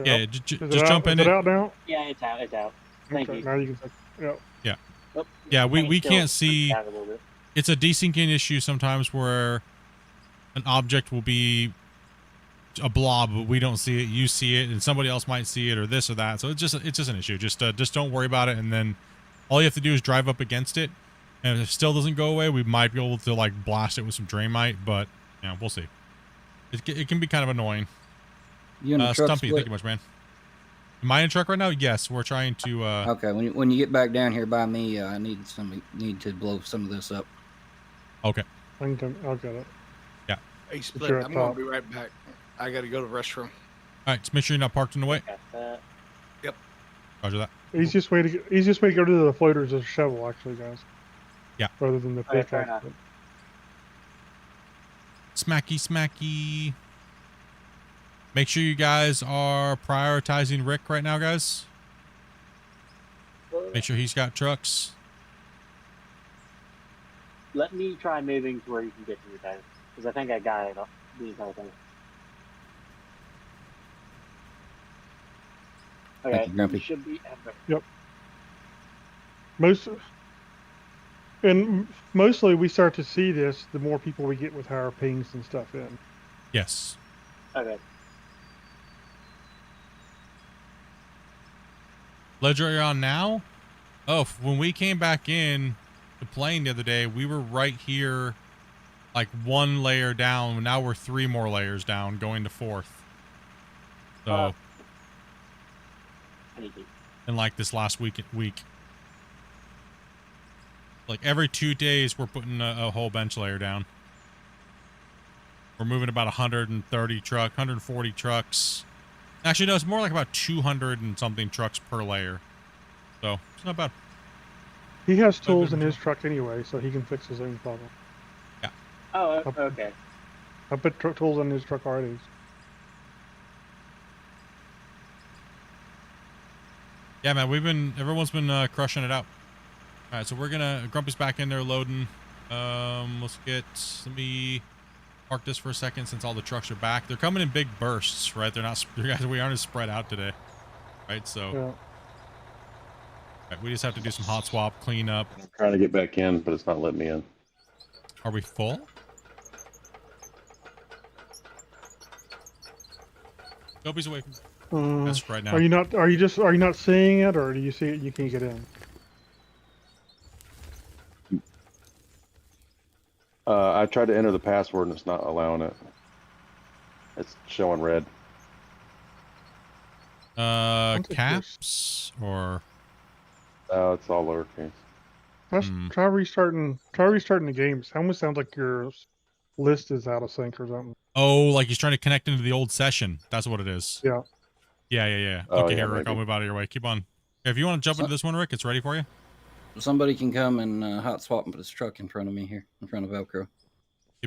Yeah, just jump in. Is it out now? Yeah, it's out. It's out. Thank you. Now you can take. Yeah. Yeah. Oh, Yeah, we can't still see. freaked out a little bit. It's a desyncing issue sometimes where an object will be a blob, but we don't see it. You see it, and somebody else might see it, or this or that. So it's just an issue. Just don't worry about it, and then all you have to do is drive up against it. And if it still doesn't go away, we might be able to like blast it with some Drainmite, but yeah, we'll see. It can be kind of annoying. You in the truck, Stumpy, Split? thank you much, man. Am I in a truck right now? Yes, we're trying to. Okay, when you get back down here by me, I need to blow some of this up. Okay. I'll get it. Yeah. Hey, you're Split, up I'm going top. to be right back. I got to go to the restroom. All right, just make sure you're not parked in the way. Yep. Roger that. Easiest way to go to the floaters is a shovel, actually, guys. Yeah. Rather than the Okay, fair pickaxe. enough. Smacky. Make sure you guys are prioritizing Rick right now, guys. Make sure he's got trucks. Let me try moving to where you can get to your guys, because I think I got it. These other things. Okay, Thank you, Grumpy. you should be. Yep. Mostly we start to see this the more people we get with higher pings and stuff in. Yes. Okay. Ledger, you're on now? Oh, when we came back in to playing the other day, we were right here, like one layer down. Now we're 3 more layers down, going to 4th. So, in like this last week, like every 2 days, we're putting a whole bench layer down. We're moving about 140 trucks. Actually, no, it's more like about 200 and something trucks per layer. So, it's not bad. He has tools in his truck anyway, so he can fix his own problem. Yeah. Oh, okay. I put tools in his truck already. Yeah, man, everyone's been crushing it out. All right, so Grumpy's back in there loading. Let me park this for a second since all the trucks are back. They're coming in big bursts, right? They're not, we aren't as spread out today, right? So, Yeah. right, we just have to do some hot swap, clean up. I'm trying to get back in, but it's not letting me in. Are we full? Nobody's away from that's right now. Are you not? Are you not seeing it, or do you see it? You can't get in. I tried to enter the password and it's not allowing it. It's showing red. Caps or? It's all lowercase. Try restarting. Try restarting the game. It almost sounds like your list is out of sync or something. Oh, like he's trying to connect into the old session. That's what it is. Yeah. Yeah. Oh, Okay, yeah, here, Rick. I'll maybe. move out of your way. Keep on. If you want to jump into this one, Rick, it's ready for you. Somebody can come and hot swap and put his truck in front of me here, in front of Velcro.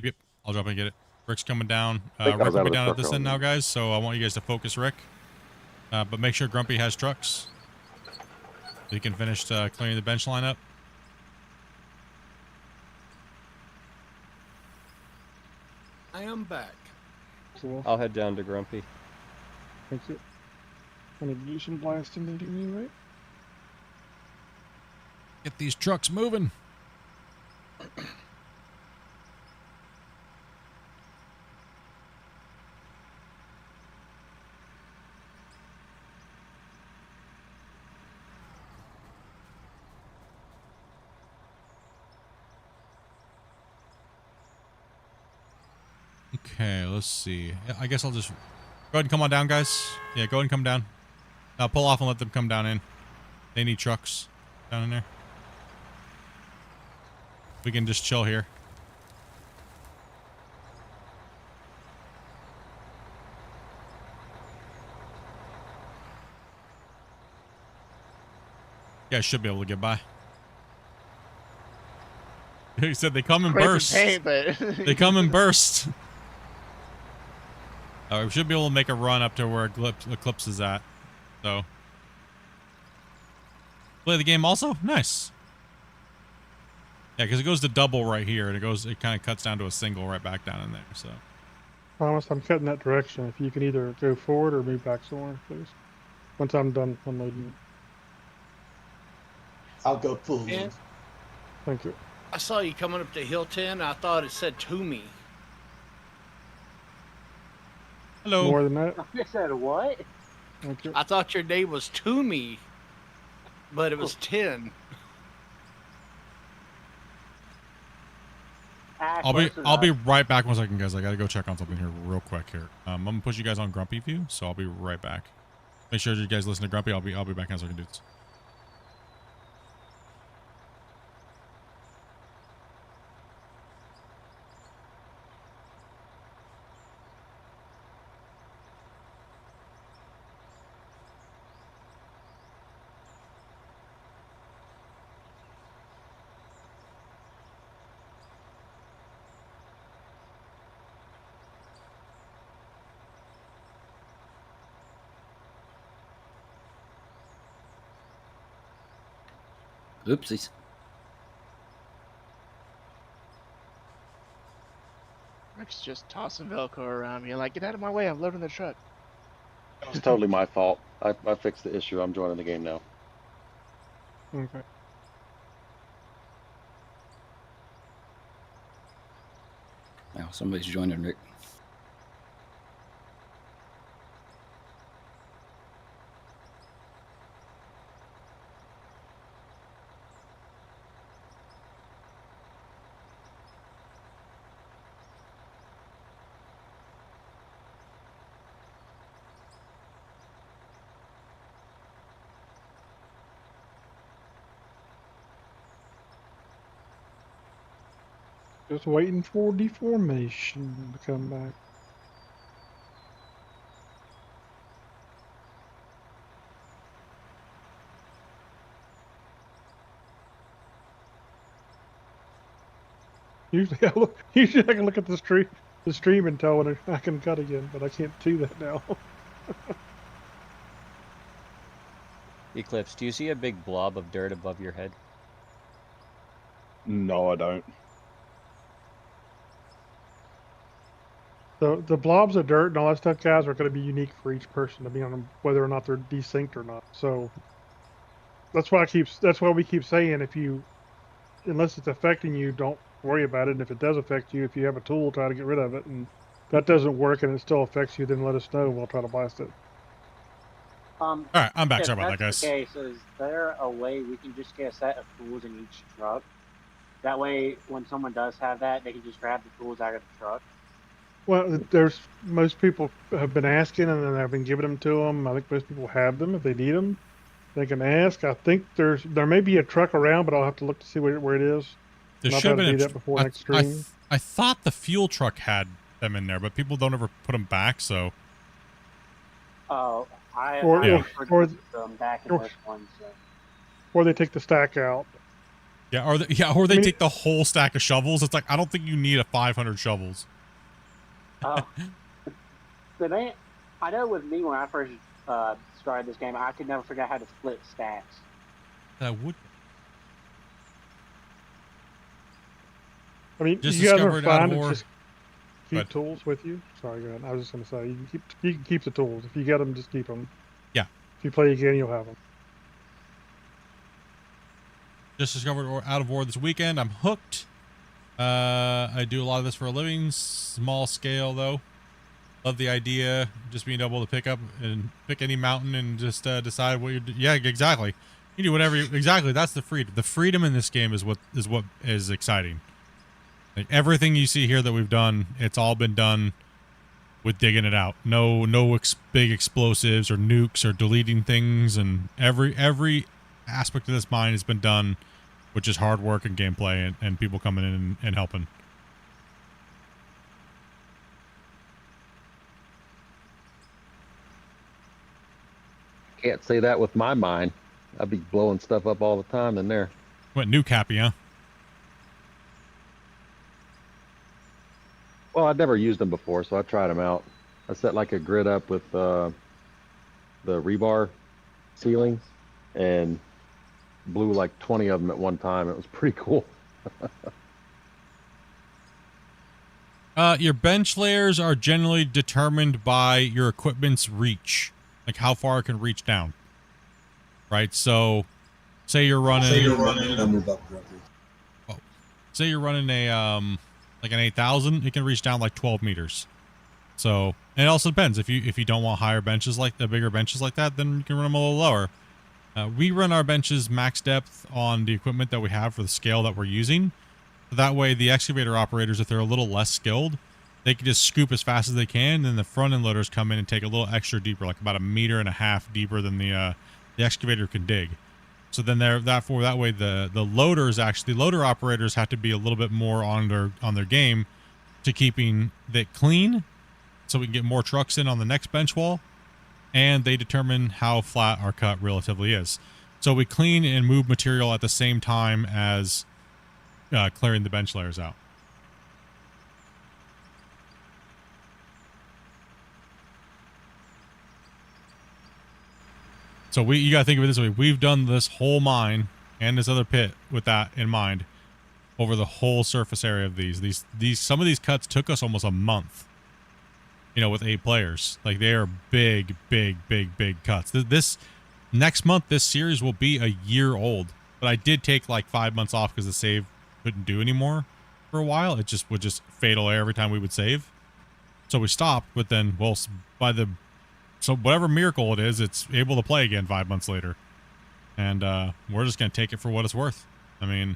Yep. I'll drop and get it. Rick's coming down. I think I Rick was will out be of the down at truck this end now, earlier. guys. So I want you guys to focus Rick. But make sure Grumpy has trucks. So he can finish clearing the bench line up. I am back. Cool. I'll head down to Grumpy. Thank you. I need to do some blasting into me, right? Get these trucks moving. Okay, let's see. I guess I'll just go ahead and come on down, guys. Yeah, go ahead and come down. Now pull off and let them come down in. They need trucks down in there. We can just chill here. You guys should be able to get by. He said they come in Great for bursts. paint, but They come in bursts. We should be able to make a run up to where Eclipse is at. So. Play the game also? Nice. Yeah, because it goes to double right here, and it kind of cuts down to a single right back down in there, so. Promise, I'm cutting that direction. If you can either go forward or move back somewhere, please. Once I'm done unloading. I'll go full. And Thank you. I saw you coming up to Hill 10. I thought it said to me. Hello. More than that? I said what? Thank you. I thought your name was to me, but it was 10. I'll be right back 1 second, guys. I gotta go check on something here real quick here. I'm gonna put you guys on Grumpy View, so I'll be right back. Make sure you guys listen to Grumpy. I'll be back in a second, dudes. Oopsies. Rick's just tossing Velcro around me. Like, get out of my way. I'm loading the truck. It's totally my fault. I fixed the issue. I'm joining the game now. Okay. Now somebody's joining Rick. Just waiting for deformation to come back. Usually I can look at the stream and tell when I can cut again, but I can't do that now. Eclipse, do you see a big blob of dirt above your head? No, I don't. The blobs of dirt and all that stuff, guys, are going to be unique for each person, depending on whether or not they're desynced or not. So that's why we keep saying, unless it's affecting you, don't worry about it. And if it does affect you, if you have a tool, try to get rid of it. And that doesn't work and it still affects you, then let us know. We'll try to blast it. All right, I'm back. If Sorry about that, that's guys. the case, is there a way we can just get a set of tools in each truck? That way, when someone does have that, they can just grab the tools out of the truck. Well, there's most people have been asking, and then I've been giving them to them. I think most people have them if they need them. They can ask. I think there may be a truck around, but I'll have to look to see where it is. There And I'll should have try to been do a that before next stream. I thought the fuel truck had them in there, but people don't ever put them back, so. Oh, I Or put them back in this one. So. Or they take the stack out. Yeah, or they take the whole stack of shovels. It's like, I don't think you need a 500 shovels. Oh. I know with me when I first started this game, I could never figure out how to split stacks. I would. I mean, Just you guys are discovered out fine of to war. just keep tools with you. Sorry, go ahead. I was just gonna say you can keep the tools if you get them. Just keep them. Yeah. If you play again, you'll have them. Just discovered out of war this weekend. I'm hooked. I do a lot of this for a living. Small scale though. Love the idea. Just being able to pick any mountain and just decide what you're. Yeah, exactly. You do whatever. Exactly. That's the freedom. The freedom in this game is what is exciting. Like everything you see here that we've done, it's all been done with digging it out. No big explosives or nukes or deleting things, and every aspect of this mine has been done with just hard work and gameplay and people coming in and helping. Can't say that with my mine. I'd be blowing stuff up all the time in there. What, nuke happy, huh? Well, I'd never used them before, so I tried them out. I set like a grid up with the rebar ceiling and blew like 20 of them at one time. It was pretty cool. Your bench layers are generally determined by your equipment's reach, like how far it can reach down. Right? So, say you're running say you're running a like an 8000, it can reach down like 12 meters. So, and it also depends. If you don't want higher benches like the bigger benches like that, then you can run them a little lower. We run our benches max depth on the equipment that we have for the scale that we're using. That way, the excavator operators, if they're a little less skilled, they can just scoop as fast as they can. Then the front end loaders come in and take a little extra deeper, like about 1.5 meters deeper than the excavator can dig. So then that way the loader operators have to be a little bit more on their game to keeping it clean, so we can get more trucks in on the next bench wall, and they determine how flat our cut relatively is. So we clean and move material at the same time as clearing the bench layers out. So you gotta think of it this way. We've done this whole mine and this other pit with that in mind over the whole surface area of these. Some of these cuts took us almost a month. You know, with 8 players. Like, they are big cuts. This next month, this series will be a year old. But I did take like 5 months off because the save couldn't do anymore for a while. It just would fatal error every time we would save. So we stopped, but then, well, so whatever miracle it is, it's able to play again 5 months later. And we're just going to take it for what it's worth. I mean,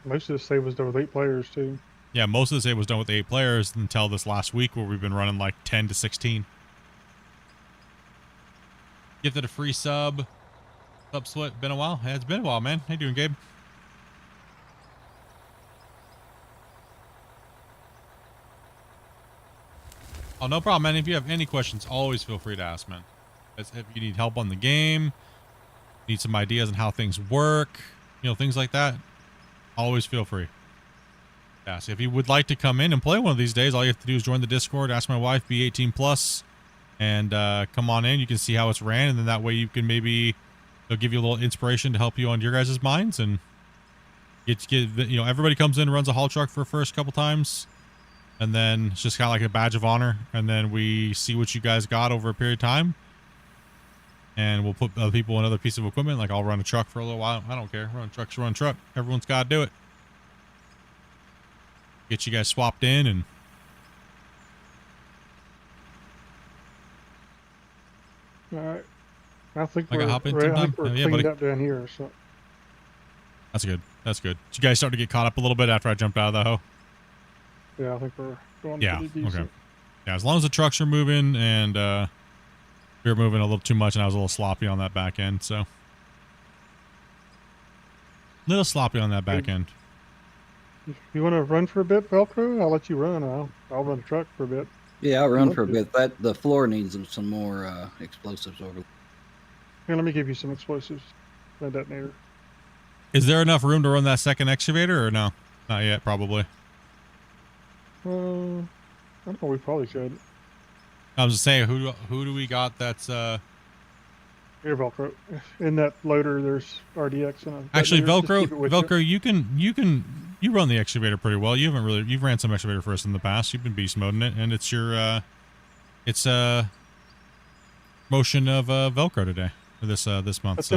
most of the save was done with 8 players too. Yeah, most of the save was done with 8 players until this last week where we've been running like 10 to 16. Gifted a free sub. Split. Been a while. Yeah, it's been a while, man. How you doing, Gabe? Oh, no problem, man. If you have any questions, always feel free to ask, man. If you need help on the game, need some ideas on how things work, things like that, always feel free. Yeah, so if you would like to come in and play one of these days, all you have to do is join the Discord, ask my wife, be 18 plus, and come on in. You can see how it's ran, and then that way you can they'll give you a little inspiration to help you on your guys' minds, and everybody comes in and runs a haul truck for the first couple times. And then it's just kind of like a badge of honor. And then we see what you guys got over a period of time. And we'll put other people in another piece of equipment. Like, I'll run a truck for a little while. I don't care. Run a truck. Everyone's got to do it. Get you guys swapped in and All right. I think I we're, got hop in I sometime. think we're Yeah, cleaned buddy. up down here. So That's good. That's good. Did you guys start to get caught up a little bit after I jumped out of the hoe? yeah, I think we're going Yeah. pretty decent. Okay. Yeah, as long as the trucks are moving and we were moving a little too much and I was a little sloppy on that back end, so. Little sloppy on that back end. You want to run for a bit, Velcro? I'll let you run. I'll run the truck for a bit. Yeah, I'll run want for a to. bit. That the floor needs some more explosives over. Here, let me give you some explosives. That detonator. Is there enough room to run that second excavator or no? Not yet, probably. I don't know. We probably could. I was just saying, who do we got that's Here, Velcro. In that loader, there's RDX and a actually detonator. Just Velcro. keep it with you. Velcro, you run the excavator pretty well. You've ran some excavator for us in the past. You've been beast moding it, and it's your motion of Velcro today or this month.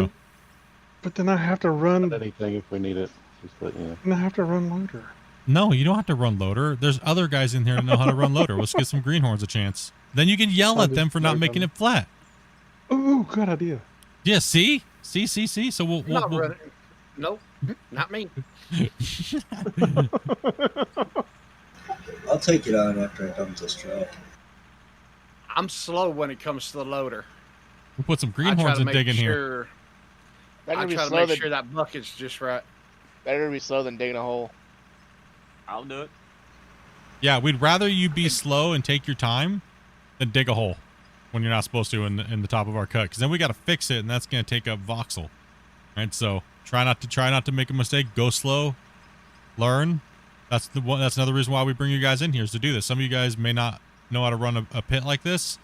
But then I have to run. Anything if we need it. Just let you know. And I have to run loader. No, you don't have to run loader. There's other guys in here that know how to run loader. Let's give some greenhorns a chance. Then you can yell at them for not making it flat. Ooh, good idea. Yeah, see. So we'll Not running. Nope, not me. I'll take it on after I dump this truck. I'm slow when it comes to the loader. We'll put some greenhorns in digging here. I try to make sure that bucket's just right. Better to be slow than digging a hole. I'll do it. Yeah, we'd rather you be slow and take your time than dig a hole when you're not supposed to in the top of our cut, because then we got to fix it, and that's going to take up voxel. Right, so try not to make a mistake. Go slow, learn. That's another reason why we bring you guys in here, is to do this. Some of you guys may not know how to run a pit like this,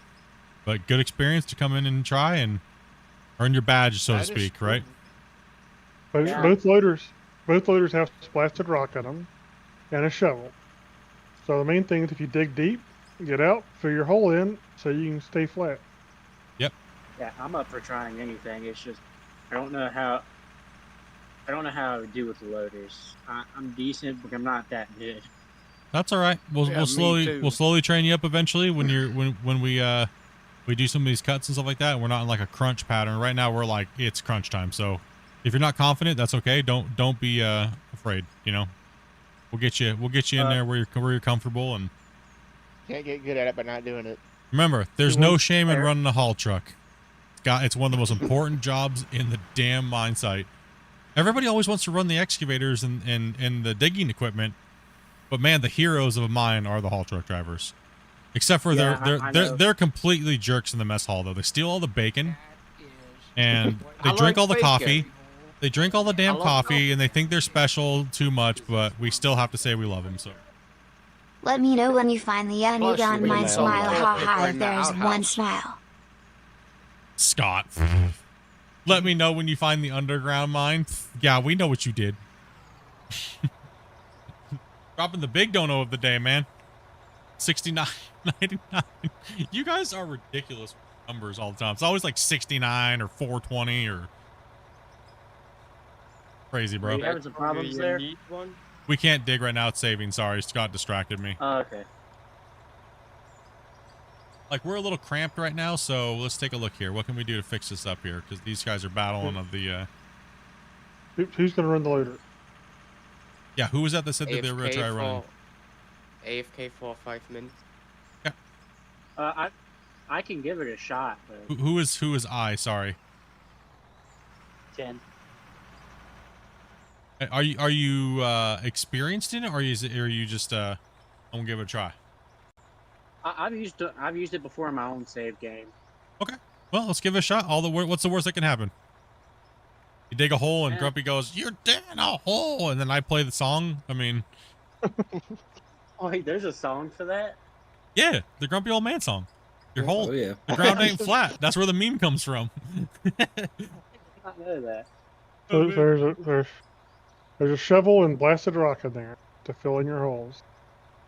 but good experience to come in and try and earn your badge, so to speak, right? Both loaders have blasted rock in them and a shovel. So the main thing is, if you dig deep, get out, fill your hole in, so you can stay flat. Yep. Yeah, I'm up for trying anything. It's just I don't know how I would do with the loaders. I'm decent, but I'm not that good. That's all right. We'll slowly train you up eventually when we do some of these cuts and stuff like that, and we're not in like a crunch pattern. Right now we're like, it's crunch time. So if you're not confident, that's okay. Don't be afraid, you know. We'll get you in there where you're comfortable, and Can't get good at it by not doing it. remember, there's no shame in running a haul truck. It's one of the most important jobs in the damn mine site. Everybody always wants to run the excavators and the digging equipment, but man, the heroes of a mine are the haul truck drivers. Except for they're completely jerks in the mess hall though. They steal all the bacon, and they drink all the coffee. They drink all the damn coffee, and they think they're special too much. But we still have to say we love them. So. Let me know when you find the underground mine smile. Ha ha! If there is one smile. Scott. Let me know when you find the underground mine. Yeah, we know what you did. Dropping the big dono of the day, man. 69.99. You guys are ridiculous numbers all the time. It's always like 69 or 420 or crazy, bro. Are you having some problems there? We can't dig right now. It's saving. Sorry, Scott distracted me. Oh, okay. Like, we're a little cramped right now, so let's take a look here. What can we do to fix this up here? Because these guys are battling of the... Who's going to run the loader? Yeah, who was that said that they were going to try running? AFK for 5 minutes. I can give it a shot. But... Who is I? Sorry. 10. Are you experienced in it, or are you just I'm gonna give it a try? I've used it before in my own save game. Okay, well, let's give it a shot. What's the worst that can happen? You dig a hole and Grumpy goes, "You're digging a hole," and then I play the song. I mean, oh, wait, there's a song for that? Yeah, the Grumpy Old Man song. Your hole, Oh, yeah. the ground ain't flat. That's where the meme comes from. I know that. So there's a shovel and blasted rock in there to fill in your holes.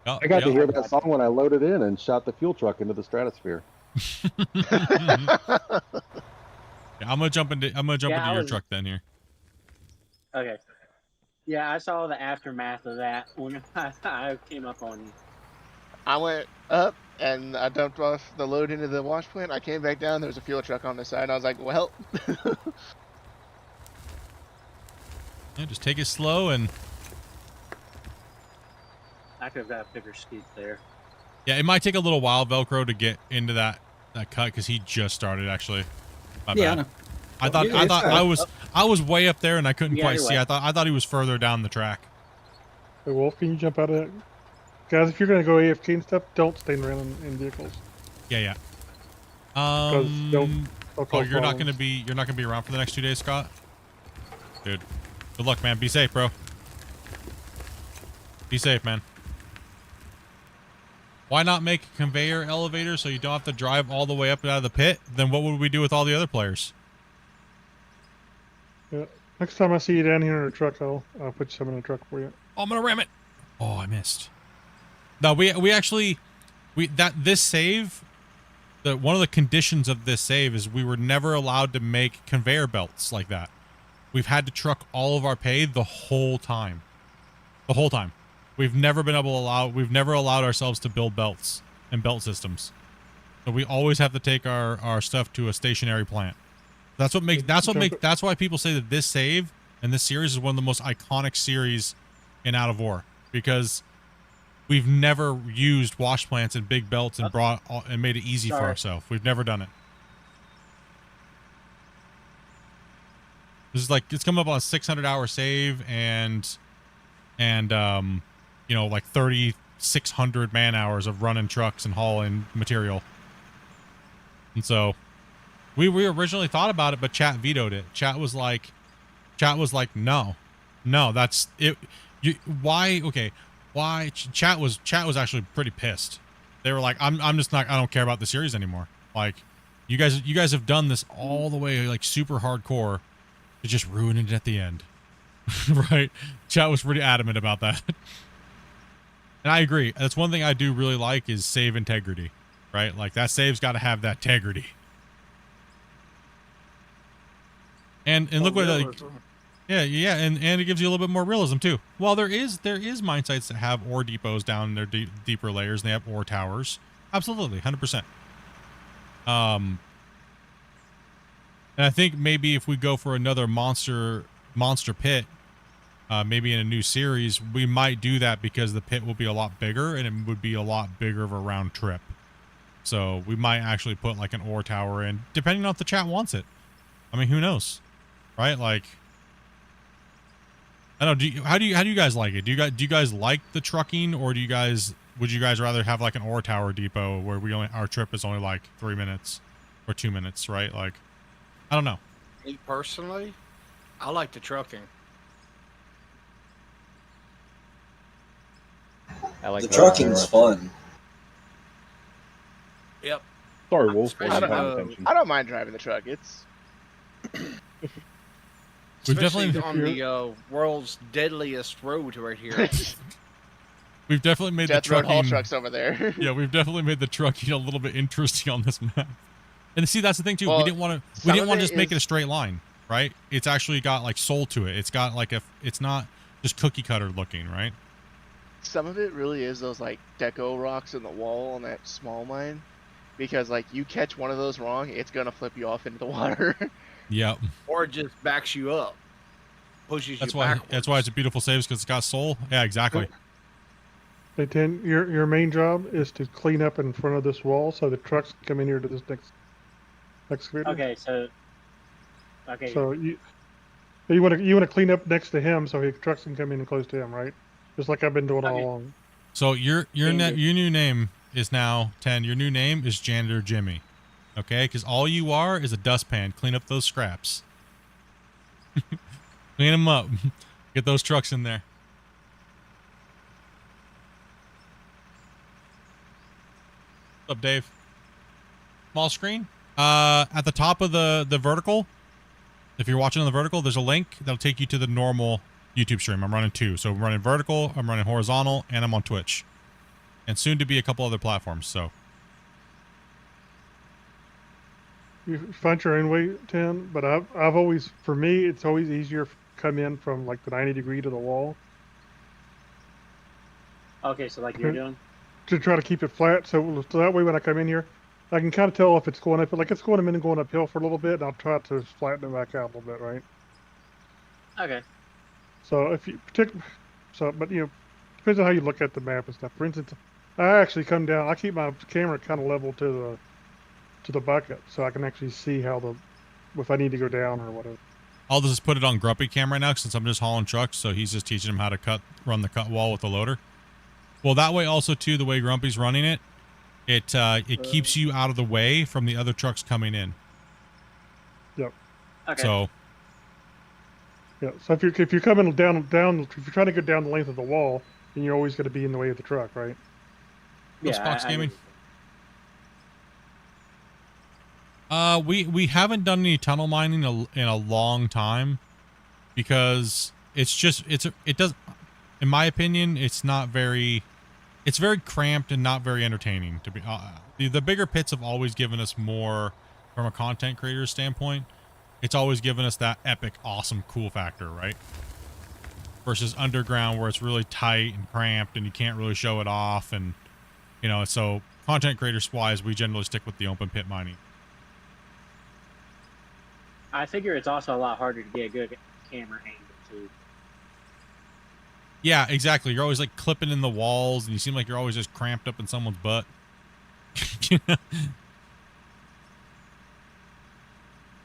Oh, I got to hear that song when I loaded in and shot the fuel truck into the stratosphere. Yeah, I'm gonna jump into your truck then here. Okay. Yeah, I saw the aftermath of that when I came up on you. I went up and I dumped off the load into the wash plant. I came back down. There was a fuel truck on the side. I was like, well. Yeah, just take it slow and. I could have got a bigger scoop there. Yeah, it might take a little while, Velcro, to get into that cut because he just started actually. My Yeah, bad. I know. I was way up there and I couldn't Yeah, quite you're see. right. I thought he was further down the track. Hey, Wolf, can you jump out of it? Guys, if you're going to go AFK and stuff, don't stand around in vehicles. Yeah. Because they'll Oh, cause you're not problems. gonna be around for the next 2 days, Scott? Dude. Good luck, man. Be safe, bro. Be safe, man. Why not make a conveyor elevator so you don't have to drive all the way up and out of the pit? Then what would we do with all the other players? Yeah. Next time I see you down here in a truck, I'll put some in a truck for you. Oh, I'm gonna ram it. Oh, I missed. No, we actually this save. One of the conditions of this save is we were never allowed to make conveyor belts like that. We've had to truck all of our pay the whole time. The whole time. We've never allowed ourselves to build belts and belt systems. So we always have to take our stuff to a stationary plant. That's why people say that this save and this series is one of the most iconic series in Out of War, because we've never used wash plants and big belts and made it easy for ourselves. We've never done it. This is like, it's come up on a 600-hour save and you know, like 3,600 man hours of running trucks and hauling material. And so we originally thought about it, but chat vetoed it. Chat was like, no, that's it. Why? Chat was actually pretty pissed. They were like, I don't care about the series anymore. Like, you guys have done this all the way, like, super hardcore to just ruin it at the end. Right? Chat was pretty adamant about that. And I agree. That's one thing I do really like is save integrity, right? Like, that save's got to have that integrity. And look what, like, yeah, and it gives you a little bit more realism too. Well, there is mine sites that have ore depots down in their deeper layers, and they have ore towers. Absolutely, 100%. And I think maybe if we go for another monster pit, maybe in a new series, we might do that because the pit will be a lot bigger and it would be a lot bigger of a round trip. So we might actually put like an ore tower in, depending on if the chat wants it. I mean, who knows, right? Like, I don't know. How do you guys like it? Do you guys like the trucking, or would you guys rather have like an ore tower depot where our trip is only like 3 minutes or 2 minutes, right? Like, I don't know. Me personally, I like the trucking. I like the trucking's fun. Yep. Sorry, Wolf. I don't mind driving the truck. It's We've Especially definitely on the world's deadliest road right here. We've definitely made Death the trucking. Road haul trucks over there. Yeah, we've definitely made the trucking a little bit interesting on this map. And see, that's the thing too. Well, we didn't want to just make it a straight line, right? It's actually got like soul to it. It's got like it's not just cookie cutter looking, right? Some of it really is those like deco rocks in the wall on that small mine, because like you catch one of those wrong, it's gonna flip you off into the water. Yep. Or it just backs you up, pushes That's you why. backwards. That's why it's a beautiful save, because it's got soul. Yeah, exactly. Hey, Tim, your main job is to clean up in front of this wall so the trucks can come in here to this next excavator. Okay, so So you want to clean up next to him so his trucks can come in and close to him, right? Just like I've been doing all along. So your new name is now 10. Your new name is Janitor Jimmy. Okay, because all you are is a dustpan. Clean up those scraps. Clean them up. Get those trucks in there. What's up, Dave? Small screen. At the top of the vertical, if you're watching on the vertical, there's a link that'll take you to the normal YouTube stream. I'm running 2. So I'm running vertical, I'm running horizontal, and I'm on Twitch. And soon to be a couple other platforms, so. You find your own way, Tim, but I've always, for me, it's always easier to come in from like the 90 degree to the wall. okay, so like you're doing. to try to keep it flat. So that way when I come in here, I can kind of tell if it's going up, like it's going in and going uphill for a little bit, and I'll try to flatten it back out a little bit, right? Okay. So if you but you know, depends on how you look at the map and stuff. For instance, I actually come down. I keep my camera kind of level to the bucket, so I can actually see how if I need to go down or whatever. I'll just put it on Grumpy Cam right now since I'm just hauling trucks, so he's just teaching him how to run the cut wall with the loader. Well, that way also too, the way Grumpy's running it, it keeps you out of the way from the other trucks coming in. Yep. Okay. So. Yeah. So if you're coming down, if you're trying to go down the length of the wall, then you're always going to be in the way of the truck, right? What's Fox Gaming? We haven't done any tunnel mining in a long time because it does, in my opinion, it's very cramped and not very entertaining to be. The bigger pits have always given us more from a content creator standpoint. It's always given us that epic, awesome, cool factor, right? Versus underground where it's really tight and cramped and you can't really show it off, and you know, so content creators wise, we generally stick with the open pit mining. I figure it's also a lot harder to get a good camera angle too. Yeah, exactly. You're always like clipping in the walls, and you seem like you're always just cramped up in someone's butt.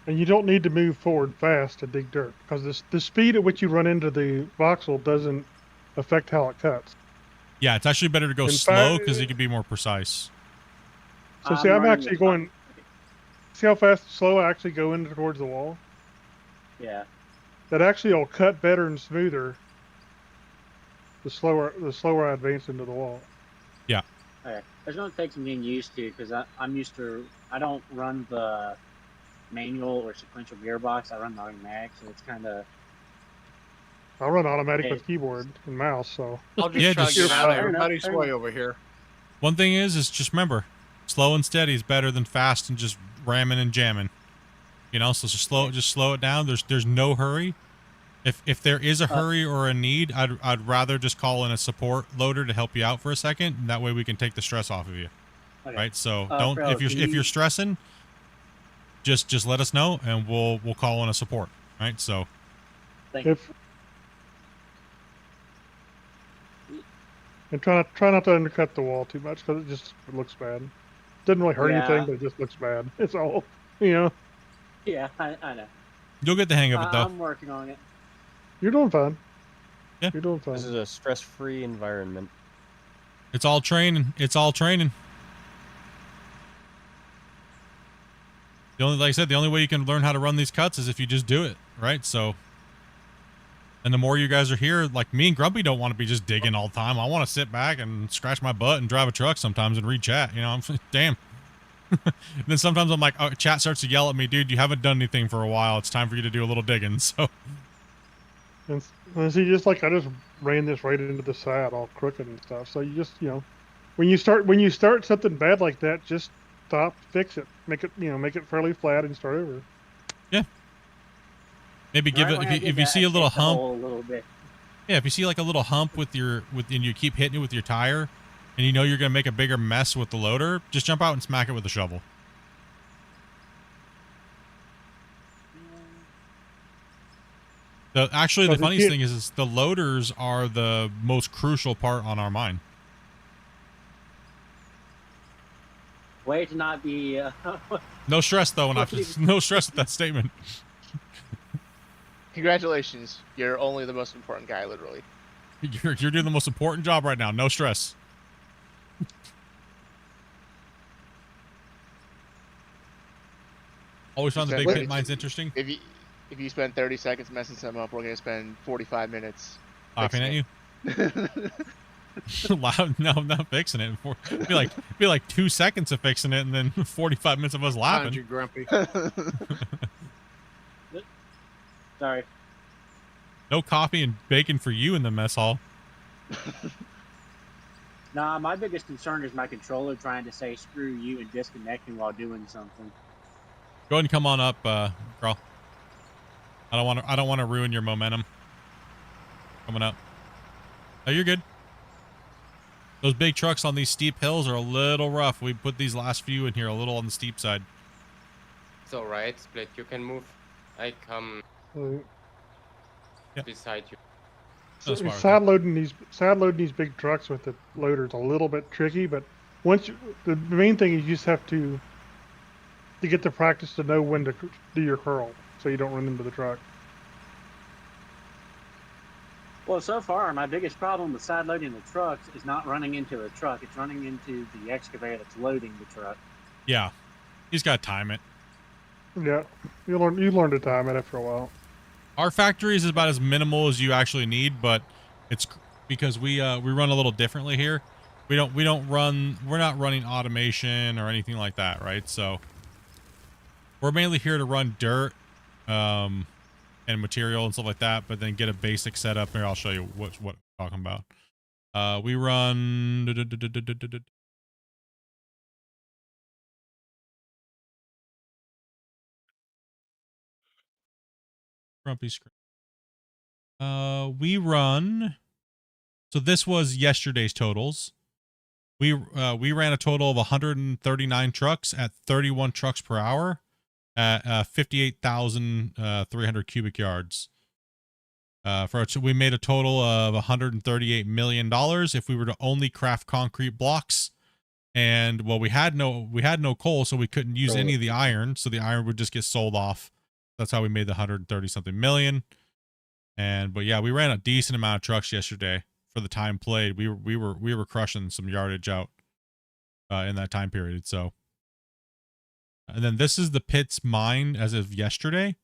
And you don't need to move forward fast to dig dirt because the speed at which you run into the voxel doesn't affect how it cuts. Yeah, it's actually better to go slow because you can be more precise. So see, I'm actually going. See how fast, slow I actually go in towards the wall? Yeah. That actually will cut better and smoother the slower I advance into the wall. Yeah. Okay. It's going to take some getting used to because I'm used to. I don't run the manual or sequential gearbox. I run the automatic, so it's kind of. I run automatic with keyboard and mouse, so. I'll just try to get out of everybody's way over here. One thing is just remember, slow and steady is better than fast and just ramming and jamming. You know, so just slow it down. There's no hurry. If there is a hurry or a need, I'd rather just call in a support loader to help you out for a second, and that way we can take the stress off of you. Okay. Right? So don't if you're stressing, just let us know and we'll call in a support. Right? So and try not to undercut the wall too much because it looks bad. Doesn't really hurt anything, but it just looks bad. It's all, you know. Yeah, I know. You'll get the hang of it, though. I'm working on it. You're doing fine. Yeah. You're doing fine. This is a stress-free environment. It's all training. It's all training. Like I said, the only way you can learn how to run these cuts is if you just do it, right? So, and the more you guys are here, like me and Grumpy don't want to be just digging all the time. I want to sit back and scratch my butt and drive a truck sometimes and read chat. You know, I'm damn. Then sometimes I'm like, oh, chat starts to yell at me, dude, you haven't done anything for a while. It's time for you to do a little digging. So, and see, just like I just ran this right into the side, all crooked and stuff. So you just, you know, when you start something bad like that, just stop, fix it, make it fairly flat, and start over. Yeah. Maybe give it if you see a little hump. A little bit. Yeah, if you see like a little hump and you keep hitting it with your tire, and you know you're gonna make a bigger mess with the loader, just jump out and smack it with a shovel. Actually, the funniest thing is the loaders are the most crucial part on our mine. Way to not be. No stress though, no stress with that statement. Congratulations, you're only the most important guy, literally. You're doing the most important job right now. No stress. Always found the big pit mines interesting. If you spend 30 seconds messing something up, we're gonna spend 45 minutes laughing at you. Loud, no, I'm not fixing it. Be like 2 seconds of fixing it, and then 45 minutes of us laughing. You grumpy. Sorry. No coffee and bacon for you in the mess hall. Nah, my biggest concern is my controller trying to say screw you and disconnecting while doing something. Go ahead and come on up, Carl. I don't want to ruin your momentum. Coming up. Oh, you're good. Those big trucks on these steep hills are a little rough. We put these last few in here a little on the steep side. It's alright, Split. You can move. I come beside you. Side loading these big trucks with the loader is a little bit tricky, but once the main thing is you just have to get the practice to know when to do your curl, so you don't run into the truck. Well, so far, my biggest problem with side loading the trucks is not running into a truck. It's running into the excavator that's loading the truck. Yeah, you just gotta time it. Yeah, you learn to time it after a while. Our factory is about as minimal as you actually need, but it's because we run a little differently here. We're not running automation or anything like that, right? So we're mainly here to run dirt, and material and stuff like that, but then get a basic setup. Here, I'll show you what I'm talking about. We run grumpy screen. We run. So this was yesterday's totals. We ran a total of 139 trucks at 31 trucks per hour at 58,300 cubic yards. We made a total of $138 million if we were to only craft concrete blocks. And well, we had no coal, so we couldn't use any of the iron. So the iron would just get sold off. That's how we made the 130 something million. But yeah, we ran a decent amount of trucks yesterday for the time played. We were crushing some yardage out in that time period. So, and then this is the pits mined as of yesterday,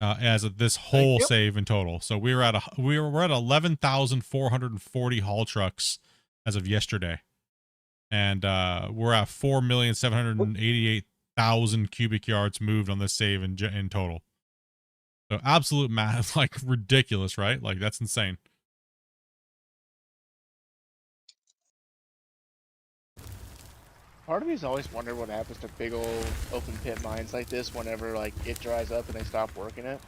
as of this whole save in total. So we're at 11,440 haul trucks as of yesterday, and we're at 4,788,000 cubic yards moved on this save in total. So absolute math, like ridiculous, right? Like that's insane. Part of me's always wondered what happens to big old open pit mines like this whenever like it dries up and they stop working it.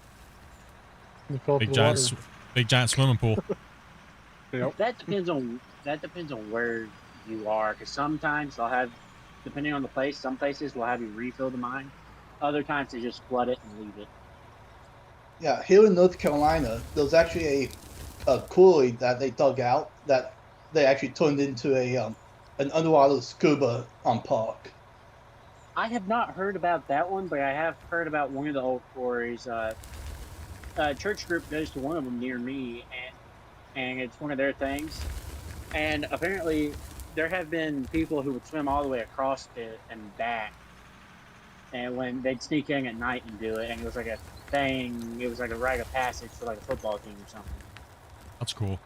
Big giant swimming pool. Yep. That depends on where you are, because sometimes they'll have, depending on the place, some places will have you refill the mine. Other times they just flood it and leave it. Yeah, here in North Carolina, there's actually a quarry that they dug out that they actually turned into an underwater scuba park. I have not heard about that one, but I have heard about one of the old quarries. Church group goes to one of them near me, and it's one of their things. And apparently, there have been people who would swim all the way across it and back. And when they'd sneak in at night and do it, and it was like a thing, it was like a rite of passage for like a football team or something. That's cool.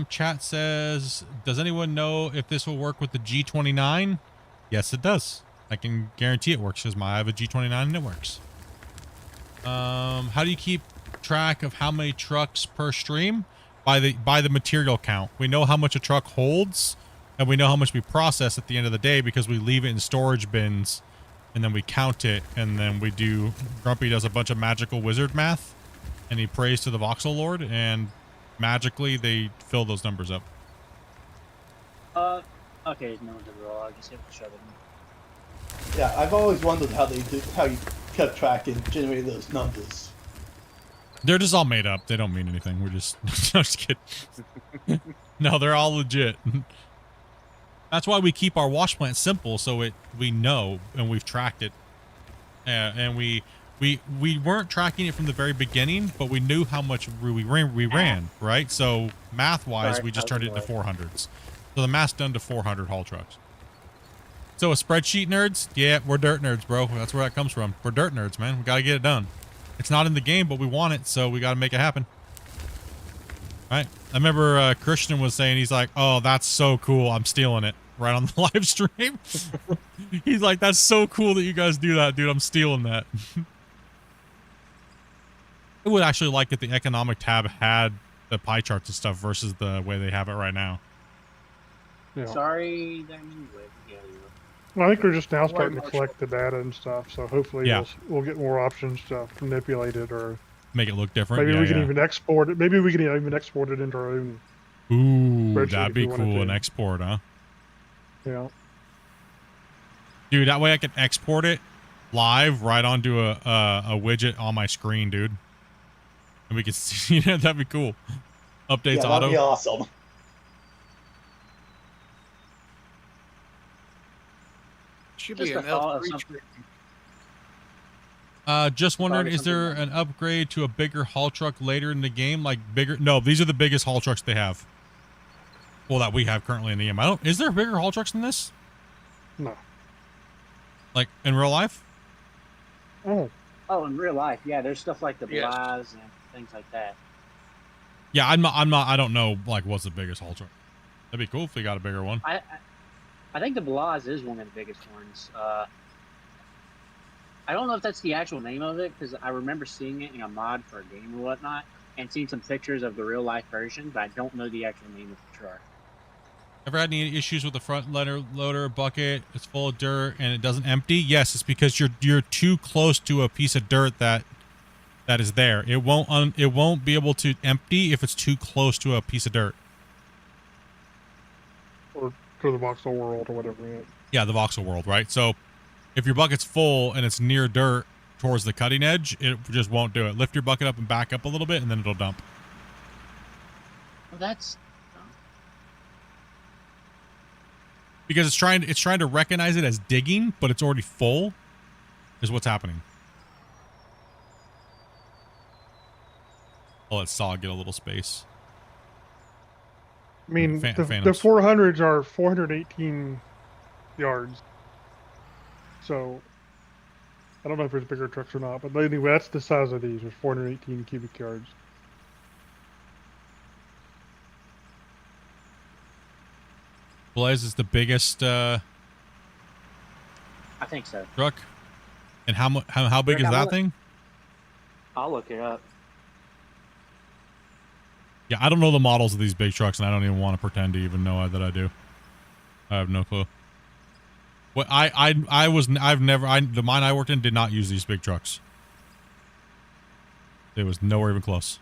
Chat says, does anyone know if this will work with the G29? Yes, it does. I can guarantee it works because I have a G29 and it works. How do you keep track of how many trucks per stream? By the material count. We know how much a truck holds, and we know how much we process at the end of the day because we leave it in storage bins, and then we count it, and then we do. Grumpy does a bunch of magical wizard math, and he prays to the voxel lord, and magically they fill those numbers up. Okay, no one's ever all. I just hit the shove it. Yeah, I've always wondered how you kept track and generated those numbers. They're just all made up. They don't mean anything. We're just, just kidding. No, they're all legit. That's why we keep our wash plant simple, so we know and we've tracked it. And we weren't tracking it from the very beginning, but we knew how much we ran, right? So math-wise, we just turned it into 400s. So the math's done to 400 haul trucks. So a spreadsheet nerds? Yeah, we're dirt nerds, bro. That's where that comes from. We're dirt nerds, man. We got to get it done. It's not in the game, but we want it, so we got to make it happen. Right? I remember Christian was saying, he's like, oh, that's so cool. I'm stealing it right on the live stream. He's like, that's so cool that you guys do that, dude. I'm stealing that. I would actually like if the economic tab had the pie charts and stuff versus the way they have it right now. Yeah. Sorry, that means I think we're just now starting to collect the data and stuff, so hopefully we'll get more options to manipulate it or make it look different. Maybe we can even export it. Maybe we can even export it into our own Ooh, spreadsheet that'd if be you wanted cool. An to. export, huh? Yeah. Dude, that way I could export it live right onto a widget on my screen, dude. And we could see. Yeah, that'd be cool. Updates Yeah, auto. that'd be awesome. Should Just be a an thought of upgrade. something. Just wondering, Thought of is there something an upgrade to a bigger haul truck later in the game? Like bigger? No, these are the biggest haul trucks they have. Well, that we have currently in the game. I don't. Is there bigger haul trucks than this? No. Like in real life? Oh. Oh, in real life, yeah. There's stuff like the Yes. Bly's and things like that. Yeah, I'm not. I don't know. Like, what's the biggest haul truck? That'd be cool if we got a bigger one. I think the Bly's is one of the biggest ones. I don't know if that's the actual name of it because I remember seeing it in a mod for a game or whatnot and seeing some pictures of the real life version, but I don't know the actual name of the truck. Ever had any issues with the front loader bucket? It's full of dirt and it doesn't empty. Yes, it's because you're too close to a piece of dirt that is there. It won't be able to empty if it's too close to a piece of dirt. Or to the voxel world or whatever. Yeah. Yeah, the voxel world, right? So if your bucket's full and it's near dirt towards the cutting edge, it just won't do it. Lift your bucket up and back up a little bit and then it'll dump. Well, that's Because it's trying to recognize it as digging, but it's already full, is what's happening. I'll let Saw get a little space. I mean, the Phantoms. 400s are 418 yards. So, I don't know if there's bigger trucks or not, but anyway, that's the size of these. There's 418 cubic yards. Blaze is the biggest I think so. truck. And how big is that thing? I'll look it up. Yeah, I don't know the models of these big trucks, and I don't even want to pretend to even know that I do. I have no clue. What the mine I worked in did not use these big trucks. It was nowhere even close.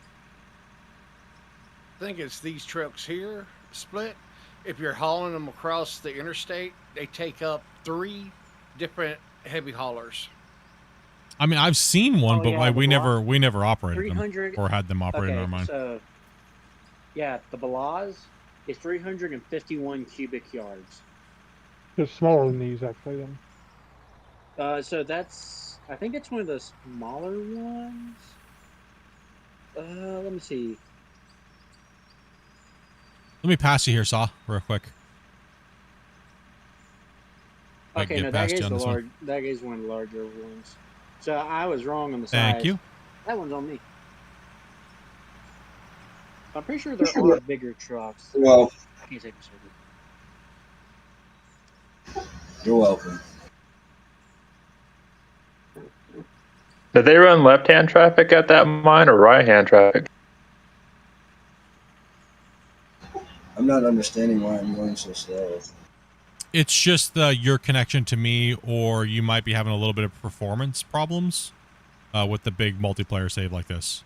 I think it's these trucks here, Split. If you're hauling them across the interstate, they take up 3 different heavy haulers. I mean, I've seen one, but yeah, we never operated 300 them or had them operated in okay, our mine. So, yeah, the Balaz is 351 cubic yards. It's smaller than these, actually, then. So that's, I think it's one of the smaller ones. Let me see. Let me pass you here, Saw, real quick. I can Okay, get no, that past is you on the this one. large. That is one of the larger ones. So I was wrong on the size. Thank you. That one's on me. I'm pretty sure there are bigger trucks. Well, I can't say for certain. you're welcome. Did they run left-hand traffic at that mine or right-hand traffic? I'm not understanding why I'm going so slow. It's just your connection to me, or you might be having a little bit of performance problems with the big multiplayer save like this.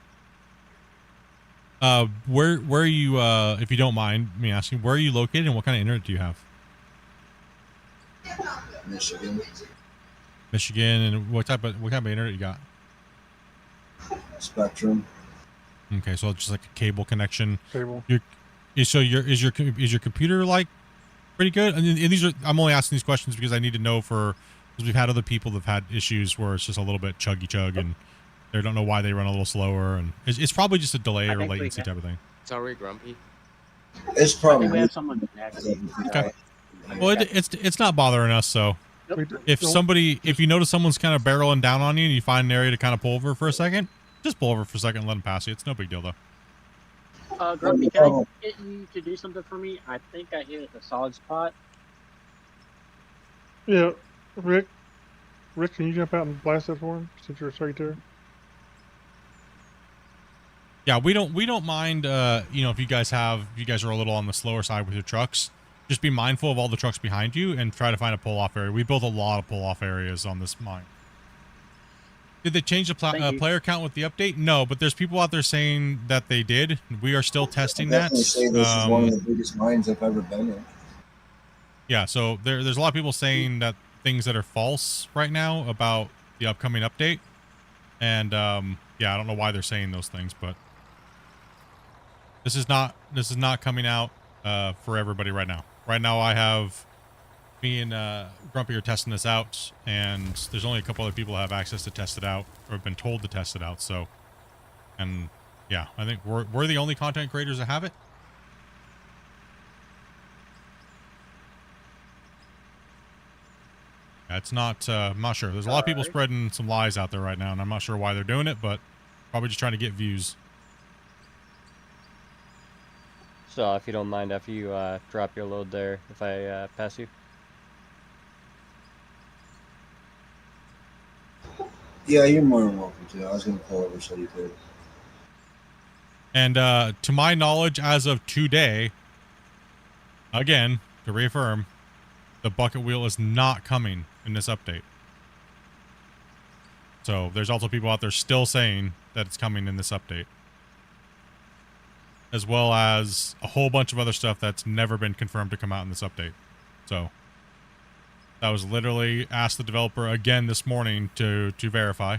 Where are you, if you don't mind me asking, where are you located and what kind of internet do you have? Michigan. Michigan, and what kind of internet you got? Spectrum. Okay, so it's just like a cable connection. Cable. Is your computer like pretty good? And these are, I'm only asking these questions because I need to know because we've had other people that've had issues where it's just a little bit chuggy chug and they don't know why they run a little slower, and it's probably just a delay or latency type of thing. Sorry, Grumpy. It's probably. We have someone next. Okay. Well, it's not bothering us. So if you notice someone's kind of barreling down on you and you find an area to kind of pull over for a second, just pull over for a second and let them pass you. It's no big deal though. Grumpy, can I get you to do something for me? I think I hit a solid spot. Yeah, Rick, can you jump out and blast it for him since you're right there? Yeah, we don't mind. If you guys are a little on the slower side with your trucks, just be mindful of all the trucks behind you and try to find a pull off area. We built a lot of pull off areas on this mine. Did they change the player count with the update? No, but there's people out there saying that they did. We are still testing that. Definitely say this is one of the biggest mines I've ever been in. Yeah, so there's a lot of people saying that things that are false right now about the upcoming update. And yeah, I don't know why they're saying those things, but this is not coming out for everybody right now. Right now I have me and Grumpy are testing this out, and there's only a couple other people that have access to test it out or have been told to test it out. So, and yeah, I think we're the only content creators that have it. It's not, I'm not sure. There's a lot of people spreading some lies out there right now, and I'm not sure why they're doing it, but probably just trying to get views. So if you don't mind, after you drop your load there, if I pass you. Yeah, you're more than welcome to. I was going to pull over so you could. And to my knowledge, as of today, again, to reaffirm, the bucket wheel is not coming in this update. So there's also people out there still saying that it's coming in this update, as well as a whole bunch of other stuff that's never been confirmed to come out in this update. So that was literally asked the developer again this morning to verify.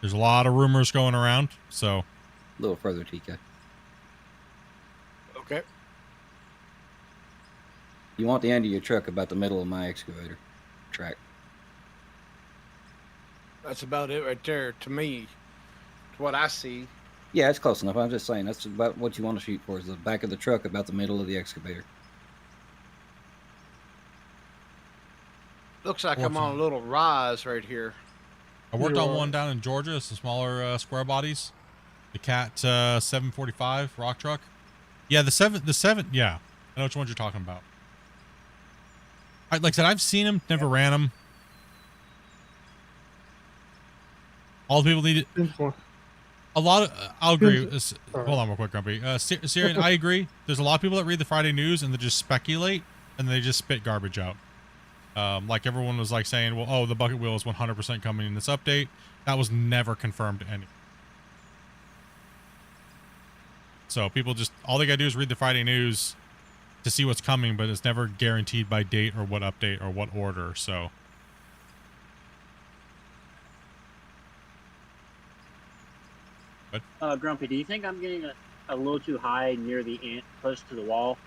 There's a lot of rumors going around, so A little further, TK. Okay. You want the end of your truck about the middle of my excavator track. That's about it right there to me. To what I see. Yeah, it's close enough. I'm just saying that's about what you want to shoot for, is the back of the truck about the middle of the excavator. Looks like I'm on a little rise right here. I worked on one down in Georgia, some smaller square bodies. The Cat 745 rock truck. Yeah, the seven. Yeah, I know which ones you're talking about. Like I said, I've seen them, never ran them. All the people need it. A lot of, I'll agree. Hold on real quick, Grumpy. Syrian, I agree. There's a lot of people that read the Friday news and they just speculate and they just spit garbage out. Like everyone was like saying, well, oh, the bucket wheel is 100% coming in this update. That was never confirmed to any. So people just, all they gotta do is read the Friday news to see what's coming, but it's never guaranteed by date or what update or what order. So. Grumpy, do you think I'm getting a little too high near the end, close to the wall?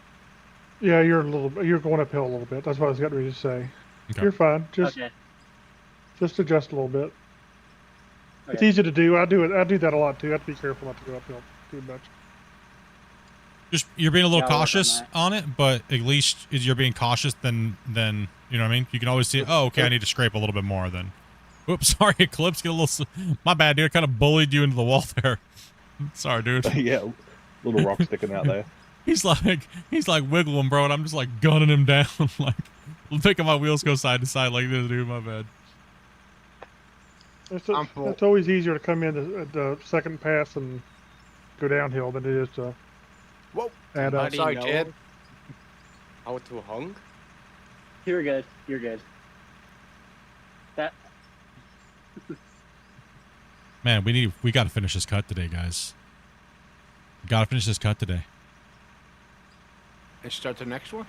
Yeah, you're going uphill a little bit. That's what I was getting ready to say. Okay. You're fine. Just adjust a little bit. It's easy to do. I do that a lot too. I have to be careful not to go uphill too much. Just you're being a little cautious on it, but at least you're being cautious. Then you know what I mean. You can always see. Oh, okay, I need to scrape a little bit more. Then, oops, sorry, Eclipse. Get a little. My bad, dude. I kind of bullied you into the wall there. Sorry, dude. Yeah, little rock sticking out there. He's like wiggling, bro, and I'm just like gunning him down, like making my wheels go side to side like this, dude. My bad. It's always easier to come in the second pass and go downhill than it is to. Whoa! Add up. Sorry, Ted. How to hung? You're good. You're good. That. Man, we got to finish this cut today, guys. We got to finish this cut today. And start the next one?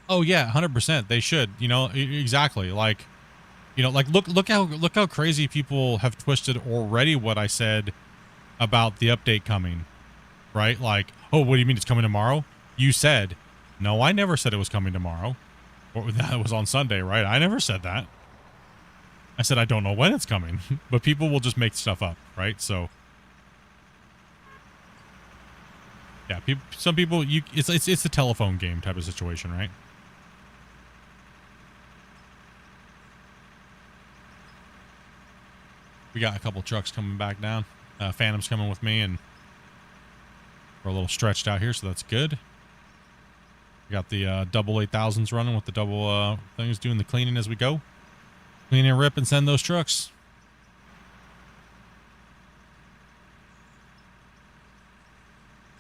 Oh yeah, 100%. They should. You know, exactly. Like, you know, like look how crazy people have twisted already what I said about the update coming. Right? Like, oh, what do you mean it's coming tomorrow? You said, no, I never said it was coming tomorrow. Or that was on Sunday, right? I never said that. I said I don't know when it's coming, but people will just make stuff up, right? So. Yeah, some people it's a telephone game type of situation, right? We got a couple trucks coming back down. Phantom's coming with me, and we're a little stretched out here, so that's good. We got the double 8000s running with the double things, doing the cleaning as we go. Clean and rip and send those trucks.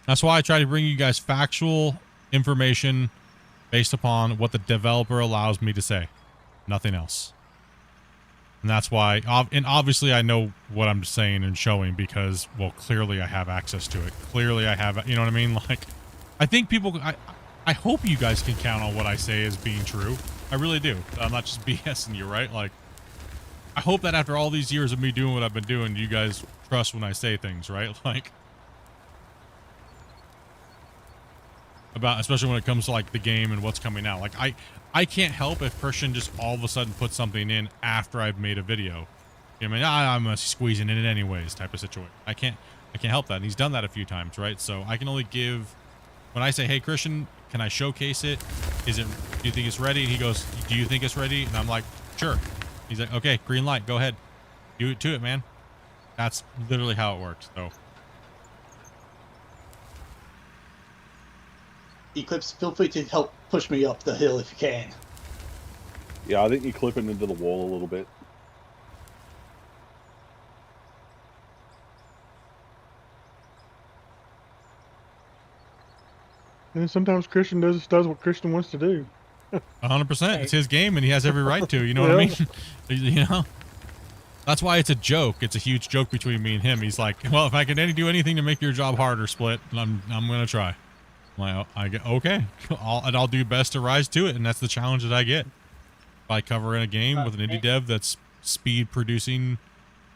That's why I try to bring you guys factual information based upon what the developer allows me to say, nothing else. And that's why, and obviously I know what I'm saying and showing because, well, clearly I have access to it. Clearly I have, you know what I mean? Like, I think people, I hope you guys can count on what I say as being true. I really do. I'm not just BSing you, right? Like, I hope that after all these years of me doing what I've been doing, you guys trust when I say things, right? Like, about, especially when it comes to like the game and what's coming out. Like, I can't help if Christian just all of a sudden puts something in after I've made a video. You know, I mean, I'm squeezing in it anyways type of situation. I can't help that. And he's done that a few times, right? So I can only give, when I say, hey, Christian, can I showcase it? Do you think it's ready? And he goes, do you think it's ready? And I'm like, sure. He's like, okay, green light, go ahead. Do it to it, man. That's literally how it works. So. Eclipse, feel free to help push me up the hill if you can. Yeah, I think you're clipping into the wall a little bit. And sometimes Christian does what Christian wants to do. 100%. It's his game, and he has every right to. You know what I mean? You know? That's why it's a joke. It's a huge joke between me and him. He's like, well, if I can do anything to make your job harder, Split, I'm going to try. I'm like, I get, okay. I'll do best to rise to it, and that's the challenge that I get. By covering a game with an indie dev that's speed producing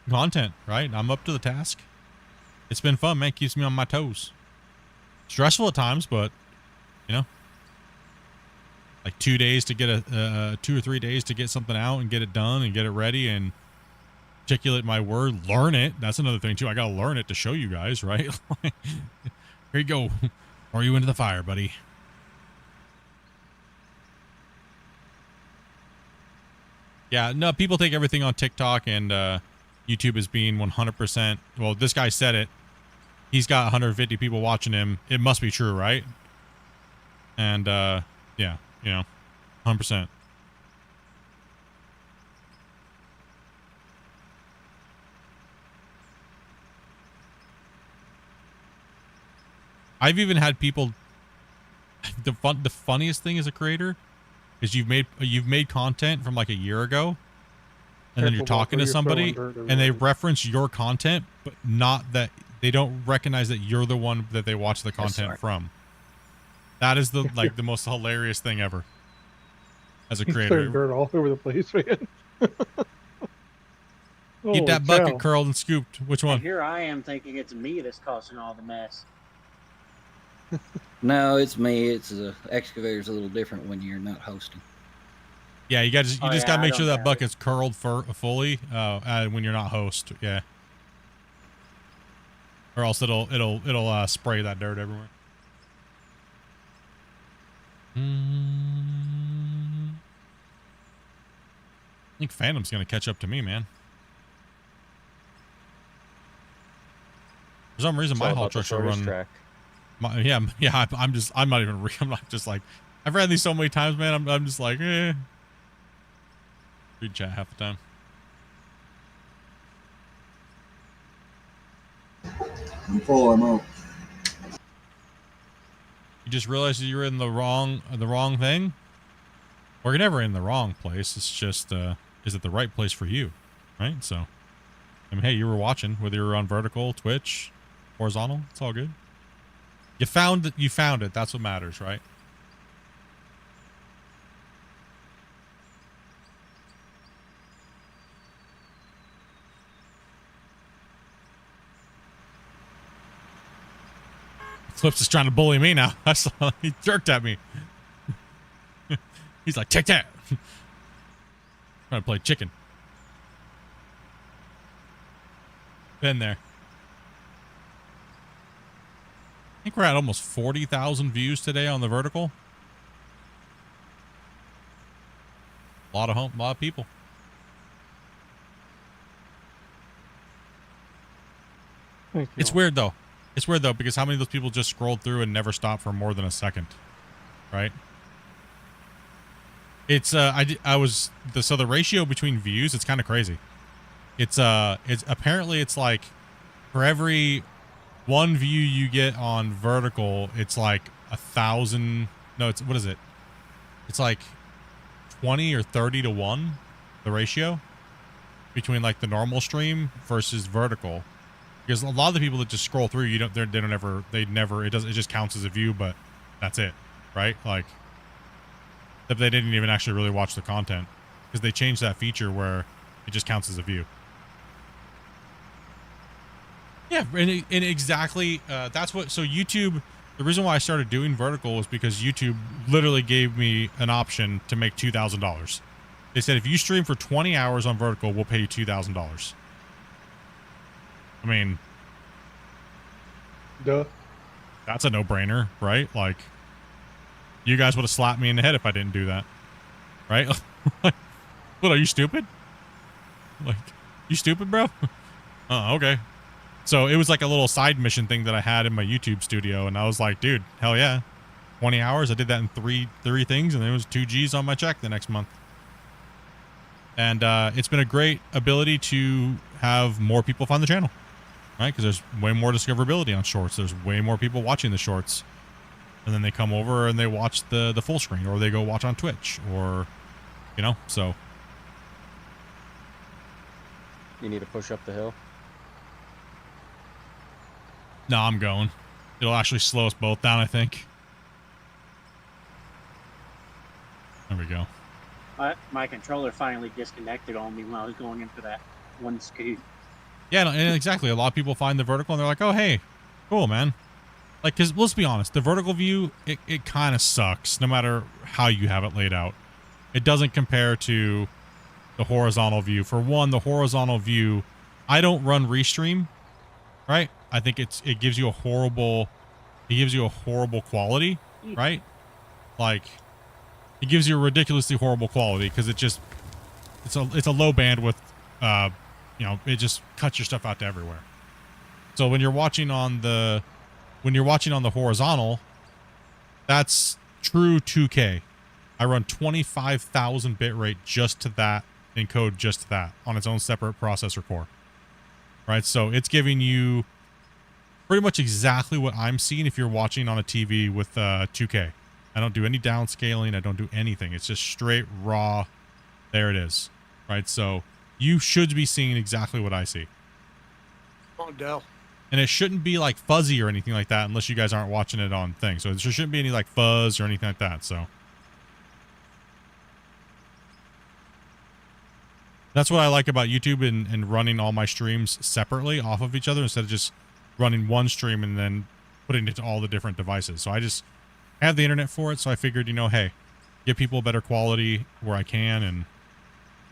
content, right? I'm up to the task. It's been fun, man. Keeps me on my toes. Stressful at times, but, you know. Like 2 days to get 2 or 3 days to get something out and get it done and get it ready and articulate my word, learn it. That's another thing too. I gotta learn it to show you guys, right? Here you go. Throw you into the fire, buddy. Yeah, no, people take everything on TikTok and YouTube as being 100%. Well, this guy said it. He's got 150 people watching him. It must be true, right? And yeah. You know, 100%. I've even had people. The funniest thing as a creator is you've made content from like a year ago, and then you're talking to somebody, and they reference your content, but not that they don't recognize that you're the one that they watch the content from. That is the the most hilarious thing ever. As a creator, throwing dirt all over the place, man. Keep that bucket curled and scooped. Which one? And here I am thinking it's me that's causing all the mess. No, it's me. It's the excavator's a little different when you're not hosting. Yeah, you just gotta make sure that bucket's curled fully when you're not host. Yeah, or else it'll spray that dirt everywhere. I think Phantom's gonna catch up to me, man. For some reason, my haul trucks are running. I'm not just like, I've read these so many times, man. I'm just like, eh. Read chat half the time. I'm full. I'm out. You just realized you're in the wrong thing? Well, you're never in the wrong place. It's just, is it the right place for you? Right? So, I mean, hey, you were watching, whether you were on vertical, Twitch, horizontal, it's all good. You found it. That's what matters, right? Flips is trying to bully me now. He jerked at me. He's like, take that. Trying to play chicken. Been there. I think we're at almost 40,000 views today on the vertical. A lot of people. It's weird though. It's weird though, because how many of those people just scrolled through and never stopped for more than a second, right? It's so the ratio between views, it's kind of crazy. It's apparently it's like for every one view you get on vertical, it's like 1,000. No, it's, what is it? it's like 20 or 30 to 1, the ratio between like the normal stream versus vertical. Because a lot of the people that just scroll through, it just counts as a view, but that's it, right? Like, if they didn't even actually really watch the content, because they changed that feature where it just counts as a view. Yeah, and exactly, that's what, so YouTube, the reason why I started doing vertical was because YouTube literally gave me an option to make $2,000. They said, if you stream for 20 hours on vertical, we'll pay you $2,000. I mean, duh. That's a no-brainer, right? Like, you guys would have slapped me in the head if I didn't do that, right? What, are you stupid? Like, you stupid, bro? Oh, okay. So it was like a little side mission thing that I had in my YouTube studio, and I was like, dude, hell yeah. 20 hours, I did that in three things, and there was 2 G's on my check the next month. And it's been a great ability to have more people find the channel, right? Because there's way more discoverability on shorts. There's way more people watching the shorts. And then they come over and they watch the full screen, or they go watch on Twitch, or, you know, so. You need to push up the hill? No, I'm going. It'll actually slow us both down, I think. There we go. My controller finally disconnected on me when I was going in for that one scoot. Yeah, no, and exactly. A lot of people find the vertical and they're like, oh, hey, cool, man. Like, because let's be honest, the vertical view, it kind of sucks no matter how you have it laid out. It doesn't compare to the horizontal view. For one, the horizontal view, I don't run Restream, right? I think it gives you a horrible quality, right? Like, it gives you a ridiculously horrible quality because it's a low bandwidth, you know, it just cuts your stuff out to everywhere. So when you're watching on the horizontal, that's true 2K. I run 25,000 bitrate just to that, encode just to that on its own separate processor core. Right? So it's giving you pretty much exactly what I'm seeing if you're watching on a TV with 2K. I don't do any downscaling. I don't do anything. It's just straight raw. There it is. Right? So you should be seeing exactly what I see. Oh, Dell. And it shouldn't be like fuzzy or anything like that unless you guys aren't watching it on thing. So there shouldn't be any like fuzz or anything like that. So that's what I like about YouTube and running all my streams separately off of each other instead of just running one stream and then putting it to all the different devices. So I just have the internet for it. So I figured, you know, hey, give people better quality where I can. And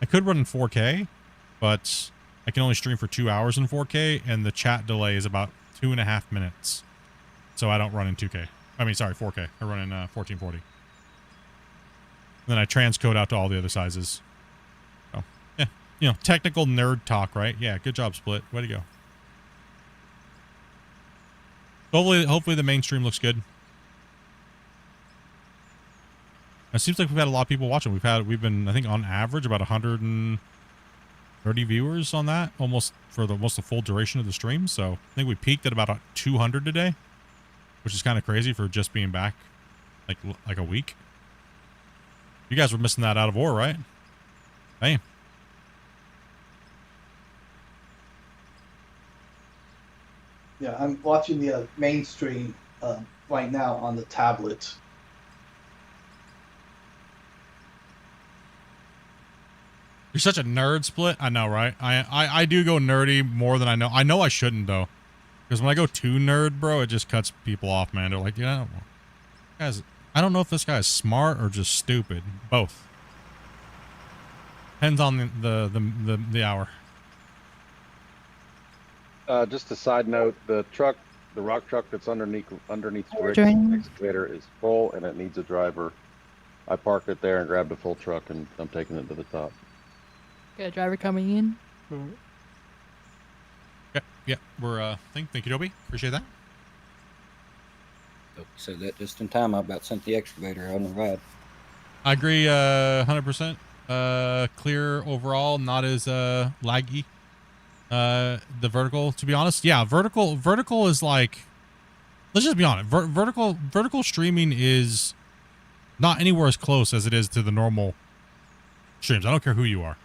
I could run in 4K, but I can only stream for 2 hours in 4K, and the chat delay is about 2.5 minutes. So I don't run in 2K. I mean, sorry, 4K. I run in 1440. And then I transcode out to all the other sizes. So, yeah. You know, technical nerd talk, right? Yeah, good job, Split. Way to go. Hopefully the mainstream looks good. It seems like we've had a lot of people watching. We've been, I think, on average about 130 viewers on that, almost the full duration of the stream. So I think we peaked at about 200 today, which is kind of crazy for just being back like a week. You guys were missing that out of war, right? Damn. Yeah, I'm watching the main stream right now on the tablet. You're such a nerd, Split. I know, right? I do go nerdy more than I know. I know I shouldn't, though. Because when I go too nerd, bro, it just cuts people off, man. They're like, yeah, guys, I don't know if this guy is smart or just stupid. Both. Depends on the hour. Just a side note, the rock truck that's underneath Rick's excavator is full and it needs a driver. I parked it there and grabbed a full truck and I'm taking it to the top. Got a driver coming in. Yeah, we're thank you, Dobie. Appreciate that. Said that just in time. I about sent the excavator on the ride. I agree 100%. Clear overall, not as laggy. The vertical, to be honest. Yeah, vertical is like, let's just be honest. Vertical streaming is Not anywhere as close as it is to the normal streams. I don't care who you are.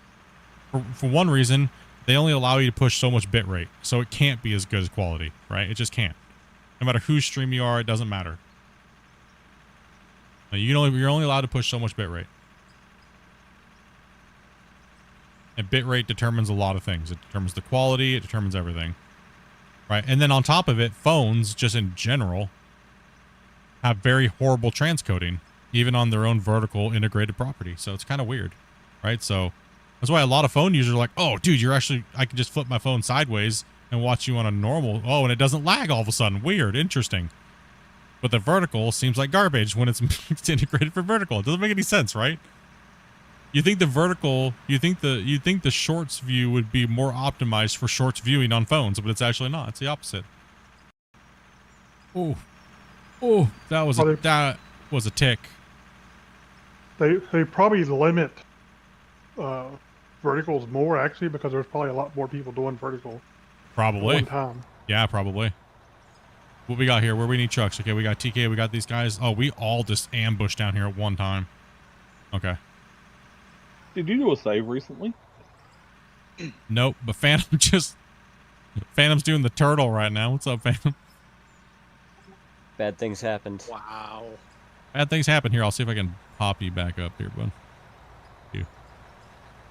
For one reason, they only allow you to push so much bit rate, so it can't be as good as quality, right? It just can't. No matter whose stream you are, it doesn't matter. Now, you're only allowed to push so much bit rate. And bit rate determines a lot of things. It determines the quality, it determines everything. Right? And then on top of it, phones, just in general, have very horrible transcoding, even on their own vertical integrated property. So it's kind of weird, right? So that's why a lot of phone users are like, oh, dude, I can just flip my phone sideways and watch you on a normal. Oh, and it doesn't lag all of a sudden. Weird, interesting. But the vertical seems like garbage when it's integrated for vertical. It doesn't make any sense, right? You think the vertical, you think the shorts view would be more optimized for shorts viewing on phones, but it's actually not. It's the opposite. Oh, that was a tick. They probably limit verticals more actually because there's probably a lot more people doing vertical. Probably. At one time. Yeah, probably. What we got here? Where we need trucks? Okay, we got TK. We got these guys. Oh, we all just ambushed down here at one time. Okay. Did you do a save recently? Nope, but Phantom's doing the turtle right now. What's up, Phantom? Bad things happened. Wow. Bad things happen here. I'll see if I can pop you back up here, bud. You.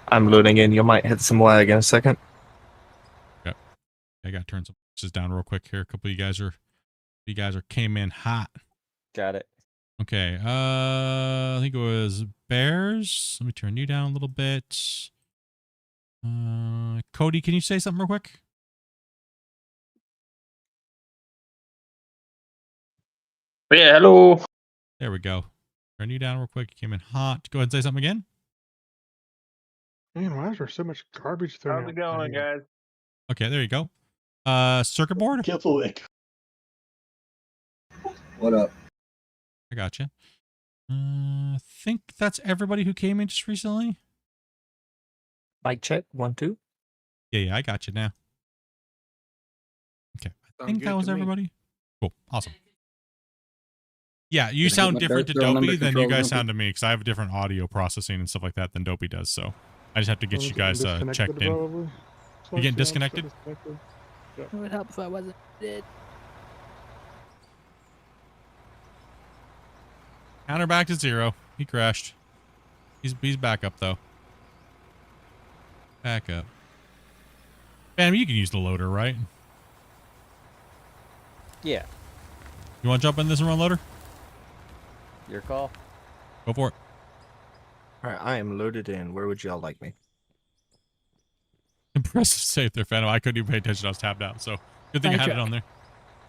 I'm loading in. You might hit some lag in a second. Okay. I gotta turn some boxes down real quick here. A couple of you guys came in hot. Got it. Okay. I think it was Bears. Let me turn you down a little bit. Cody, can you say something real quick? Yeah, hello. There we go. Turn you down real quick. You came in hot. Go ahead and say something again. Man, why is there so much garbage thrown How's it going, guys? Okay, there you go. Circuit board. Careful, Rick. What up? I got you. I think that's everybody who came in just recently. Mic check 1 2. Yeah, I got you now. Okay, I think that was everybody. Cool, awesome. Yeah, you sound different to Dopey than you guys sound to me because I have different audio processing and stuff like that than Dopey does. So I just have to get you guys checked in. You getting disconnected? It would help if I wasn't dead. Counter back to 0. He crashed. He's back up though. Back up. Bam, you can use the loader, right? Yeah. You want to jump in this and run loader? Your call. Go for it. All right, I am loaded in. Where would y'all like me? Impressive save there, Phantom. I couldn't even pay attention. I was tapped out. So good thing I had it on there.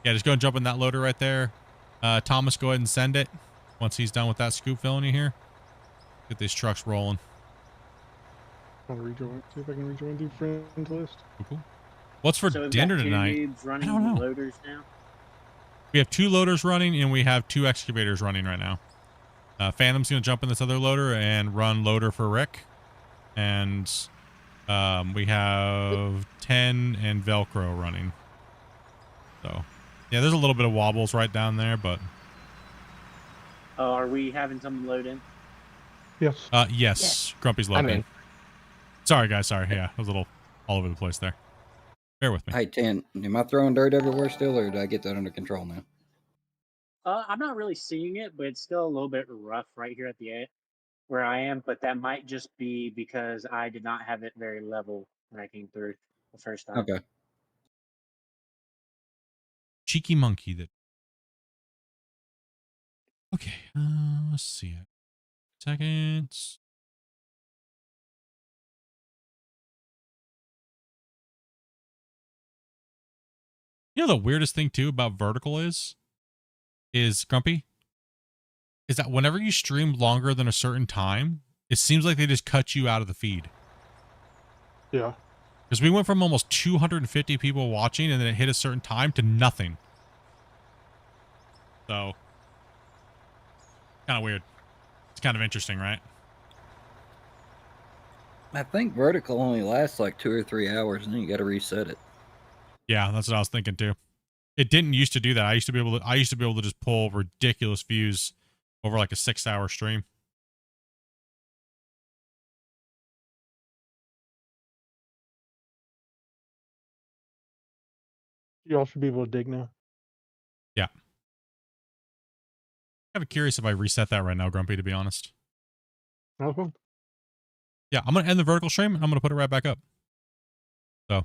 Yeah, just go and jump in that loader right there. Thomas, go ahead and send it. Once he's done with that scoop filling you here. Get these trucks rolling. I'll rejoin. See if I can rejoin the friends list. Cool. What's for dinner tonight? I don't know. Loaders now? We have 2 loaders running and we have 2 excavators running right now. Phantom's going to jump in this other loader and run loader for Rick. And we have 10 and Velcro running. So, yeah, there's a little bit of wobbles right down there, but... Are we having someone load in? Yes. Yes. Grumpy's loading. I'm in. Sorry, guys. Sorry. Yeah, I was a little all over the place there. Bear with me. Hey, Ten, am I throwing dirt everywhere still, or did I get that under control now? I'm not really seeing it, but it's still a little bit rough right here at the end where I am. But that might just be because I did not have it very level when I came through the first time. Okay. Cheeky monkey that. Okay. Let's see it. Seconds. You know the weirdest thing too about vertical is Grumpy, is that whenever you stream longer than a certain time, it seems like they just cut you out of the feed. Yeah. Because we went from almost 250 people watching and then it hit a certain time to nothing. So, kind of weird. It's kind of interesting, right? I think vertical only lasts like 2 or 3 hours, and then you got to reset it. Yeah, that's what I was thinking too. It didn't used to do that. I used to be able to just pull ridiculous views over like a 6-hour stream. You all should be able to dig now. Yeah. I'm curious if I reset that right now, Grumpy, to be honest. Okay. Yeah, I'm going to end the vertical stream and I'm going to put it right back up. So.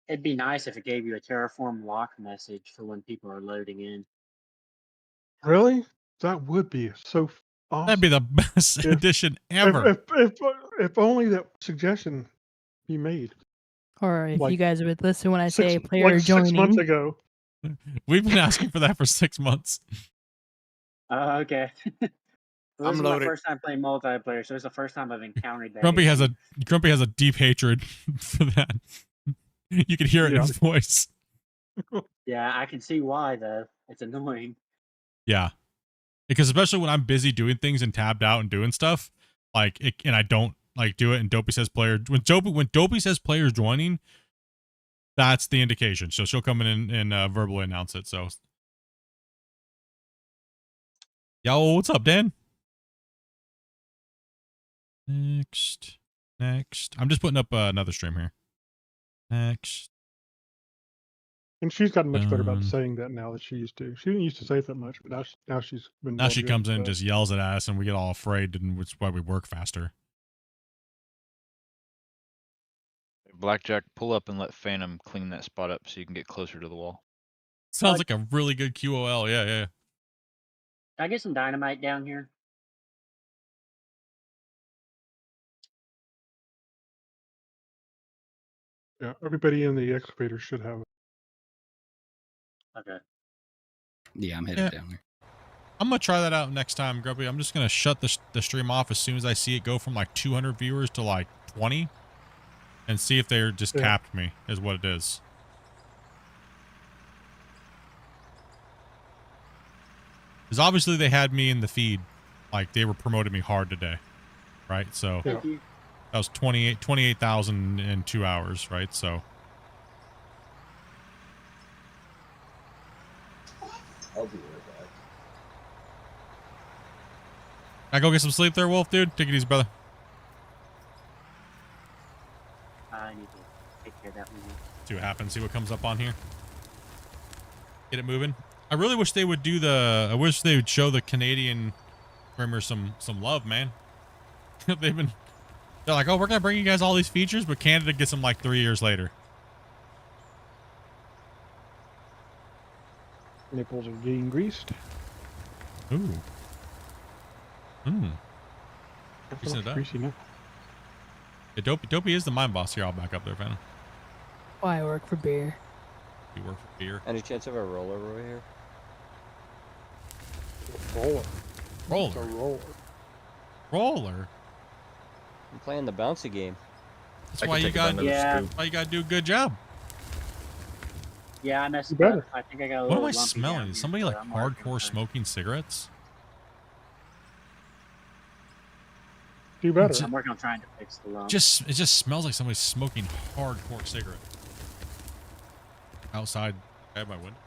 It'd be nice if it gave you a Terraform lock message for when people are loading in. Really? That would be so awesome. That'd be the best addition ever. If only that suggestion be made. Or if Like you guys would listen when I say Like player 6 months joining. ago. We've been asking for that for 6 months. Okay. This is my loaded. first time playing multiplayer, so it's the first time I've encountered that. Grumpy issue. has a deep hatred for that. You can hear it in his voice. Yeah, I can see why though. It's annoying. Yeah. Because especially when I'm busy doing things and tabbed out and doing stuff, like it, and I don't like do it and Dopey says player when Dopey says players joining, that's the indication. So she'll come in and verbally announce it. So yo, what's up, Dan? Next. I'm just putting up another stream here. Next. And she's gotten much better about saying that now that she used to. She didn't used to say it that much, but now she's been. Now she good comes in with and that. just yells at us and we get all afraid, and which is why we work faster. Blackjack, pull up and let Phantom clean that spot up so you can get closer to the wall. Sounds like a really good QOL. Yeah. Can I get some dynamite down here? Yeah, everybody in the excavator should have it. Okay. Yeah, I'm headed down there. I'm going to try that out next time, Grumpy. I'm just going to shut the stream off as soon as I see it go from like 200 viewers to like 20 and see if they're just capped me is what it is. Because obviously they had me in the feed. Like they were promoting me hard today. Right? So Thank you. that was 28,000 in 2 hours. Right? So. I'll be right back. I go get some sleep there, Wolf, dude. Take it easy, brother. I need to take care of that one. See what happens. See what comes up on here. Get it moving. I really wish they would do I wish they would show the Canadian streamers some love, man. They're like, oh, we're gonna bring you guys all these features, but Canada gets them like 3 years later. Nipples are getting greased. Ooh. That's Greasing it up. greasy now. Yeah, Dopey is the mine boss here. I'll back up there, Phantom. Why I work for beer. You work for beer. Any chance of a roller over here? Roller. Roller. It's a roller. Roller. I'm playing the bouncy game. That's why you got. Why you got to do a good job. Yeah, I messed You up. better. I think I got a What little am I lumpy down smelling? here, Is somebody but like I'm working on hardcore it. smoking cigarettes? Do better. I'm working on trying to fix the lump. It just smells like somebody's smoking hardcore cigarette. Outside, I have my window.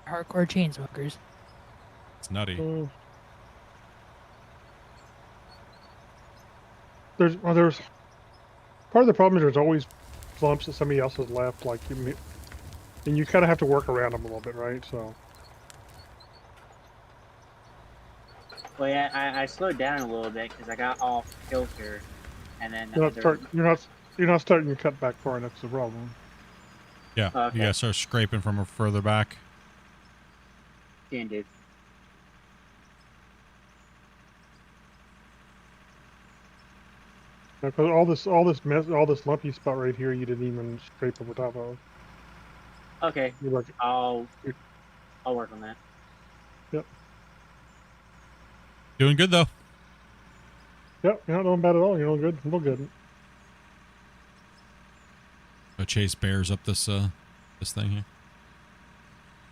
Hardcore chain smokers. It's nutty. There's part of the problem is there's always lumps that somebody else has left, like and you kind of have to work around them a little bit, right? So. Well, yeah, I slowed down a little bit because I got off kilter, and then You're not starting your cut back far enough. That's the problem. Yeah, Okay. you gotta start scraping from further back. Can do. Because all this lumpy spot right here, you didn't even scrape over top of. Okay. You're like, I'll work on that. Yep. Doing good though. Yep, you're not doing bad at all. You're doing good. Real good. Go chase bears up this thing here.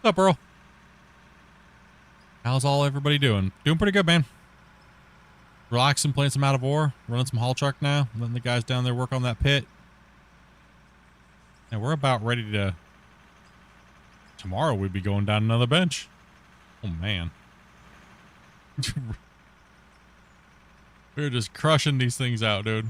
What's up, Earl? How's everybody doing? Doing pretty good, man. Relaxing, playing some out of ore, running some haul truck now, letting the guys down there work on that pit. And we're about ready to. Tomorrow we'd be going down another bench. Oh, man. We're just crushing these things out, dude.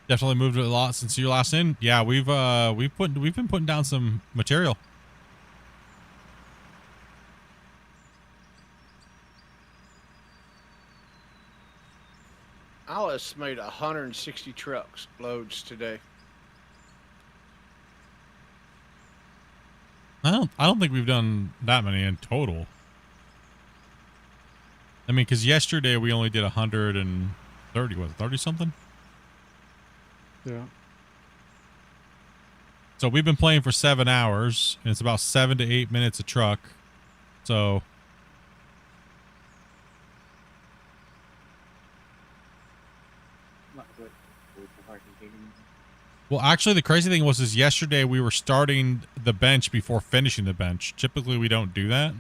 Definitely moved a lot since you last in. Yeah, we've been putting down some material. I'll estimate 160 trucks loads today. I don't think we've done that many in total. I mean, because yesterday we only did 130. Was it 30 something? Yeah. So we've been playing for 7 hours, and it's about 7 to 8 minutes a truck. So well, actually, the crazy thing was is yesterday we were starting the bench before finishing the bench. Typically, we don't do that,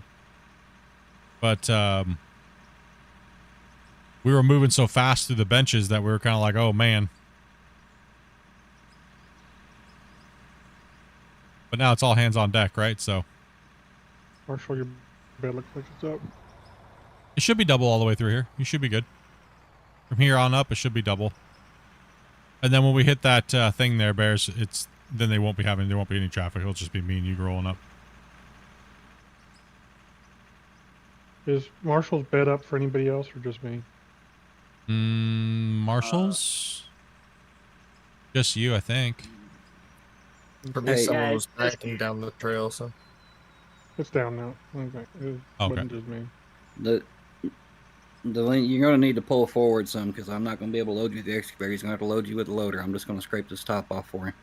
but we were moving so fast through the benches that we were kind of like, oh man. But now it's all hands on deck, right? So Marshall, your bed looks like it's up. it should be double all the way through here. You should be good. From here on up, it should be double. And then when we hit that thing there, Bears, then there won't be any traffic. It'll just be me and you rolling up. Is Marshall's bed up for anybody else or just me? Marshall's? Just you, I think. For me, Hey, someone was backing down the trail, so. It's down now. Okay. It wasn't just me. The link, you're going to need to pull forward some because I'm not going to be able to load you with the excavator. He's going to have to load you with the loader. I'm just going to scrape this top off for him.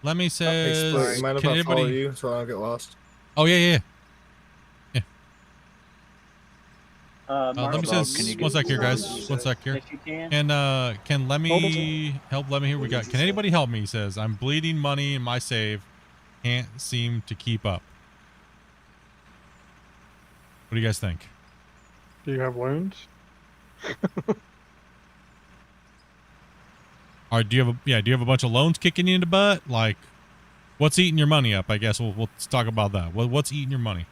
Let me say. Hey, Split, you mind if I follow you so I don't get lost? Oh, yeah. Marshall, Let me say one sec here, guys. One sec here. If you can. Can Lemmy help Lemmy here? Can anybody help me? He says, I'm bleeding money in my save. Can't seem to keep up. What do you guys think? Do you have loans? Or do you have a bunch of loans kicking you in the butt? Like, what's eating your money up? I guess we'll talk about that. What's eating your money?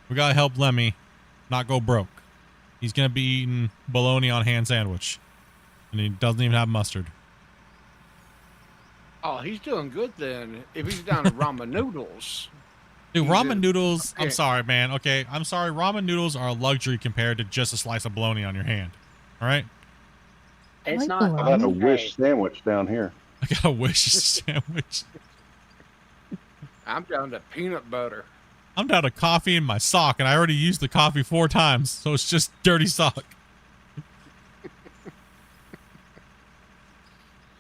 We gotta help Lemmy not go broke. He's gonna be eating bologna on ham sandwich, and he doesn't even have mustard. Oh, he's doing good then. If he's down to ramen noodles. Dude, ramen noodles, I'm sorry, man. Okay, I'm sorry. Ramen noodles are a luxury compared to just a slice of bologna on your hand. All right? It's like not. bologna. I got a wish sandwich down here. I got a wish sandwich. I'm down to peanut butter. I'm down to coffee in my sock, and I already used the coffee 4 times, so it's just dirty sock.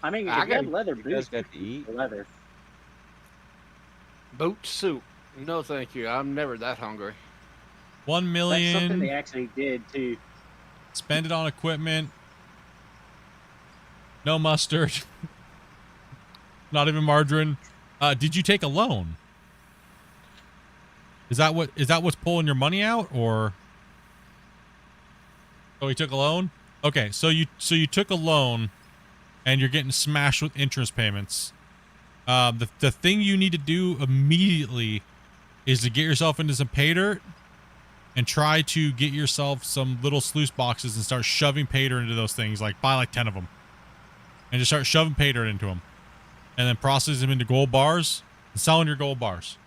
I mean, I if you had got- leather You guys boots, got to eat? leather. Boot soup. No, thank you. I'm never that hungry. 1 That's something they million. actually did too. Spend it on equipment. No mustard. Not even margarine. Did you take a loan? Is that what's pulling your money out, or? Oh, he took a loan? Okay, so you took a loan and you're getting smashed with interest payments. The thing you need to do immediately is to get yourself into some pay dirt and try to get yourself some little sluice boxes and start shoving pay dirt into those things. Like, buy like 10 of them and just start shoving pay dirt into them, and then process them into gold bars and selling your gold bars.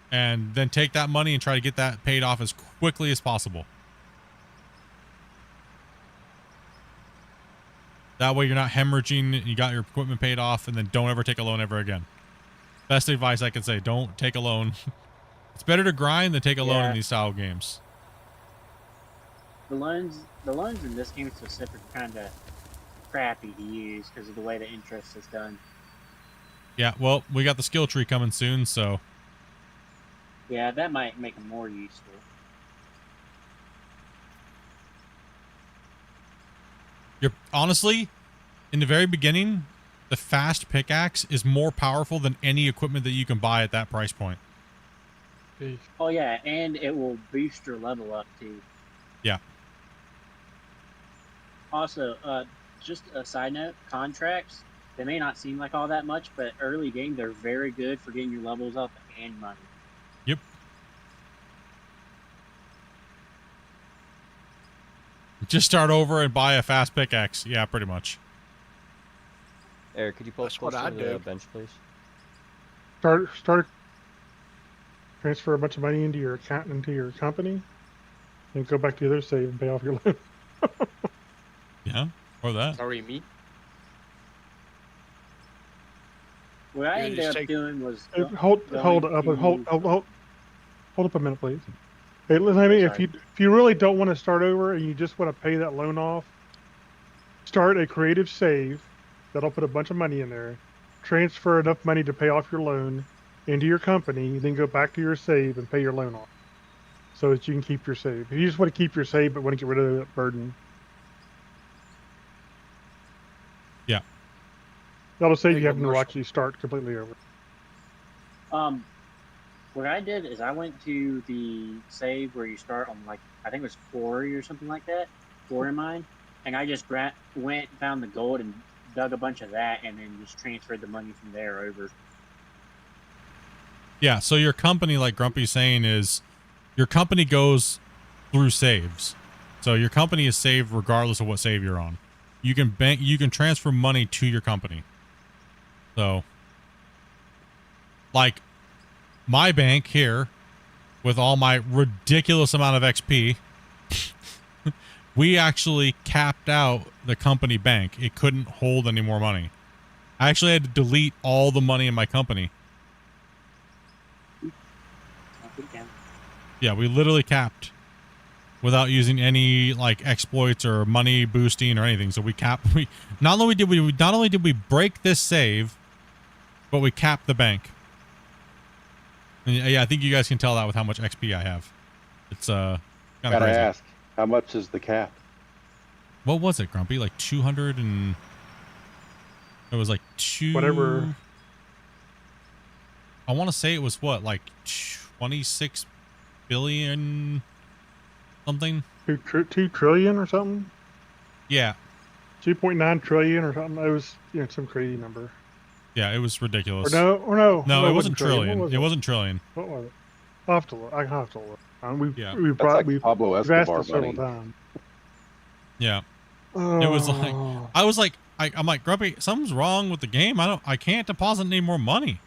And then take that money and try to get that paid off as quickly as possible. That way you're not hemorrhaging, you got your equipment paid off, and then don't ever take a loan ever again. Best advice I can say, don't take a loan. It's better to grind than take a loan in these style games. The loans in this game specific are kind of crappy to use because of the way the interest is done. Yeah, well, we got the skill tree coming soon, so. Yeah, that might make them more useful. Honestly, in the very beginning, the fast pickaxe is more powerful than any equipment that you can buy at that price point. Oh yeah, and it will boost your level up too. Yeah. Also, just a side note, contracts, they may not seem like all that much, but early game they're very good for getting your levels up and money. Yep. Just start over and buy a fast pickaxe. Yeah, pretty much. Eric, could you pull That's what closer I to the do. bench, please? Transfer a bunch of money into your account, into your company, and go back to the other save and pay off your loan. Yeah, or that. Sorry, me. What I Yeah, ended just up take- doing was Hold going up, to- hold up a minute, please. Hey, listen, I mean, if Sorry. you really don't want to start over and you just want to pay that loan off, start a creative save that'll put a bunch of money in there, transfer enough money to pay off your loan into your company, then go back to your save and pay your loan off, so that you can keep your save. If you just want to keep your save but want to get rid of that burden, Yeah. that'll save There you you go, having to Marshall. actually start completely over. What I did is I went to the save where you start on like I think it was quarry or something like that, quarry mine, and I just went found the gold and dug a bunch of that, and then just transferred the money from there over. Yeah, so your company, like Grumpy's saying, is your company goes through saves. So your company is saved regardless of what save you're on. You can transfer money to your company. So like my bank here with all my ridiculous amount of XP, we actually capped out the company bank. It couldn't hold any more money. I actually had to delete all the money in my company. Yeah, we literally capped without using any like exploits or money boosting or anything. So we capped. We not only did we break this save, but we capped the bank. And yeah, I think you guys can tell that with how much XP I have. It's kind of Gotta crazy. ask, how much is the cap? What was it, Grumpy? Like 200 and it was like Whatever. I want to say it was what, like 26 billion something. 2 trillion or something. Yeah. 2.9 trillion or something. It was some crazy number. Yeah, it was ridiculous. Or no. No, it wasn't trillion. What was It wasn't trillion. What was it? I'll have to look. I have to look. We've Yeah. Pablo we've asked Escobar it several money. times. Yeah. It was like I was like I'm like, Grumpy, something's wrong with the game. I can't deposit any more money.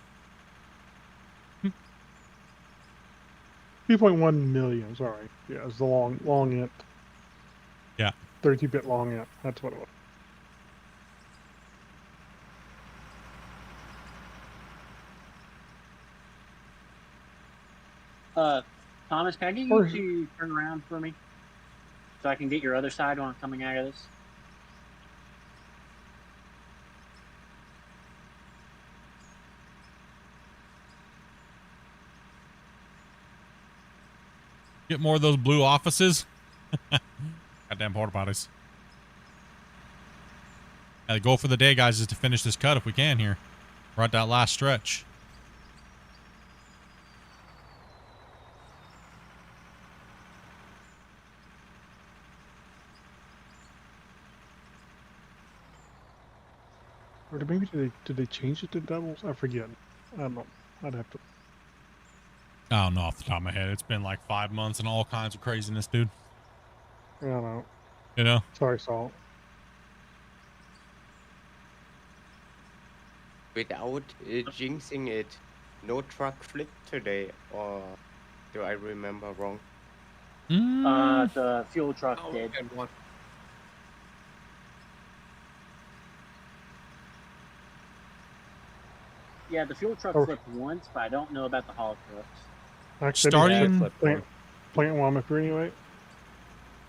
2.1 million. Sorry. Yeah, it's the long int. Yeah. 32-bit long int. That's what it was. Thomas, can I get you to turn around for me so I can get your other side while I'm coming out of this? Get more of those blue offices. Goddamn porta potties. The goal for the day, guys, is to finish this cut if we can here. We're at that last stretch. Or maybe did they change it to doubles? I forget. I don't know. I'd have to. I don't know off the top of my head. It's been like 5 months and all kinds of craziness, dude. I don't know. You know? Sorry, Salt. Without jinxing it, no truck flipped today, or do I remember wrong? The fuel truck did. Yeah, the fuel truck flipped once, but I don't know about the haul trucks. Actually, Starting plant one up here anyway.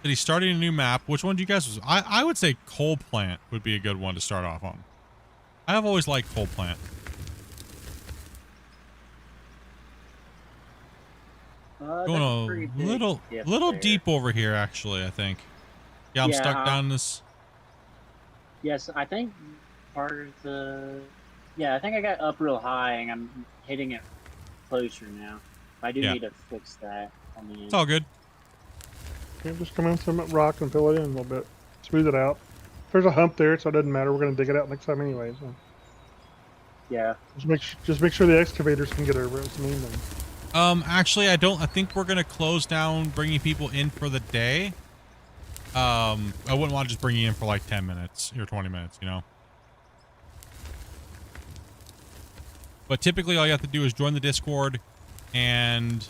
That he's starting a new map. Which one do you guys? I would say coal plant would be a good one to start off on. I have always liked coal plant. Going a little deep over here, actually. I think. Yeah, I'm stuck down this. Yes, I think part of the. Yeah, I think I got up real high and I'm hitting it closer now. I do Yeah. need to fix that on the end. It's all good. Okay, just come in some rock and fill it in a little bit. Smooth it out. There's a hump there, so it doesn't matter. We're gonna dig it out next time anyway. So Yeah. just make sure the excavators can get over it. It's the main thing. Actually, I think we're gonna close down bringing people in for the day. I wouldn't want to just bring you in for like 10 minutes or 20 minutes, you know. But typically all you have to do is join the Discord and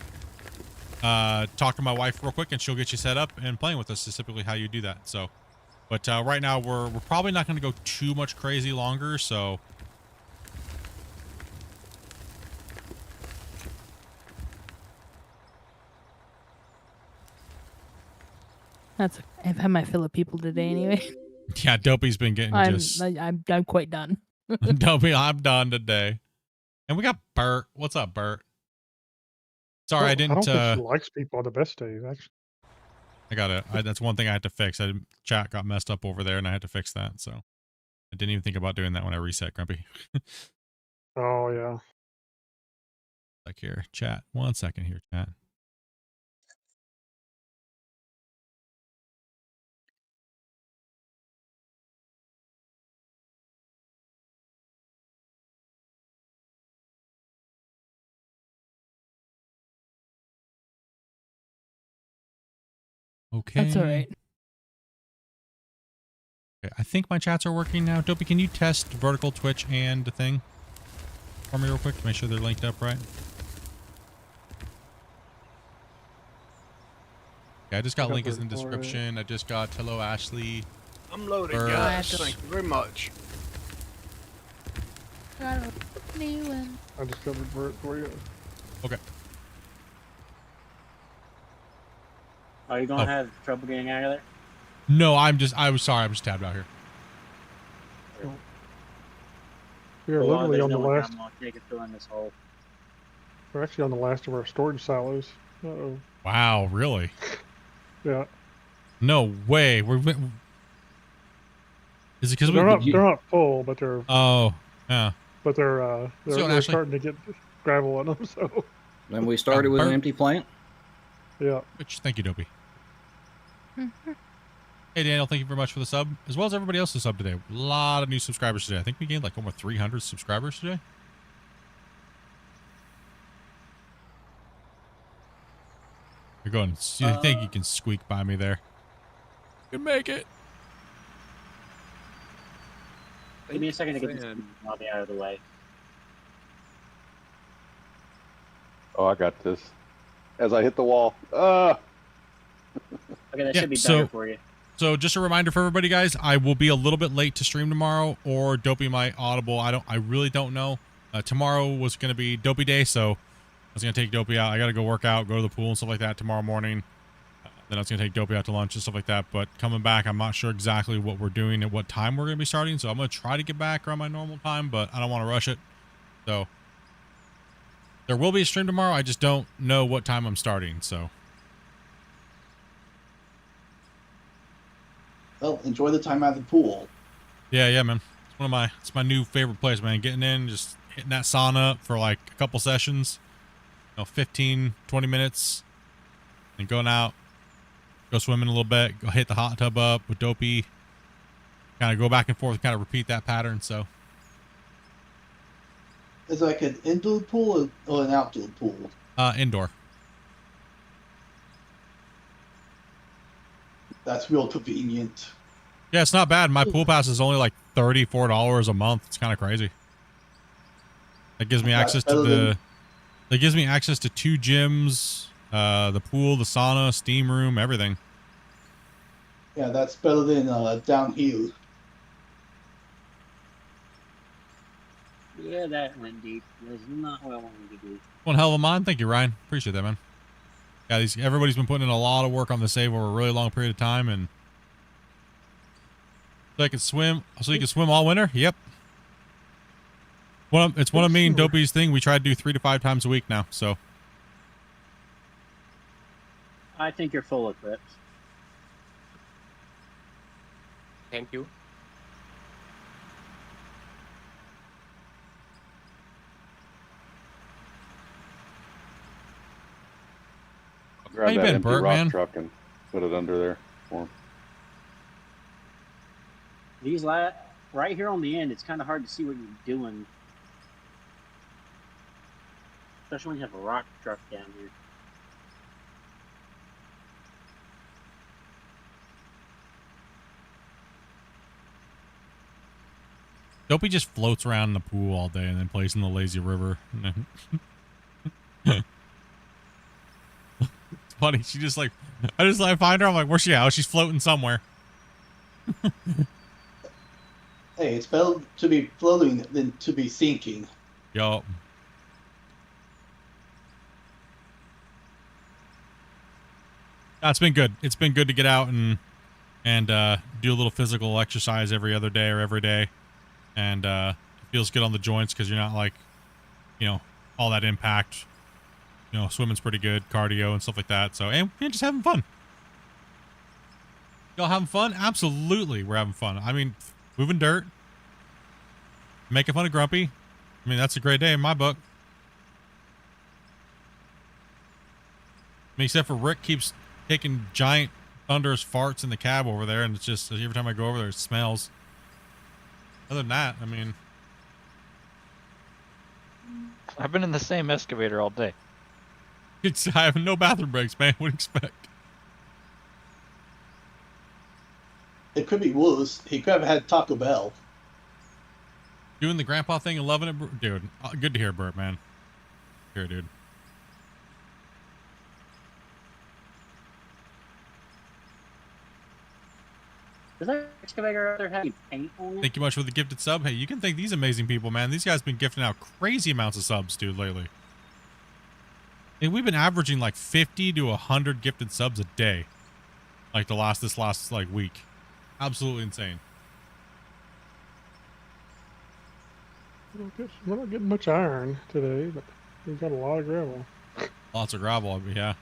talk to my wife real quick and she'll get you set up and playing with us is typically how you do that. So, but right now we're probably not going to go too much crazy longer. So I've had my fill of people today anyway. yeah, Dopey's been getting I'm quite done. Dopey, I'm done today. And we got Bert. What's up, Bert? Sorry, I didn't. I don't think she likes people on the best days. Actually, I got it. That's one thing I had to fix. Chat got messed up over there, and I had to fix that. So I didn't even think about doing that when I reset, Grumpy. oh yeah. Like here, chat. 1 second here, chat. Okay. That's all right. Okay, I think my chats are working now. Dopey, can you test vertical, Twitch, and the thing for me real quick to make sure they're linked up right? Okay, I just got link in the description. I just got hello Ashley. I'm loaded, Bert. guys. Thank you very much. I just got Bert for you. Okay. Are you gonna have trouble getting out of there? No, I was sorry. I'm just tabbed out here. We are literally on the last. I'm gonna take it through in this hole. We're actually on the last of our storage silos. Uh-oh. Wow, really? Yeah. No way. Is it because they're not full, but they're. Oh, yeah. But they're starting to get gravel in them. So. Then we started with an empty plant. Yeah. Which, thank you, Dopey. Hey, Daniel, thank you very much for the sub, as well as everybody else who subbed today. A lot of new subscribers today. I think we gained like almost 300 subscribers today. You're going. You think you can squeak by me there? You can make it. Give me a second to get this lobby out of the way. Oh, I got this. As I hit the wall. Okay, that should be better for you. So just a reminder for everybody, guys, I will be a little bit late to stream tomorrow, or Dopey might audible. I really don't know. Tomorrow was going to be Dopey day, so I was going to take Dopey out. I got to go work out, go to the pool and stuff like that tomorrow morning. Then I was going to take Dopey out to lunch and stuff like that. But coming back, I'm not sure exactly what we're doing and what time we're going to be starting. So I'm going to try to get back around my normal time, but I don't want to rush it. So there will be a stream tomorrow. I just don't know what time I'm starting, so. Well, enjoy the time at the pool. Yeah, man. It's my new favorite place, man. Getting in, just hitting that sauna up for like a couple sessions, 15, 20 minutes, and going out, go swimming a little bit, go hit the hot tub up with Dopey, kind of go back and forth, kind of repeat that pattern. So Is it like an indoor pool or an outdoor pool? Indoor. That's real convenient. Yeah, it's not bad. My pool pass is only like $34 a month. It's kind of crazy. That gives me access to that gives me access to 2 gyms, the pool, the sauna, steam room, everything. Yeah, that's better than down here. Yeah, that went deep. That's not what I wanted to do. One hell of a mod. Thank you, Ryan. Appreciate that, man. Yeah, everybody's been putting in a lot of work on the save over a really long period of time, and so I can swim. So you can swim all winter. Yep. It's one of me and Dopey's thing. We try to do 3 to 5 times a week now. So I think you're full of clips. Thank you. grab you that been, empty Bert, rock man? truck and put it under there for him. These right here on the end, it's kind of hard to see what you're doing, especially when you have a rock truck down here. Dopey just floats around in the pool all day and then plays in the lazy river. It's funny. She just like, I find her. I'm like, where's she at? Oh, she's floating somewhere. Hey, it's better to be floating than to be sinking. Yo. That's been good. It's been good to get out and do a little physical exercise every other day or every day. And it feels good on the joints because you're not like, all that impact. Swimming's pretty good, cardio and stuff like that. So, and just having fun. Y'all having fun? Absolutely, we're having fun. I mean, moving dirt, making fun of Grumpy. I mean, that's a great day in my book. I mean, except for Rick keeps taking giant thunderous farts in the cab over there, and it's just every time I go over there, it smells. Other than that, I mean, I've been in the same excavator all day. I have no bathroom breaks, man. What do you expect? It could be worse. He could have had Taco Bell. Doing the grandpa thing and loving it, dude. Good to hear, Bert, man. Here, dude. Does that excavator out there have any paint on it? Thank you much for the gifted sub. Hey, you can thank these amazing people, man. These guys been gifting out crazy amounts of subs, dude, lately. And we've been averaging like 50 to 100 gifted subs a day. Like this last like week. Absolutely insane. We're not getting much iron today, but we've got a lot of gravel. Lots of gravel, yeah.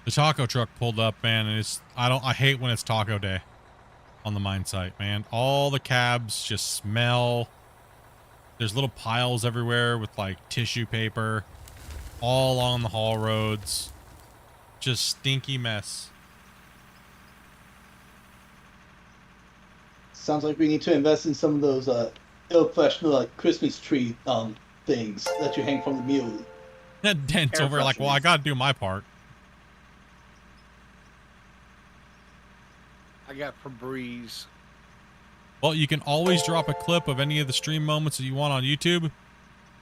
The taco truck pulled up, man, and I hate when it's taco day on the mine site, man. All the cabs just smell. There's little piles everywhere with like tissue paper all along the haul roads. Just stinky mess. Sounds like we need to invest in some of those professional like Christmas tree things that you hang from the mule. That Dent's over like, well, I gotta do my part. I got Febreze. Well, you can always drop a clip of any of the stream moments that you want on YouTube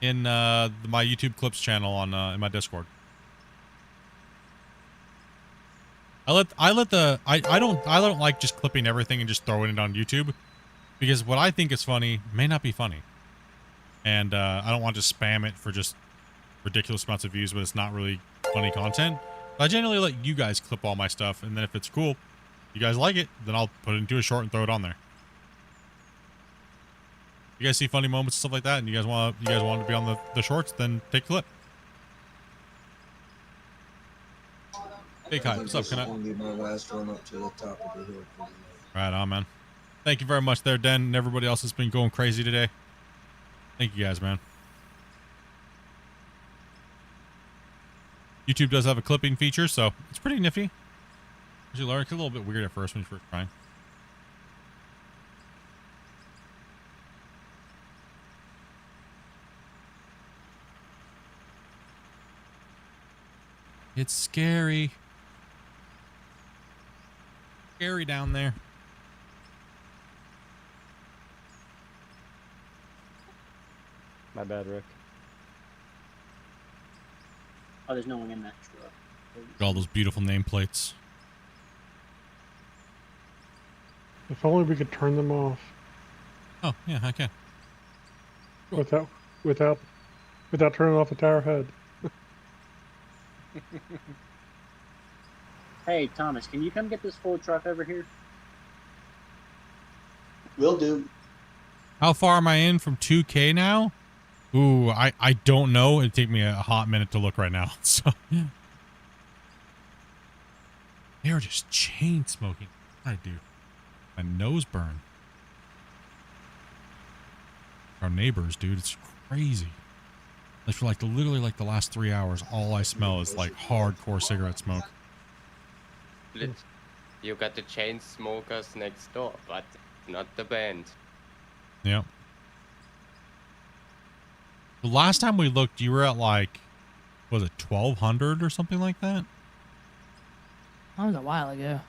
in my YouTube clips channel on in my Discord. I don't like just clipping everything and just throwing it on YouTube, because what I think is funny may not be funny, and I don't want to spam it for just ridiculous amounts of views, but it's not really funny content. I generally let you guys clip all my stuff, and then if it's cool, you guys like it, then I'll put it into a short and throw it on there. You guys see funny moments and stuff like that, and you guys want to be on the shorts, then take a clip. Big hype. What's up, Canuck? My last run up to the top of the hill. Right on, man. Thank you very much there, Den, and everybody else has been going crazy today. Thank you guys, man. YouTube does have a clipping feature, so it's pretty nifty. As you learn, it's a little bit weird at first when you're first trying. It's scary. Scary down there. My bad, Rick. Oh, there's no one in that truck. All those beautiful nameplates. If only we could turn them off. Oh, yeah, I can. Without turning off the tower head. Hey, Thomas, can you come get this full truck over here? Will do. How far am I in from 2K now? Ooh, I don't know. It'd take me a hot minute to look right now. So They were just chain smoking. I do. My nose burn. Our neighbors, dude, it's crazy. Like for like literally like the last 3 hours, all I smell is like hardcore cigarette smoke. You got the chain smokers next door, but not the band. Yep. The last time we looked, you were at like, was it 1,200 or something like that? That was a while ago.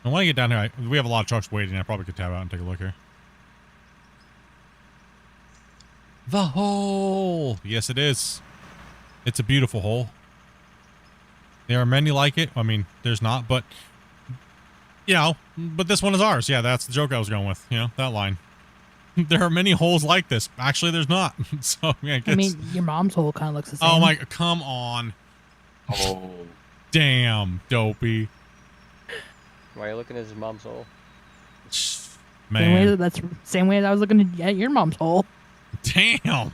And when I get down here, we have a lot of trucks waiting. I probably could tab out and take a look here. The hole. Yes, it is. It's a beautiful hole. There are many like it. I mean, there's not, but you know, but this one is ours. Yeah, that's the joke I was going with. You know, that line. There are many holes like this. Actually, there's not. So yeah, I mean, your mom's hole kind of looks the same. Oh my, come on. Oh. Damn, dopey. Why are you looking at his mom's hole? Man. That's same way as I was looking at your mom's hole. Damn. I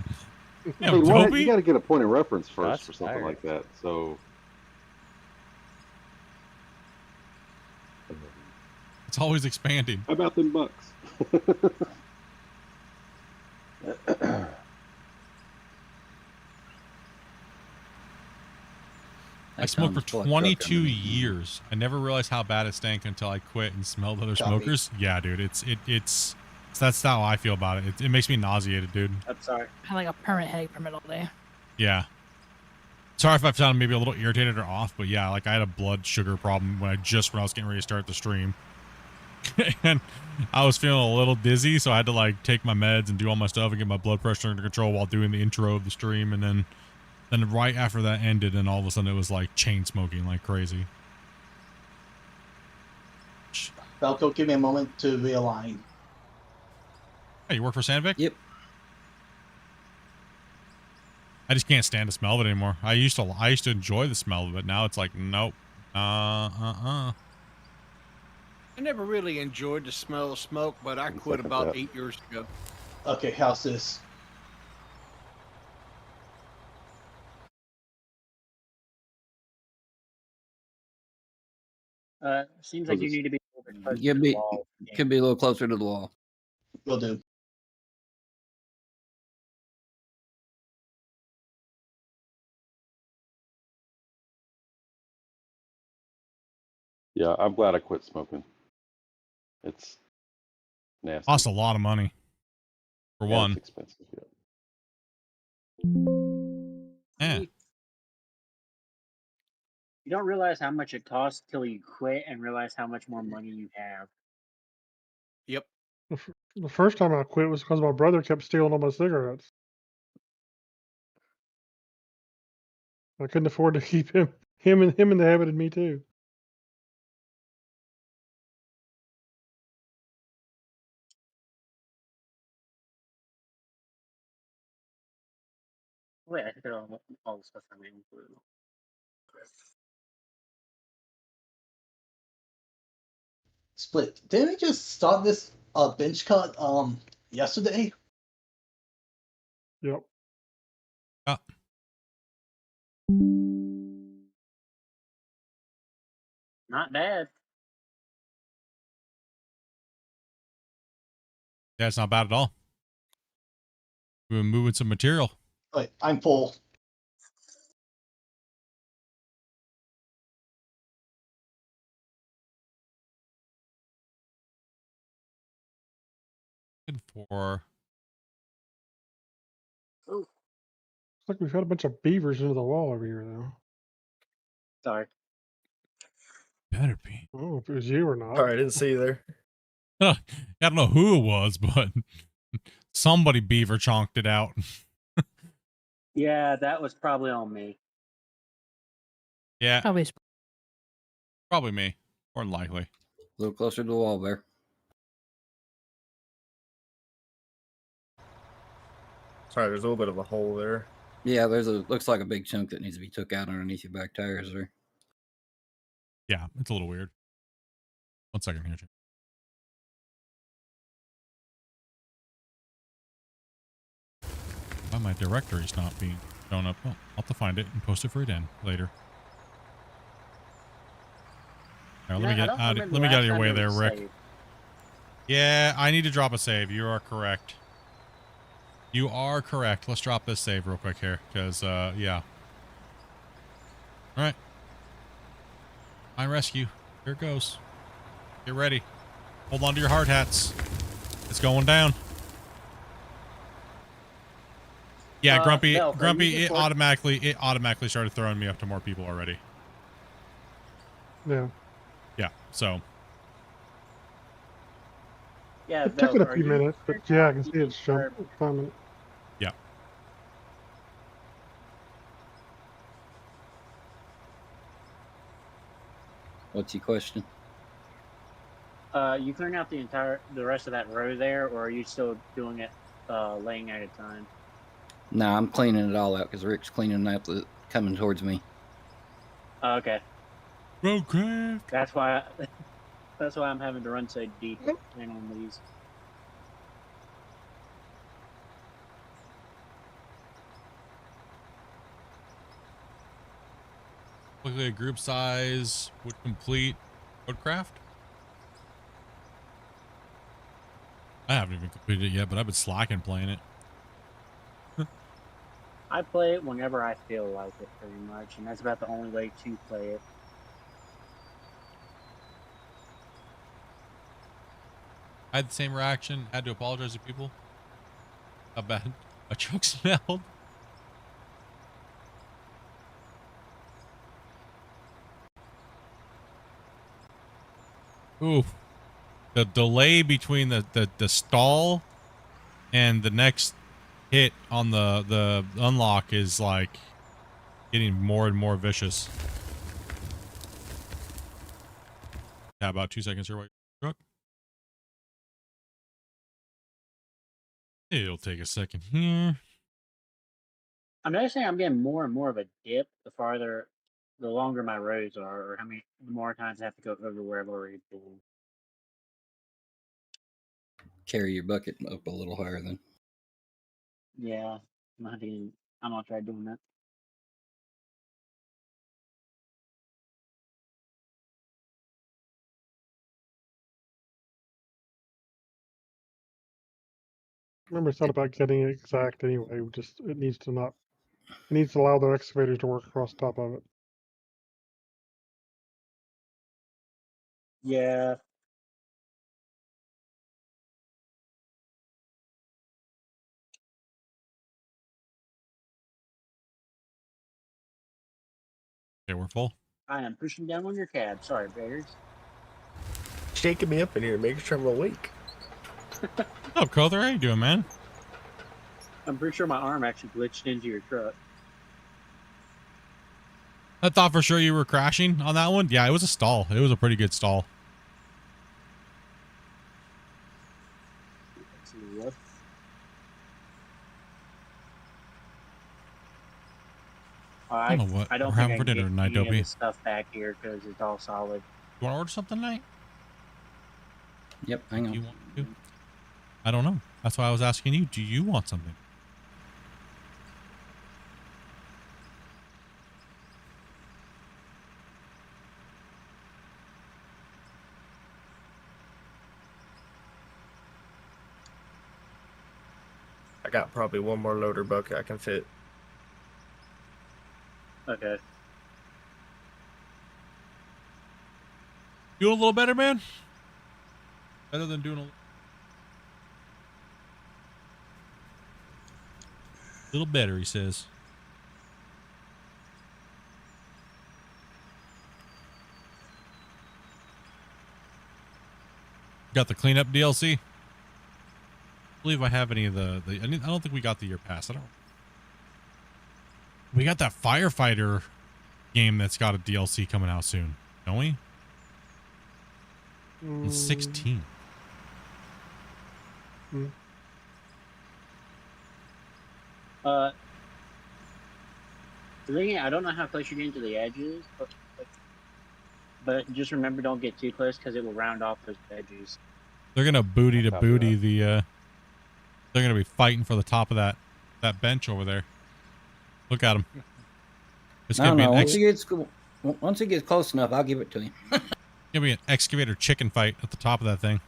Yeah, mean, what, dopey. you got to get a point of reference first That's for something tired. like that. So It's always expanding. how about them bucks? I smoked for 22 years. I never realized how bad it stank until I quit and smelled other smokers. Yeah, dude, it's that's how I feel about it. It makes me nauseated, dude. I'm sorry. I had like a permanent headache from it all day. Yeah. Sorry if I sounded maybe a little irritated or off, but yeah, like I had a blood sugar problem when I was getting ready to start the stream. And I was feeling a little dizzy, so I had to like take my meds and do all my stuff and get my blood pressure under control while doing the intro of the stream. And then right after that ended, and all of a sudden it was like chain smoking like crazy. Falco, give me a moment to realign. Hey, you work for Sandvik? Yep. I just can't stand the smell of it anymore. I used to enjoy the smell of it. Now it's like, nope. I never really enjoyed the smell of smoke, but I quit about 8 years ago. Okay, how's this? Seems like you need to be a little bit closer Could to be, the wall. could be a little closer to the wall. Will do. Yeah, I'm glad I quit smoking. It's nasty. Costs a lot of money. For Yeah, one. it's expensive. Yeah. You don't realize how much it costs till you quit and realize how much more money you have. Yep. The first time I quit was because my brother kept stealing all my cigarettes. I couldn't afford to keep him in the habit, and me too. Wait, I think all the stuff I'm in blue. Split. Didn't we just start this bench cut yesterday? Yep. Not bad. Yeah, it's not bad at all. We've been moving some material. Wait, I'm full. Good for. Ooh. Looks like we've had a bunch of beavers into the wall over here, though. Sorry. Better be. Oh, if it was you or not. Sorry, I didn't see you there. I don't know who it was, but somebody beaver chonked it out. Yeah, that was probably on me. Yeah. Probably me. More than likely. A little closer to the wall there. Sorry, there's a little bit of a hole there. Yeah, looks like a big chunk that needs to be took out underneath your back tires there. Yeah, it's a little weird. 1 second here. Why my directory's not being shown up? Oh, I'll have to find it and post it for it in later. All right, You let know, me I get don't out. remember Let me get out of last your time way there there, was a Rick. save. Yeah, I need to drop a save. You are correct. You are correct. Let's drop this save real quick here, because yeah. All right. Mine rescue. Here it goes. Get ready. Hold on to your hard hats. It's going down. Yeah, Grumpy. Belf, are you Grumpy. just It automatically started throwing me up to more people already. Yeah. Yeah. So. Yeah, It took Belf, it a are few you minutes, but yeah, I can see it's coming. Yeah. What's your question? You clearing out the rest of that row there, or are you still doing it laying at a time? No, I'm cleaning it all out because Rick's cleaning out the coming towards me. Okay. Roadcraft. That's why. That's why I'm having to run so deep and on these. Quickly, a group size would complete Roadcraft. I haven't even completed it yet, but I've been slacking playing it. I play it whenever I feel like it, pretty much, and that's about the only way to play it. I had the same reaction. Had to apologize to people. How bad a truck smelled. Ooh. The delay between the stall and the next hit on the unlock is like getting more and more vicious. Yeah, about 2 seconds here. Truck. It'll take a second here. I'm noticing I'm getting more and more of a dip the longer my rows are, or the more times I have to go over where I've already been. Carry your bucket up a little higher then. Yeah, I'm gonna try doing that. Remember, it's not about getting it exact anyway. It needs to allow the excavators to work across the top of it. Yeah. Okay, we're full. I am pushing down on your cab. Sorry, bears. Shaking me up in here, making sure I'm awake. What's up, Cother? How you doing, man? I'm pretty sure my arm actually glitched into your truck. I thought for sure you were crashing on that one. Yeah, it was a stall. It was a pretty good stall. Let's see what. I don't know what I don't we're think having I for can dinner get tonight, any of Dopey. this stuff back here because it's all solid. You want to order something tonight? Yep, hang on. You want to? I don't know. That's why I was asking you. Do you want something? I got probably one more loader bucket I can fit. Okay. Doing a little better, man? Better than doing a little better, he says. Got the cleanup DLC? I believe I have any of I don't think we got the year pass. I don't. We got that firefighter game that's got a DLC coming out soon, don't we? It's 16. The thing is, I don't know how close you're getting to the edges, but just remember, don't get too close because it will round off those edges. They're gonna booty to booty the. They're gonna be fighting for the top of that bench over there. Look at them. It's I gonna don't be know. an Once he gets close enough, I'll give it to him. Give me an excavator chicken fight at the top of that thing.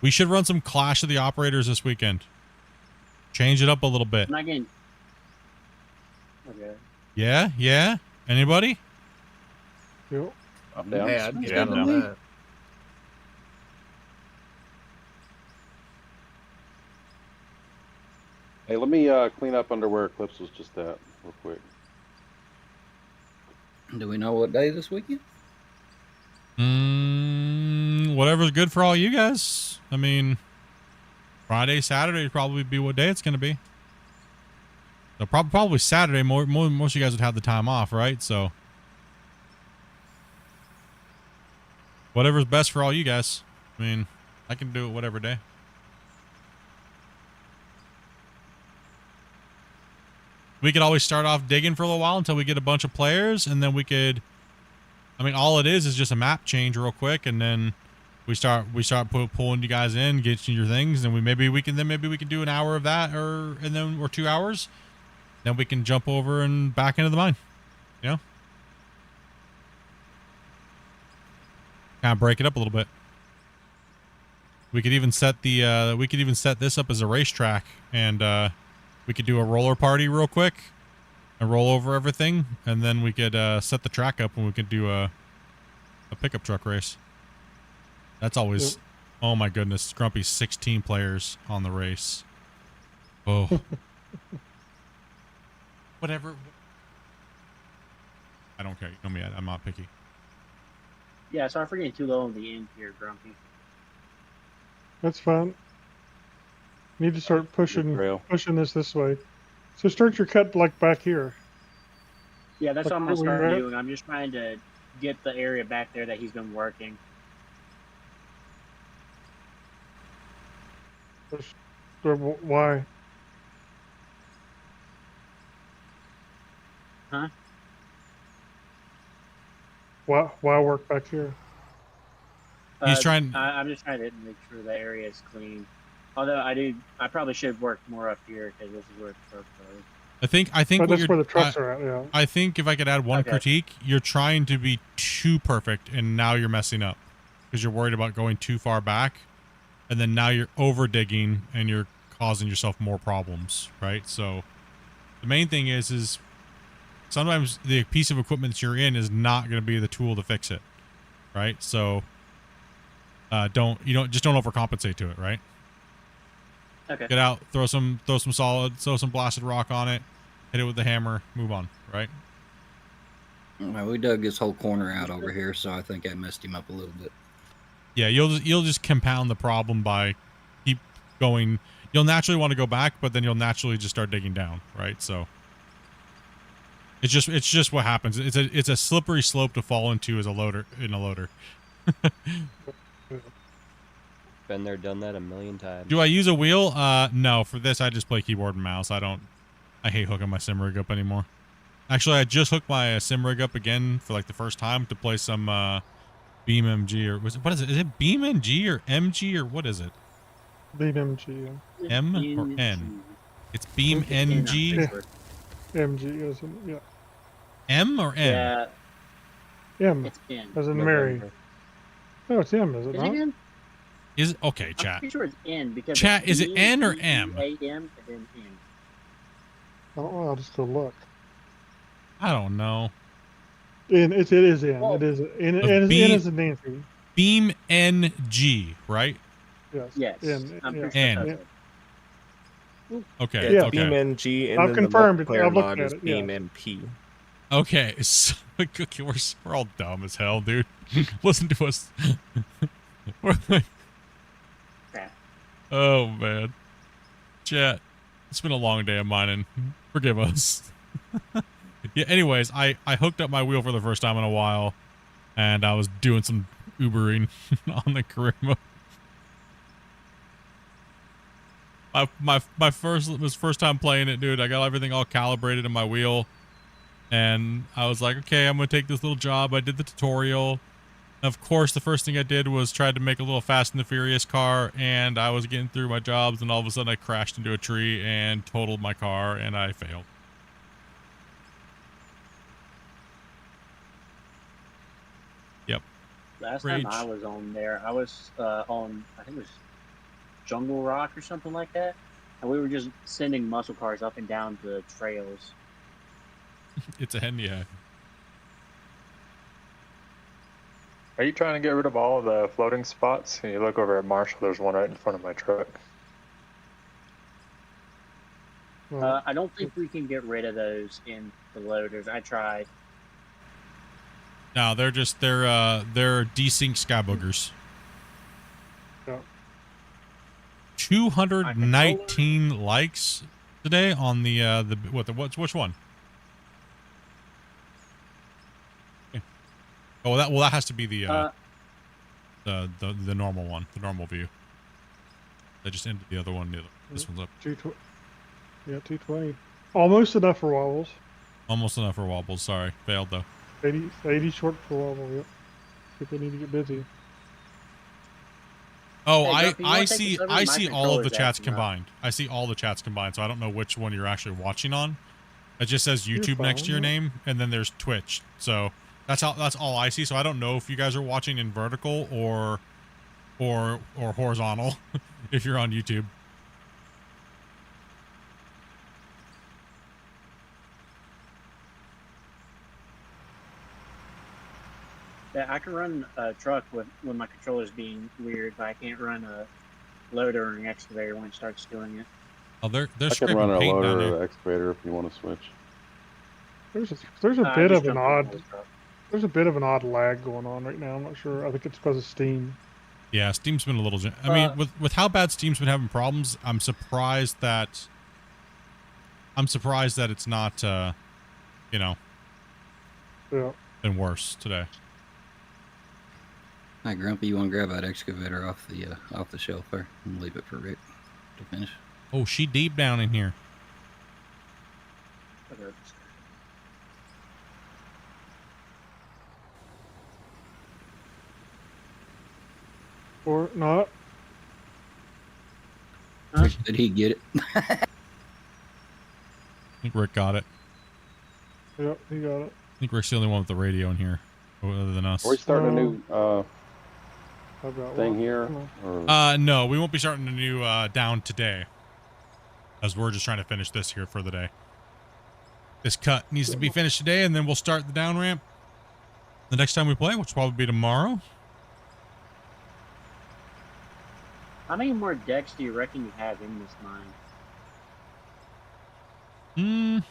We should run some Clash of the Operators this weekend. Change it up a little bit. I'm not getting. Okay. Yeah, yeah. Anybody? Yep. I'm down. Hey, I'd get Yeah, in I'm on down. that. Hey, let me clean up under where Eclipse was just at real quick. Do we know what day this weekend? Whatever's good for all you guys. I mean, Friday, Saturday would probably be what day it's going to be. So probably Saturday. Most of you guys would have the time off, right? So whatever's best for all you guys. I mean, I can do it whatever day. We could always start off digging for a little while until we get a bunch of players, and then we could. I mean, all it is just a map change real quick, and then we start pulling you guys in, getting your things, and maybe we can do an hour of that, or 2 hours. Then we can jump over and back into the mine. You know, kind of break it up a little bit. We could even set this up as a racetrack, and we could do a roller party real quick and roll over everything, and then we could set the track up and we could do a pickup truck race. That's always, oh my goodness, Grumpy, 16 players on the race. Oh. Whatever. I don't care. You know me, I'm not picky. Yeah, sorry for getting too low on the end here, Grumpy. That's fine. Need to start pushing this way. So start your cut like back here. Yeah, that's Like what I'm gonna where we're start at? doing. I'm just trying to get the area back there that he's been working. Why? Huh? Why work back here? He's trying. I'm just trying to make sure the area is clean. Although I probably should work more up here because this is where the trucks are. I think But what that's where the trucks are at. Yeah. I think if I could add one critique, you're trying to be too perfect, and now you're messing up because you're worried about going too far back, and then now you're over digging and you're causing yourself more problems, right? So the main thing is sometimes the piece of equipment that you're in is not going to be the tool to fix it, right? So don't overcompensate to it, right? Okay. Get out, throw some solid, throw some blasted rock on it, hit it with the hammer, move on, right? Well, we dug this whole corner out over here, so I think I messed him up a little bit. Yeah, you'll just compound the problem by keep going. You'll naturally want to go back, but then you'll naturally just start digging down, right? So it's just what happens. It's a slippery slope to fall into as a loader in a loader. Been there, done that a million times. Do I use a wheel? No. For this, I just play keyboard and mouse. I hate hooking my sim rig up anymore. Actually, I just hooked my sim rig up again for like the first time to play some Beam MG or what is it? Is it Beam MG or MG or what is it? Beam MG. Yeah. M or N? It's Beam NG. MG isn't. Yeah. M or N? Yeah. M. It's N. As in Mary. No, it's M, is it Is not? it N? Is it okay, I'm chat? pretty sure it's N because Chat, it's is it N or M? A-M and then N. Oh, I'll just go look. I don't know. It is N. Well, it is N. Of N Beam- is a Nancy. Beam NG, right? Yes. Yes. N. I'm yeah. pretty sure N. that's it. Okay. Yeah. Okay. Beam NG and I've then confirmed the it. player I've looked mod at is it, yeah. Beam MP. Okay. So, we're all dumb as hell, dude. Listen to us. We're like, oh man, chat. It's been a long day of mining. Forgive us. Yeah. Anyways, I hooked up my wheel for the first time in a while, and I was doing some Ubering on the career mode. My first time playing it, dude. I got everything all calibrated in my wheel, and I was like, okay, I'm gonna take this little job. I did the tutorial. Of course, the first thing I did was tried to make a little Fast and the Furious car, and I was getting through my jobs, and all of a sudden I crashed into a tree and totaled my car, and I failed. Last time I was on there, I was on, I think it was Jungle Rock or something like that, and we were just sending muscle cars up and down the trails. It's a hen, yeah. Are you trying to get rid of all of the floating spots? Can you look over at Marshall? There's one right in front of my truck. I don't think we can get rid of those in the loaders. I tried. No, they're desync sky boogers. Yeah. 219 likes today on which one? Oh, that has to be the normal one, the normal view. I just ended the other one. This one's up. 220. Almost enough for wobbles. Almost enough for wobbles. Sorry, failed though. 80 short for wobble. Yep. People need to get busy. Oh, I see all of the chats combined. I see all the chats combined, so I don't know which one you're actually watching on. It just says YouTube next to your name, and then there's Twitch. So that's all I see. So I don't know if you guys are watching in vertical or horizontal if you're on YouTube. Yeah, I can run a truck when my controller's being weird, but I can't run a loader or an excavator when it starts doing it. Oh, they're I can scraping run a paint down loader there. or excavator if you want to switch. There's a bit of an odd lag going on right now. I'm not sure. I think it's because of Steam. Yeah, Steam's been a little. I mean, with how bad Steam's been having problems, I'm surprised that it's not, Yeah. been worse today. Hi, Grumpy. You want to grab that excavator off the shelf there and leave it for Rick to finish? Oh, she deep down in here. Or not. Did he get it? I think Rick got it. Yep, he got it. I think Rick's the only one with the radio in here, other than us. Are we starting a new thing here? Or? No, we won't be starting a new down today, as we're just trying to finish this here for the day. This cut needs to be finished today, and then we'll start the down ramp the next time we play, which will probably be tomorrow. How many more decks do you reckon you have in this mine?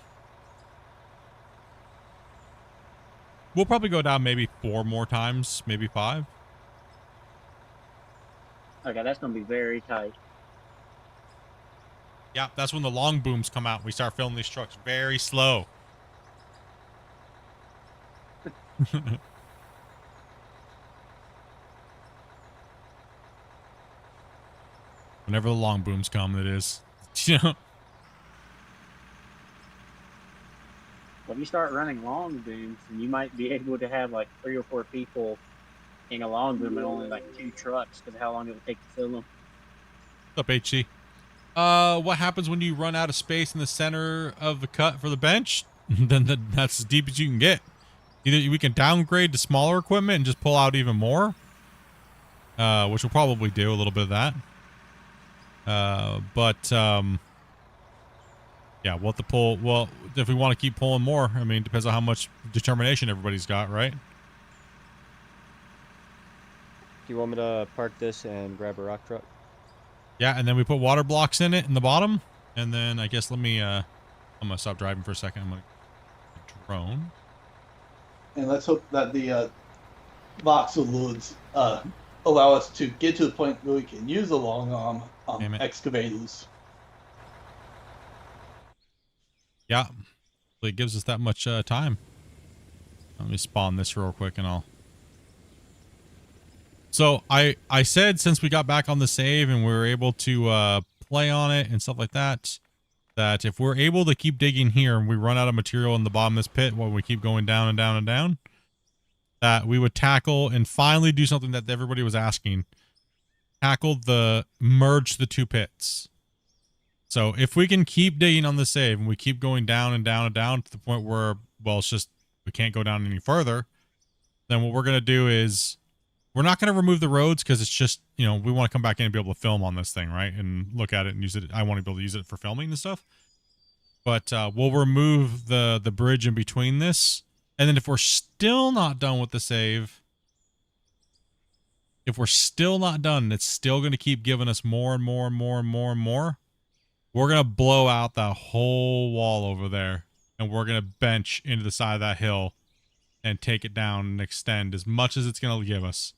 We'll probably go down maybe 4 more times, maybe 5. Okay, that's gonna be very tight. Yeah, that's when the long booms come out. We start filling these trucks very slow. Whenever the long booms come, it is. You know. When you start running long booms, then you might be able to have like 3 or 4 people in a long boom and only like 2 trucks because of how long it would take to fill them. What's up, HC? What happens when you run out of space in the center of the cut for the bench? Then that's as deep as you can get. Either we can downgrade to smaller equipment and just pull out even more, which we'll probably do a little bit of that. Yeah, we'll have to pull. Well, if we want to keep pulling more, I mean, it depends on how much determination everybody's got, right? Do you want me to park this and grab a rock truck? Yeah, and then we put water blocks in it in the bottom, and then I guess I'm gonna stop driving for a second. I'm gonna drone. And let's hope that the voxel loads allow us to get to the point where we can use the long arm excavators. Yeah, it gives us that much time. Let me spawn this real quick and I'll... So I said since we got back on the save and we were able to play on it and stuff like that, that if we're able to keep digging here and we run out of material in the bottom of this pit while we keep going down and down and down, that we would tackle and finally do something that everybody was asking. Tackle merge the 2 pits. So if we can keep digging on the save and we keep going down and down and down to the point where, well, it's just, we can't go down any further, then what we're going to do is We're not going to remove the roads because it's just, you know, we want to come back in and be able to film on this thing, right? And look at it and use it. I want to be able to use it for filming and stuff. But we'll remove the bridge in between this. And then if we're still not done with the save, if we're still not done, it's still going to keep giving us more and more and more and more and more. We're going to blow out that whole wall over there. And we're going to bench into the side of that hill and take it down and extend as much as it's going to give us.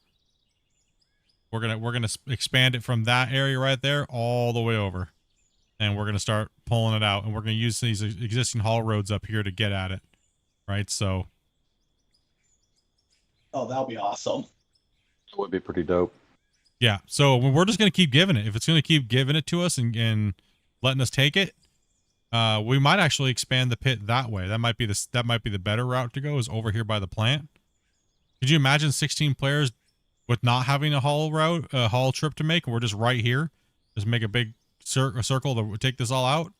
We're gonna expand it from that area right there all the way over, and we're gonna start pulling it out, and we're gonna use these existing haul roads up here to get at it, right? So, Oh, that'll be awesome. That would be pretty dope. yeah. So we're just gonna keep giving it. If it's gonna keep giving it to us and letting us take it, we might actually expand the pit that way. That might be the better route to go, is over here by the plant. Could you imagine 16 players with not having a haul trip to make, and we're just right here, just make a big circle to take this all out?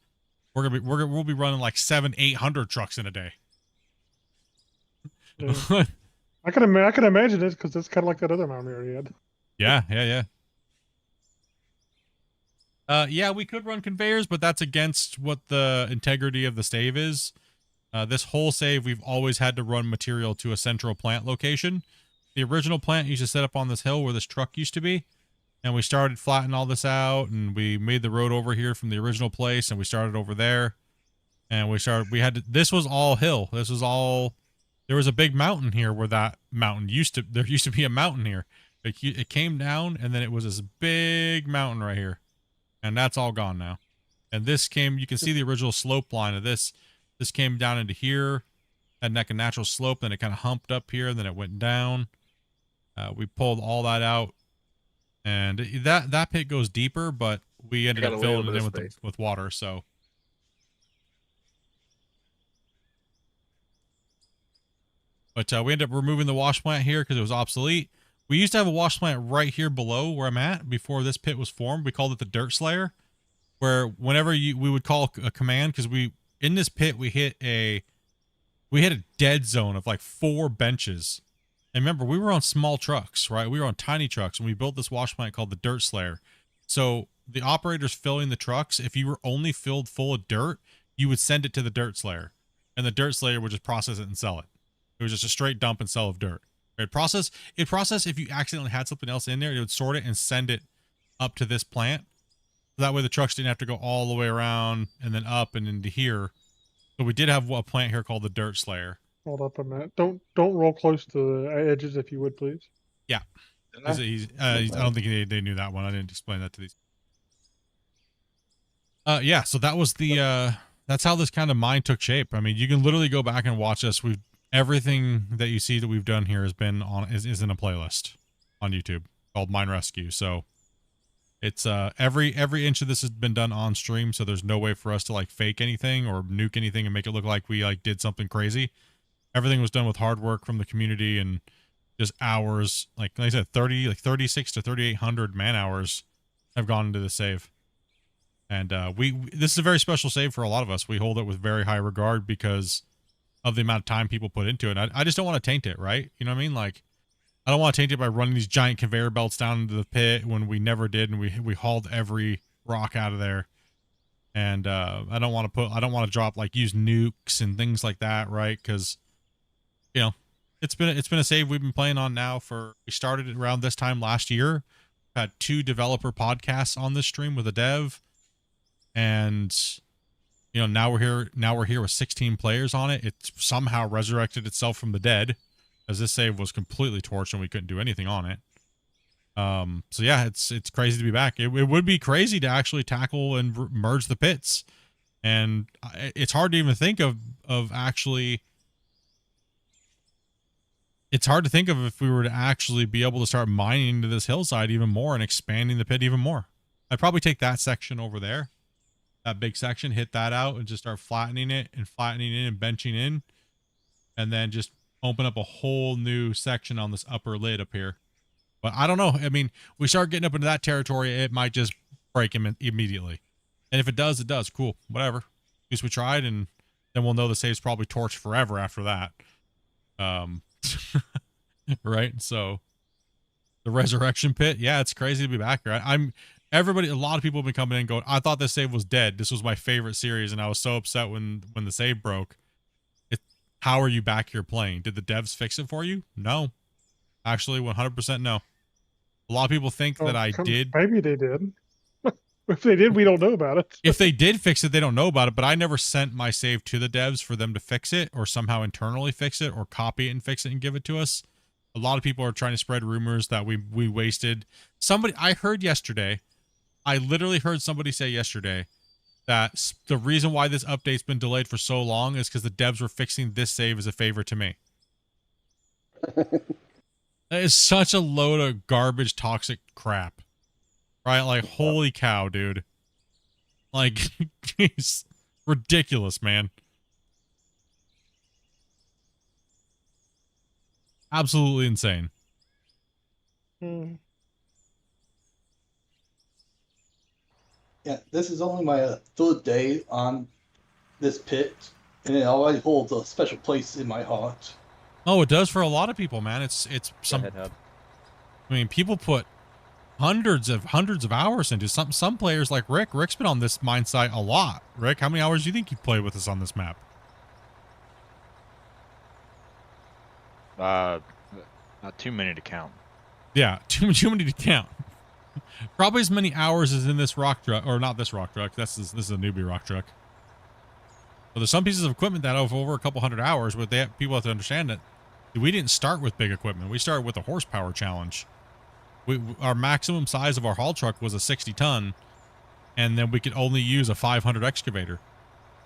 We'll be running like 700-800 trucks in a day. Yeah. I can imagine this because it's kind of like that other mountain area. Yeah. Yeah, we could run conveyors, but that's against what the integrity of the save is. This whole save, we've always had to run material to a central plant location. The original plant used to set up on this hill where this truck used to be, and we started flattening all this out, and we made the road over here from the original place, and we started over there, and this was all hill. This was all, there was a big mountain here where that mountain there used to be a mountain here. It came down, and then it was this big mountain right here, and that's all gone now. And this came, you can see the original slope line of this. This came down into here, had like a natural slope, then it kind of humped up here, and then it went down. We pulled all that out, and that pit goes deeper, but we ended up filling it in with water. So, but we ended up removing the wash plant here because it was obsolete. We used to have a wash plant right here below where I'm at before this pit was formed. We called it the Dirt Slayer, where whenever we would call a command, because in this pit we hit a dead zone of like 4 benches. And remember, we were on small trucks, right? We were on tiny trucks, and we built this wash plant called the Dirt Slayer. So the operators filling the trucks, if you were only filled full of dirt, you would send it to the Dirt Slayer, and the Dirt Slayer would just process it and sell it. It was just a straight dump and sell of dirt. It'd process if you accidentally had something else in there, it would sort it and send it up to this plant. So that way the trucks didn't have to go all the way around and then up and into here. So we did have a plant here called the Dirt Slayer. Hold up a minute. Don't roll close to the edges if you would, please. Yeah. I don't think they knew that one. I didn't explain that to these. Yeah, so that was that's how this kind of mine took shape. I mean, you can literally go back and watch us. Everything that you see that we've done here is in a playlist on YouTube called Mine Rescue. So it's every inch of this has been done on stream, so there's no way for us to like fake anything or nuke anything and make it look like we like did something crazy. Everything was done with hard work from the community and just hours, like I said, 36 to 3,800 man hours have gone into the save. And this is a very special save for a lot of us. We hold it with very high regard because of the amount of time people put into it. I just don't want to taint it, right? You know what I mean? Like, I don't want to taint it by running these giant conveyor belts down into the pit when we never did, and we hauled every rock out of there. And I don't want to drop, like, use nukes and things like that, right? Because, you know, it's been a save we've been playing on now we started it around this time last year. Had 2 developer podcasts on this stream with a dev, and you know, now we're here with 16 players on it. It somehow resurrected itself from the dead, as this save was completely torched and we couldn't do anything on it. So yeah, it's crazy to be back. It would be crazy to actually tackle and merge the pits, and it's hard to even think of actually. It's hard to think of if we were to actually be able to start mining into this hillside even more and expanding the pit even more. I'd probably take that section over there, that big section, hit that out and just start flattening it and benching in, and then just open up a whole new section on this upper lid up here. But I don't know. I mean, we start getting up into that territory, it might just break him immediately. And if it does, it does. Cool. Whatever. At least we tried, and then we'll know the save's probably torched forever after that. Right? So, The resurrection pit. Yeah, it's crazy to be back here. Everybody, a lot of people have been coming in going, I thought this save was dead. This was my favorite series, and I was so upset when the save broke. How are you back here playing? Did the devs fix it for you? No. Actually, 100% no. A lot of people think that I did. Maybe they did. If they did, we don't know about it. If they did fix it, they don't know about it, but I never sent my save to the devs for them to fix it or somehow internally fix it or copy it and fix it and give it to us. A lot of people are trying to spread rumors that we wasted. I heard yesterday, I literally heard somebody say yesterday that the reason why this update's been delayed for so long is because the devs were fixing this save as a favor to me. That is such a load of garbage, toxic crap. Right? Like, holy cow, dude. Like, jeez. Ridiculous, man. Absolutely insane. Yeah, this is only my third day on this pit, and it already holds a special place in my heart. Oh, it does for a lot of people, man. It's some. I mean, people put hundreds of hours into some players like Rick. Rick's been on this mine site a lot. Rick, how many hours do you think you played with us on this map? Not too many to count. Yeah, too many to count. Probably as many hours as in this rock truck, or not this rock truck. This is a newbie rock truck. But there's some pieces of equipment that have over a couple hundred hours, but people have to understand that we didn't start with big equipment. We started with a horsepower challenge. Our maximum size of our haul truck was a 60-ton, and then we could only use a 500 excavator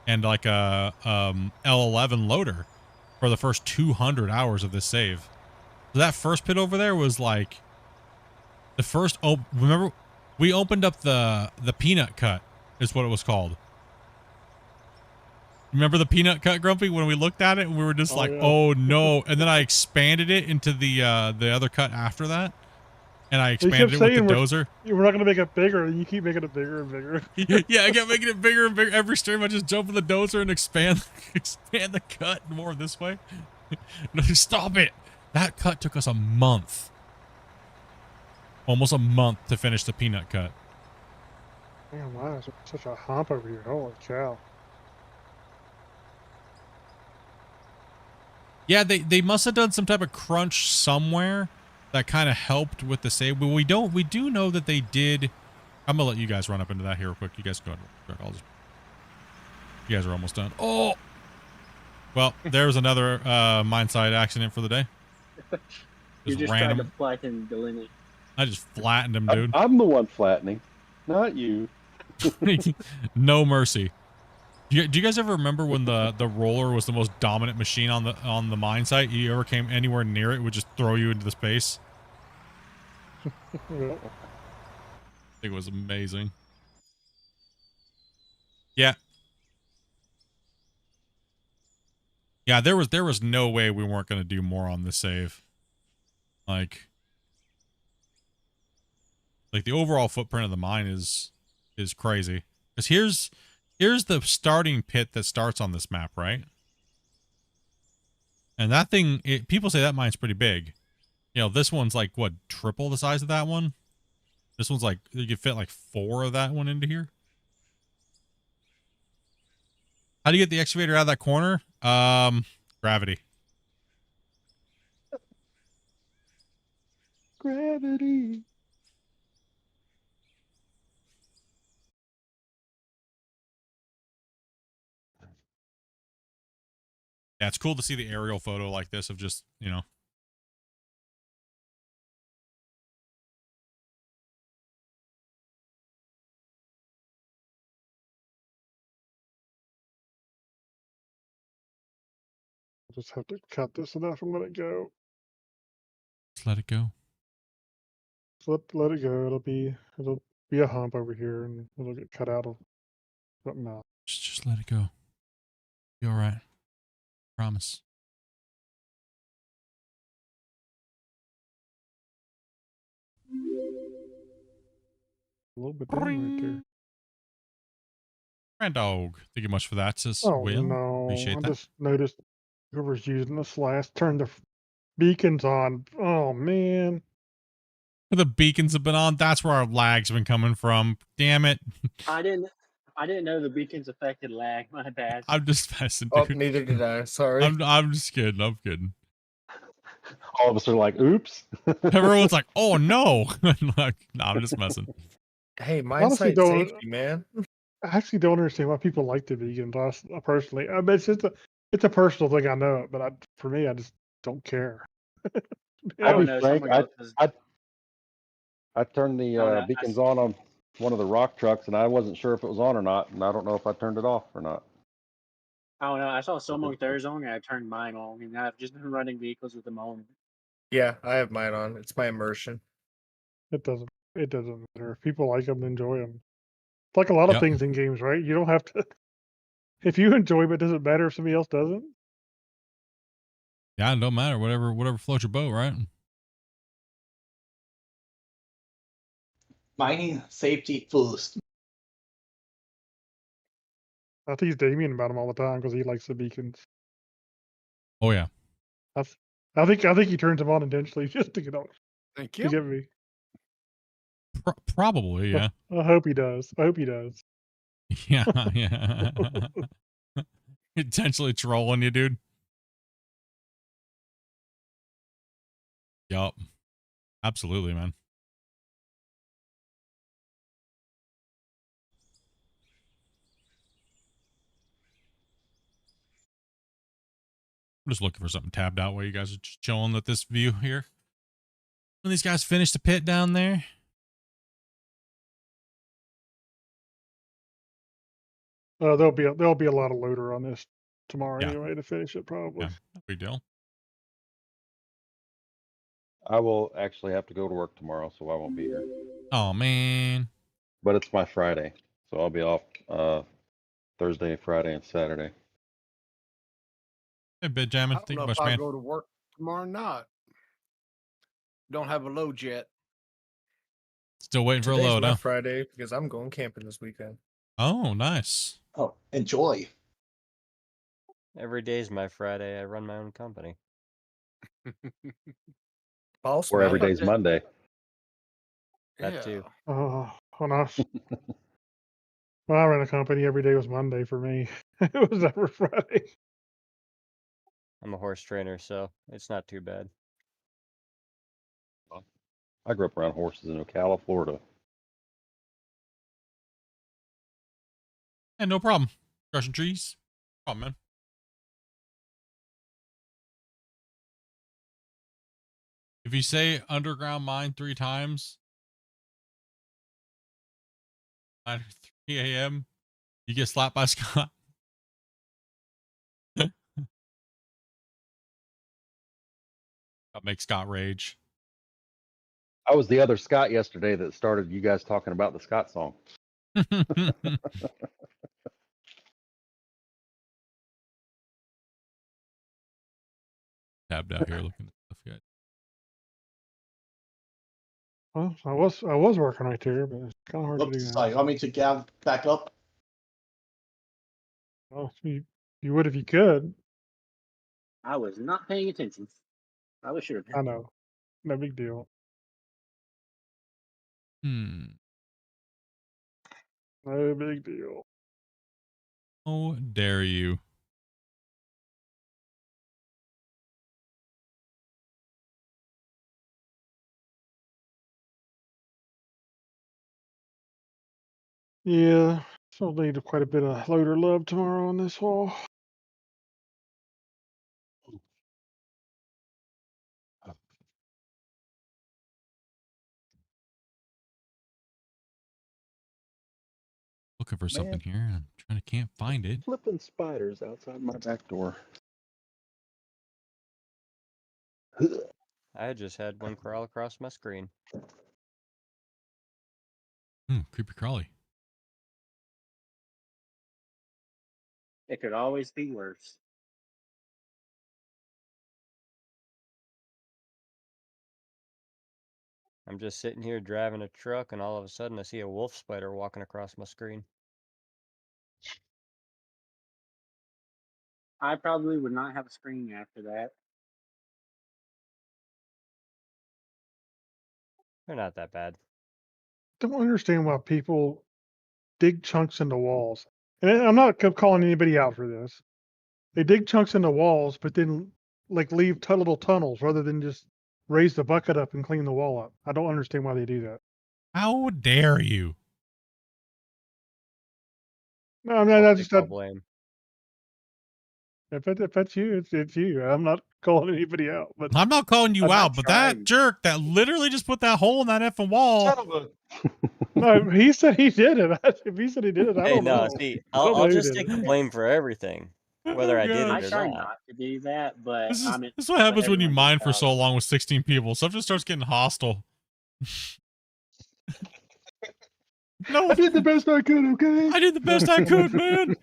and like a L11 loader for the first 200 hours of this save. So that first pit over there was like the first. Oh, remember we opened up the peanut cut is what it was called. Remember the peanut cut, Grumpy, when we looked at it and we were just yeah. Oh no. And then I expanded it into the other cut after that. And I expanded it with the dozer. We're not going to make it bigger. And you keep making it bigger and bigger. Yeah, I kept making it bigger and bigger. Every stream I just jump in the dozer and expand the cut more this way. No, stop it. That cut took us a month. Almost a month to finish the peanut cut. Man, why is there such a hump over here? Holy cow. Yeah, they must have done some type of crunch somewhere that kind of helped with the save. But we do know that they did. I'm gonna let you guys run up into that here real quick. You guys go ahead. You guys are almost done. Oh, well, there's another mine site accident for the day. You just tried to flatten Delaney. I just flattened him, dude. I'm the one flattening, not you. No mercy. Do you guys ever remember when the roller was the most dominant machine on the mine site? You ever came anywhere near it, it would just throw you into the space? I think it was amazing. Yeah. Yeah, there was no way we weren't going to do more on this save. Like the overall footprint of the mine is crazy. Because here's the starting pit that starts on this map, right? And that thing, people say that mine's pretty big. You know, this one's like, what, triple the size of that one? This one's like, you could fit like 4 of that one into here. How do you get the excavator out of that corner? Gravity. Gravity. Yeah, it's cool to see the aerial photo like this of just, you know. I'll just have to cut this enough and let it go. Just let it go. Let it go. It'll be a hump over here and it'll get cut out of something else. Just let it go. Be all right. Promise. A little bit down right there. Grand dog. Thank you much for that, sis. Oh, Will. no. Appreciate I that. just noticed whoever's using this last turned the beacons on. Oh, man. The beacons have been on. That's where our lag's been coming from. Damn it. I didn't know the beacons affected lag. My bad. I'm just messing, Oh, dude. neither did I. Sorry. I'm just kidding. I'm kidding. All of us are like, oops. Everyone's like, oh no. Like, no, I'm just messing. Hey, I honestly mindsight don't. safety, man. I actually don't understand why people like the vegans. Personally, I mean, it's a personal thing. I know, but for me, I just don't care. I I'll don't be know. frank. Someone else's. I turned the I don't know. beacons on one of the rock trucks, and I wasn't sure if it was on or not, and I don't know if I turned it off or not. I don't know. I saw someone with theirs on, and I turned mine on, and I've just been running vehicles with them on. Yeah, I have mine on. It's my immersion. It doesn't. It doesn't matter. If people like them, enjoy them. It's like a lot of Yep. things in games, right? You don't have to. If you enjoy them, it doesn't matter if somebody else doesn't. Yeah, it don't matter. Whatever floats your boat, right? Mining safety first. I tease Damien about them all the time because he likes the beacons. Oh yeah. I think he turns them on intentionally just to get on. Thank To get me. Probably, yeah. I hope he does. I hope he does. Yeah, yeah. Intentionally trolling you, dude. Yup. Absolutely, man. I'm just looking for something tabbed out while you guys are just chilling at this view here. When these guys finish the pit down there. There'll be a lot of loader on this tomorrow Yeah. anyway to finish it probably. Yeah, no big deal. I will actually have to go to work tomorrow, so I won't be here. Oh man. But it's my Friday, so I'll be off Thursday, Friday, and Saturday. Hey, bit I jamming. don't Think know about if you, I'll man. go to work tomorrow or not. Don't have a load yet. Still waiting for a Today's load, my huh? Friday because I'm going camping this weekend. Oh, nice. Oh, enjoy. Every day's my Friday. I run my own company. Boss Or every man. day's Monday. That too. Oh, nice. Well, I ran a company. Every day was Monday for me. It was never Friday. I'm a horse trainer, so it's not too bad. I grew up around horses in Ocala, Florida. Hey, no problem. Crushing trees. No problem, man. If you say underground mine 3 times at 3 a.m., you get slapped by Scott. That makes Scott rage. I was the other Scott yesterday that started you guys talking about the Scott song. Tabbed out here looking at stuff yet. Well, I was working right there, but it's kind of hard to do Oops, now. sorry. You want me to get back up? Well, you would if you could. I was not paying attention. I was sure. I know. No big deal. Hmm. No big deal. Oh, dare you. Yeah, so I'll need quite a bit of loader love tomorrow on this wall. Looking for something here. I'm can't find it. Flipping spiders outside my back door. I just had one crawl across my screen. Creepy crawly. It could always be worse. I'm just sitting here driving a truck, and all of a sudden I see a wolf spider walking across my screen. I probably would not have a screen after that. They're not that bad. Don't understand why people dig chunks into walls. And I'm not calling anybody out for this. They dig chunks into walls, but then like leave little tunnels rather than just raise the bucket up and clean the wall up. I don't understand why they do that. How dare you? No, I mean, I'll I take just all blame. if that's you, it's you. I'm not calling anybody out, but I'm not calling you I'm not out, but that trying. jerk that literally just put that hole in that effing wall. no, he said he did it. If he said he did it, I Hey, don't no, know. see, I don't know I'll who just did take it. the blame for everything, whether Oh, I did God. it I or try not. not to do that, but This is it's what happens when you everyone mine just for does. so long with 16 people. Stuff just starts getting hostile. No, I did the best I could. Okay. I did the best I could, man.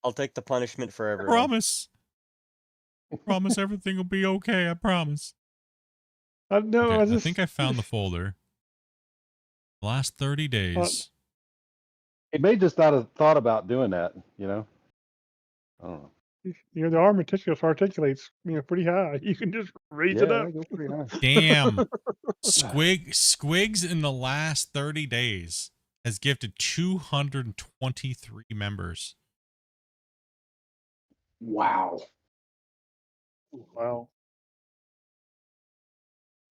I'll take the punishment for I everyone. promise. Promise everything will be okay. I promise. No, Okay, I think I found the folder. The last 30 days. He may just not have thought about doing that, you know? I don't know. You know, the arm articulates, pretty high. You can just raise it Yeah, up. they go pretty high. Damn. Squigs in the last 30 days has gifted 223 members. Wow. Wow.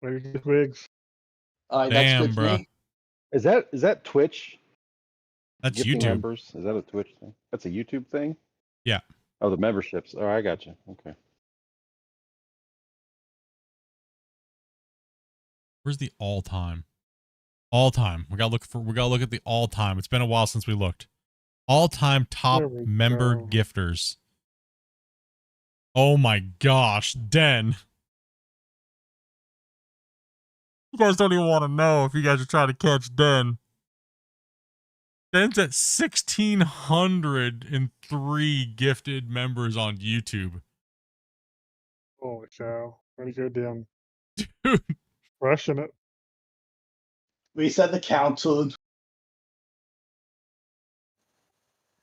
Maybe just wigs. That's Damn, good for bruh. me. Is that Twitch? That's Gifting YouTube. members? Is that a Twitch thing? That's a YouTube thing? Yeah. Oh, the memberships. Oh, I got you. Okay. Where's the all time? All time. We gotta look at the all time. It's been a while since we looked. All time top There we member go. gifters. Oh my gosh, Den. You guys don't even want to know if you guys are trying to catch Den. Den's at 1,603 gifted members on YouTube. Holy cow. Ready to go down. Dude. Rushing it. Reset the council.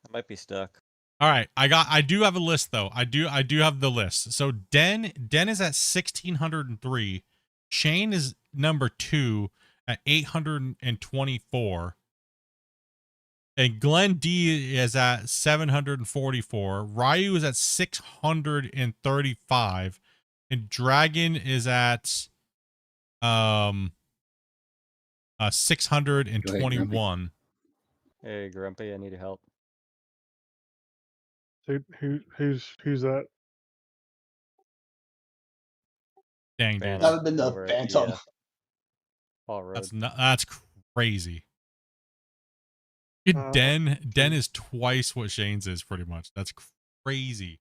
I might be stuck. All right, I do have a list though. I do have the list. So Den is at 1,603. Shane is number 2 at 824. And Glenn D is at 744. Ryu is at 635. And Dragon is at 621. Hey, Grumpy, I need help. Who's that? Dang, Phantom dude. That would have been the over at Phantom. Paul Road. That's crazy. Den is twice what Shane's is pretty much. That's crazy.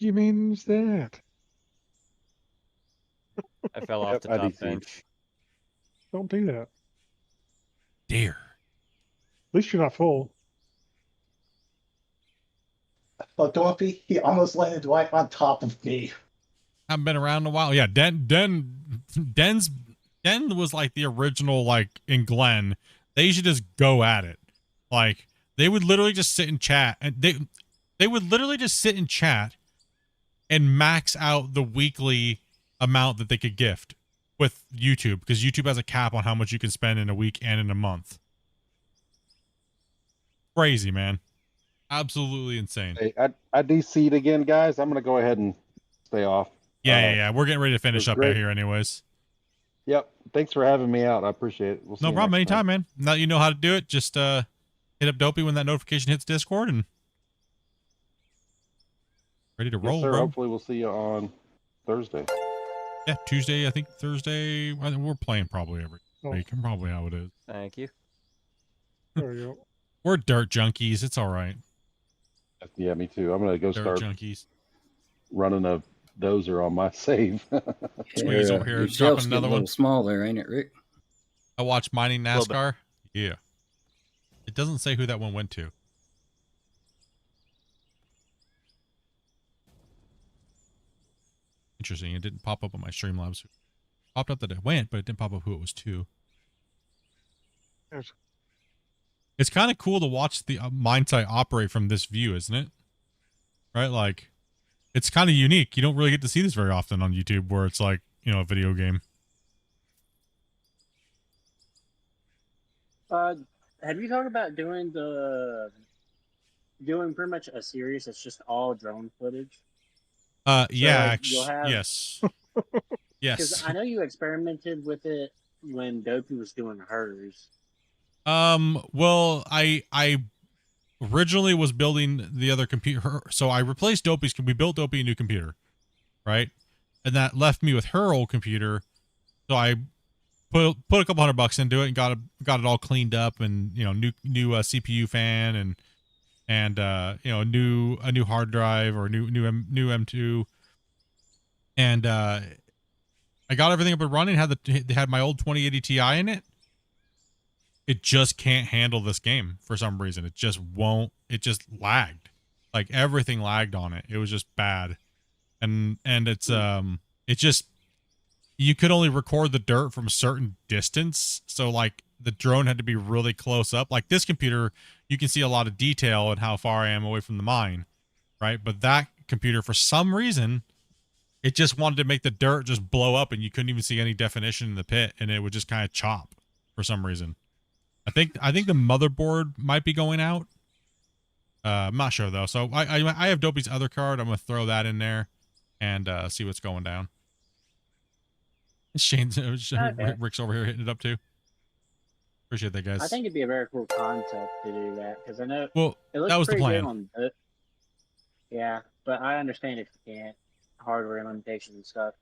You means that? I fell off the top bench. Don't do that. Dare. At least you're not full. But Dorothy, he almost landed right on top of me. Haven't been around in a while. Yeah, Den was like the original, like in Glen. They should just go at it. Like they would literally just sit and chat, and they would literally just sit and chat and max out the weekly amount that they could gift with YouTube, because YouTube has a cap on how much you can spend in a week and in a month. Crazy, man. Absolutely insane. Hey, I DC'd again, guys. I'm going to go ahead and stay off. Yeah. We're getting ready to finish up out here anyways. Yep. Thanks for having me out. I appreciate it. We'll see No you problem. next Anytime, man. Now that you know how to do it, just hit up Dopey when that notification hits Discord and ready to roll, Yes, sir. bro. Hopefully we'll see you on Thursday. Yeah, Tuesday, I think Thursday. We're playing probably every week. And probably how it is. Thank you. There you go. We're dirt junkies. It's all right. Yeah, me too. I'm going to go Dirt start junkies. running a dozer on my save. Squeeze over here. Your Dropping shelf's another getting a one. little small there, ain't it, Rick? I watch Mining Little bit. NASCAR. Yeah. It doesn't say who that one went to. Interesting. It didn't pop up on my Streamlabs. It popped up that it went, but it didn't pop up who it was to. It's kind of cool to watch the mine site operate from this view, isn't it? Right? Like, it's kind of unique. You don't really get to see this very often on YouTube, where it's like, you know, a video game. Have you thought about doing pretty much a series that's just all drone footage? Yeah, You'll have yes. because Yes. I know you experimented with it when Dopey was doing hers. Well, I originally was building the other computer, so I replaced Dopey's. We built Dopey a new computer, right? And that left me with her old computer. So I put a couple $100 into it and got it all cleaned up, and new CPU fan and a new hard drive or new M2, and I got everything up and running. They had my old 2080 Ti in it. It just can't handle this game for some reason. It just won't. It just lagged. Like everything lagged on it. It was just bad. And it's just, you could only record the dirt from a certain distance. So like the drone had to be really close up. Like this computer, you can see a lot of detail and how far I am away from the mine, right? But that computer, for some reason, it just wanted to make the dirt just blow up and you couldn't even see any definition in the pit, and it would just kind of chop for some reason. I think the motherboard might be going out. I'm not sure though. So I have Dopey's other card. I'm gonna throw that in there and see what's going down. Shane's Okay. Rick's over here hitting it up too. Appreciate that, guys. I think it'd be a very cool concept to do that because I know it looks that was the pretty plan. good on the. Yeah, but I understand if you can't, hardware limitations and stuff.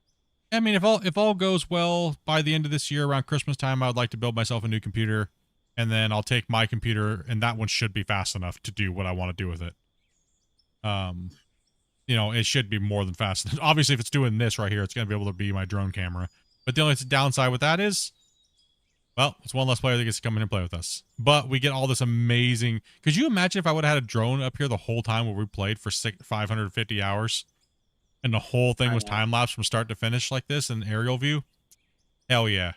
I mean, if all goes well, by the end of this year, around Christmas time, I would like to build myself a new computer, and then I'll take my computer, and that one should be fast enough to do what I want to do with it. It should be more than fast. Obviously, if it's doing this right here, it's going to be able to be my drone camera. But the only downside with that is, well, it's one less player that gets to come in and play with us. But we get all this amazing... Could you imagine if I would have had a drone up here the whole time where we played for 550 hours? And the whole thing was time-lapse from start to finish like this in aerial view? Hell yeah.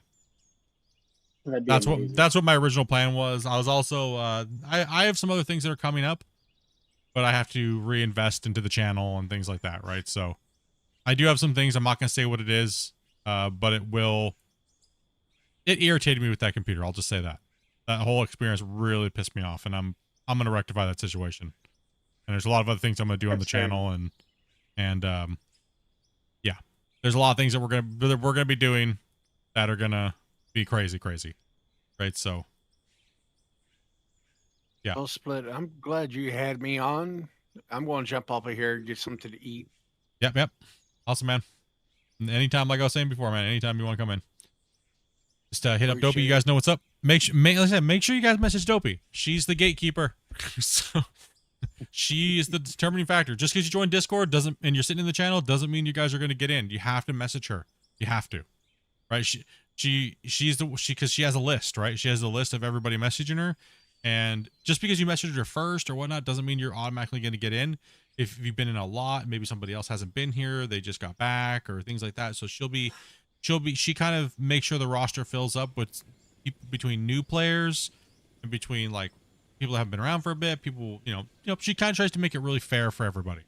That's what my original plan was. I was also... I have some other things that are coming up, but I have to reinvest into the channel and things like that, right? So I do have some things. I'm not going to say what it is, but it irritated me with that computer. I'll just say that. That whole experience really pissed me off, and I'm going to rectify that situation. And there's a lot of other things I'm going to do on the channel, and yeah, there's a lot of things that we're going to be doing that are going to be crazy, right? So yeah. Well, Split, I'm glad you had me on. I'm going to jump off of here and get something to eat. Yep. Awesome, man. Anytime, like I was saying before, man, anytime you want to come in, just hit up Dopey. You guys know what's up. Make sure you guys message Dopey. She's the gatekeeper. So she is the determining factor. Just because you join Discord and you're sitting in the channel doesn't mean you guys are going to get in. You have to message her. You have to, right? Because she has a list, right? She has a list of everybody messaging her. And just because you messaged her first or whatnot doesn't mean you're automatically going to get in. If you've been in a lot, maybe somebody else hasn't been here, they just got back or things like that. So she kind of makes sure the roster fills up with between new players and between like people that haven't been around for a bit. People, she kind of tries to make it really fair for everybody.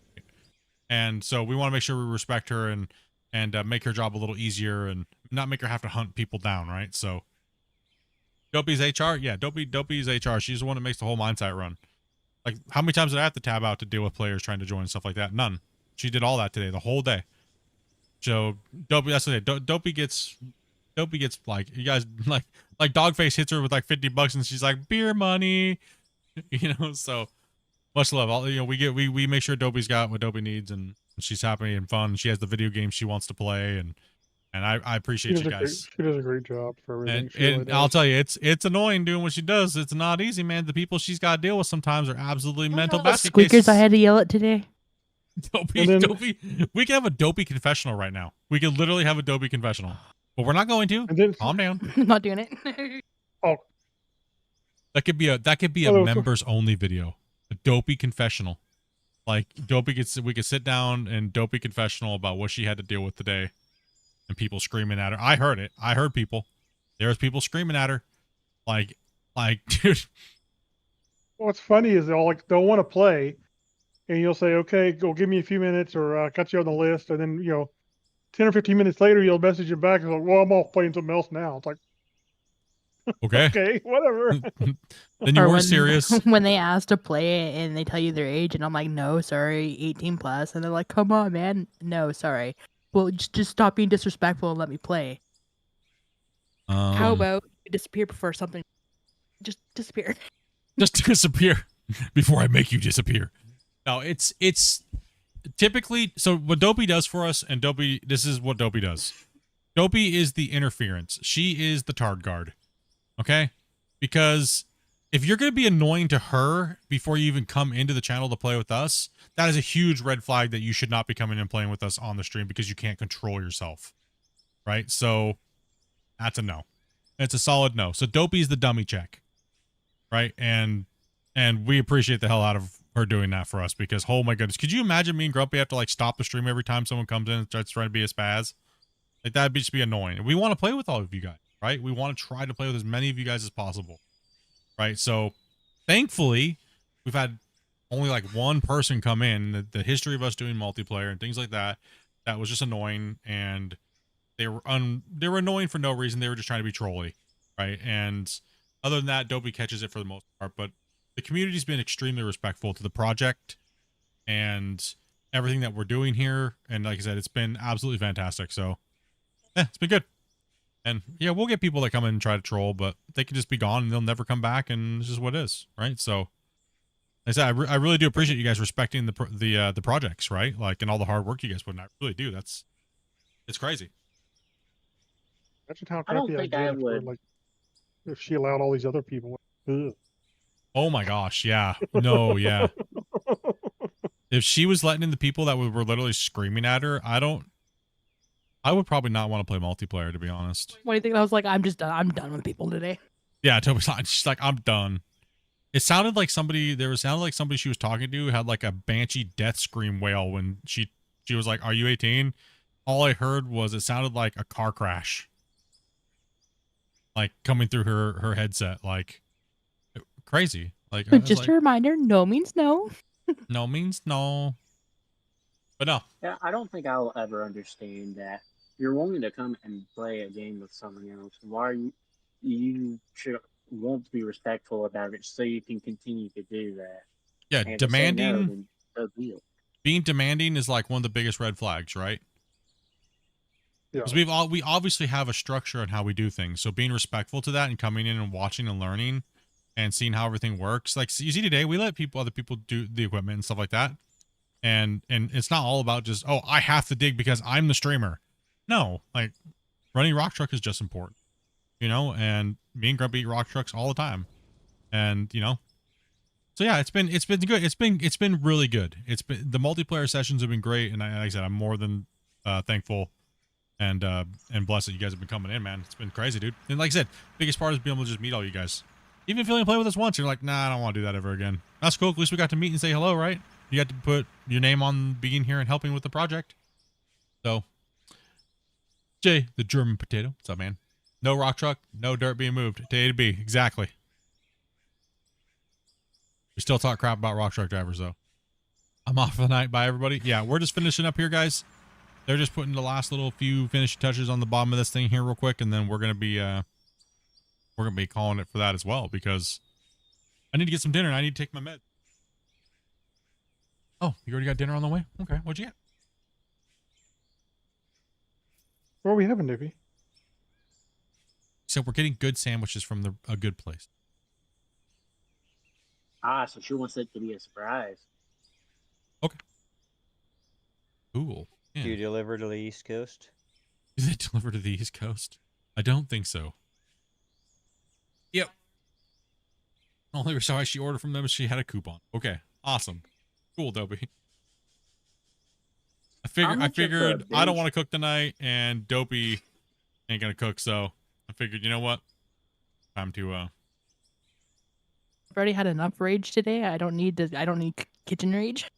And so we want to make sure we respect her and make her job a little easier and not make her have to hunt people down, right? So Dopey's HR? Yeah, Dopey's HR. She's the one that makes the whole mine site run. Like, how many times did I have to tab out to deal with players trying to join and stuff like that? None. She did all that today, the whole day. So Dopey, that's the day. Dopey gets like, you guys like Dogface hits her with like $50 and she's like, beer money, so much love. We make sure Dopey's got what Dopey needs and she's happy and fun. She has the video game she wants to play and I appreciate you guys. She does a great job for everything. And I'll tell you, it's annoying doing what she does. It's not easy, man. The people she's got to deal with sometimes are absolutely mental basket Squeakers cases. I had to yell at today. Dopey. We can have a Dopey confessional right now. We could literally have a Dopey confessional, but we're not going to. Calm down. I'm not doing it. That could be a members only video. A Dopey confessional. Like we could sit down and Dopey confessional about what she had to deal with today. And people screaming at her. I heard it. I heard people. There was people screaming at her. Like, dude. What's funny is they'll want to play, and you'll say, "Okay, go give me a few minutes," or "Got you on the list," and then 10 or 15 minutes later, you'll message them back and go, "Well, I'm off playing something else now." It's like, Okay. Okay, whatever. Then you Or were when, serious. when they ask to play it and they tell you their age, and I'm like, no, sorry, 18 plus, and they're like, come on, man, no, sorry. Well, just stop being disrespectful and let me play. How about you disappear before something? Just disappear. Just disappear before I make you disappear. No, it's typically, so what Dopey does for us, and Dopey, this is what Dopey does. Dopey is the interference. She is the tard guard. Okay? Because if you're going to be annoying to her before you even come into the channel to play with us, that is a huge red flag that you should not be coming and playing with us on the stream because you can't control yourself. Right? So that's a no. It's a solid no. So Dopey's the dummy check. Right? And we appreciate the hell out of her doing that for us because, oh my goodness, could you imagine me and Grumpy have to like stop the stream every time someone comes in and starts trying to be a spaz? Like that'd just be annoying. We want to play with all of you guys, right? We want to try to play with as many of you guys as possible, right? So thankfully, we've had only like one person come in. The history of us doing multiplayer and things like that, that was just annoying, and they were annoying for no reason. They were just trying to be trolly, right? And other than that, Dopey catches it for the most part, but the community's been extremely respectful to the project and everything that we're doing here. And like I said, it's been absolutely fantastic. So it's been good. And yeah, we'll get people that come in and try to troll, but they can just be gone and they'll never come back. And it's just what it is. Right. So like I said, I really do appreciate you guys respecting the projects, right? Like, and all the hard work you guys put in. I really do. It's crazy. Imagine how I don't crappy think I'd I get if, would. like, if she allowed all these other people. Ugh. Oh my gosh. Yeah. No. Yeah. If she was letting in the people that were literally screaming at her, I would probably not want to play multiplayer, to be honest. What do you think? I was like, I'm just done. I'm done with people today. Yeah, Toby's not. She's like, I'm done. It sounded like somebody she was talking to had like a banshee death scream wail when she was like, "Are you 18?" All I heard was it sounded like a car crash, like coming through her headset, like crazy. Like Just a reminder, no means no. No means no. But no. Yeah, I don't think I'll ever understand that. You're willing to come and play a game with someone else. Why you should want to be respectful about it so you can continue to do that. Yeah, and demanding. So be it. Being demanding is like one of the biggest red flags, right? Yeah. Because we obviously have a structure on how we do things. So being respectful to that and coming in and watching and learning and seeing how everything works. Like you see today, we let other people do the equipment and stuff like that. And it's not all about just, oh, I have to dig because I'm the streamer. No, like running rock truck is just important, you know, and me and Grumpy eat rock trucks all the time. And, you know, so yeah, it's been good. It's been really good. The multiplayer sessions have been great. And like I said, I'm more than thankful and blessed that you guys have been coming in, man. It's been crazy, dude. And like I said, biggest part is being able to just meet all you guys. Even if you only play with us once, you're like, nah, I don't want to do that ever again. That's cool. At least we got to meet and say hello, right? You got to put your name on being here and helping with the project. So, Jay, the German potato. What's up, man? No rock truck, no dirt being moved to A to B. Exactly. We still talk crap about rock truck drivers, though. I'm off for the night. Bye, everybody. Yeah, we're just finishing up here, guys. They're just putting the last little few finishing touches on the bottom of this thing here real quick, and then we're gonna be calling it for that as well because I need to get some dinner and I need to take my med. Oh, you already got dinner on the way? Okay, what'd you get? What are we having, Nippy? So we're getting good sandwiches from a good place. Ah, so she wants it to be a surprise. Okay. Cool. Yeah. Do you deliver to the East Coast? Is it delivered to the East Coast? I don't think so. Yep. Only reason why she ordered from them is she had a coupon. Okay, awesome. Cool, Dopey. I figured I don't want to cook tonight, and Dopey ain't gonna cook, so I figured, you know what? Time to I've already had enough rage today. I don't need kitchen rage.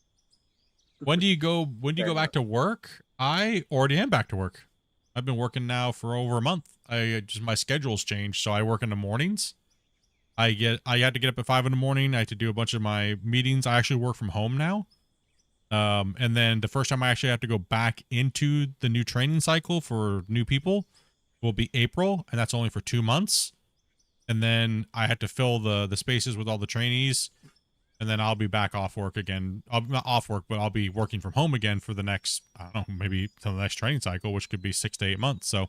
When do you go back to work? I already am back to work. I've been working now for over a month. My schedule's changed, so I work in the mornings. I had to get up at 5 in the morning. I had to do a bunch of my meetings. I actually work from home now. And then the first time I actually have to go back into the new training cycle for new people will be April, and that's only for 2 months. and then I had to fill the spaces with all the trainees, and then I'll be back off work again. I'll not off work, but I'll be working from home again for the next, I don't know, maybe till the next training cycle, which could be 6 to 8 months. So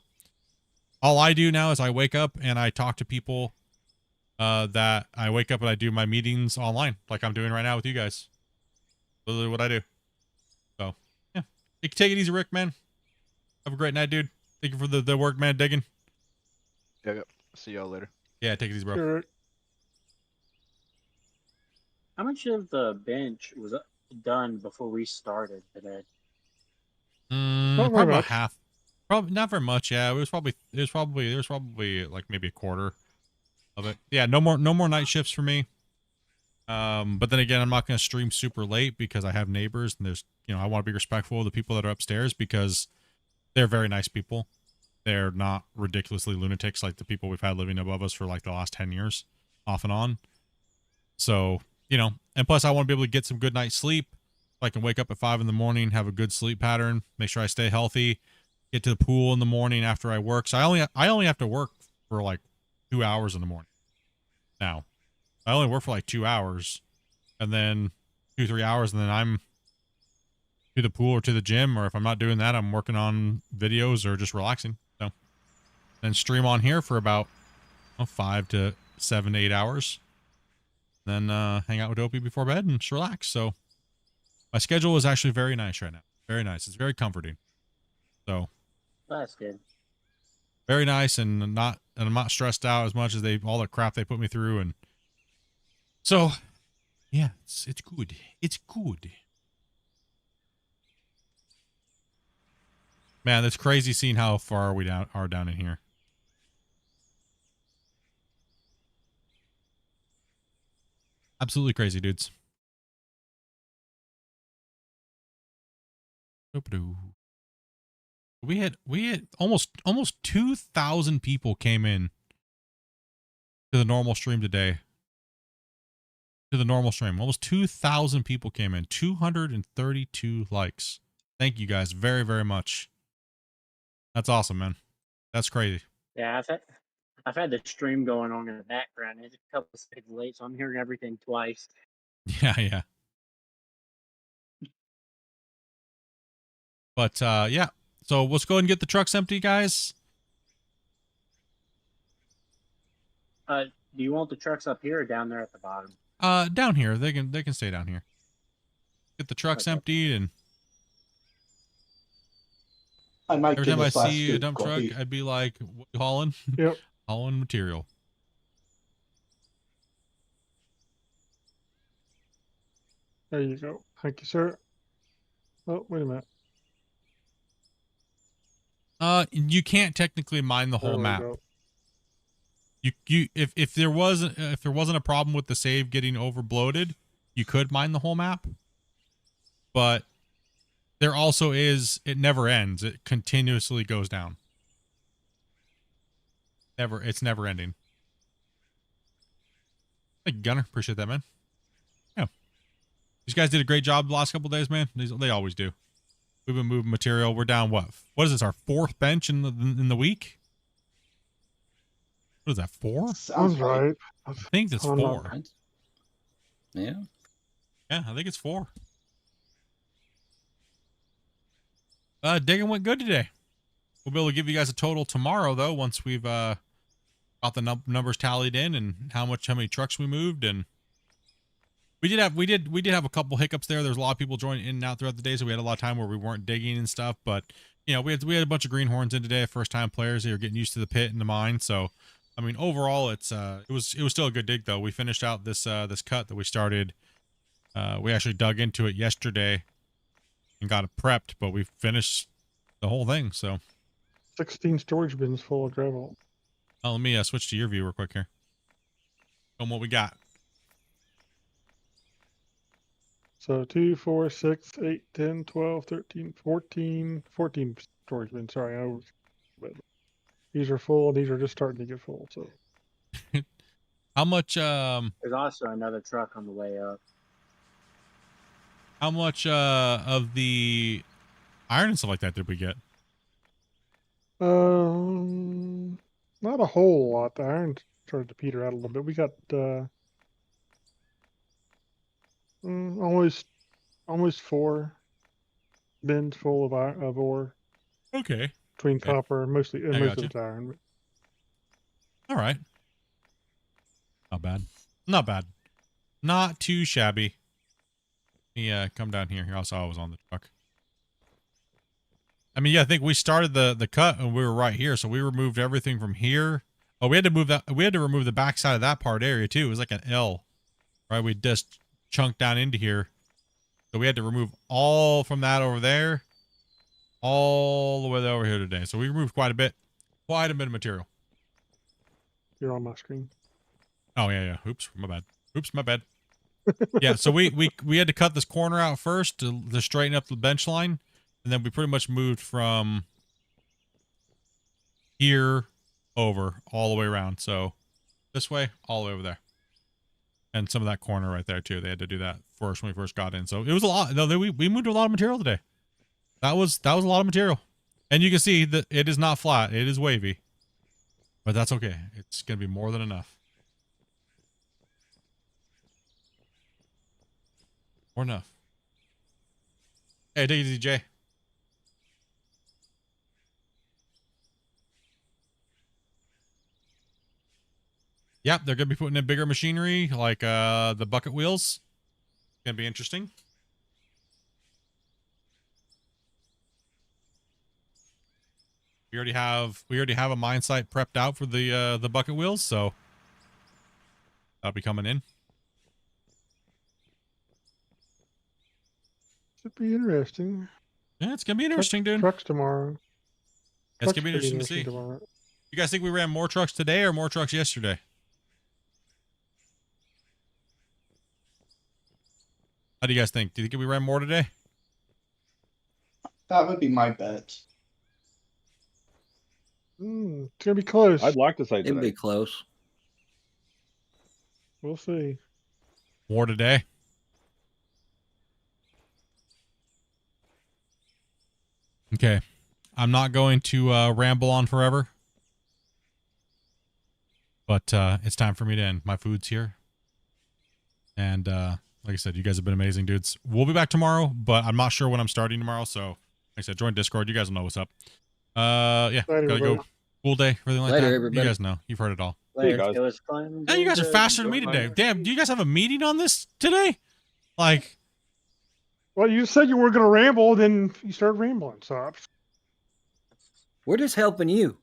all I do now is I wake up and I talk to people that I wake up and I do my meetings online, like I'm doing right now with you guys. Literally what I do. So yeah, you can take it easy, Rick, man. Have a great night, dude. Thank you for the work, man. Digging. Yep. See y'all later. Yeah, take it easy, bro. Sure. How much of the bench was done before we started today? Not very Probably about much. half. Probably not very much. Yeah, there was probably like maybe a quarter of it. Yeah, no more night shifts for me. But then again, I'm not going to stream super late because I have neighbors, and there's, I want to be respectful of the people that are upstairs because they're very nice people. They're not ridiculously lunatics like the people we've had living above us for like the last 10 years, off and on. So, and plus I want to be able to get some good night's sleep. I can wake up at 5 in the morning, have a good sleep pattern, make sure I stay healthy, get to the pool in the morning after I work. So I only have to work for like 2 hours in the morning. Now, I only work for like 2 hours, and then 2-3 hours, and then I'm to the pool or to the gym, or if I'm not doing that, I'm working on videos or just relaxing. So then stream on here for about 5 to 7 to 8 hours. Then hang out with Dopey before bed and just relax. So my schedule is actually very nice right now. Very nice. It's very comforting. So That's good. very nice, and I'm not stressed out as much as all the crap they put me through. And so yeah, it's good. It's good. Man, it's crazy seeing how far we are down in here. Absolutely crazy, dudes. We had almost 2,000 people came in to the normal stream today. To the normal stream, almost 2,000 people came in. 232 likes. Thank you guys very, very much. That's awesome, man. That's crazy. Yeah, I've had the stream going on in the background. It's a couple of seconds late, so I'm hearing everything twice. Yeah. But yeah. So let's go ahead and get the trucks empty, guys. Do you want the trucks up here or down there at the bottom? Down here. They can stay down here. Get the trucks emptied, and I might every give time I this last see a scoop dump truck, coffee. I'd be like, what you hauling? Yep. Hauling material. There you go. Thank you, sir. Oh, wait a minute. You can't technically mine the whole There we map. go. If there wasn't a problem with the save getting overbloated, you could mine the whole map. But there also is, it never ends. It continuously goes down. It's never ending. Thank you, Gunner. Appreciate that, man. Yeah. These guys did a great job the last couple days, man. They always do. We've been moving material. We're down what is this, our 4th bench in the week? What is that, 4? Sounds right. I think that's 4. Yeah. Yeah, I think it's 4. Digging went good today. We'll be able to give you guys a total tomorrow, though, once we've got the numbers tallied in and how many trucks we moved. And we did have a couple hiccups there. There's a lot of people joining in and out throughout the day, so we had a lot of time where we weren't digging and stuff. But we had a bunch of greenhorns in today, first time players. They were getting used to the pit and the mine. So I mean, overall, it was still a good dig, though. We finished out this cut that we started. We actually dug into it yesterday and got it prepped, but we finished the whole thing. So 16 storage bins full of gravel. let me switch to your view real quick here. Show 'em what we got. So 2, 4, 6, 8, 10, 12, 13, 14 storage bins. Sorry, but these are full. These are just starting to get full. So how much? There's also another truck on the way up. How much of the iron and stuff like that did we get? not Not a whole lot. The iron started to peter out a little bit. We got almost 4 bins full of ore. Okay. Between copper, mostly I most gotcha. of it's iron. But... All right. Not bad. Not bad. Not too shabby. Yeah, come down here. Here, also, I was on the truck. I mean, yeah, I think we started the cut and we were right here, so we removed everything from here. Oh, we had to move that. We had to remove the backside of that part area too. It was like an L, right? We just chunked down into here, so we had to remove all from that over there, all the way over here today. So we removed quite a bit of material. You're on my screen. Oh yeah. Oops, my bad. Oops, my bad. Yeah, so we had to cut this corner out first to straighten up the bench line, and then we pretty much moved from here over all the way around. So this way, all the way over there, and some of that corner right there too. They had to do that first when we first got in. So it was a lot. No, we moved a lot of material today. That was a lot of material, and you can see that it is not flat. It is wavy, but that's okay. It's gonna be more than enough. Or enough. Hey, take it easy, Jay. Yep, they're gonna be putting in bigger machinery like the bucket wheels. Gonna be interesting. We already have a mine site prepped out for the bucket wheels, so that'll be coming in. Should be interesting. Yeah, it's gonna be interesting, dude. Trucks tomorrow. It's gonna be interesting to see. Tomorrow. You guys think we ran more trucks today or more trucks yesterday? How do you guys think? Do you think we ran more today? That would be my bet. It's gonna be close. I'd like to say It'd today. be close. We'll see. More today. Okay. I'm not going to ramble on forever. But it's time for me to end. My food's here. And like I said, you guys have been amazing, dudes. We'll be back tomorrow, but I'm not sure when I'm starting tomorrow. So like I said, join Discord. You guys will know what's up. Yeah, Later, gotta go. Cool day, everything like Later, that. everybody. You guys know. You've heard it all. Later, guys. it was fun. Hey, you guys are faster than me today. Damn, do you guys have a meeting on this today? Like, Well, you said you were gonna ramble, then you started rambling. So We're just helping you.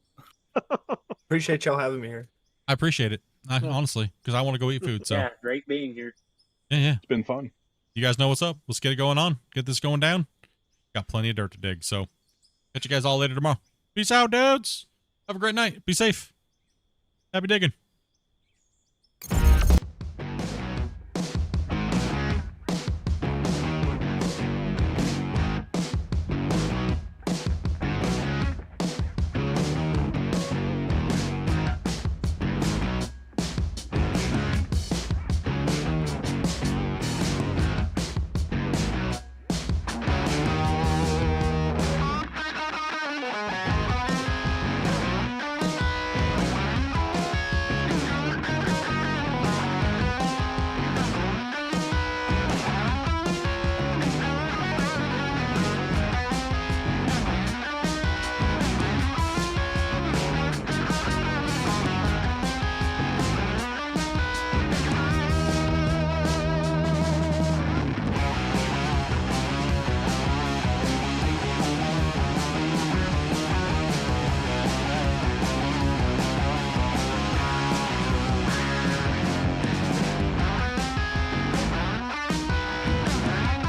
Appreciate y'all having me here. I appreciate it. Honestly, because I want to go eat food. So Yeah, great being here. yeah. It's been fun. You guys know what's up. Let's get it going on. Get this going down. Got plenty of dirt to dig. So catch you guys all later tomorrow. Peace out, dudes. Have a great night. Be safe. Happy digging.